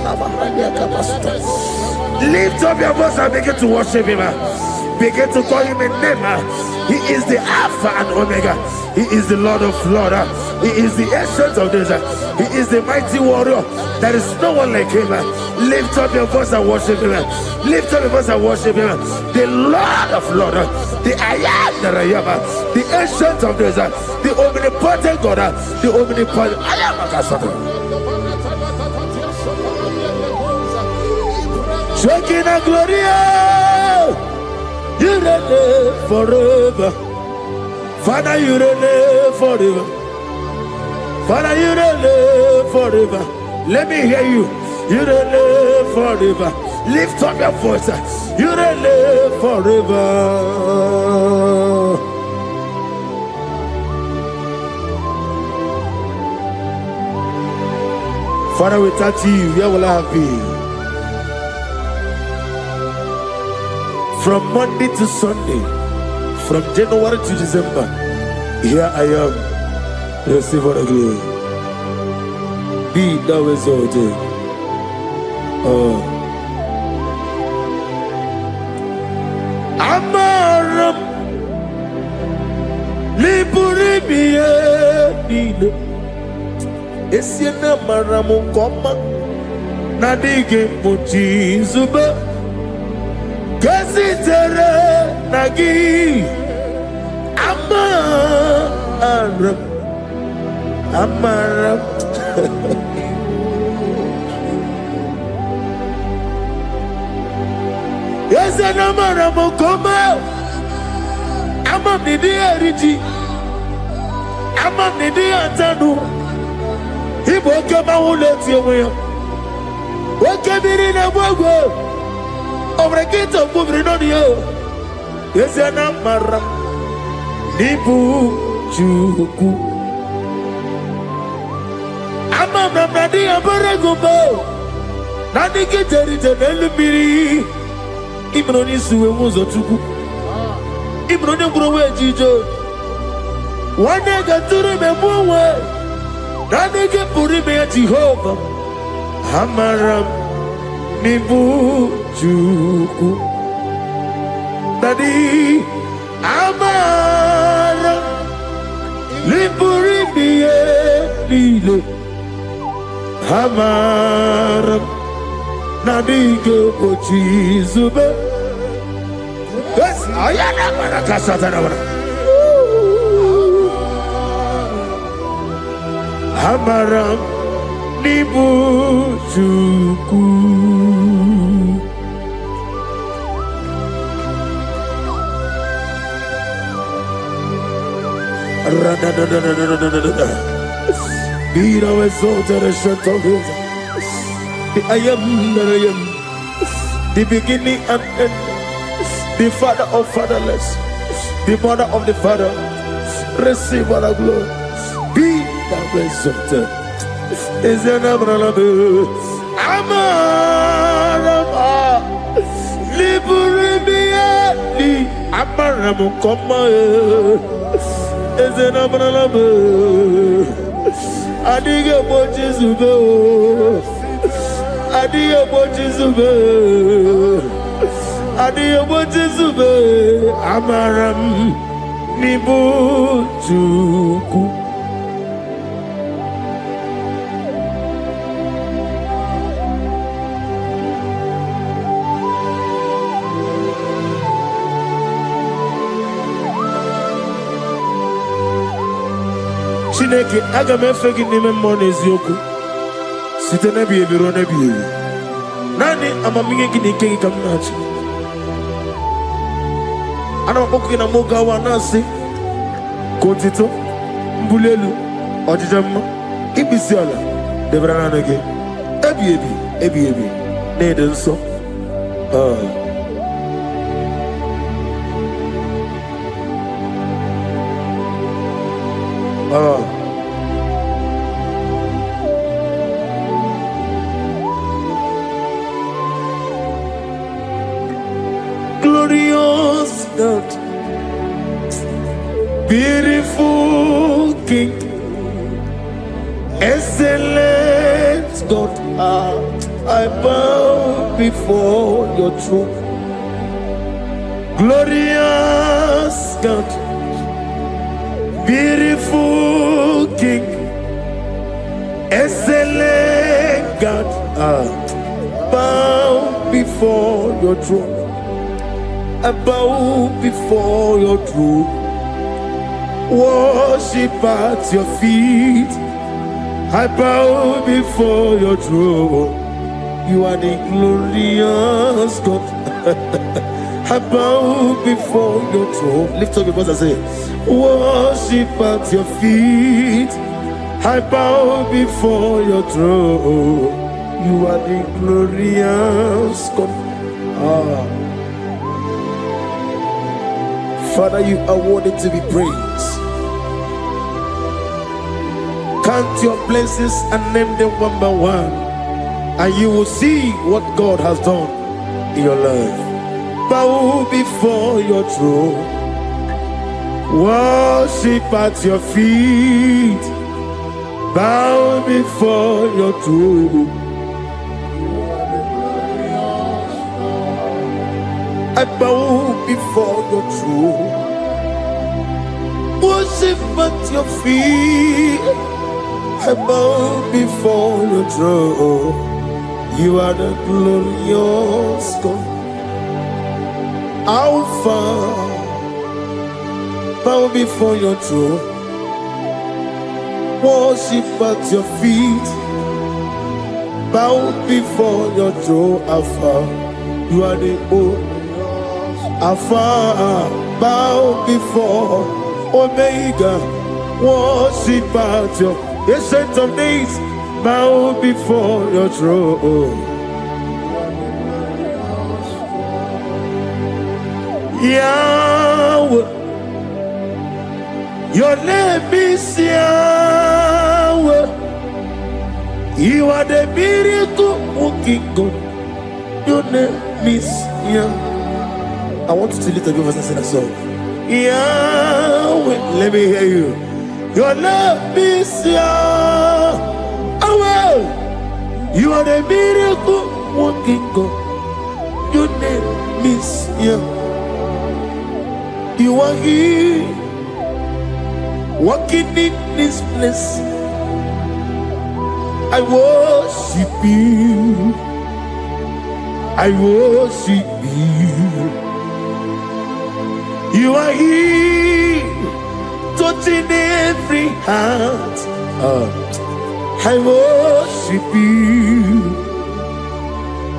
Lift up your voice and begin to worship him. Begin to call him a name. He is the Alpha and Omega. He is the Lord of Lords. He is the Ancient of Days. He is the mighty warrior. There is no one like him. Lift up your voice and worship him. Lift up your voice and worship him. The Lord of Lords. The I am that I am. The Ancient of Days. The omnipotent God. The omnipotent I am. Shekinah Gloria. You reign forever. Father, you reign forever. Father, you reign forever. Let me hear you. You reign forever. Lift up your voice. You reign forever. Father, without you, where will I have been? From Monday to Sunday, from January to December, here I am. Receive all the glory. Be thou exalted. Amaram Liburibie Nino Esiena Maramu Koma Nadige Muti Zuba Gazitere Nagi Amaram Yes, and Amaram Koma Amam Nidi Ariti Amam Nidi Antanu He woke up my let you away. What can be in a world? Over a gate of moving on you. Yes, and Amaram Nibu Chuku Amam Nadi Abaragubo Nadi Kitari Telebiri Imroni Sue was a Chuku Imroni Growe Jijo one day got to remember where Nadi get Purime Jehovah Amaram Nibu Chuku Nadi Amaram Liburibie Lile Amaram Nadige Pochizube. Yes, I am a Casatana. Amaram Nibu Chuku. Be thou exalted, Ancient of Days. the I am that I am, the beginning and end, the father of fatherless, the mother of the father. Receive all the glory. Be thou exalted. Is an umbrella. Amarama, Liburibiani, Amaramu, Koma, is an umbrella. Adiga watches of Adia watches of Adia watches of Amaram Nibujuku. Chineke aga m efe gị n'ime mmụọ n'eziokwu site n'ebi ebi ruo n'ebi ebi. Naanị amamihe gị na ike gị ka m na-achị. Ana m akpọkụ gị na m oge awa na-asị ka otito, mbuli elu, ọjịja mma, ikpisi ala debere naanị gị ebi ebi ebi ebi na-ede nsọ. Glorious God, beautiful King, excellent God, I bow before your throne. Glorious God, beautiful King, excellent God, bow before your throne. I bow before your throne, worship at your feet. I bow before your throne. You are the glorious God. I bow before your throne. Lift up your voice and say, worship at your feet. I bow before your throne. You are the glorious God. Father, you are worthy to be praised. Count your blessings and name them one by one, and you will see what God has done in your life. Bow before your throne, worship at your feet. Bow before your throne. I bow before your throne, worship at your feet. I bow before your throne. You are the glorious God. Alpha, bow before your throne, worship at your feet. Bow before your throne, Alpha. You are the old Alpha, bow before Omega, worship at your ancient of days, bow before your throne. Yahweh, your name is Yahweh. You are the miracle working God. Your name is Yahweh. I want you to lift up your voice and sing a song. Yahweh, let me hear you. Your love is Yahweh. You are the miracle working God. Your name is Yahweh. You are here, walking in this place. I worship you. I worship you. You are here, touching every heart. I worship you.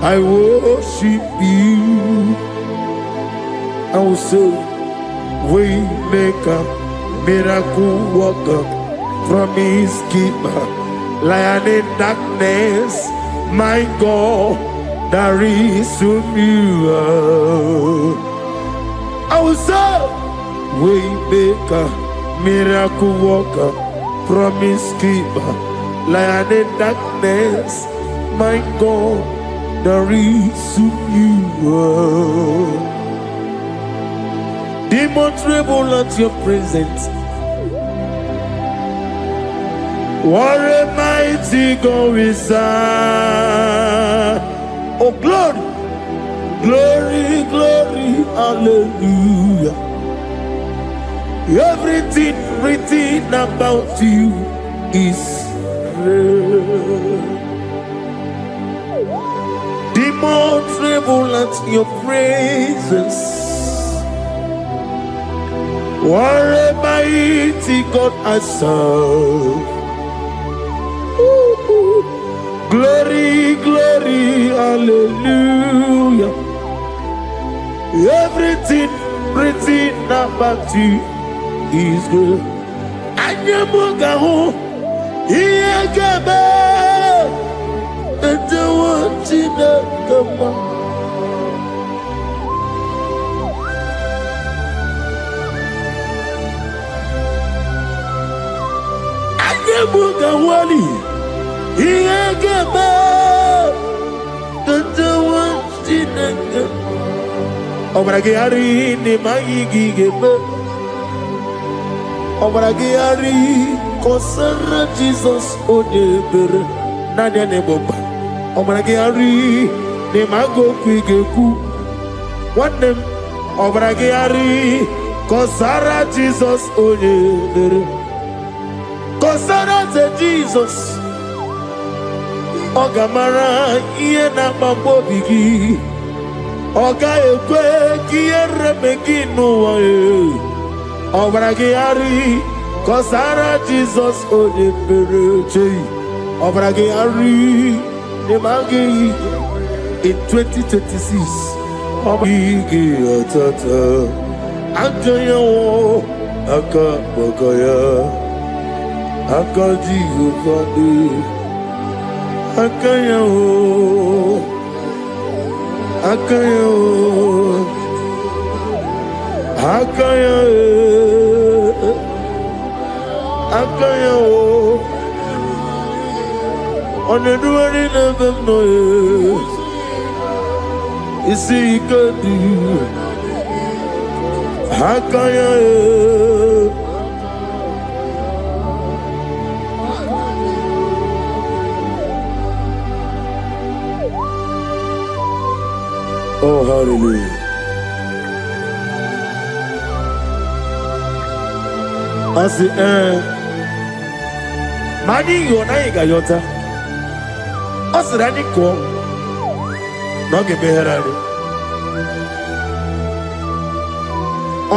I worship you. I will say, Waymaker, miracle worker, promise keeper, lion in darkness. my God, there is to you. I will say, Waymaker, miracle worker, promise keeper, lion in darkness, my God, there is to you. Demons tremble at your presence. What a mighty God we serve. Oh, glory, glory, glory, hallelujah. Everything written about you is real. Demons tremble at your presence. What a mighty God I serve. Glory, glory, hallelujah. Everything written about you is good. Anyamugaho, Iyagaba, and the one in the Anyamugawali, Iyagaba, and the one in the Obragari, the Magigi Gaba. Obragari, Kosara Jesus, Odeber, Nadia Neboba. Obragari, the Mago Quigeku. One name, Obragari, Kosara Jesus, Odeber. Kosara Jesus, Ogamara, Iena Mambo Bigi, Oga Ekwe, Kiere Megino. Obragiari, Kosara Jesus, Odebereche, Obragiari, Nemagi, in 2026, Obigi, Tata, Akayo, Akabakaya, Akaji, Fadi, Akayo, Akayo. Akaya, Akaya, on the doing of them noise. You see, you can do Akaya. Oh, hallelujah. Asi mani yona igayota asirani ko noge beherari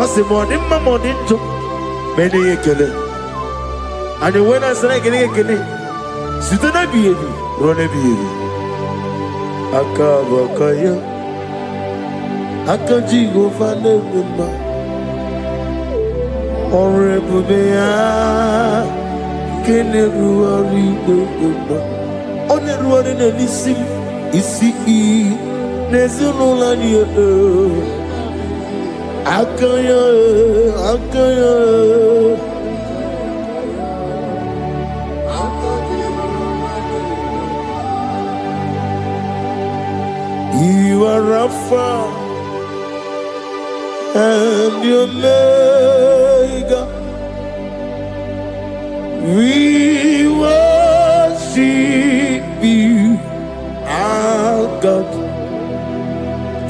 asimoni mamoni njo meni yekele ani wena sira yekele sitana biyebi rone biyebi akabakaya akaji go fane mma Orebubea, Keneruari, Oneruari, Nissim, Isi, Nezulania, Akaya, Akaya. You are Rapha, and your Omega. We worship you, our God.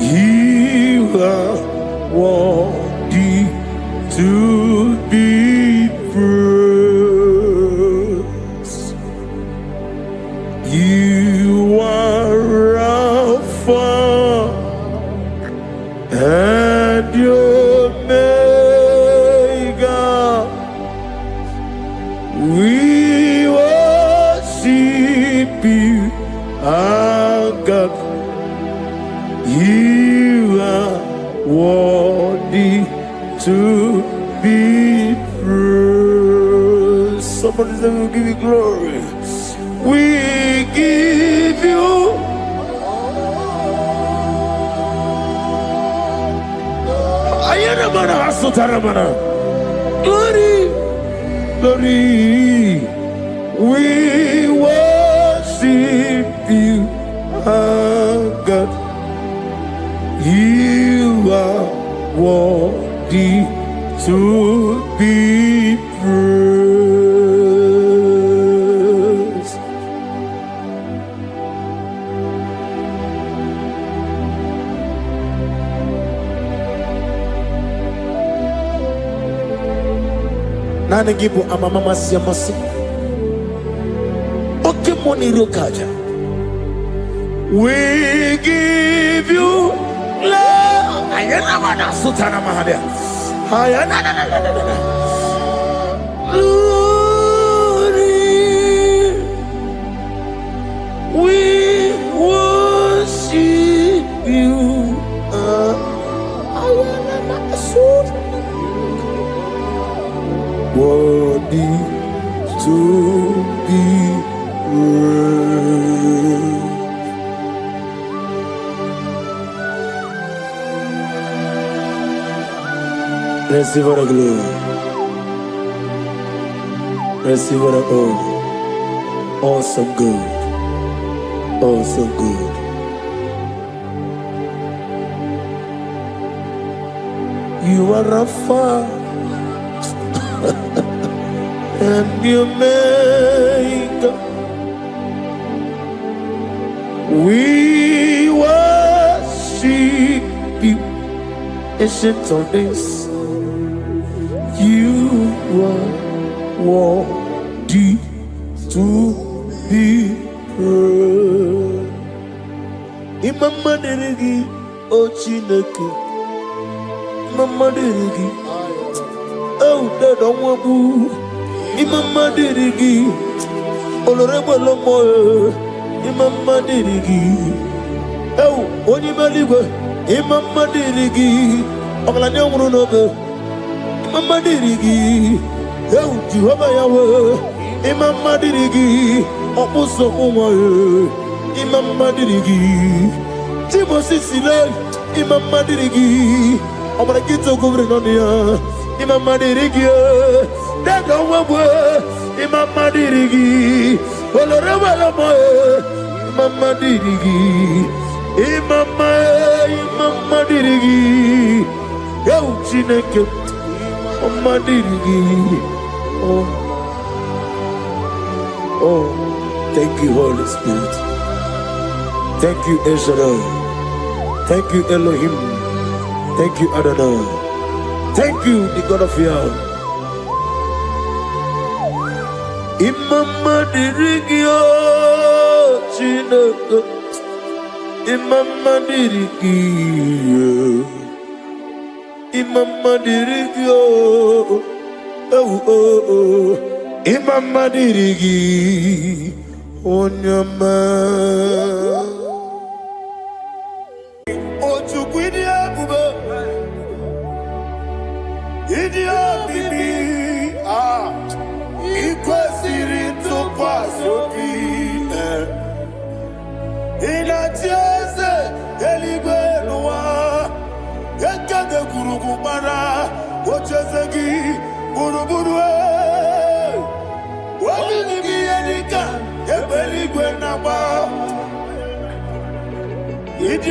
You are worthy to be praised. You are Alpha and Omega. We worship you, our God. You are worthy to be praised. Somebody say, we'll give you glory. We give you Glory, glory. We worship you, our God. You are worthy to be praised. Nana gibu amamama siamasi. Oke moni rokaja. We give you love. Ayana mana sutana mahadia. Ayana na na na na na. Glory. We worship you. Ayana na sutana. Worthy to be praised. Receive the glory. Receive the honor. Awesome good. Awesome good. You are Rapha. And you make we worship you, ancient of days. You are worthy to be praised. Imama deregi o Chineke, Imama deregi o Dadonwabu. Imama dirigi, olorebo lomo. Imama dirigi, oh, onima ligwe. Imama dirigi, oglanye umurunobe. Imama dirigi, oh, Jehovah Yahweh. Imama dirigi, opuso umwe. Imama dirigi, Timosi sile. Imama dirigi, obragito kubri nonia. Imama dirigi. Daga wabwe, Imama dirigi, oloreba lomoe, Imama dirigi, Imama dirigi, yo Chineke, Imama dirigi, oh, thank you Holy Spirit, thank you El Shaddai, thank you Elohim, thank you Adonai, thank you the God of Yahweh. Imama dirigi o Chineke, Imama dirigi, Imama dirigi o, Imama dirigi, Onyama. Ochukwidi abube, idia bibi, ikwesiri ntụkwasị obi. Ịna-achị eze eluigwe n'ụwa, ekede kwurugwu gbara ocheeze gị gburugburu. Obi n'ime ihe dịka ebe eluigwe na-agba. Ịdị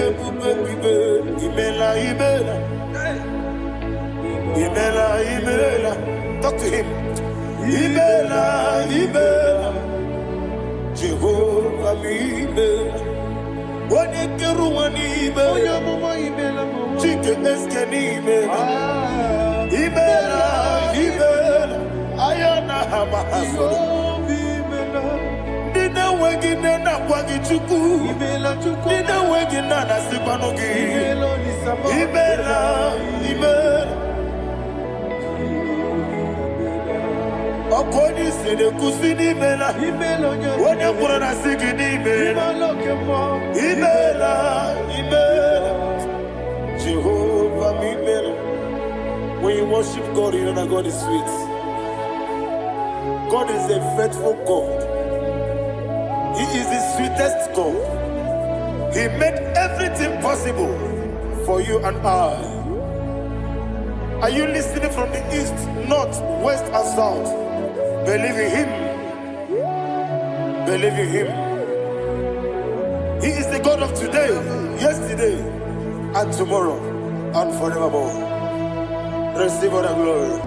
ebube bibe, imela imela. Imela, imela. Talk to him. Imela, imela. Jehovah, imela. Onekeru imela. Chike eske imela. Imela, imela. Ayana hamahaso. Dina wegine na kwagi chuku. Dina wegine na sipanogi. Imela, imela. Okoni sede kusini mela. Wone kurana sigini mela. Imela, imela. Jehovah imela. When you worship God, you know that God is sweet. God is a faithful God. He is the sweetest God. He made everything possible for you and I. Are you listening from the east, north, west, and south? Believe in him. Believe in him. He is the God of today, yesterday, and tomorrow, and forevermore. Receive all the glory.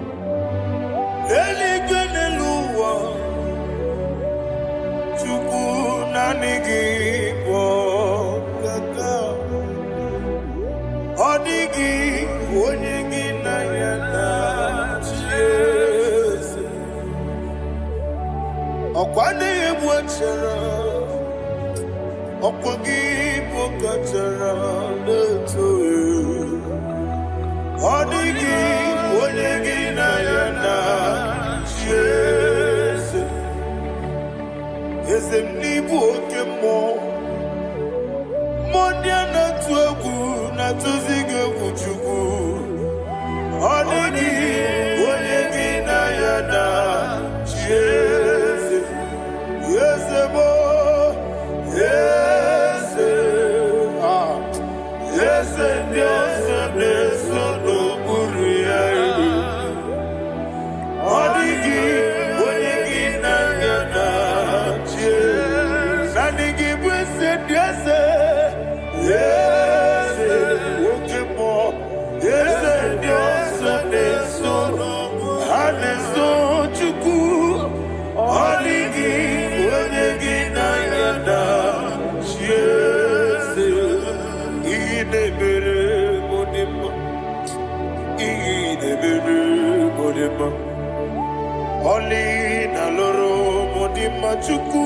Oli na loro modima chuku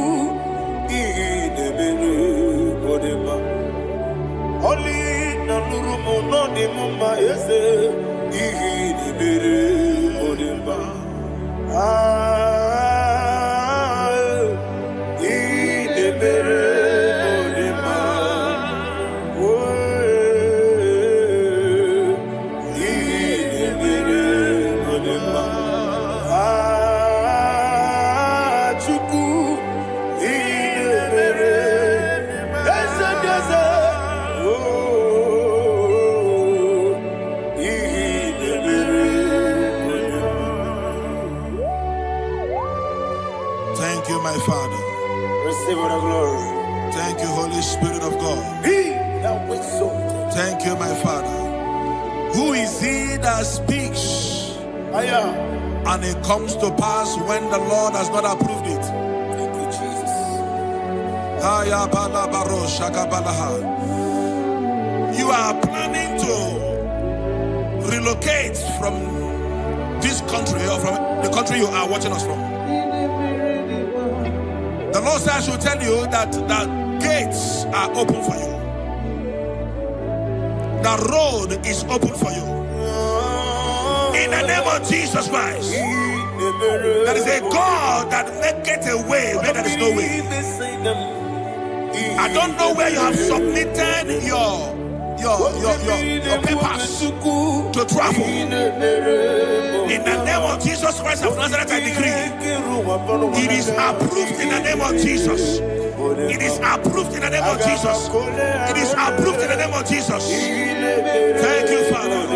idebere modima. Oli na luru monodi mumma ese idebere modima. Idebere modima. Idebere modima. Thank you, my Father. Receive all the glory. Thank you, Holy Spirit of God. He that waits so. Thank you, my Father. Who is he that speaks and it comes to pass when the Lord has not approved it? Thank you, Jesus. You are planning to relocate from this country or from the country you are watching us from. The Lord says I should tell you that the gates are open for you. The road is open for you. In the name of Jesus Christ. There is a God that maketh a way where there is no way. I don't know where you have submitted your papers to travel. In the name of Jesus Christ of Nazareth, I decree it is approved in the name of Jesus. It is approved in the name of Jesus. It is approved in the name of Jesus. Thank you, Father.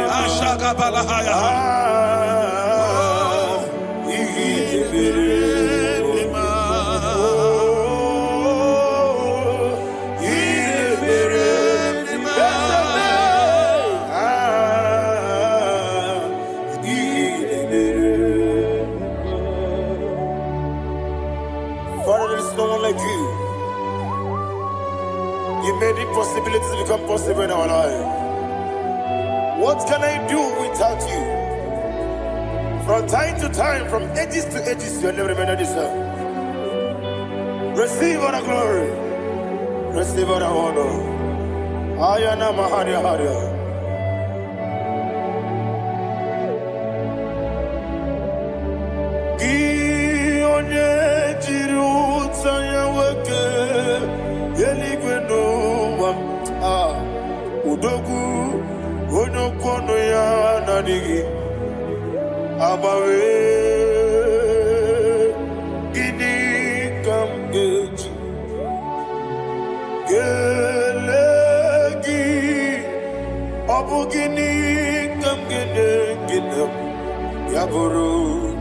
Father, there is no one like you. You made impossibilities become possible in our life. What can I do without you? From time to time, from ages to ages, you have never remained the same. Receive all the glory. Receive all the honor. Ayana Maharia Haria. Udogu onokono ya nadigi abawe ini kamgeji gelegi Obugini kamgene ginem yaburu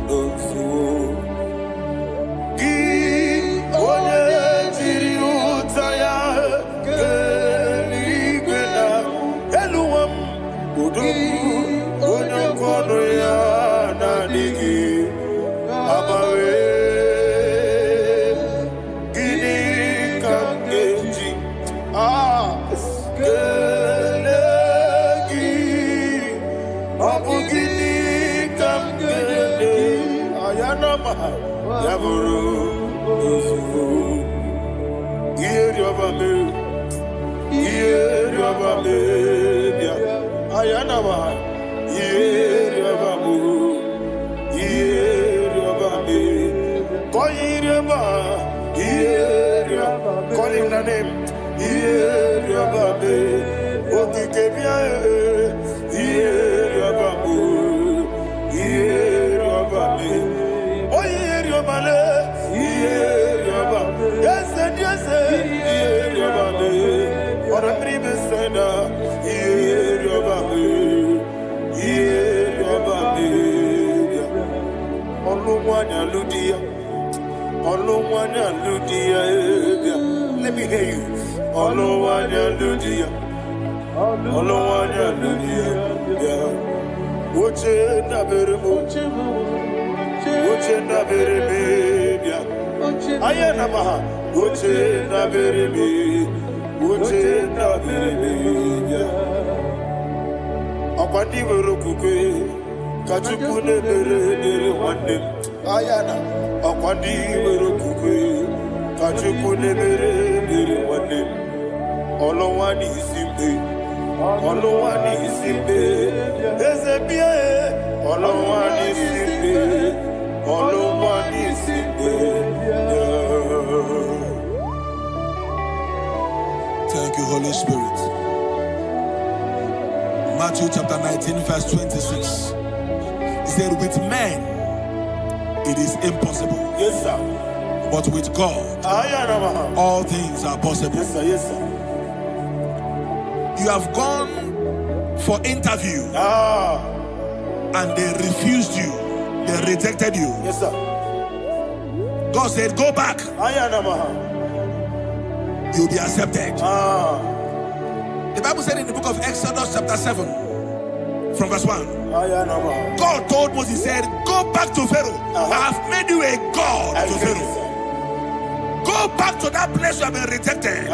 dosu gi onye jiri utaya keligwena eluwam udu onye kono ya na digi abawe gini kamgeji Abugini kamgene ayanama yaburu uzu iyeriobame bia ayanama iyeriobame koyiriba iyeriobame call him the name iyeriobame okikebia let me hear you. Uche na bereme bia ayana maha uche na bereme bia akwandi werokukwe kachuku ne bere wande ayana akwandi werokukwe kachuku ne bere wande olowani simbe ezebie olowani simbe Thank you, Holy Spirit. Matthew chapter 19, verse 26. He said, with men it is impossible. Yes, sir. But with God, all things are possible. Yes, sir. Yes, sir. You have gone for interview and they refused you. They rejected you. Yes, sir. God said, go back. You'll be accepted. The Bible said in the book of Exodus chapter 7 from verse 1. God told Moses, he said, go back to Pharaoh. I have made you a God to Pharaoh. Go back to that place you have been rejected. You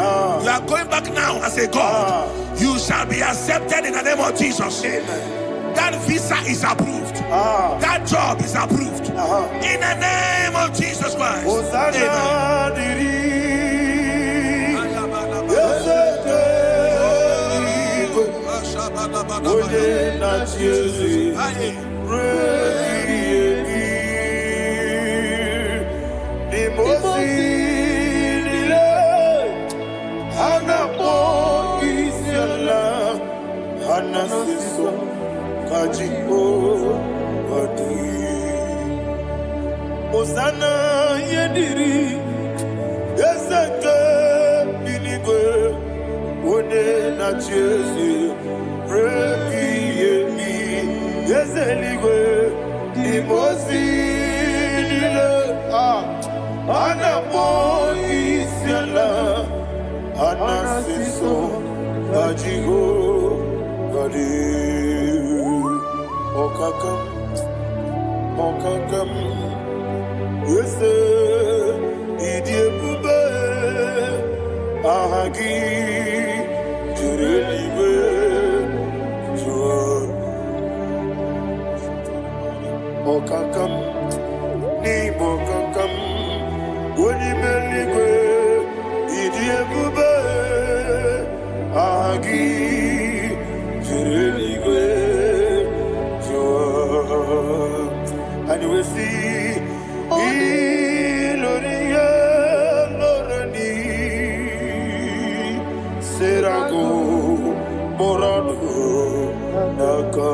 are going back now as a God. You shall be accepted in the name of Jesus. Amen. That visa is approved. That job is approved. In the name of Jesus Christ. Osana yediri ezeke binigwe one na Jesu rebi yemi yezeligwe imosi dile anapo isiala anasiso ajigo gadi okakam Yese idiebube ahagi jureliwe jua okakam ni bokakam onimeligwe idiebube ahagi jureliwe jua and we see Iloria Lorani Serago Morado Naka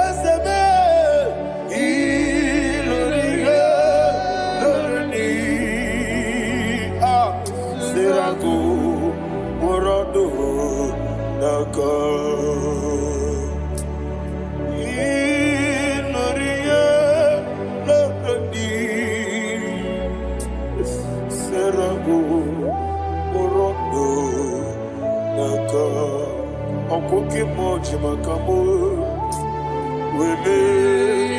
Esebe Iloria Lorani Serago Morado Naka jimaka, okoke mo jimaka mo, wele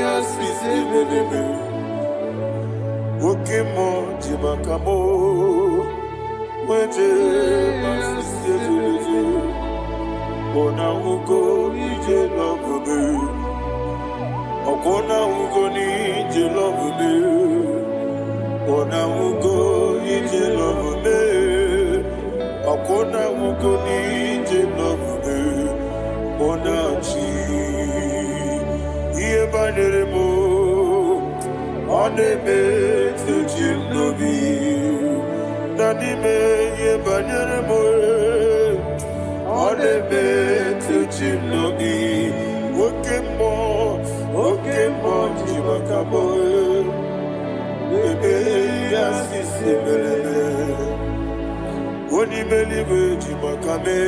asise lelebe, oke mo jimaka mo, weje asise lelebe, ona ugo ije love me, okona ugo ni ije love me, ona ugo ije love me. Akona mukoni je love me, ona chi iye banere mo, one me te jinobi, nani me iye banere mo, one me te jinobi, oke mo jimakamo, bebe yasisi belebe. Oni believe jimakame,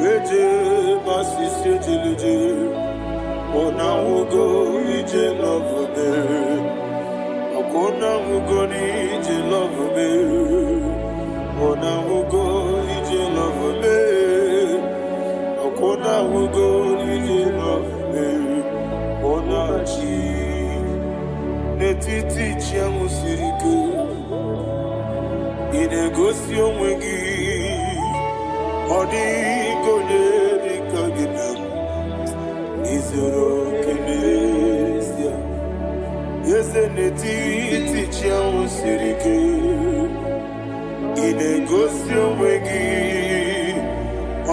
weje masisi jileje, ona ugo ije love me, akona ugo ni ije love me, ona ugo ije love me, akona ugo ije love me, ona chi netiti chiamu sirike. Inegosi onwegi, odi konye dikagina, izoro kenesia, yese netiti chiamu sirike. Inegosi onwegi,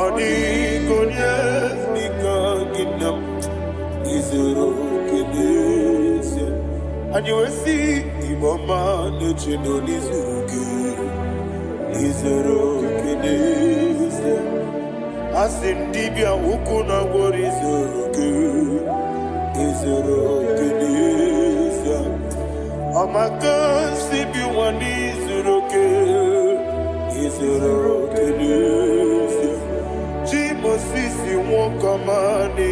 odi konye dikagina, izoro kenesia. Anyuesi imama nechino nizuruke. Izero kenese asindibia ukuna gori izero kenese amakansi biwani izero kenese jimosisi wokamani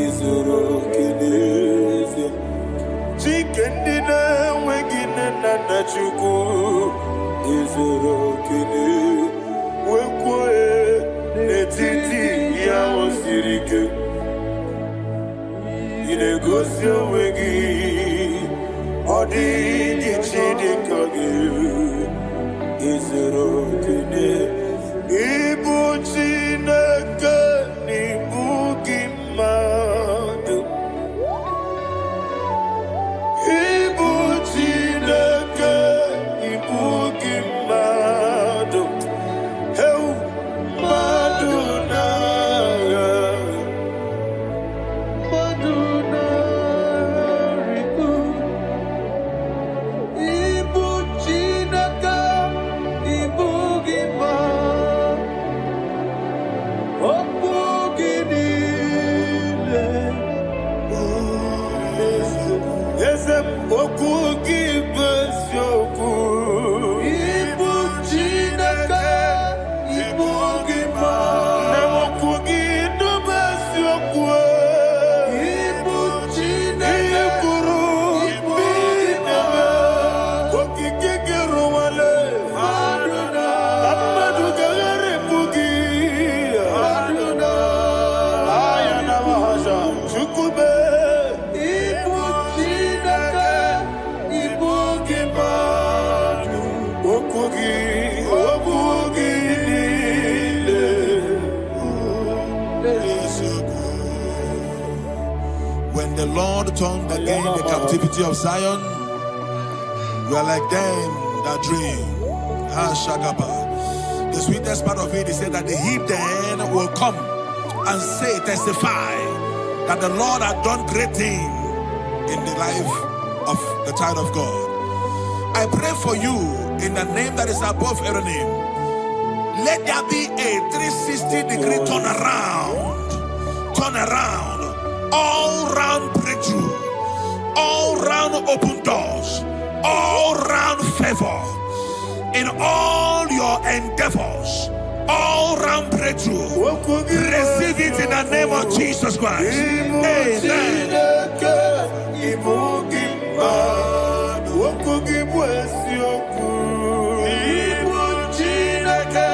izero kenese chikendina wegine nana chuku izoro kene wekwe netiti ya osirike inegosi wegi odi ichidikage izoro kene ibu chineke n'ibu gị mmadụ. When the Lord turned again the captivity of Zion, we are like them that dream. The sweetest part of it is said that the heathen will come and say, testify, that the Lord had done great things in the life of the child of God. I pray for you in the name that is above every name. Let there be a 360-degree turn around, all round breakthrough, all round open doors, all round favor in all your endeavors, all round breakthrough. Receive it in the name of Jesus Christ. Amen. Ibu Chineke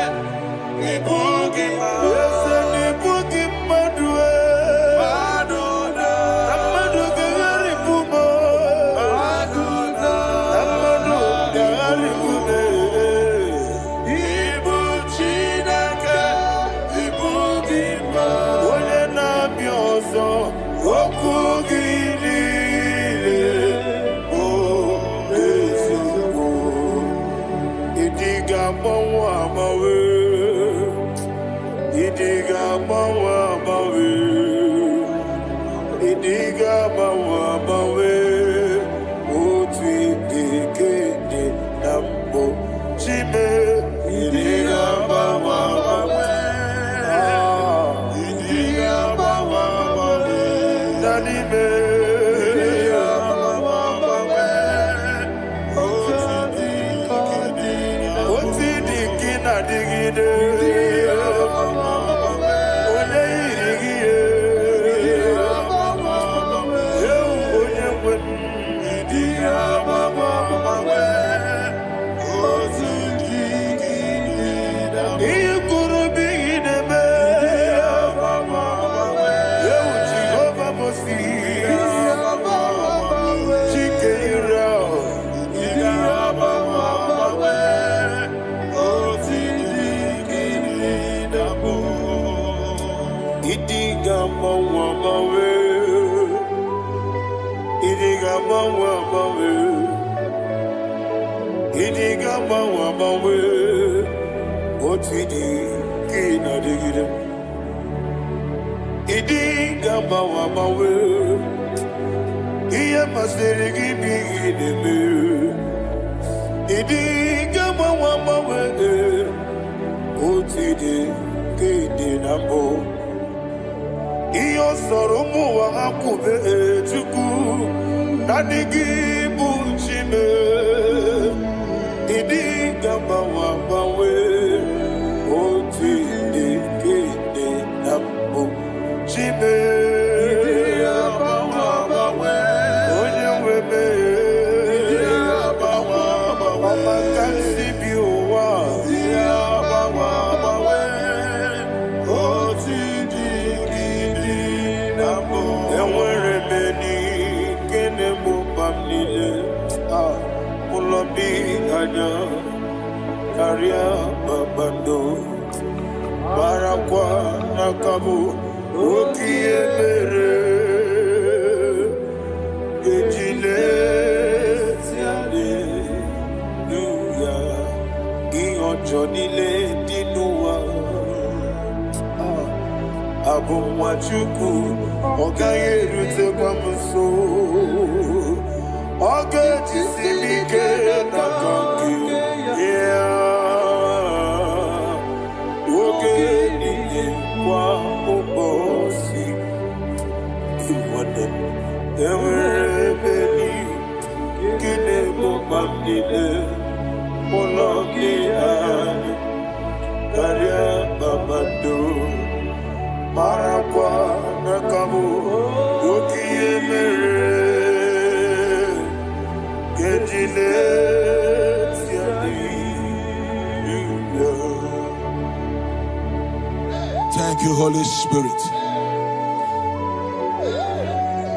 Thank you, Holy Spirit.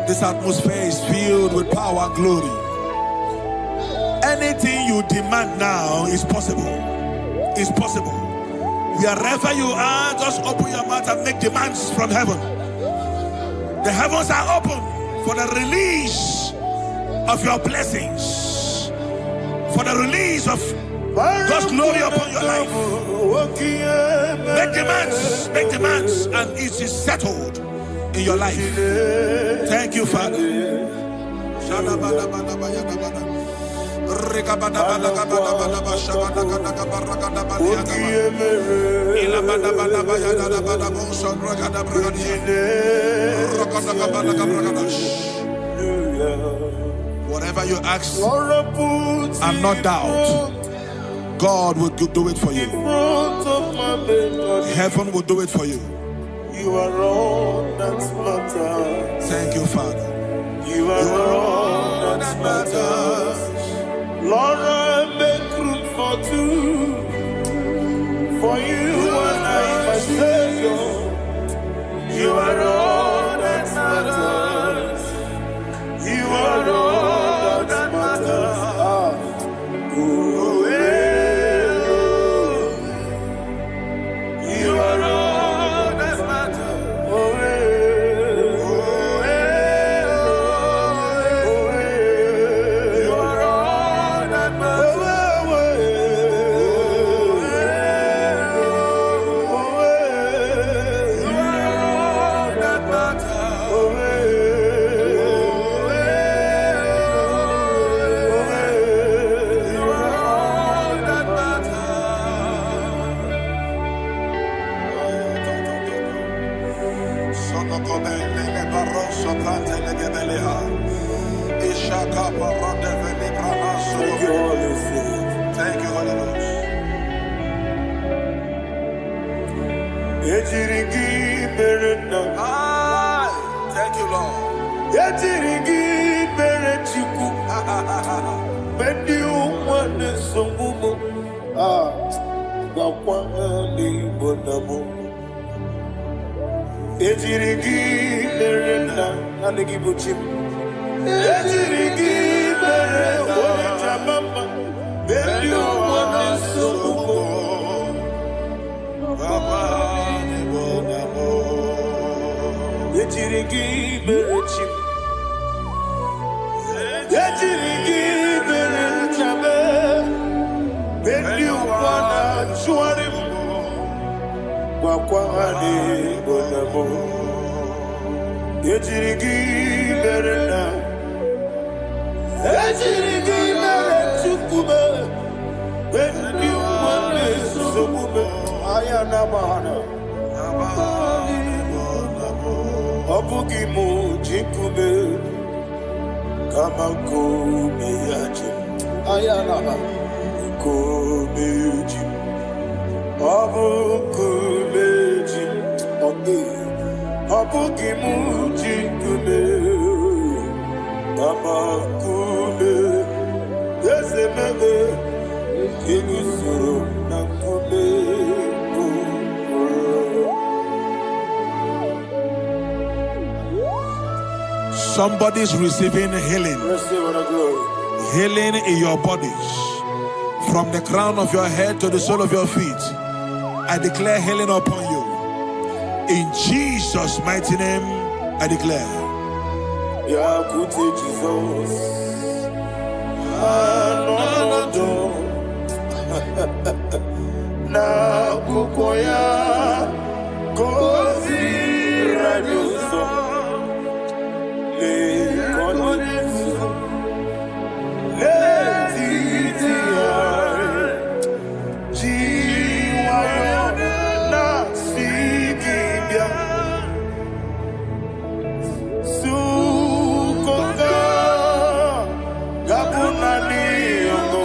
This atmosphere is filled with power and glory. Anything you demand now is possible. It's possible. Wherever you are, just open your mouth and make demands from heaven. The heavens are open for the release of your blessings, for the release of God's glory upon your life. Make demands, and it is settled in your life. Thank you, Father. Whatever you ask and not doubt, God will do it for you. Heaven will do it for you. You are all that matters. Thank you, Father. You are all that matters. Lord, I make room for two. For you and I, my Savior. You are all that matters. You are all that matters. You are all that matters. You are all that matters. Holy Spirit. Thank you, Holy Ghost. Thank you, Lord. Somebody's receiving healing. Healing in your bodies. From the crown of your head to the sole of your feet. I declare healing upon you. In Jesus' mighty name, I declare. Jesus. Na kukoya kozi rajuso le konesu le titia jiwayo na sigibia sukonga gabuna liongo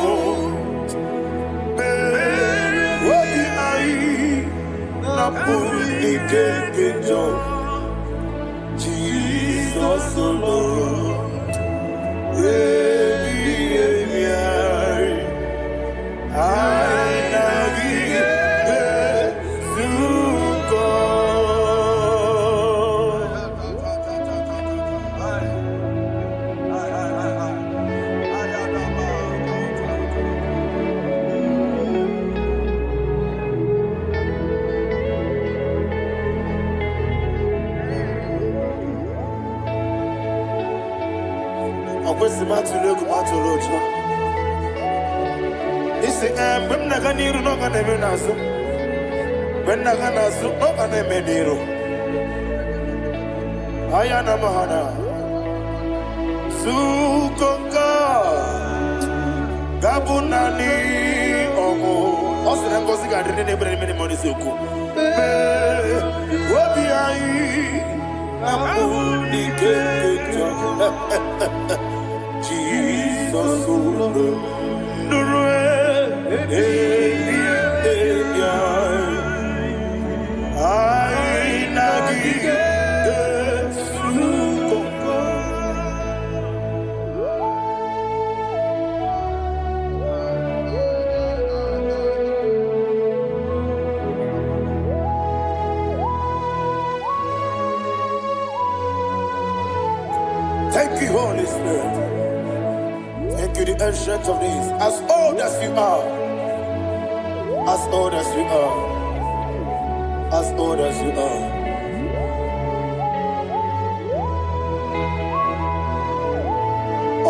Jesus alone. Ayana mahana sukonga gabunani omo osina ngozi ga dene ne brene money soku obi ayi amuni keto Jesus nurwe I nagi Thank you, Holy Spirit. Thank you, the ancient of days. As old as you are, as old as you are, as old as you are.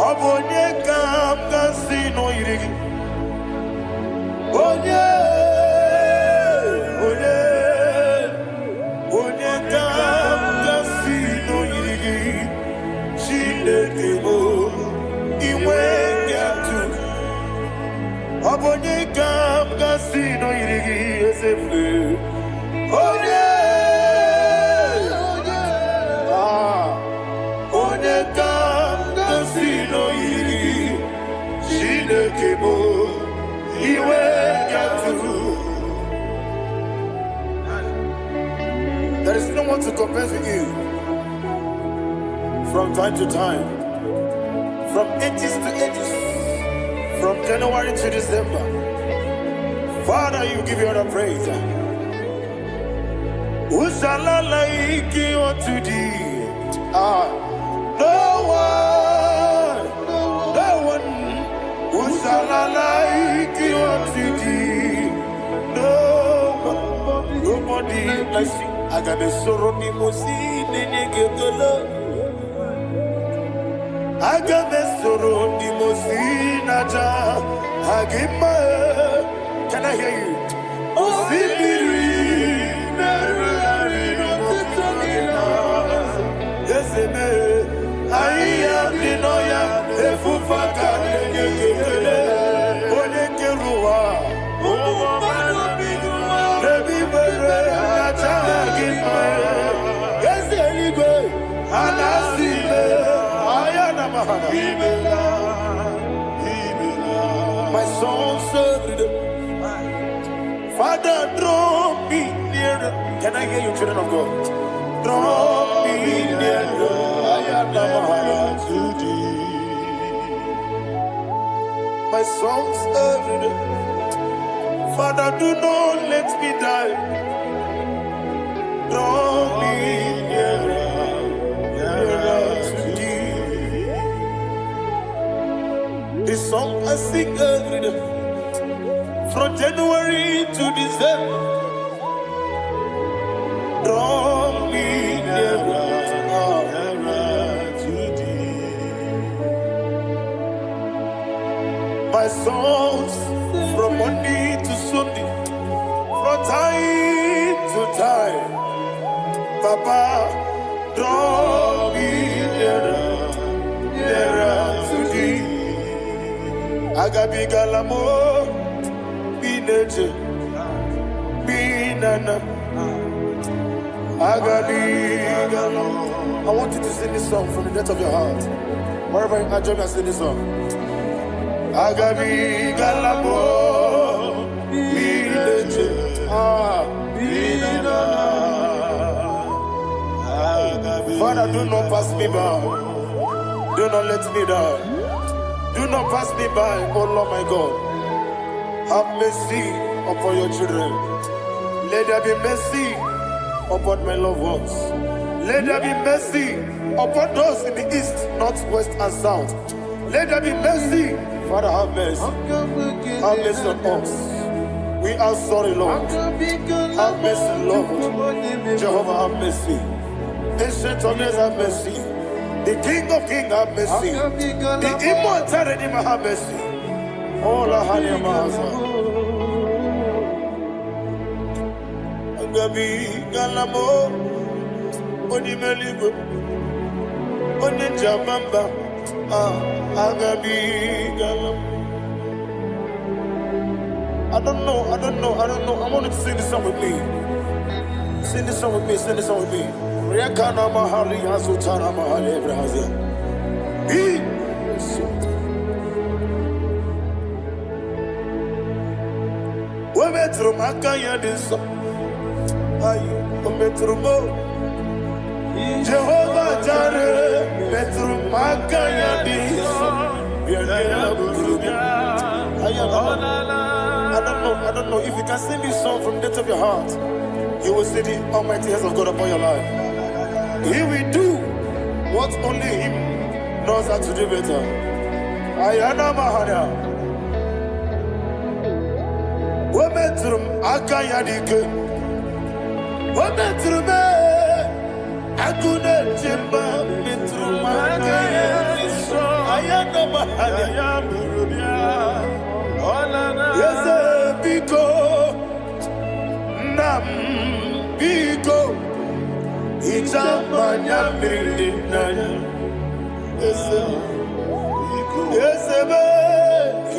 Abonye kam kasino irigi. Onye kam kasino irigi. Shindekemo iwe nyatu. Abonye kam kasino irigi esefu. Onye no one to compare with you. From time to time, from ages to ages, from January to December, Father, you give you all the praise. Who shall I like you unto thee? No one. Who shall I like you unto thee? Nobody like you. I got a sorrow ni mosi nene gekolo. I got a sorrow ni mosi naja. Agima. Can I hear you? Osibiri. I am the Noya, the Fufaka, the Onekerua, the Bibere, yes, anyway, and I see my soul served. Father, draw me nearer. Can I hear you, children of God? Draw me nearer. To thee. My songs every day. Father, do not let me die. Draw me nearer to thee. This song I sing every day, from January to December. Draw me nearer. My songs from Monday to Sunday, from time to time. Papa, draw me nearer to thee. Agabi galamo, bineje, binana. Agabi galamo. I want you to sing this song from the depth of your heart. Wherever you are, join me and sing this song. Agabi galabo, bineje, binana. Father, do not pass me by. Do not let me die. Do not pass me by, oh Lord my God. Have mercy upon your children. Let there be mercy upon my loved ones. Let there be mercy upon those in the east, north, west, and south. Let there be mercy. Father, have mercy. Have mercy on us. We are sorry, Lord. Have mercy, Lord. Jehovah, have mercy. Ancient of days, have mercy. The King of Kings, have mercy. The immortal Redeemer, have mercy. All our honey master. Agabi galamo, oni meligo, oni jabamba. Agabi galamo. I don't know. I want you to sing this song with me. Sing this song with me. Sing this song with me. Riakana mahali asutana mahali Brazil. We metro makaya diso. Ayo, we metro mo. Jehovah Jireh, metro makaya diso. I don't know if you can sing this song from the depth of your heart. You will see the almighty hands of God upon your life. He will do what only Him knows how to do better. Ayana Mahana. Wometrum Akayadike. Wometrum Akune Jimba. Metrum Akayadike. Ayana Mahana. Yes, Biko. Nam Biko. Ijamanya Mirinaya. Yes,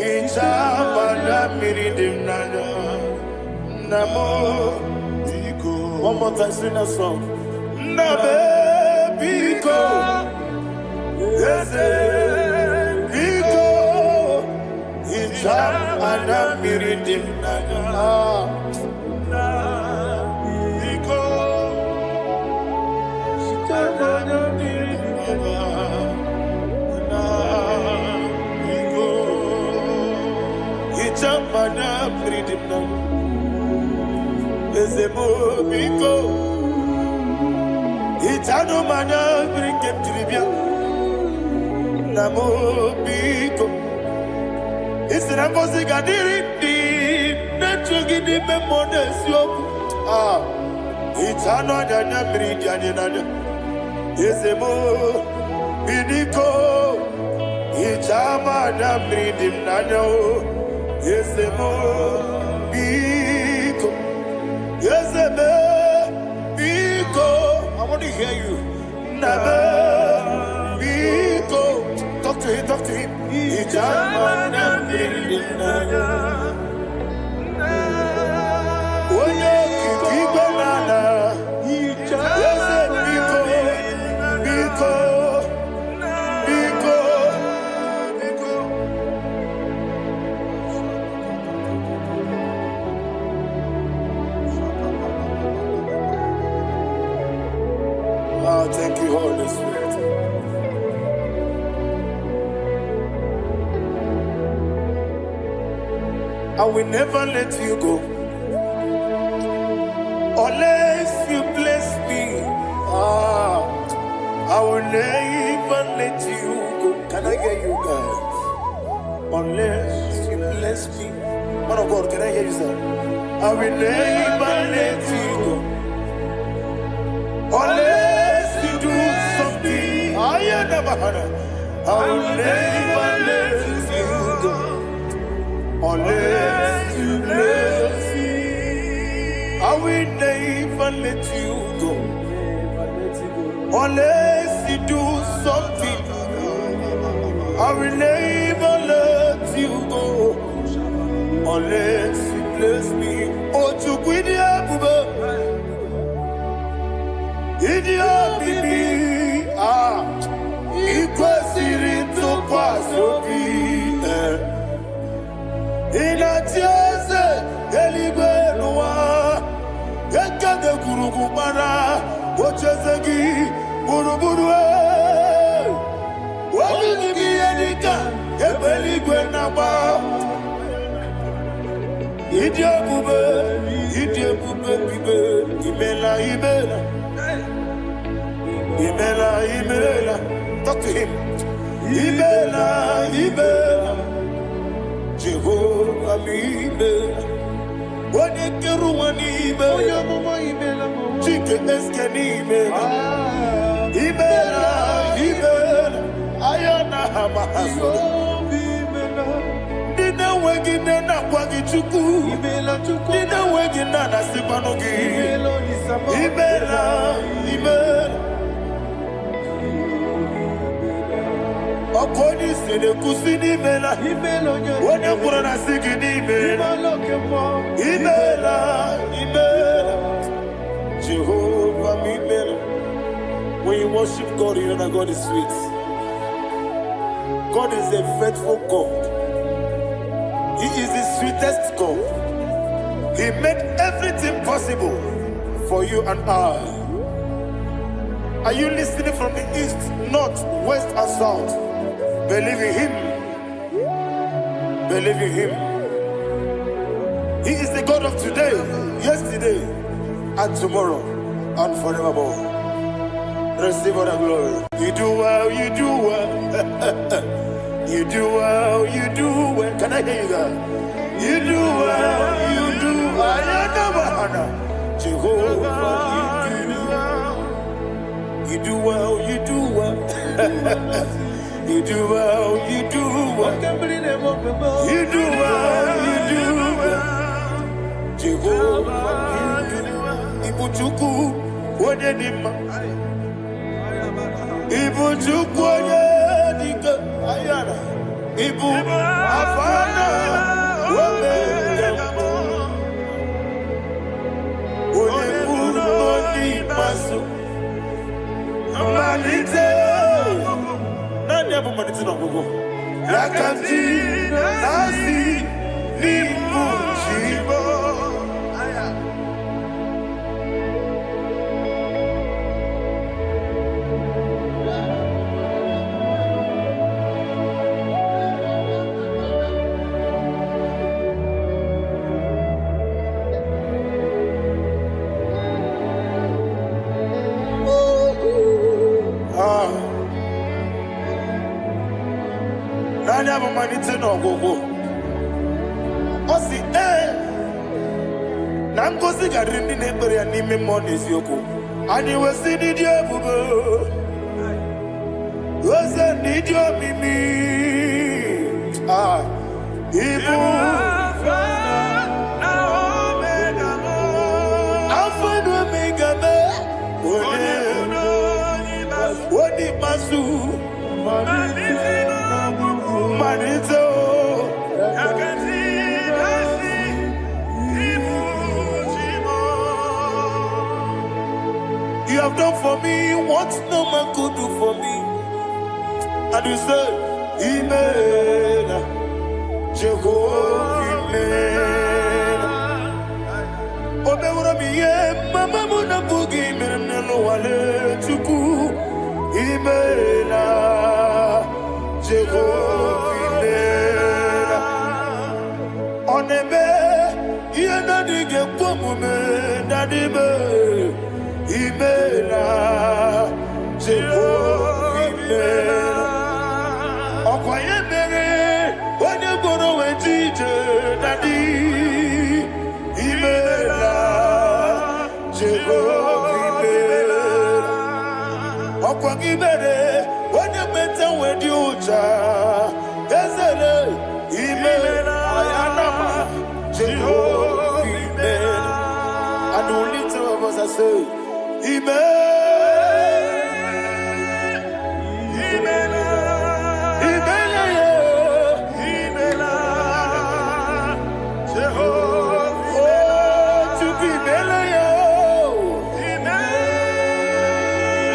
Ijamanya Mirinaya. Namo Biko. One more time, sing that song. Nabe Biko. Yes, Biko. Ijamanya Mirinaya. midina. Ezemo biko. Itano mana brinkem tribia. Namo biko. Isina kosi kadiri di. Nechugi di memonesyo. Itano adanya miridiani nana. Ezemo bidiko. Ichama na mridim nana. Ezemo biko. Ezemo biko. I want to hear you. Nabe biko. Talk to him, talk to him. Ichama na mridim nana. Oye kiki banana. Ezemo biko. Biko. Thank you, Holy Spirit. I will never let you go unless you bless me. I will never let you go. Can I hear you guys? Unless you bless me. Man of God, can I hear you, sir? I will never let you go unless you do something. I will never let you go unless you bless me. I will never let you go unless you do something. I will never let you go unless you bless me. Oh, to quit Idia bibi ikwesiri tukwasobi inatieze eligwe nuwa yekade kurugumara ochezegi buruburu wabigi yedika ebeligwe naba Idia bube bibe imela imela. Imela, talk to him. Imela, Jehovah Imela. Wanekeru Imela, Chike Eskeni Imela, Ayana Hamahaso. Dina wegina na kwagi chuku, Dina wegina na sipanogi. Imela. Akoni sene kusini mela Wone kurana sigini mela Imela Jehovah Imela. When you worship God, you know that God is sweet. God is a faithful God. He is the sweetest God. He made everything possible for you and I. Are you listening from the east, north, west, and south? Believe in Him. Believe in Him. He is the God of today, yesterday, and tomorrow, and forevermore. Receive all the glory. You do well, you do well. You do well, you do well. Can I hear you guys? You do well, you do well. Jehovah, you do well, you do well. You do well, you do well. You do well, you do well. Jehovah, you do well. Ibuchuku, Wadedima. Ibuchuku, Wadedika. Ayana. Ibu, Afana. Wabedama. Onebu, Oni, Maso. Malite. Yakati nasi nimujibo. have manite no gogo. Osi na ngozi garindi n'ekpere ya n'ime mmụọ n'eziokwu. Anyị wesi n'ịdị ebube. Wese n'ịdị omimi. Ibu Alpha and Omega me. Wodi masu. Manito. You have done for me what no man could do for me. And you say, Amen, Jehovah, Amen. Obewura miye, mama muna bugi mirnelo wale chuku. Amen, Jehovah, Amen. Onebe, yena dige pomume, nadibe. Imela, Jehovah, Imela. Okwaye mere, wanye bono wejije nadi. Imela, Jehovah, Imela. Okwagi mere, wanye meta wedi uja. Ezele, Imela, ayanama, Jehovah, Imela. And only two of us are saved.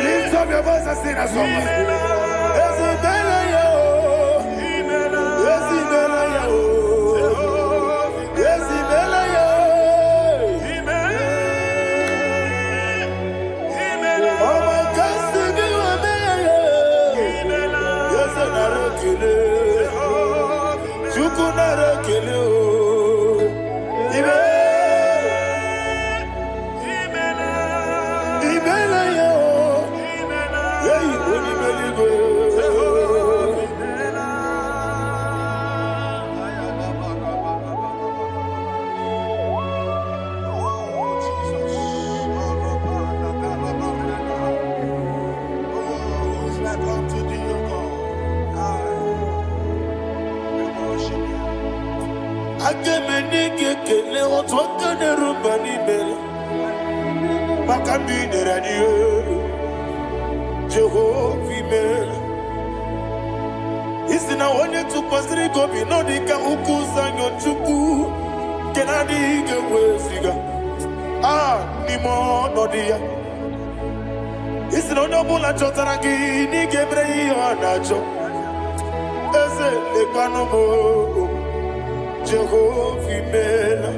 Lift up your voice and sing a song. Jehovah, Imela. Isina onye tukwasiri gobi no dika ukuza nyochuku. Kenadi gewesiga. Nimo nodia. Isina onye bula chotaragi ni gebre yonacho. Eze lekanomo. Jehovah, Imela.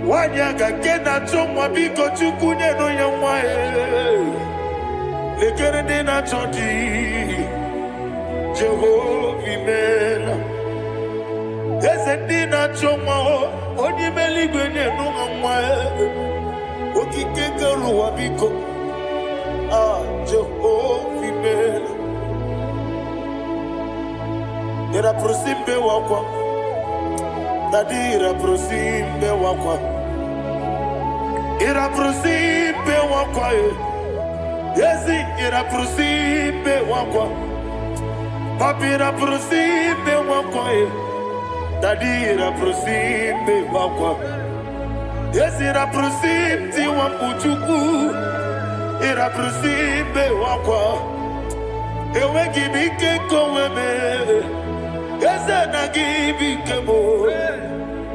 Wanyaga kena chomwa biko chukunye no yamwae. Lekere dina chodi. Jehovah, Imela. Eze dina chomwa oni meligwenye no yamwae. Okike keruwa biko. Jehovah, Imela. Era prosimbe wakwa. Dadira prosimbe wakwa. Ira prosimbe wakwa. Yesi ira prosimbe wakwa. Papi ira prosimbe wakwa. Dadira prosimbe wakwa. Yesi ira prosimti wakuchuku. Ira prosimbe wakwa. Ewe gibike koweme. Yese na gibike mo.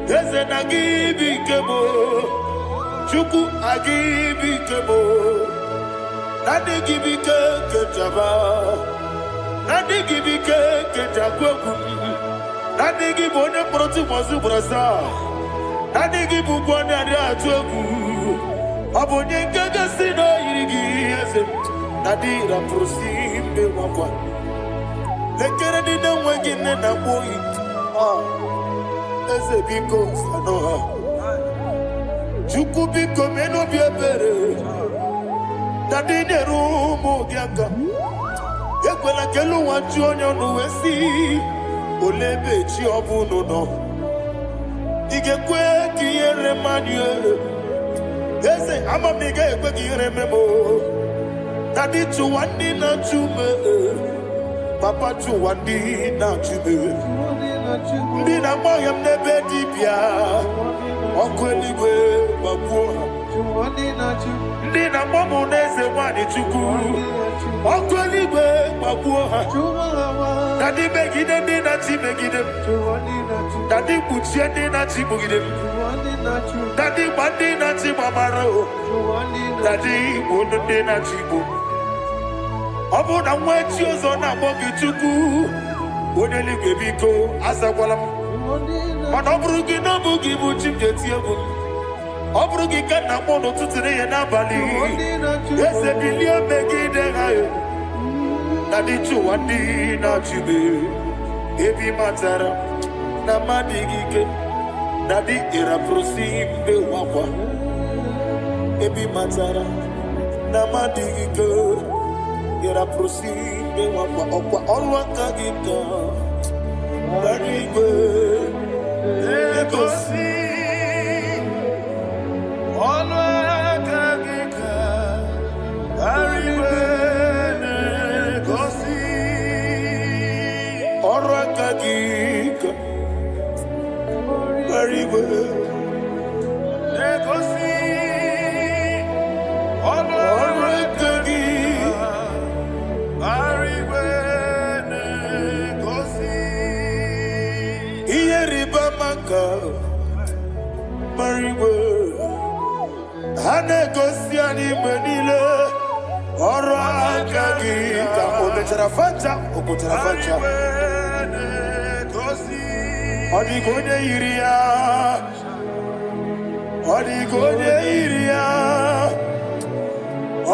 Yese na gibike mo. Chuku agibike mo. Nadi gibike ketaba. Nadi gibike ketakweku. Nadi gibone proti mozu brasa. Nadi gibukwane adi atweku. Abonye nkege sino irigi yese. Nadi ra prosimbe wakwa. Lekere dine wengine na boyi. Eze biko sanoha. Chuku biko meno biebere. Dadine rumu giaka. Ekwela kelu wanchu onyo nuwesi. olebe chi obuno no igekwe kiyere manye ese amamiga ekwe kiyere memo dadi chuwandi na chume papa chuwandi na chume ndi na moya mnebe dibia okweligwe babuha ndi na momo neze wani chuku okweligwe babuha dadi megide ndi na chi megide dadi kuchie ndi na chi bugide dadi bandi na chi mamaro dadi bunu ndi na chi bu obu na mwechi ozo na mogi chuku oneligwe biko azakwala mana oburu gi no bugi bu chimjeti egu oburu gi kana mono tutire ye na bali ese bilie megide hayo dadi chuwandi na chibe ebi matara na madigike dadi era prosimbe wakwa ebi matara na madigike era prosimbe wakwa okwa olwaka gika dadi gwe egosi olwaka gika dadi gwe Orakagika very well negosi Orakagika very well negosi Iyeriba maka very well Hanegosi animenile Orakagika Okotarafanja Odigonye iria Odigonye iria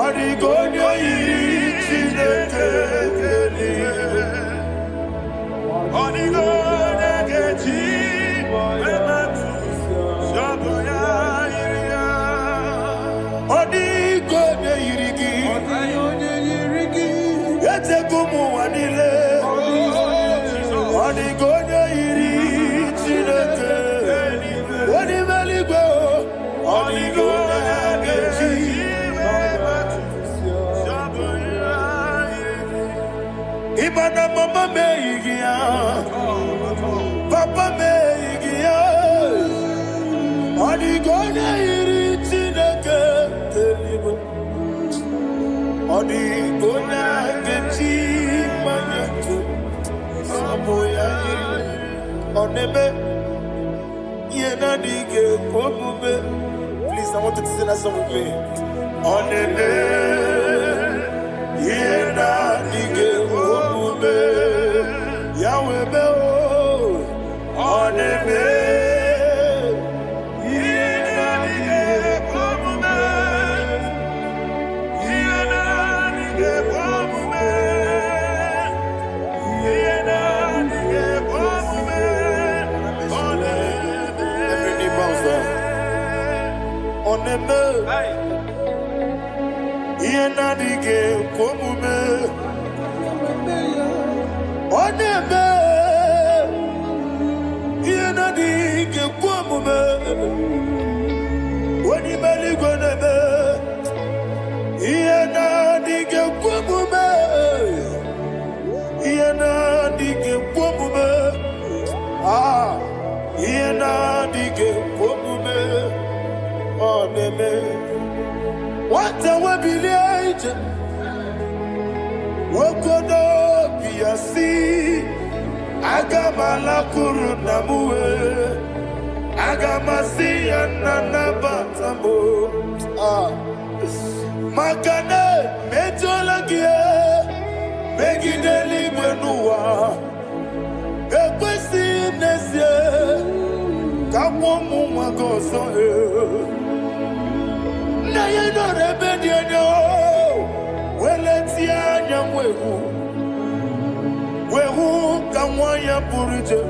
Odigonye iri Chineke Odigonye geji Ematu Shoboya iria Odigonye irigi Etegumu wanile Odigonye iri Chineke Odimeligwe Odigonye geji Ibana mama meigia Papa meigia Odigonye iri Chineke Odigonye geji manyetu Saboya Onebe Yena dige komube. Please, I want you to sing that song with me. Onebe Yena dige komube. Yahweh be oh Onebe Yena dige komube. Yena dige komube. Yena dige komube. Every knee bows down. Onebe Yena dige komube. Onebe Yena dige komube. Onimeligwe nebe Yena dige komube. Yena dige komube. Ah Yena dige komube. Onebe What a webile Wokodo biasi Agamala kurunamue Agamasi ananabatamo Makane metolagie Megideli mwenua Ekwesi nesie Kamwomu magoso Na yeno rebedienyo Weletia nyamwehu Wehu kamwaya purije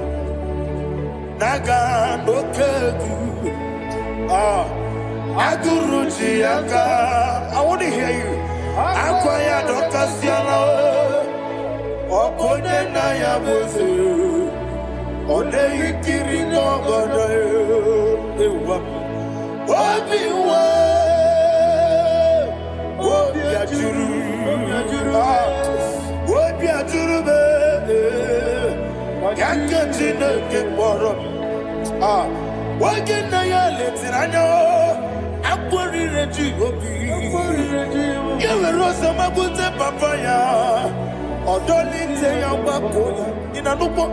Naga nokegu Aguruji aka I want to hear you Akwaya dokasiana Okonye na ya bozu Ode ikiri ngogodo ewa. Obiwa. Obi ajuru. Obi ajuru be. Yankati ne keporo. Wagina ya letiranya. Akwari reji obi. Yewe rosa mabute papaya. Odoli te ya wakoya. Inanupo.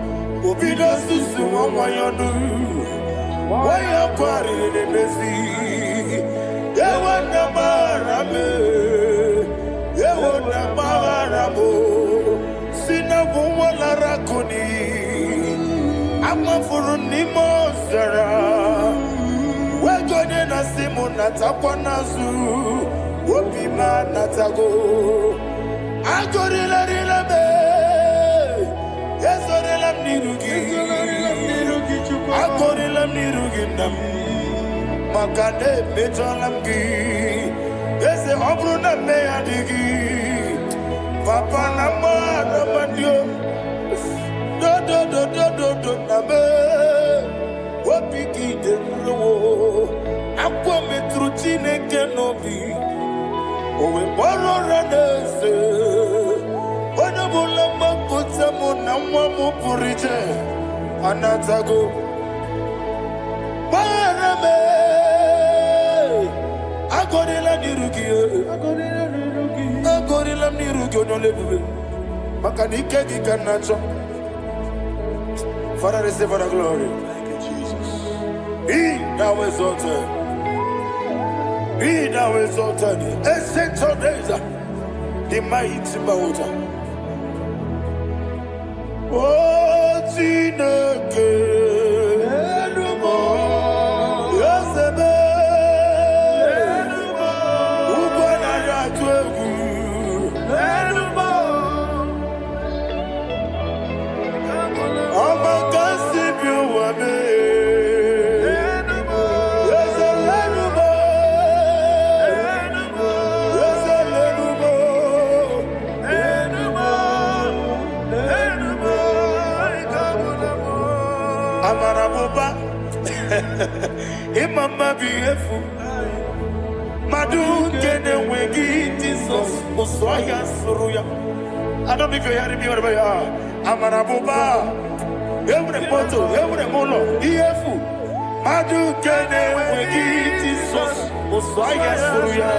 Obi do susu wanyonu. Waya kwari ne besi. Yewe na marame. Yewe na maramo. Sina wala rakoni. Ama furuni mozara. Wegone na simu natakwa nazu. Wopima natago. Agorila rila be. Yesorila nirugi. Agorila nirugi nam. Makane bejolamgi. Yese obruna me adigi. Papa nama namandio. Do nabe. Wapiki de lowo. Akwa metruchine kenobi. Owe boro ranese. Wana bulamba kutamo na mwamu purije. Anatago. Barame. Agorila nirugi. Agorila nirugi onolebube. Makanike gikanacho. Father, receive the glory. Thank you, Jesus. Be thou exalted. Be thou exalted. Ancient of days, the mighty mountain. Oh, Tineke. Yosebe. Ubana Yatwegu. Amarabuba, Imama beautiful. Madu kene wegi Jesus, Uswaya Suruya. I don't know if you're hearing me wherever you are. Amarabuba, every photo, every molo, Iefu. Madu kene wegi Jesus, Uswaya Suruya.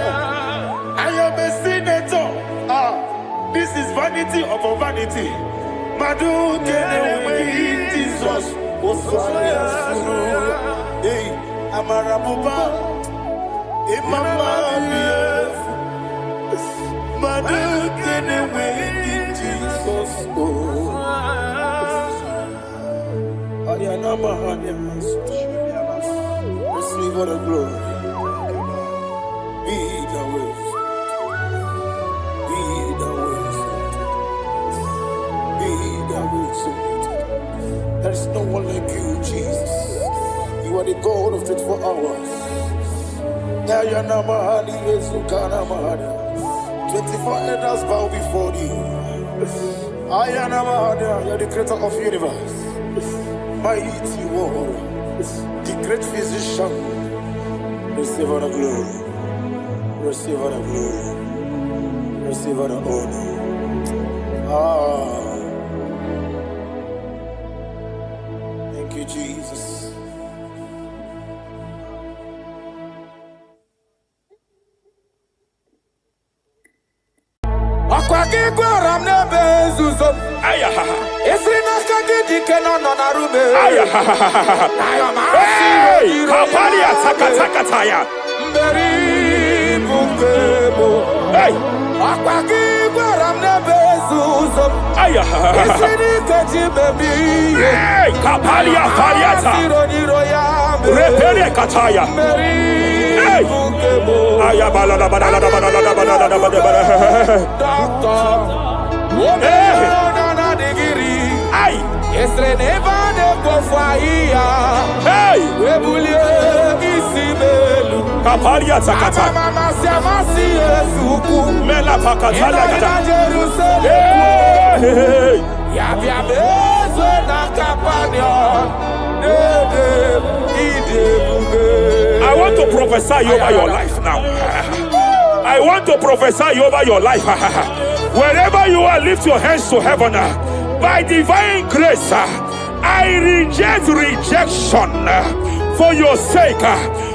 I am a senator. This is vanity upon vanity. Madu kene wegi Jesus. Hey, Amarabuba, Imama, Madu kene wegi Jesus. Ayanama, receive all the glory. Be the way. Be the way. Be the way. There is no one like you, Jesus. You are the God of 24 hours. 24 elders bow before you. You are the creator of the universe. Mighty warrior, the great physician. Receive all the glory. Receive all the glory. Receive all the honor. Thank you, Jesus. I want to prophesy over your life now. I want to prophesy over your life. Wherever you are, lift your hands to heaven. By divine grace, I reject rejection for your sake.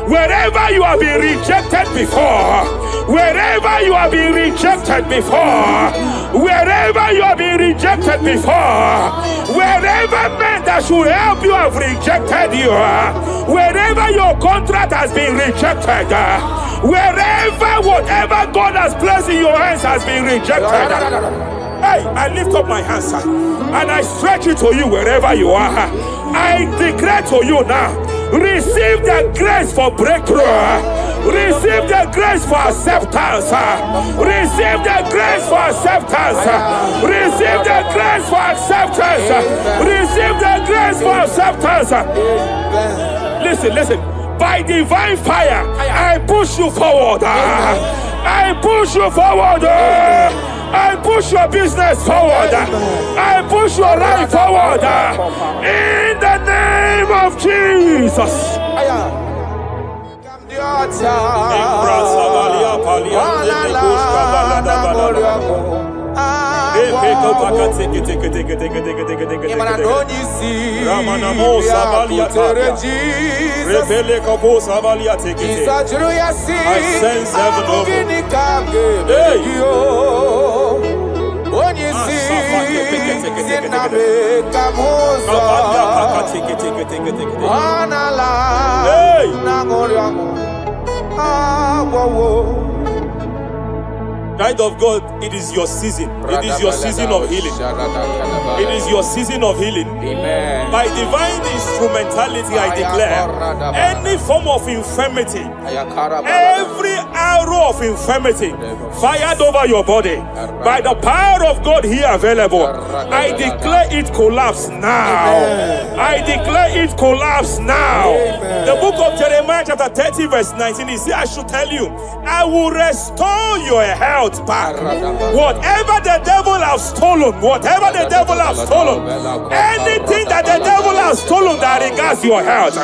Wherever you have been rejected before, wherever you have been rejected before, wherever you have been rejected before, wherever men that should help you have rejected you, wherever your contract has been rejected, wherever whatever God has placed in your hands has been rejected. Hey, I lift up my hands and I stretch it to you wherever you are. I declare to you now, receive the grace for breakthrough. Receive the grace for acceptance. Receive the grace for acceptance. Receive the grace for acceptance. Receive the grace for acceptance. Listen. By divine fire, I push you forward. I push you forward. I push your business forward. I push your life forward. In the name of Jesus. I sense heaven open. When you see Child of God, it is your season. It is your season of healing. It is your season of healing. Amen. By divine instrumentality, I declare any form of infirmity, every arrow of infirmity fired over your body, by the power of God here available, I declare it collapse now. I declare it collapse now. The book of Jeremiah chapter 30 verse 19, he says, I should tell you, I will restore your health back. Whatever the devil has stolen, whatever the devil has stolen, anything that the devil has stolen that regards your health,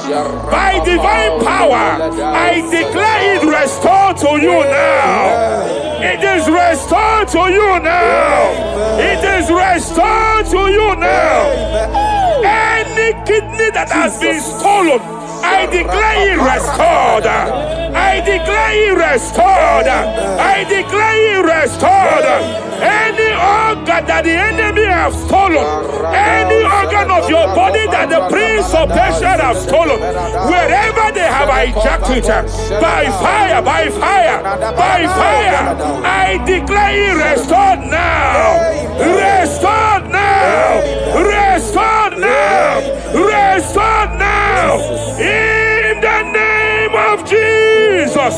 by divine power, I declare it restored to you now. It is restored to you now. It is restored to you now. Any kidney that has been stolen, I declare it restored. I declare it restored. I declare it restored. Any organ that the enemy have stolen, any organ of your body that the prince of Persia have stolen, wherever they have hijacked it, by fire, by fire, by fire, I declare it restored now. Restored now. Restored now. Restored now. In the name of Jesus.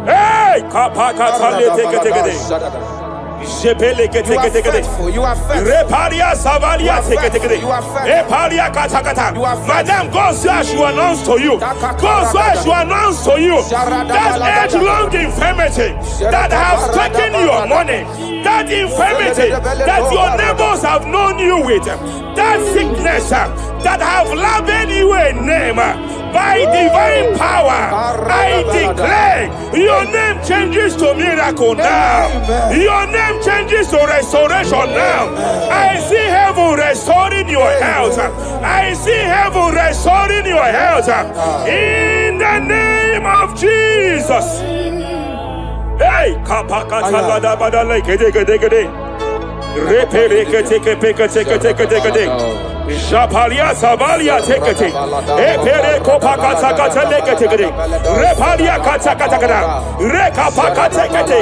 Hey, You are faithful. You are faithful. Madam, God says you announce to you. God says you announce to you that age-long infirmity that has taken your money, that infirmity that your neighbors have known you with, that sickness that have labeled you a name. By divine power, I declare your name changes to miracle now. Your name changes to restoration now. I see heaven restoring your health. I see heaven restoring your health. In the name of Jesus. Hey, Japalia Savalia tekete, Epere Kopakata Katalekete, Repalia Katakata, Rekapakatekete.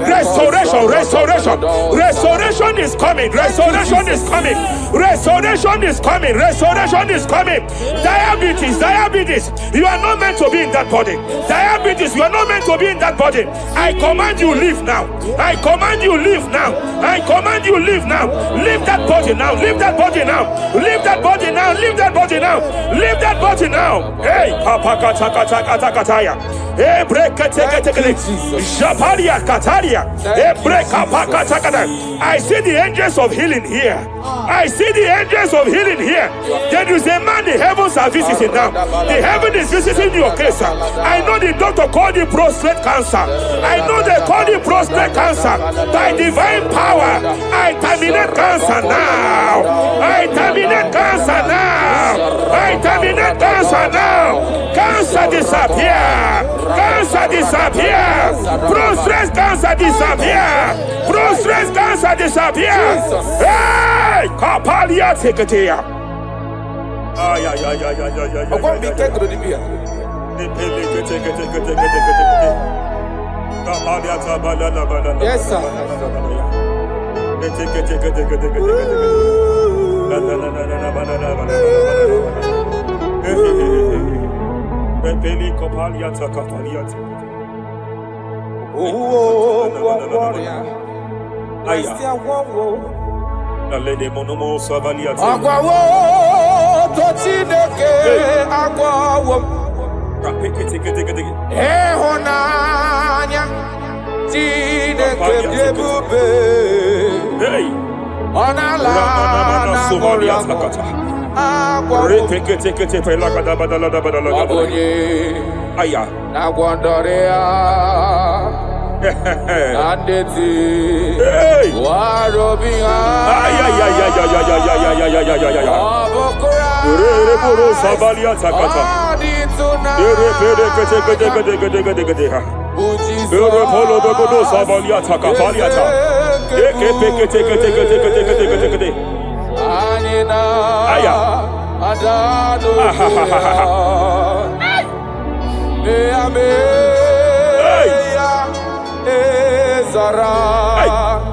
Restoration, restoration, restoration is coming, restoration is coming, restoration is coming, restoration is coming. Diabetes, diabetes, you are not meant to be in that body. Diabetes, you are not meant to be in that body. I command you leave now. I command you leave now. I command you leave now. Leave that body now. Leave that body now. Leave that body now. Leave that body now. Leave that body now. Hey, Papa Katakataya. I see the angels of healing here. I see the angels of healing here. There is a man the heavens are visiting now. The heaven is visiting your case. I know the doctor called it prostate cancer. I know they call it prostate cancer. By divine power, I terminate cancer now. I terminate cancer now. I terminate cancer now. Cancer disappear. Cancer disappear. Prostate cancer disappear. Prostate cancer disappear. Hey, Kapalia take it here. Yes, sir.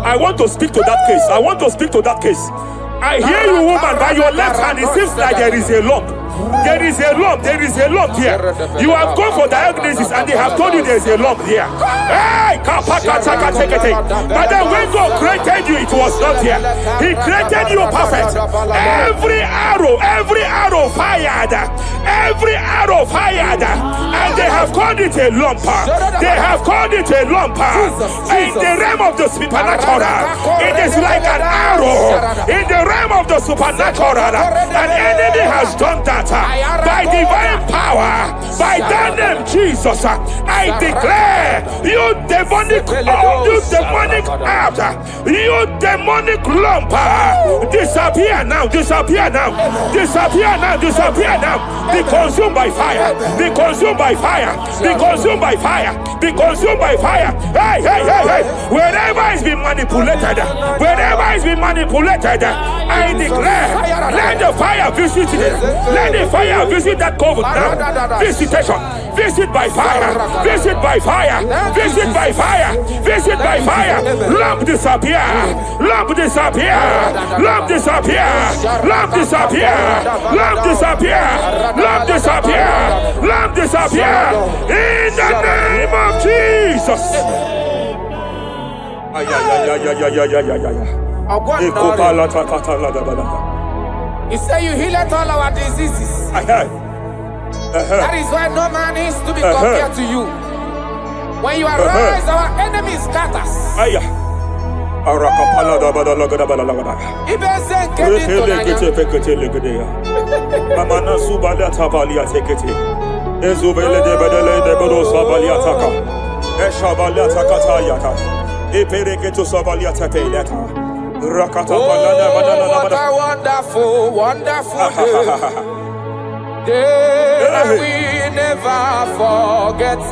I want to speak to that case. I want to speak to that case. I hear you, woman, by your left hand. It seems like there is a lump. There is a lump. There is a lump here. You have gone for diagnosis and they have told you there is a lump here. Hey, but then when God created you, it was not here. He created you perfect. Every arrow fired. Every arrow fired. And they have called it a lump. They have called it a lump. In the realm of the supernatural, it is like an arrow. In the realm of the supernatural, an enemy has done that. By divine power, by that name Jesus, I declare you demonic out, you demonic lump, disappear now, disappear now, disappear now, disappear now. Be consumed by fire, be consumed by fire, be consumed by fire, be consumed by fire. Hey, hey, hey, hey. Wherever it's been manipulated, wherever it's been manipulated, I declare, let the fire visit it. Let the fire visit that coven now. Visitation. Visit by fire. Visit by fire. Visit by fire. Visit by fire. Lump disappear. Lump disappear. Lump disappear. Lump disappear. Lump disappear. Lump disappear. Lump disappear. In the name of Jesus. He said you heal all our diseases. That is why no man is to be compared to you. When you arise, our enemies scatters. Oh, what a wonderful, wonderful day. Day that we never forget.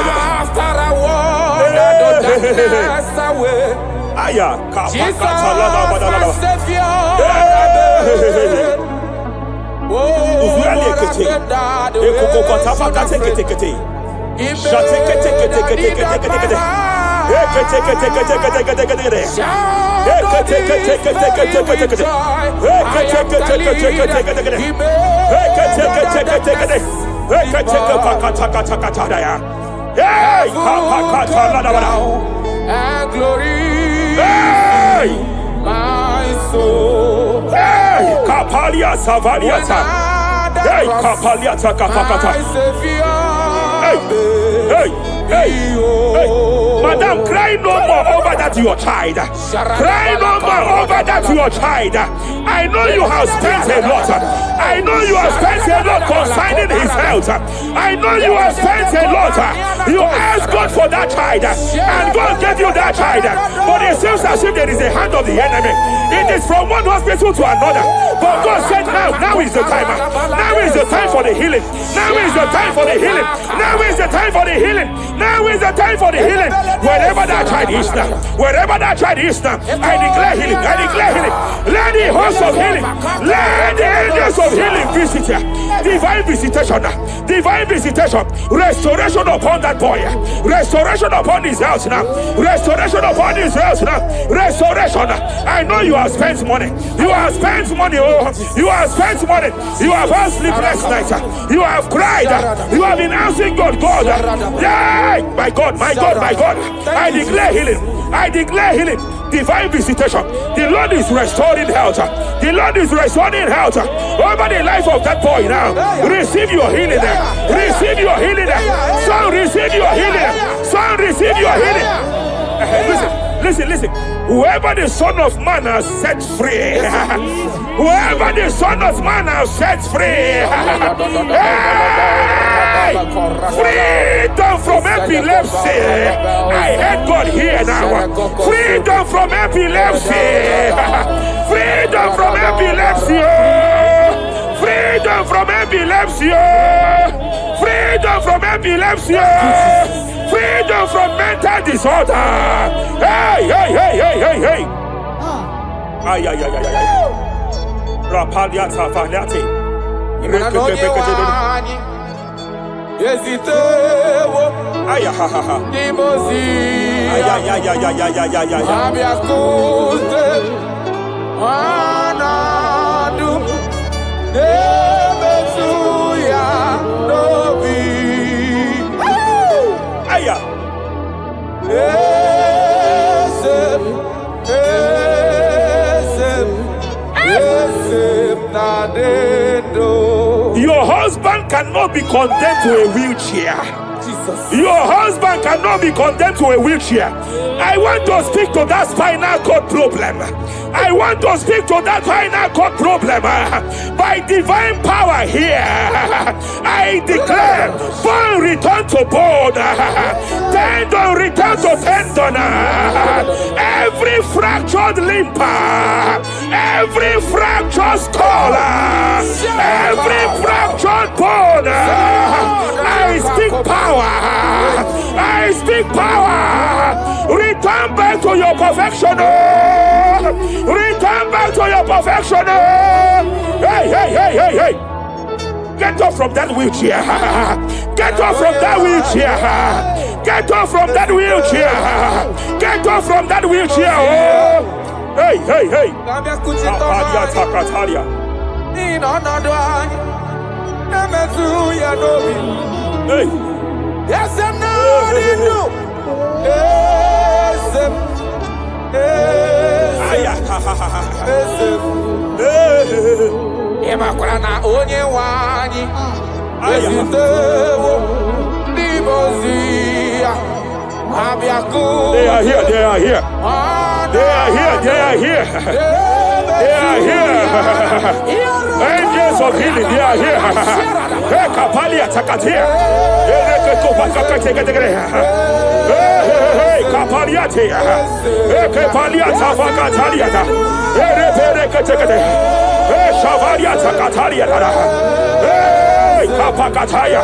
After I wandered the darkness away, Jesus, my Savior. Oh, and glory, my soul. Kapalia Savaliata. Hey, kapalia takapakata. Hey, hey, hey, hey. Madam, cry no more over that your child. Cry no more over that your child. I know you have spent a lot. I know you have spent a lot concerning his health. I know you have spent a lot. You asked God for that child, and God gave you that child. But it seems as if there is a hand of the enemy. It is from one hospital to another. But God said, now is the time. Now is the time for the healing. Now is the time for the healing. Now is the time for the healing. Now is the time for the healing. Wherever that child is now, wherever that child is now, I declare healing. I declare healing. Let the host of healing, let the angels of healing visit you. Divine visitation, divine visitation, restoration upon that boy, restoration upon his house now, restoration upon his house now, restoration. I know you have spent money. You have spent money. Oh, you have spent money. You have had sleepless nights. You have cried. You have been asking God, God. Yeah, my God, my God, my God. I declare healing. I declare healing. Divine visitation. The Lord is restoring health. The Lord is restoring health over the life of that boy now. Receive your healing. Receive your healing. Son, receive your healing. Son, receive your healing. Listen. Whoever the Son of Man has set free, whoever the Son of Man has set free, hey, freedom from epilepsy. I heard God here now. Freedom from epilepsy. Freedom from epilepsy. Freedom from epilepsy. Freedom from epilepsy. Freedom from mental disorder. Hey. Ay. Rapalia tafaliate. Ay. Your husband cannot be condemned to a wheelchair. Your husband cannot be condemned to a wheelchair. I want to speak to that spinal cord problem. I want to speak to that spinal cord problem. By divine power here, I declare bone return to bone, tendon return to tendon. Every fractured limb, every fractured skull, every fractured bone, I speak power. I speak power. Return back to your perfection. Return back to your perfection. Hey. Get off from that wheelchair. Get off from that wheelchair. Get off from that wheelchair. Get off from that wheelchair. Oh. Hey. Hey. Yes, I'm not in you. Emakrana onye wani. They are here. They are here. Angels of healing, they are here. Hey, Kapalia Takatia. Hey, Kapalia Tia. Hey, Kapalia Tafakatalia. Hey, Shavalia Takatalia. Hey, Kapakataya.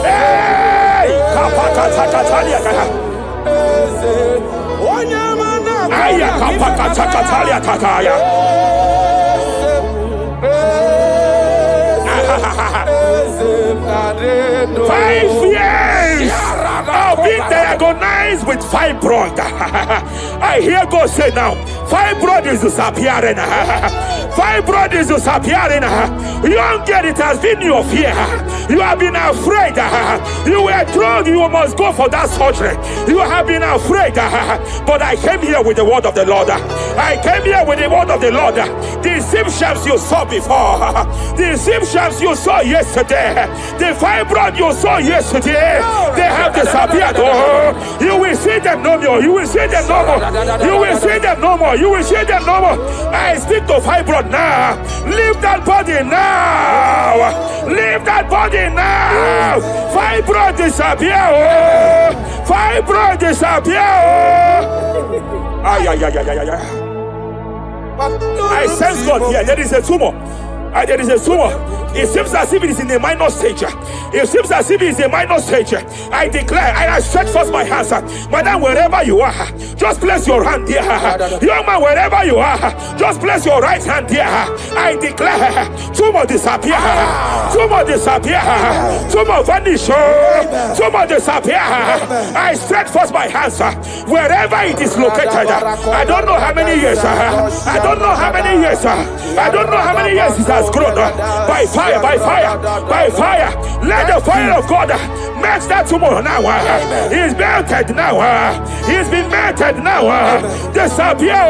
Hey, Kapakatalia. Aya Kapakatalia Takaya. 5 years of being diagnosed with fibroid. I hear God say now, fibroid is disappearing. fibroid is disappearing. Young girl, it has been your fear. You have been afraid. You were told you must go for that surgery. You have been afraid. But I came here with the word of the Lord. I came here with the word of the Lord. The symptoms you saw before, the symptoms you saw yesterday, the fibroid you saw yesterday, they have disappeared. Oh, you will see them no more. You will see them no more. You will see them no more. You will see them no more. I speak to fibroid now. Leave that body now. Leave that body now. Fibroid disappear. Oh, fibroid disappear. Oh. Ay, ay, ay, ay, ay, ay. I sense God here. There is a tumor. There is a tumor. It seems as if it is in a minor stage. It seems as if it is a minor stage. I declare, I stretch forth my hands. Madam, wherever you are, just place your hand here. Young man, wherever you are, just place your right hand here. I declare, tumor disappear. Tumor disappear. Tumor vanish. Tumor disappear. I stretch forth my hands wherever it is located. I don't know how many years. I don't know how many years. I don't know how many years it has grown. By fire, by fire, by fire. Let the fire of God match that tumor now. He's melted now. He's been melted now. Disappear.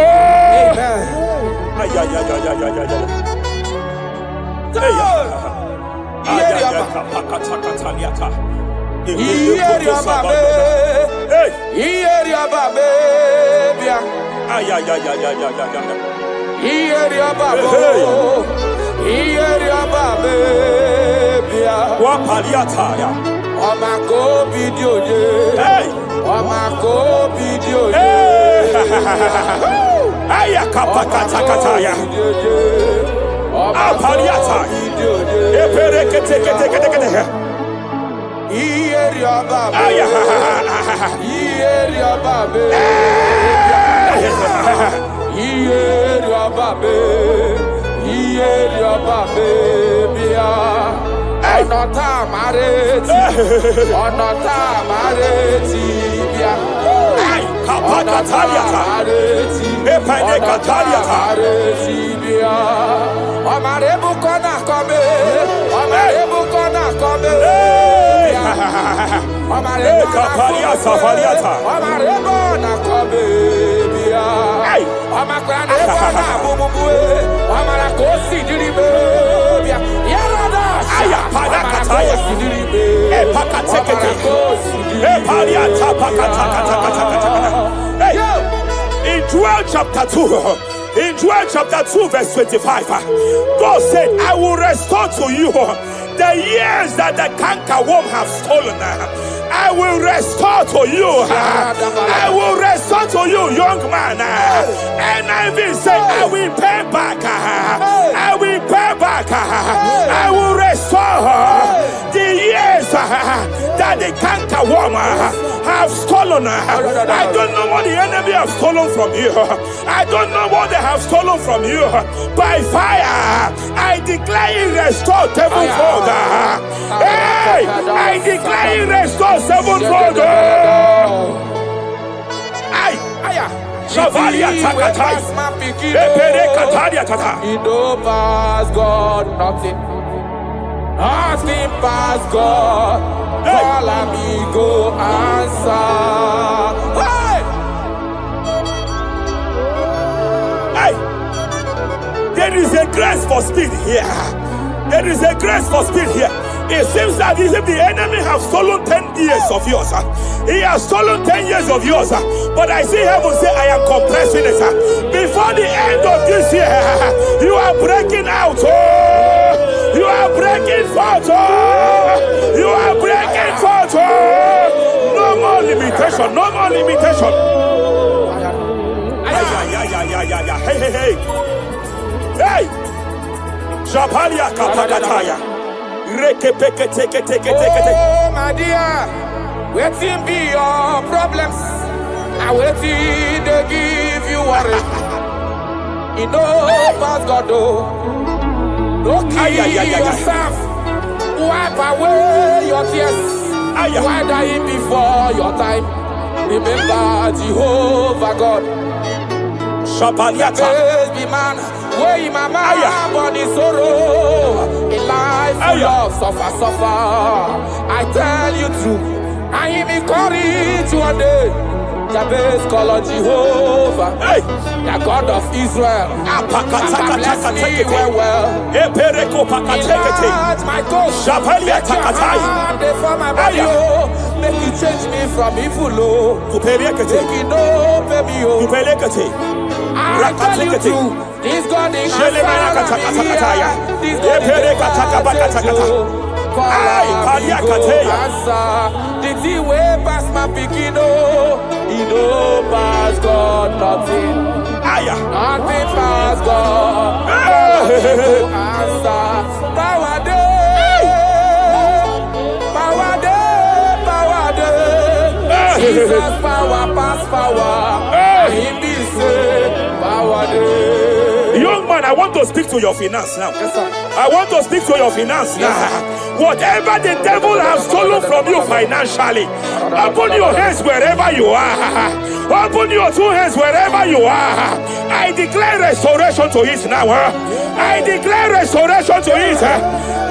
In Joel chapter 2, in Joel chapter 2 verse 25, God said, I will restore to you the years that the cankerworm have stolen. I will restore to you. I will restore to you, young man. And I will say, I will pay back. I will pay back. I will restore the years that the cankerworm have stolen. I don't know what the enemy have stolen from you. I don't know what they have stolen from you. By fire, I declare it restored sevenfold. Hey, I declare it restored sevenfold. Shavalia Takatai, Epere Kataria Tata. He don't pass God nothing. Nothing pass God. Call amigo answer. Hey! There is a grace for speed here. There is a grace for speed here. It seems that if the enemy have stolen 10 years of yours, he has stolen 10 years of yours. But I see heaven say, I am compressing it. Before the end of this year, you are breaking out. Oh, you are breaking forth. Oh, you are breaking forth. Oh, no more limitation. No more limitation. Hey, hey, hey. Hey. Japalia Kapakataya. Oh, my dear, waiting be your problems. I waiting to give you worry. You know, pass God, don't kill yourself. Wipe away your tears. Why dying before your time? Remember Jehovah God. Shapalia Be man Where mama born in sorrow, a life full of suffer. I tell you true, I am encouraged one day. Jabez call on Jehovah, the God of Israel. Bless me well. Enlarge my coast. Make your hand for my body. Make you change me from evil. Make you know, baby. I tell you true, this God in This God in answer. The thing way past my picking, he know past God nothing. Nothing past God. Answer. Power day. Jesus power pass power. Him be say power day. Young man, I want to speak to your finance now. Yes, sir. I want to speak to your finance now. Whatever the devil has stolen from you financially, open your hands wherever you are. Open your two hands wherever you are. I declare restoration to it now. I declare restoration to it.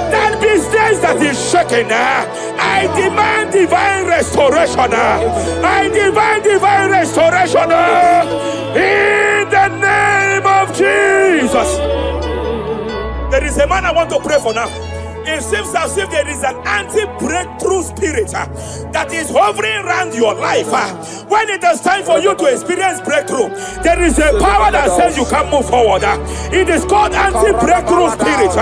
That business that is shaken, I demand divine restoration. I demand divine restoration in the name of Jesus. There is a man I want to pray for now. It seems as if there is an anti-breakthrough spirit that is hovering around your life. When it is time for you to experience breakthrough, there is a power that says you can move forward. It is called anti-breakthrough spirit.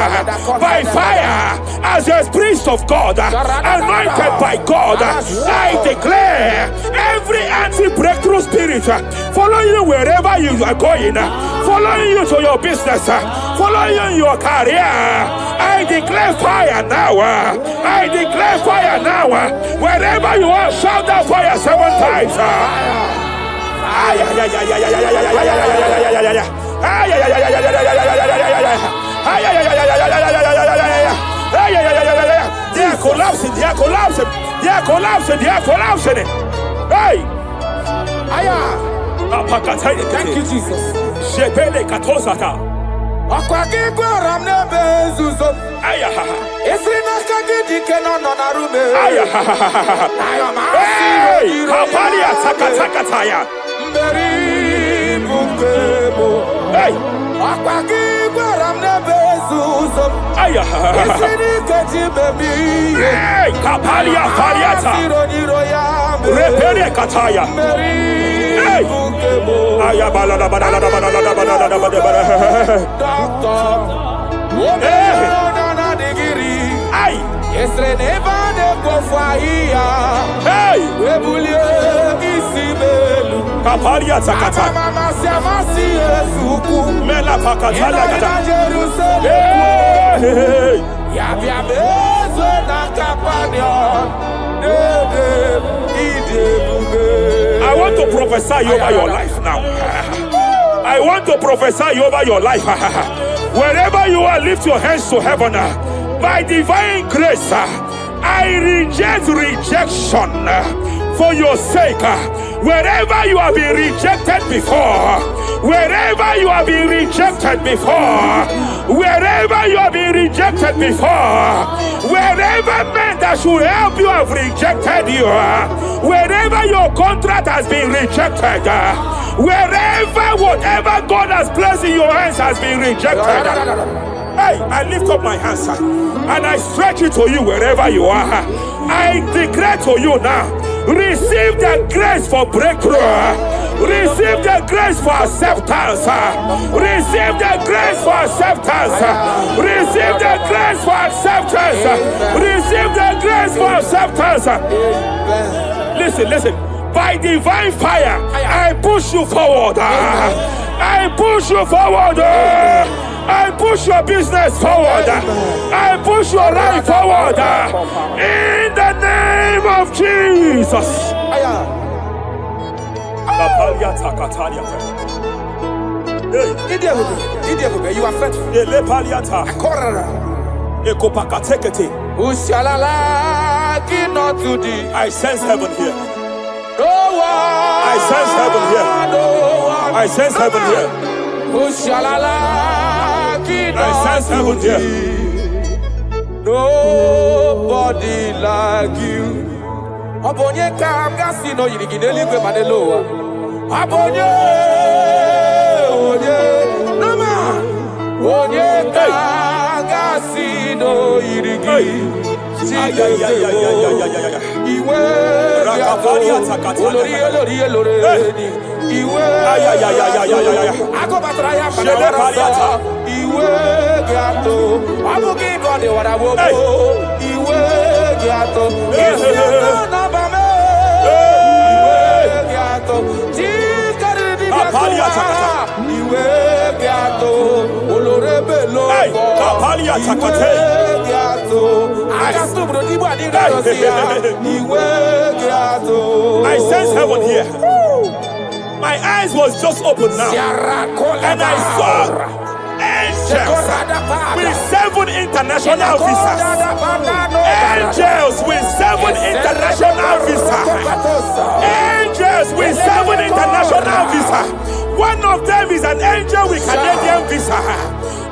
By fire, as a priest of God, anointed by God, I declare every anti-breakthrough spirit following you wherever you are going, following you to your business, following you in your career. I declare fire now. I declare fire now. Wherever you are, shout that fire 7 times. They are collapsing. They are collapsing. They are collapsing. They are collapsing. Hey! Thank you, Jesus. Shepele katosata. I want to prophesy over your life now. I want to prophesy over your life. Wherever you are, lift your hands to heaven. By divine grace, I reject rejection for your sake. Wherever you have been rejected before, wherever you have been rejected before, wherever you have been rejected before, wherever men that should help you have rejected you, wherever your contract has been rejected, wherever whatever God has placed in your hands has been rejected. Hey, I lift up my hands and I stretch it to you wherever you are. I declare to you now, receive the grace for breakthrough. Receive the grace for acceptance. Receive the grace for acceptance. Receive the grace for acceptance. Receive the grace for acceptance. Listen. By divine fire, I push you forward. I push you forward. I push your business forward. I push your life forward. In the name of Jesus. You are faithful. I sense heaven here. I sense heaven here. I sense heaven here. sense heaven here. Nobody like you. Abonye kamgasi no yirigideli gwe maneloa. Abonye, onye, nama. Onye kamgasi no yirigideli. Iwe Iwe Ako batraya panarasa Iwe gato Abu give on the what I will go Iwe gato Isi na bame Iwe gato Jikari di gato Iwe gato Olorebe lobo Iwe gato I sense heaven here. My eyes was just open now, and I saw angels with 7 international visas. Angels with 7 international visas. Angels with 7 international visas. One of them is an angel with Canadian visa.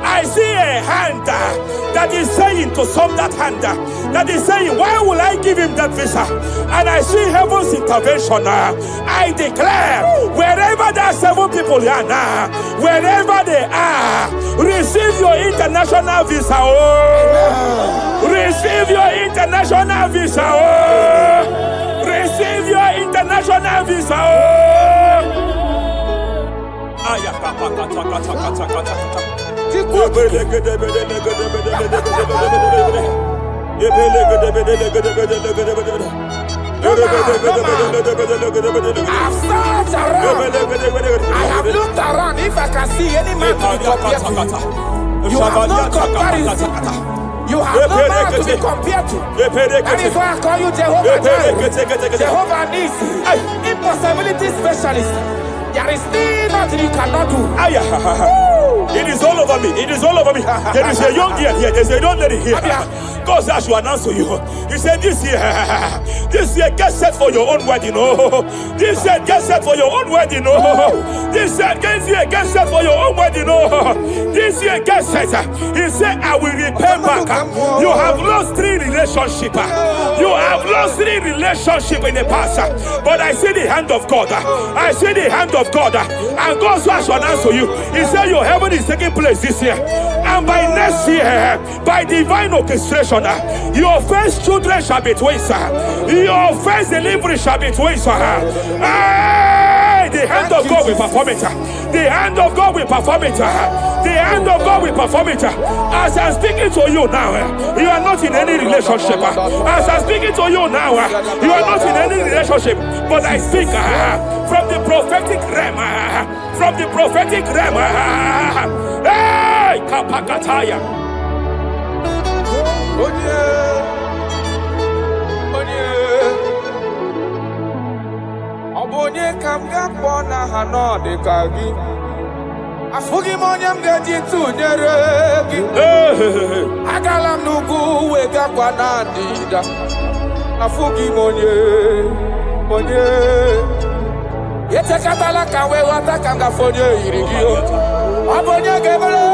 I see a hand that is saying to some that hand that is saying, why will I give him that visa? And I see heaven's intervention. I declare, wherever there are 7 people here now, wherever they are, receive your international visa. Oh, receive your international visa. Oh, receive your international visa. Oh. I have looked around if I can see any man to be compared to. You have no comparison. You have no man to be compared to. That is why I call you Jehovah Jireh, Jehovah Nisi, impossibility specialist. There is still nothing you cannot do. It is all over me. It is all over me. There is a young girl here. There's a young lady here. God says, I should announce to you. He said, this year, get set for your own wedding. Oh, this year, get set for your own wedding. Oh, this year, get set for your own wedding. Oh, this year, get set. He said, I will repay back. You have lost 3 relationships. You have lost 3 relationships in the past. But I see the hand of God. I see the hand of God. And God says, I should announce to you. He said, your heaven is taking place this year. And by next year, by divine orchestration, your first children shall be twins. Your first delivery shall be twins. The hand of God will perform it. The hand of God will perform it. The hand of God will perform it. As I'm speaking to you now, you are not in any relationship. As I'm speaking to you now, you are not in any relationship. But I speak from the prophetic realm. From the prophetic realm. Hey, Kapakataya. Obonye kamga pona hano de kagi. Afugi monyam geji tunyeregi. Agalam nugu wega kwa nandida. Afugi monye. Yete katala kawe wata kanga fonye irigio. Obonye gebele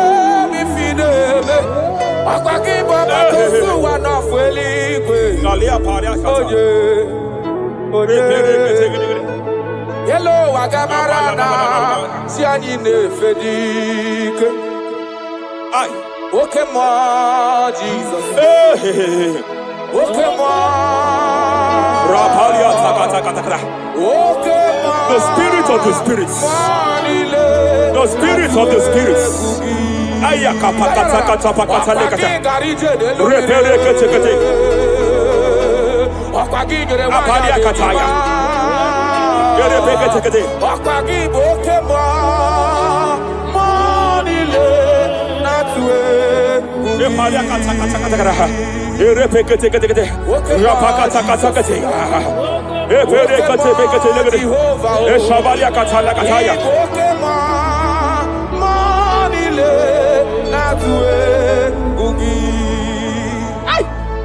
mifideme. Akwaki baba kusu wanofueli kwe. Yellow Wagamarana, Siani Nefedik. Okay, more Jesus. Okay, more. The spirit of the spirits. The spirit of the spirits.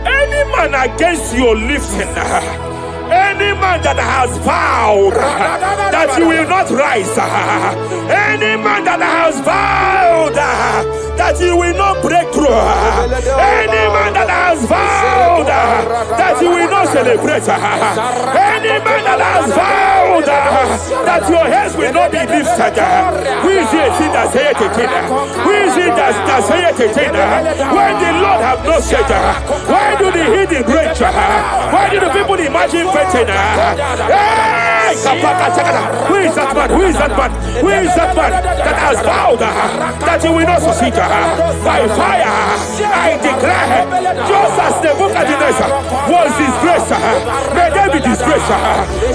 Any man against your lifting, any man that has vowed that you will not rise, any man that has vowed that you will not break through. Any man that has vowed that you will not celebrate. Any man that has vowed that your hands will not be lifted. Who is it that saith it? Who is it that saith it? When the Lord have not said, why do the hidden rage? Why do the people imagine fainting? Hey, who is that man? Who is that man? Who is that man that has vowed that you will not succeed? By fire, I declare, just as Nebuchadnezzar was disgraced, may they be disgraced.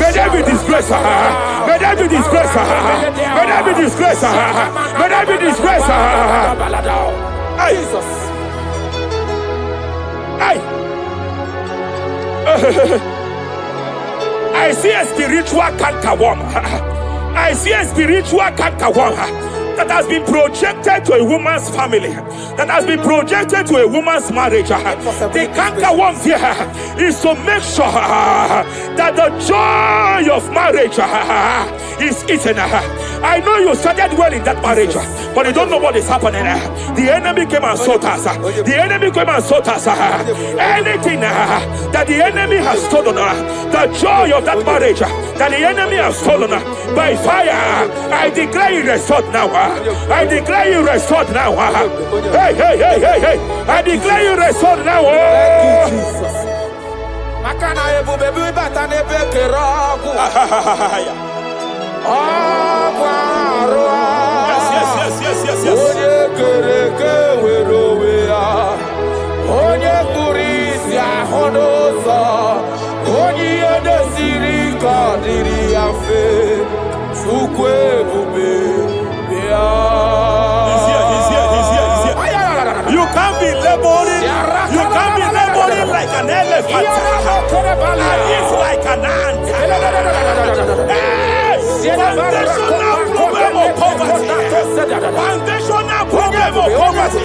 May they be disgraced. May they be disgraced. May they be disgraced. May they be disgraced. Jesus. I see a spiritual cankerworm. I see a spiritual cankerworm that has been projected to a woman's family, that has been projected to a woman's marriage. The cankerworm here is to make sure that the joy of marriage is eaten. I know you started well in that marriage, but you don't know what is happening. The enemy came and sought us. The enemy came and sought us. Anything that the enemy has stolen, the joy of that marriage that the enemy has stolen, by fire, I declare you restored now. I declare you restored now. Hey, hey, hey, hey, hey. I declare you restored now. Thank you, Jesus. You can't be laboring. You can't be laboring like an elephant. And it's like an ant. Foundational problem of poverty. Foundational problem of poverty.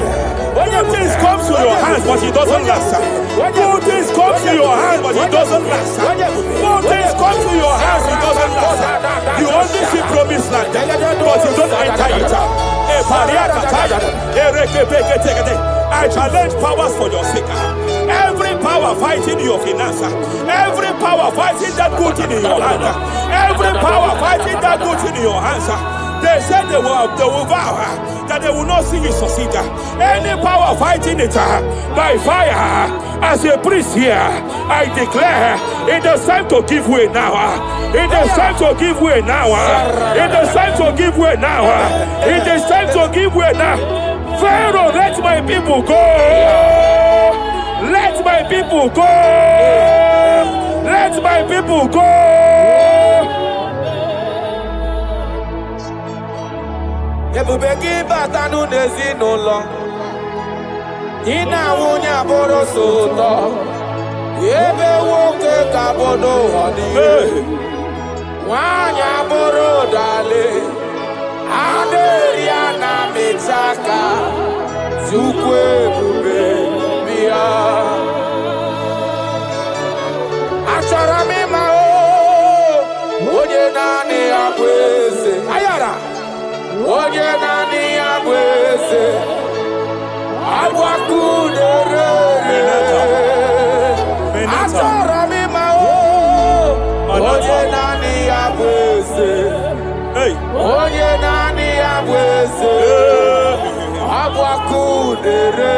Good things come to your hands, but it doesn't last. Good things come to your hands, but it doesn't last. Good things come to your hands, it doesn't last. You only see promised land, but you don't enter it. I challenge powers for your sake. Every power fighting your finance, every power fighting that good thing in your hand, every power fighting that good thing in your hands. They said they will vow that they will not see you succeed. Any power fighting it by fire, as a priest here, I declare it is time to give way now. It is time to give way now. It is time to give way now. It is time to give way now. Pharaoh, let my people go. Let my people go. Let my people go. Ebubegi batanu nezinụlọ ina nwunye abụrụ ụtọ ebe nwoke ka bodo ọdịye nwanyị abụrụ dale adịrịa na mechaka Chukwu ebube bịa achọrọ m ịma onye naanị ya bụ eze ayara onye naanị ya bụ eze agbakudere achọrọ m ịma onye naanị ya bụ eze onye naanị ya bụ eze agbakudere